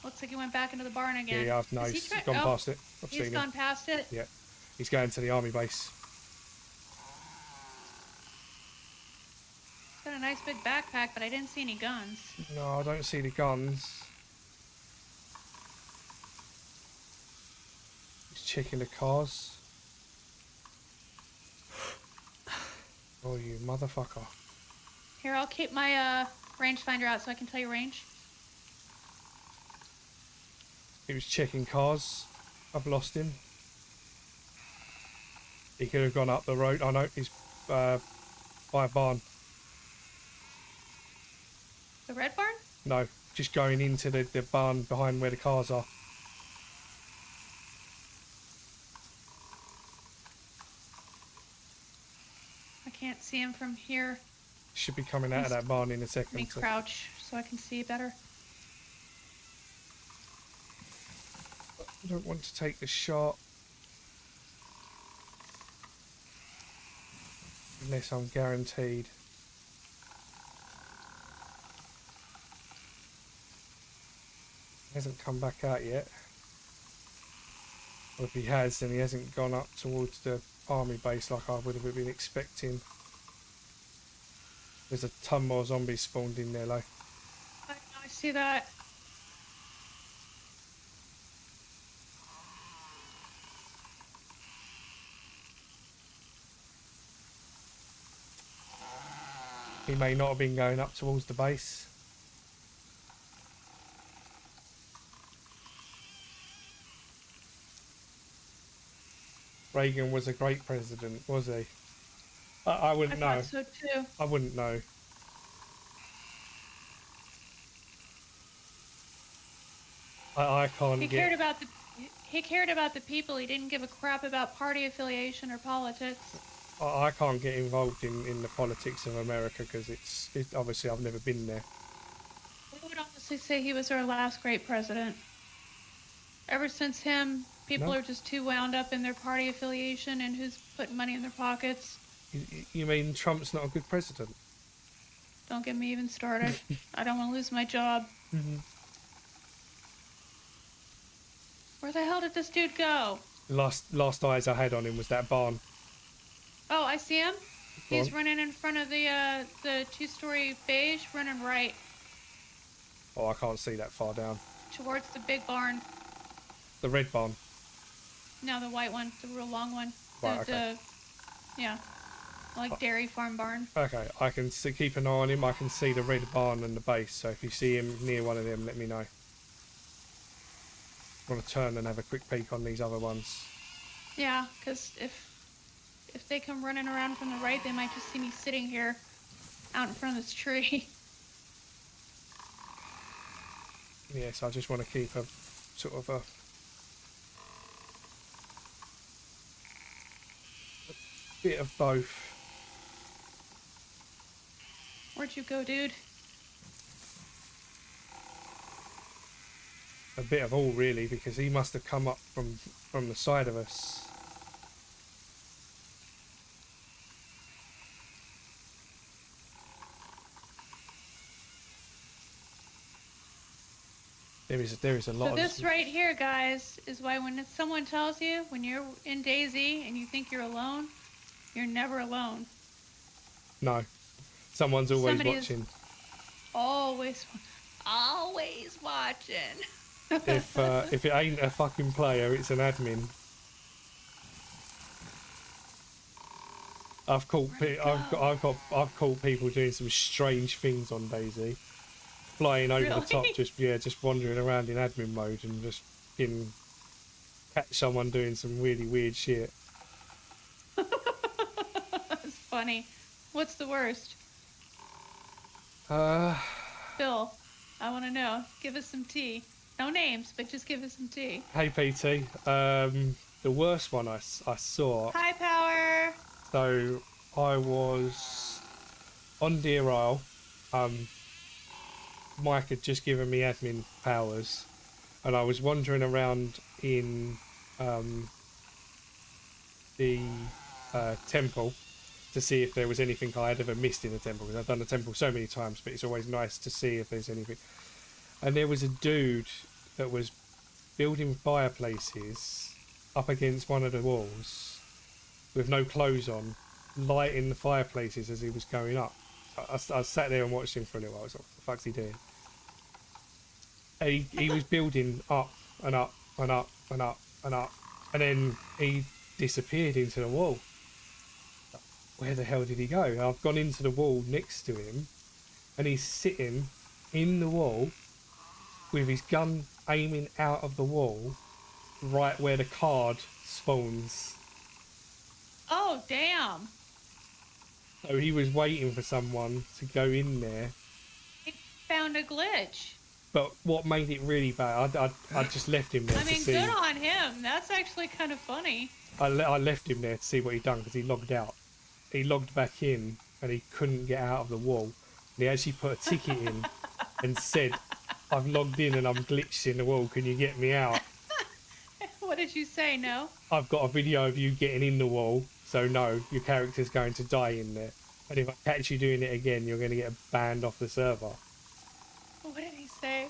Looks like he went back into the barn again. Yeah, no, Is he he's try- gone oh, past it. I've He's seen gone him. past it. Yeah, he's going to the army base. Got a nice big backpack, but I didn't see any guns. No, I don't see the guns. He's checking the cars. Oh, you motherfucker. Here, I'll keep my rangefinder out so I can tell you range. He was checking cars. I've lost him. He could have gone up the road. I know, he's by a barn. The red barn? No, just going into the barn behind where the cars are. I can't see him from here. Should be coming out of that barn in a Let me second. So. crouch so I can see better. I don't want to take the shot. Unless I'm guaranteed. He hasn't come back out yet. Or if he has, then he hasn't gone up towards the army base like I would have been expecting. There's a ton more zombies spawned in there, though. I see that. He may not have been going up towards the base. Reagan was a great president, was he? I wouldn't know. I thought so too. I wouldn't know. I can't He get... cared about the people. He didn't give a crap about party affiliation or politics. I can't get involved in the politics of America because it's obviously I've never been there. I would honestly say he was our last great president. Ever since him, people No. are just too wound up in their party affiliation and who's putting money in their pockets. You mean Trump's not a good president? Don't get me even started. I don't want to lose my job. Where the hell did this dude go? Last eyes I had on him was that barn. Oh, I see him. Go He's on. running in front of the two-story beige, running right Oh, I can't see that far down. towards the big barn. The red barn. No, the white one, the real long one. Right, okay. Yeah, like dairy farm barn. Okay, I can see, keep an eye on him. I can see the red barn and the base. So if you see him near one of them, let me know. I want to turn and have a quick peek on these other ones. Yeah, because if they come running around from the right, they might just see me sitting here out in front of this tree. Yes, I just want to keep a sort of a bit of both. Where'd you go, dude? A bit of all really, because he must have come up from the side of us. There is a lot So of this right here, guys, is why when someone tells you when you're in DayZ and you think you're alone, you're never alone. No, someone's always Somebody is- watching. Always watching. If it ain't a fucking player, it's an admin. I've caught people doing some strange things on DayZ, flying over the top, Really? just wandering around in admin mode and just catch someone doing some really weird shit. That's funny. What's the worst? Uh, Bill, I want to know. Give us some tea. No names, but just give us some tea. hey PT, the worst one I saw. High power. So I was on Deer Isle. Mike had just given me admin powers, and I was wandering around in the temple to see if there was anything I had ever missed in the temple, because I've done the temple so many times, but it's always nice to see if there's anything. And there was a dude that was building fireplaces up against one of the walls with no clothes on, lighting the fireplaces as he was going up. I sat there and watched him for a little while. I was like, what the fuck's he doing? And he was building up and up and up and up and up, and then he disappeared into the wall. Where the hell did he go? I've gone into the wall next to him, and he's sitting in the wall with his gun aiming out of the wall, right where the card spawns. Oh, damn. So he was waiting for someone to go in there. He found a glitch. But what made it really bad, I just left him there I to mean, see. good on him. That's actually kind of funny. I left him there to see what he'd done because he logged out. He logged back in and he couldn't get out of the wall. And he actually put a ticket in and said, I've logged in and I'm glitched in the wall. Can you get me out? What did you say? No? I've got a video of you getting in the wall. So no, your character's going to die in there. And if I catch you doing it again, you're going to get banned off the server. What did he say?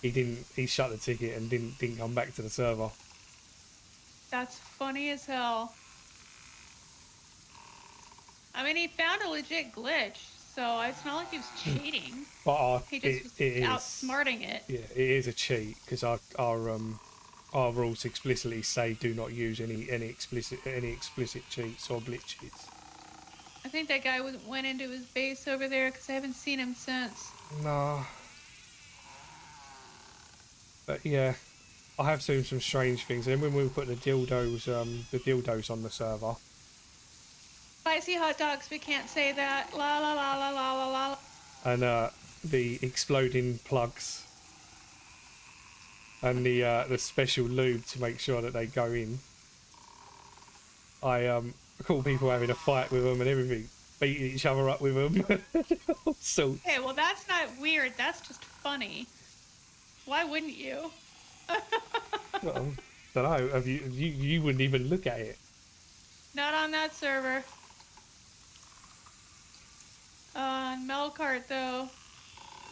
He shut the ticket and didn't come back to the server. That's funny as hell. I mean, he found a legit glitch, so it's not like he was cheating. But He just was outsmarting it. Yeah, it is a cheat because our rules explicitly say do not use any explicit cheats or glitches. I think that guy went into his base over there because I haven't seen him since. Nah. But yeah, I have seen some strange things. And when we put the dildos on the server. Spicy hot dogs, we can't say that. La la la la la la la. And the exploding plugs. And the special lube to make sure that they go in. I call people having a fight with them and everything, beating each other up with them. So. Hey, well that's not weird. That's just funny. Why wouldn't you? Well, don't know. You wouldn't even look at it. Not on that server. On Melkart though,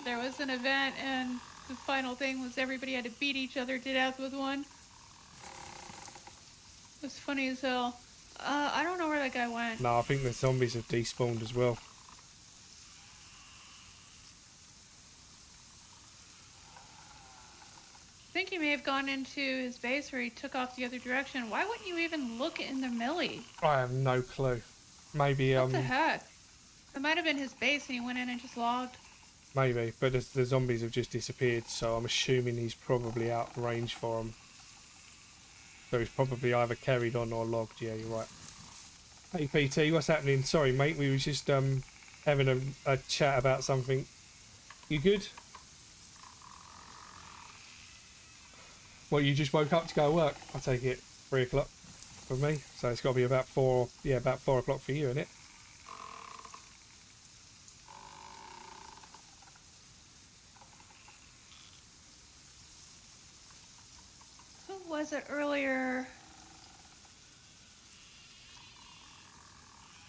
there was an event and the final thing was everybody had to beat each other to death with one. It was funny as hell. I don't know where that guy went. No, I think the zombies have despawned as well. I think he may have gone into his base or he took off the other direction. Why wouldn't you even look in the millie? I have no clue. Maybe What the heck? It might have been his base and he went in and just logged. maybe, but the zombies have just disappeared, so I'm assuming he's probably out of range for them. So he's probably either carried on or logged. Yeah, you're right. Hey PT, what's happening? Sorry mate, we was just having a chat about something. You good? Well, you just woke up to go to work. I take it 3 o'clock for me, so it's got to be about 4. Yeah, about 4 o'clock for you, isn't it? Who was it earlier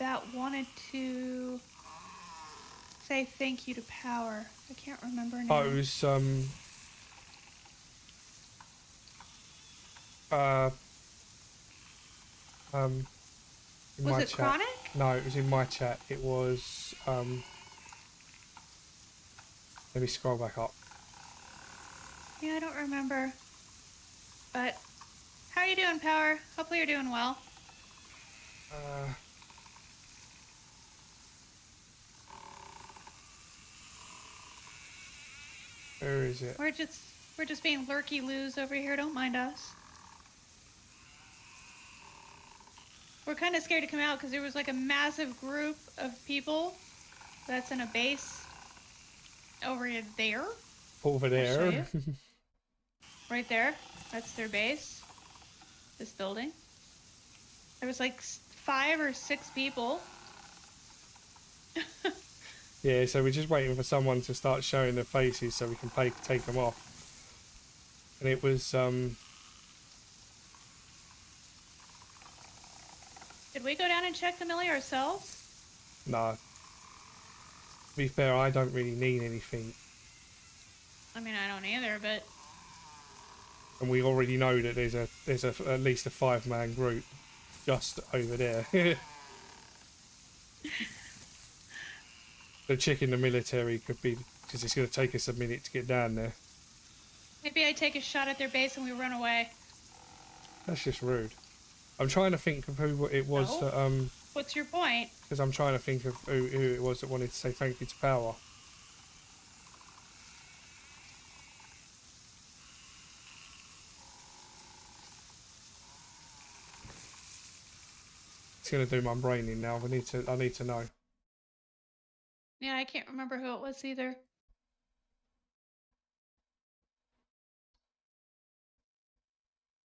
that wanted to say thank you to Power? I can't remember now. Oh, it was in Was my it chat. Chronic? No, it was in my chat. It was let me scroll back up. Yeah, I don't remember. But how are you doing, Power? Hopefully you're doing well. Where is it? We're just being lurky-loos over here. Don't mind us. We're kind of scared to come out because there was like a massive group of people that's in a base over there. Over I'll show there. you. Right there. That's their base. This building. There was like 5 or 6 people. Yeah, so we're just waiting for someone to start showing their faces so we can take them off. And it was Did we go down and check the millie ourselves? nah. To be fair, I don't really need anything. I mean, I don't either, but and we already know that there's at least a 5-man group just over there. The chick in the military could be, because it's going to take us a minute to get down there. Maybe I take a shot at their base and we run away. That's just rude. I'm trying to think of who it was No. that What's your point? because I'm trying to think of who it was that wanted to say thank you to Power. It's gonna do my brain in now. I need to know. Yeah, I can't remember who it was either.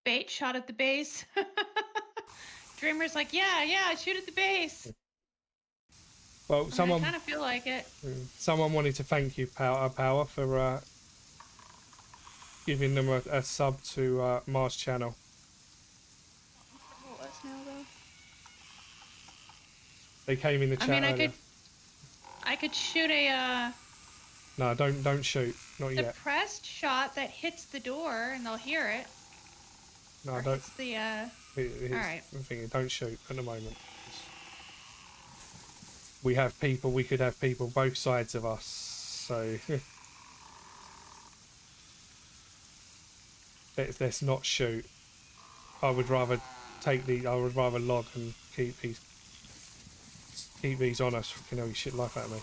Bait shot at the base. Dreamer's like, yeah, shoot at the base. Well, I someone kind of feel like it. someone wanted to thank you, Power, for giving them a sub to Mars channel. What was now though? They came in the chat. I mean, earlier. I could shoot a No, don't shoot. Not yet. suppressed shot that hits the door and they'll hear it. No, Or don't. hits the Alright. Don't shoot at the moment. We have people. We could have people both sides of us. So let's not shoot. I would rather I would rather log and keep these on us. You know, you shit like that, mate.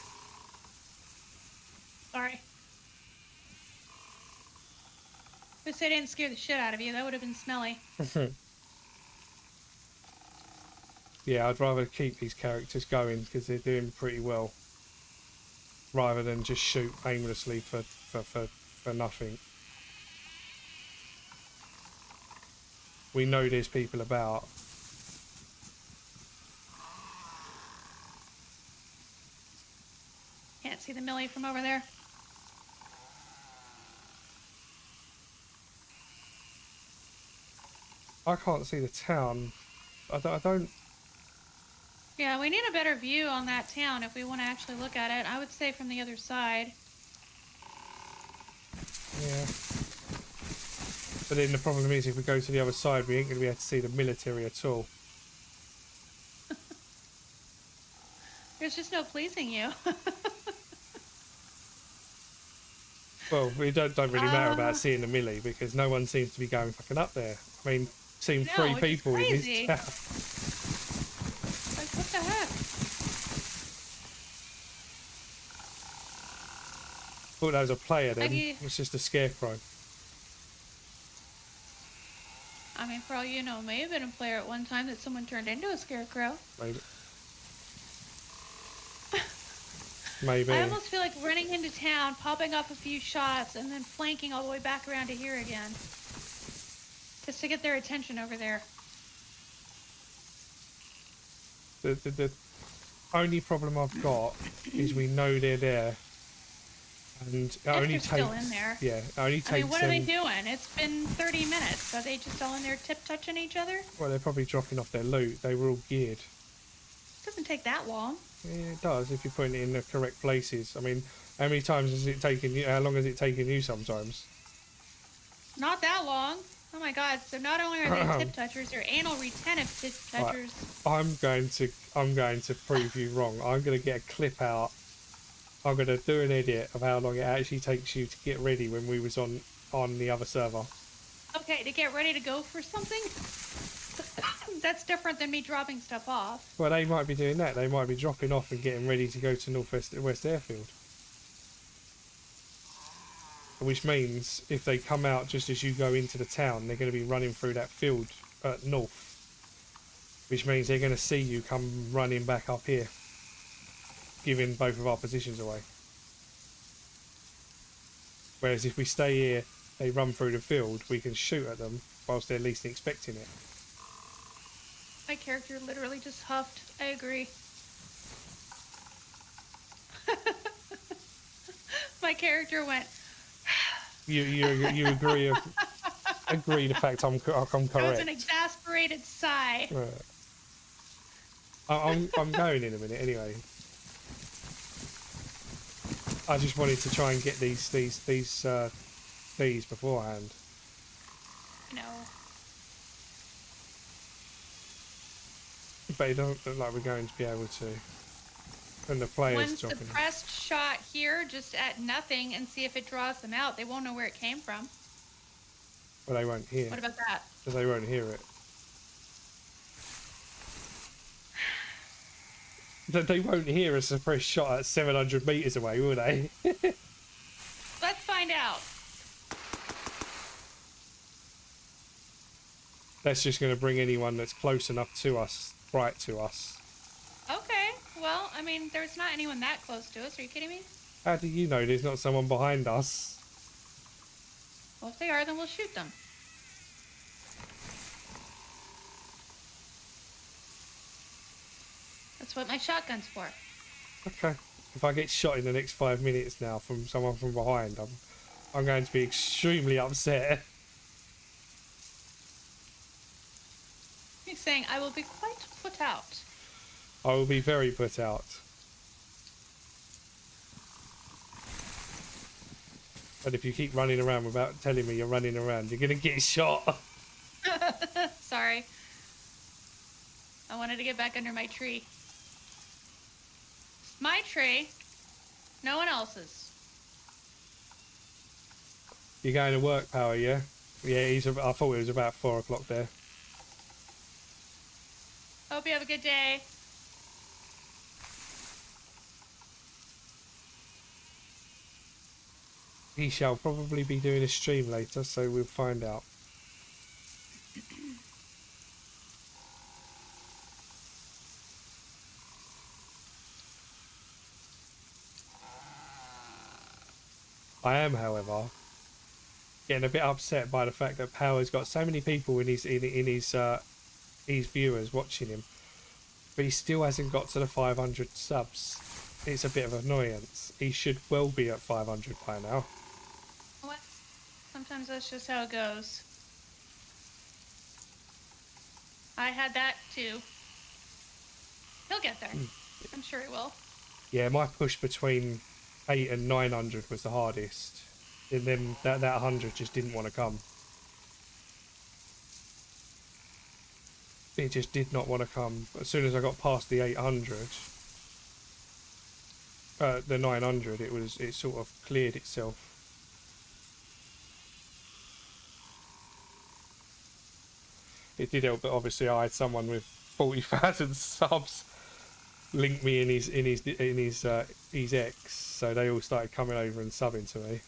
Sorry. If they didn't scare the shit out of you, that would have been smelly. Yeah, I'd rather keep these characters going because they're doing pretty well, rather than just shoot aimlessly for nothing. We know there's people about. Can't see the Millie from over there. I can't see the town. I don't. Yeah, we need a better view on that town if we want to actually look at it. I would say from the other side. Yeah. But then the problem is, if we go to the other side, we ain't going to be able to see the military at all. There's just no pleasing you. Well, we don't really matter about seeing the millie because no one seems to be going fucking up there. I mean, seen No, three it's people in this crazy. town. Like, what the heck? Thought that was a player then. Maybe- It's just a scarecrow. I mean, for all you know, may have been a player at one time that someone turned into a scarecrow. Maybe. Maybe. I almost feel like running into town, popping off a few shots, and then flanking all the way back around to here again. Just to get their attention over there. The only problem I've got is we know they're there. And it If only they're takes. still in there. Yeah, it only takes I mean, what are they them. doing? It's been 30 minutes. Are they just all in there tip-touching each other? Well, they're probably dropping off their loot. They were all geared. Doesn't take that long. Yeah, it does if you're putting it in the correct places. I mean, how many times has it taken you? How long has it taken you sometimes? Not that long. Oh my god, so not only are they tip-touchers, they're anal retentive tip-touchers. I'm going to prove you wrong. I'm going to get a clip out. I'm going to do an edit of how long it actually takes you to get ready when we was on the other server. Okay, to get ready to go for something? That's different than me dropping stuff off. Well, they might be doing that. They might be dropping off and getting ready to go to West Airfield. Which means if they come out just as you go into the town, they're going to be running through that field at north. Which means they're going to see you come running back up here, giving both of our positions away. Whereas if we stay here, they run through the field, we can shoot at them whilst they're least expecting it. My character literally just huffed. I agree. My character went. You agree agree the fact I'm correct. That was an exasperated sigh. Right. I'm going in a minute anyway. I just wanted to try and get these beforehand. you know. But it don't look like we're going to be able to. And the player's One dropping. suppressed shot here just at nothing and see if it draws them out. They won't know where it came from. Well, they won't hear. What about that? Because they won't hear it. They won't hear a suppressed shot at 700 meters away, will they? Let's find out. That's just going to bring anyone that's close enough to us right to us. Okay. Well, I mean, there's not anyone that close to us. Are you kidding me? How do you know there's not someone behind us? Well, if they are, then we'll shoot them. That's what my shotgun's for. Okay. If I get shot in the next 5 minutes now from someone from behind, I'm going to be extremely upset. He's saying, I will be quite put out. I will be very put out. But if you keep running around without telling me you're running around, you're going to get shot. Sorry. I wanted to get back under my tree. It's my tree. No one else's. You're going to work, Power, yeah? Yeah, I thought it was about 4 o'clock there. Hope you have a good day. He shall probably be doing a stream later, so we'll find out. I am, however, getting a bit upset by the fact that Power's got so many people in his viewers watching him, but he still hasn't got to the 500 subs. It's a bit of annoyance. He should well be at 500 by now. What? Sometimes that's just how it goes. I had that too. He'll get there. I'm sure he will. Yeah, my push between 8 and 900 was the hardest. And then that 100 just didn't want to come. It just did not want to come. As soon as I got past the 800, the 900, it sort of cleared itself. It did help that obviously I had someone with 40,000 subs link me in his ex, so they all started coming over and subbing to me.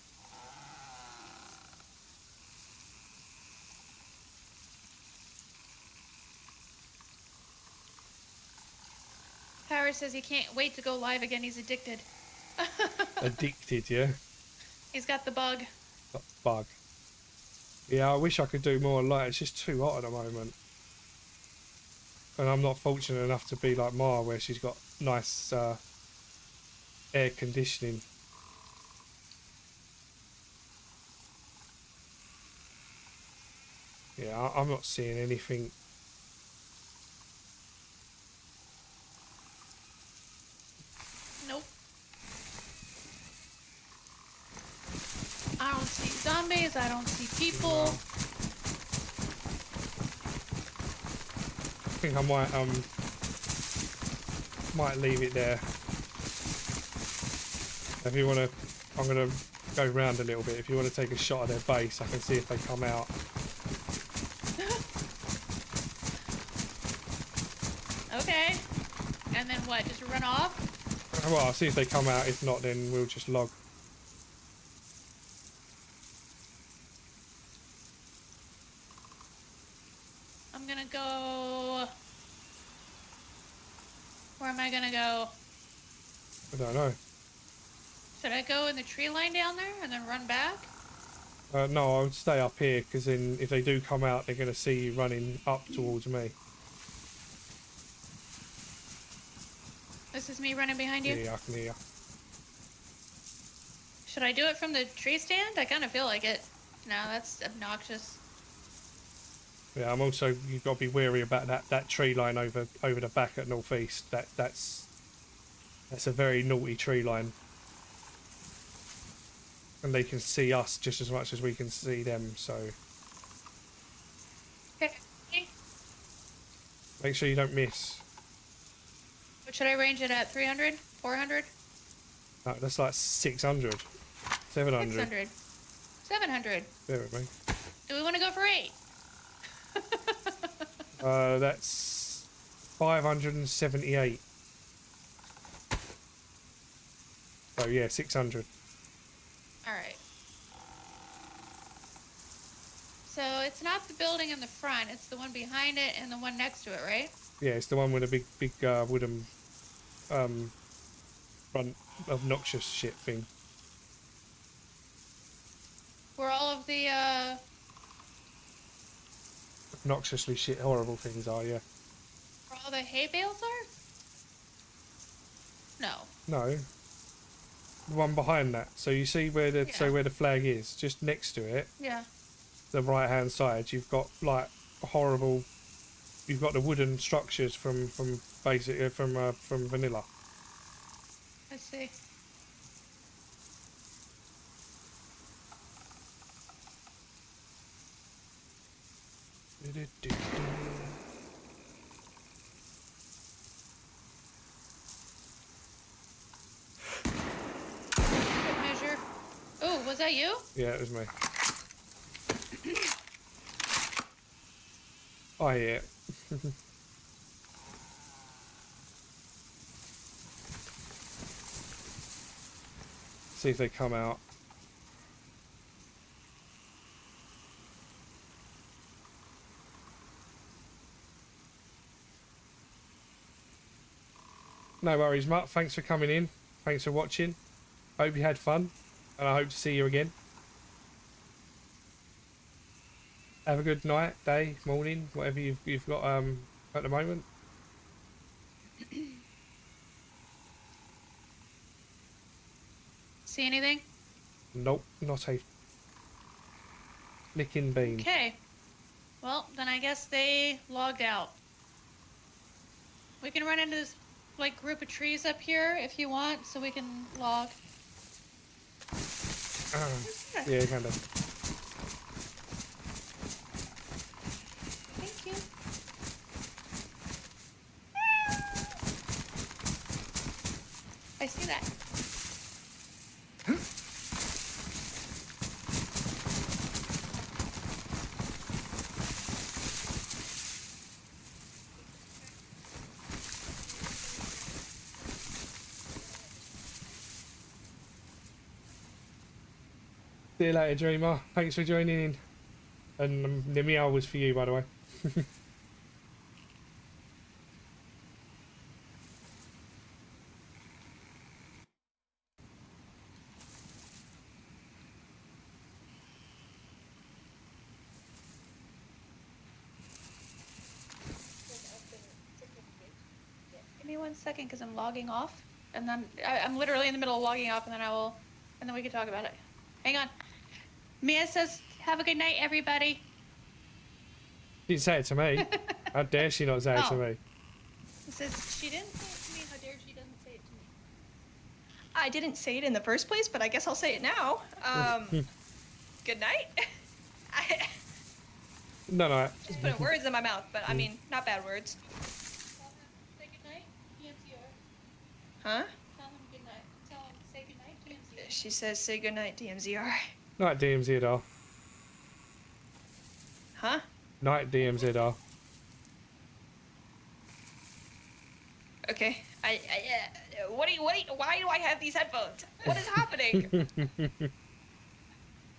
Power says he can't wait to go live again. He's addicted. Addicted, yeah. He's got the bug. Got the bug. Yeah, I wish I could do more light. It's just too hot at the moment. And I'm not fortunate enough to be like Ma, where she's got nice air conditioning. Yeah, I'm not seeing anything. Nope. I don't see zombies. I don't see people. No. I think I might leave it there. If you want to, I'm going to go round a little bit. If you want to take a shot at their base, I can see if they come out. Okay. And then what? Just run off? Well, I'll see if they come out. If not, then we'll just log. I'm gonna go... Where am I gonna go? I don't know. Should I go in the tree line down there and then run back? No, I would stay up here, because then if they do come out, they're going to see you running up towards me. This is me running behind you? Yeah, I can hear you. Should I do it from the tree stand? I kind of feel like it. No, that's obnoxious. Yeah, I'm also, you've got to be wary about that tree line over the back at northeast. That's a very naughty tree line. And they can see us just as much as we can see them, so Make sure you don't miss. What should I range it at? 300? 400? No, that's like 600. 700. 600. 700. Bear with me. Do we want to go for 8? That's 578. So yeah, 600. Alright. So it's not the building in the front, it's the one behind it and the one next to it, right? Yeah, it's the one with a big wooden front obnoxious shit thing. Where all of the Obnoxiously shit horrible things are, yeah. where all the hay bales are? No. No. The one behind that. So you see where the where the flag is, just next to it, Yeah. the right hand side, you've got like horrible. You've got the wooden structures from basic from vanilla. I see. Good measure. Oh, was that you? Yeah, it was me. Oh yeah. See if they come out. No worries, Mutt. Thanks for coming in. Thanks for watching. Hope you had fun, and I hope to see you again. Have a good night, day, morning, whatever you've got at the moment. See anything? Nope, not a licking bean. Okay. Well, then I guess they logged out. We can run into this like group of trees up here if you want, so we can log. Yeah, kind of. Thank you. I see that. See you later, Dreamer. Thanks for joining in. And the meow was for you, by the way. Give me 1 second, because I'm logging off, and then I'm literally in the middle of logging off, and then we can talk about it. Hang on. Mia says, "Have a good night, everybody." She didn't say it to me. How dare she not say it to Oh. me? It says she didn't say it to me. How dare she doesn't say it to me? I didn't say it in the first place, but I guess I'll say it now. Good night. I No. just putting words in my mouth, but I mean, not bad words. Say good night, DMZR. Huh? Tell him good night. Tell him say good night, DMZR. She says, say good night, DMZR. Night DMZR. Huh? Night DMZR. Okay. Why do I have these headphones? What is happening?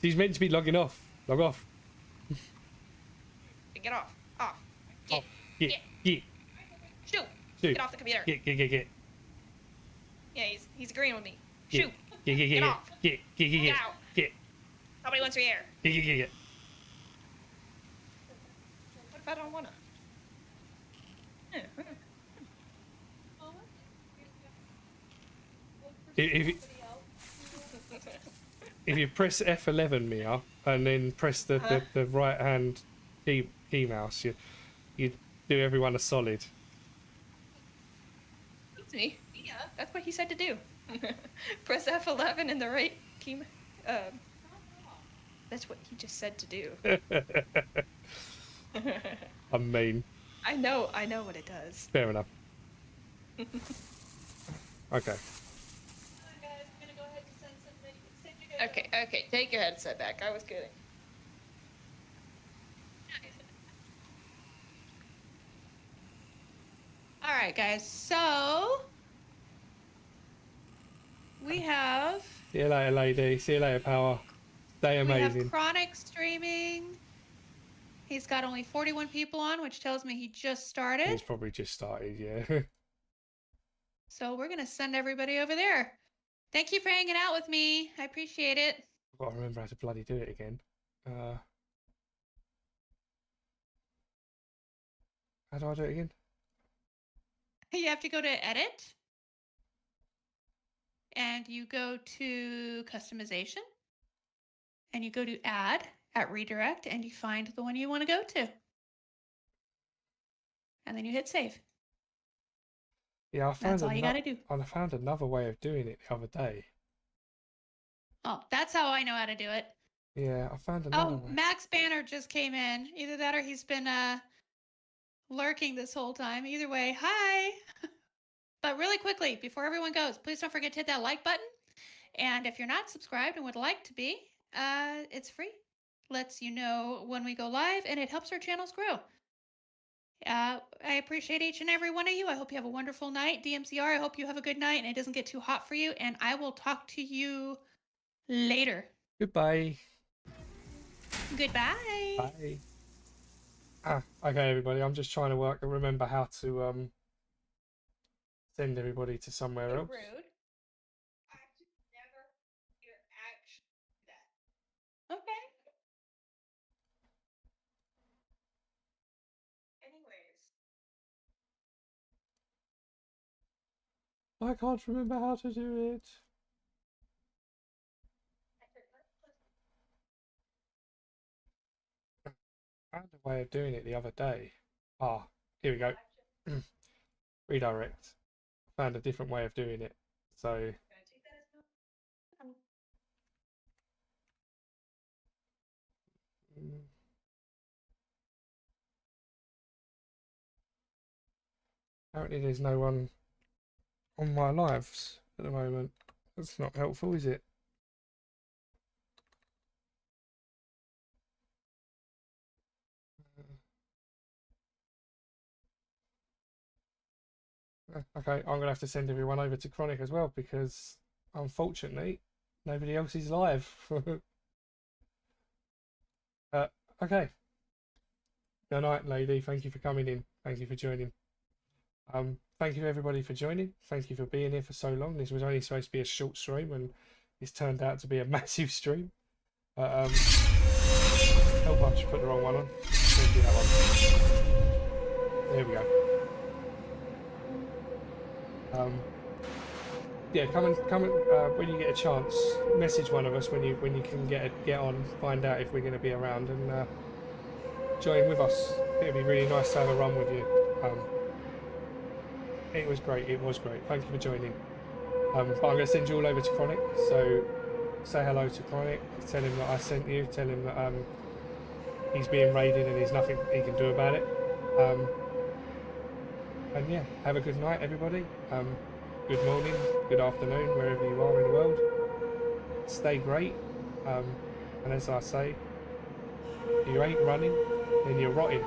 She's meant to be logging off. Log off. Get off. Off. Get. Oh, get. Shoot. Shoot. Get off the computer. Get. Yeah, he's agreeing with me. Get. Shoot. Get off. Get. Get out. Get. Nobody wants me here. Get. What if I don't wanna? If you press F11, Mia, and then press the right hand key mouse, you do everyone a solid. That's me. Yeah, that's what he said to do. Press F11 in the right key. That's what he just said to do. I'm mean. I know what it does. Fair enough. Okay. Guys, I'm gonna go ahead and send you guys. Okay, take your headset back. I was kidding. All right, guys. So we have See you later, lady. See you later, Power. Stay we have amazing. Chronic streaming. He's got only 41 people on, which tells me he just started. He's probably just started, yeah. So we're gonna send everybody over there. Thank you for hanging out with me. I appreciate it. I've got to remember how to bloody do it again. How do I do it again? You have to go to edit. And you go to customization. And you go to add at redirect and you find the one you want to go to. And then you hit save. Yeah, That's all you got to do. I found another way of doing it the other day. Oh, that's how I know how to do it. Yeah, I found another way. Max Banner just came in. Either that or he's been lurking this whole time. Either way, hi. But really quickly, before everyone goes, please don't forget to hit that like button. And if you're not subscribed and would like to be, it's free. Lets you know when we go live, and it helps our channels grow. I appreciate each and every one of you. I hope you have a wonderful night. DMZR, I hope you have a good night and it doesn't get too hot for you. And I will talk to you later. Goodbye. Goodbye. Bye. Okay, everybody. I'm just trying to remember how to send everybody to somewhere else. Rude. I should never hear action that. Okay. Anyways. I can't remember how to do it. I found a way of doing it the other day. Ah, here we go. Redirect. Found a different way of doing it. So apparently there's no one on my lives at the moment. That's not helpful, is it? Okay, I'm gonna have to send everyone over to Chronic as well because unfortunately nobody else is live. Okay. Good night, lady. Thank you for coming in. Thank you for joining. Thank you everybody for joining. Thank you for being here for so long. This was only supposed to be a short stream and it's turned out to be a massive stream. Oh, I should put the wrong one on. Let's do that one. There we go. Yeah, come and when you get a chance, message one of us when you can get on, find out if we're going to be around and join with us. It'd be really nice to have a run with you. It was great. Thank you for joining. But I'm going to send you all over to Chronic. So say hello to Chronic. Tell him that I sent you. Tell him that he's being raided and there's nothing he can do about it. And yeah, have a good night, everybody. Good morning, good afternoon, wherever you are in the world. Stay great. And as I say, if you ain't running, then you're rotting.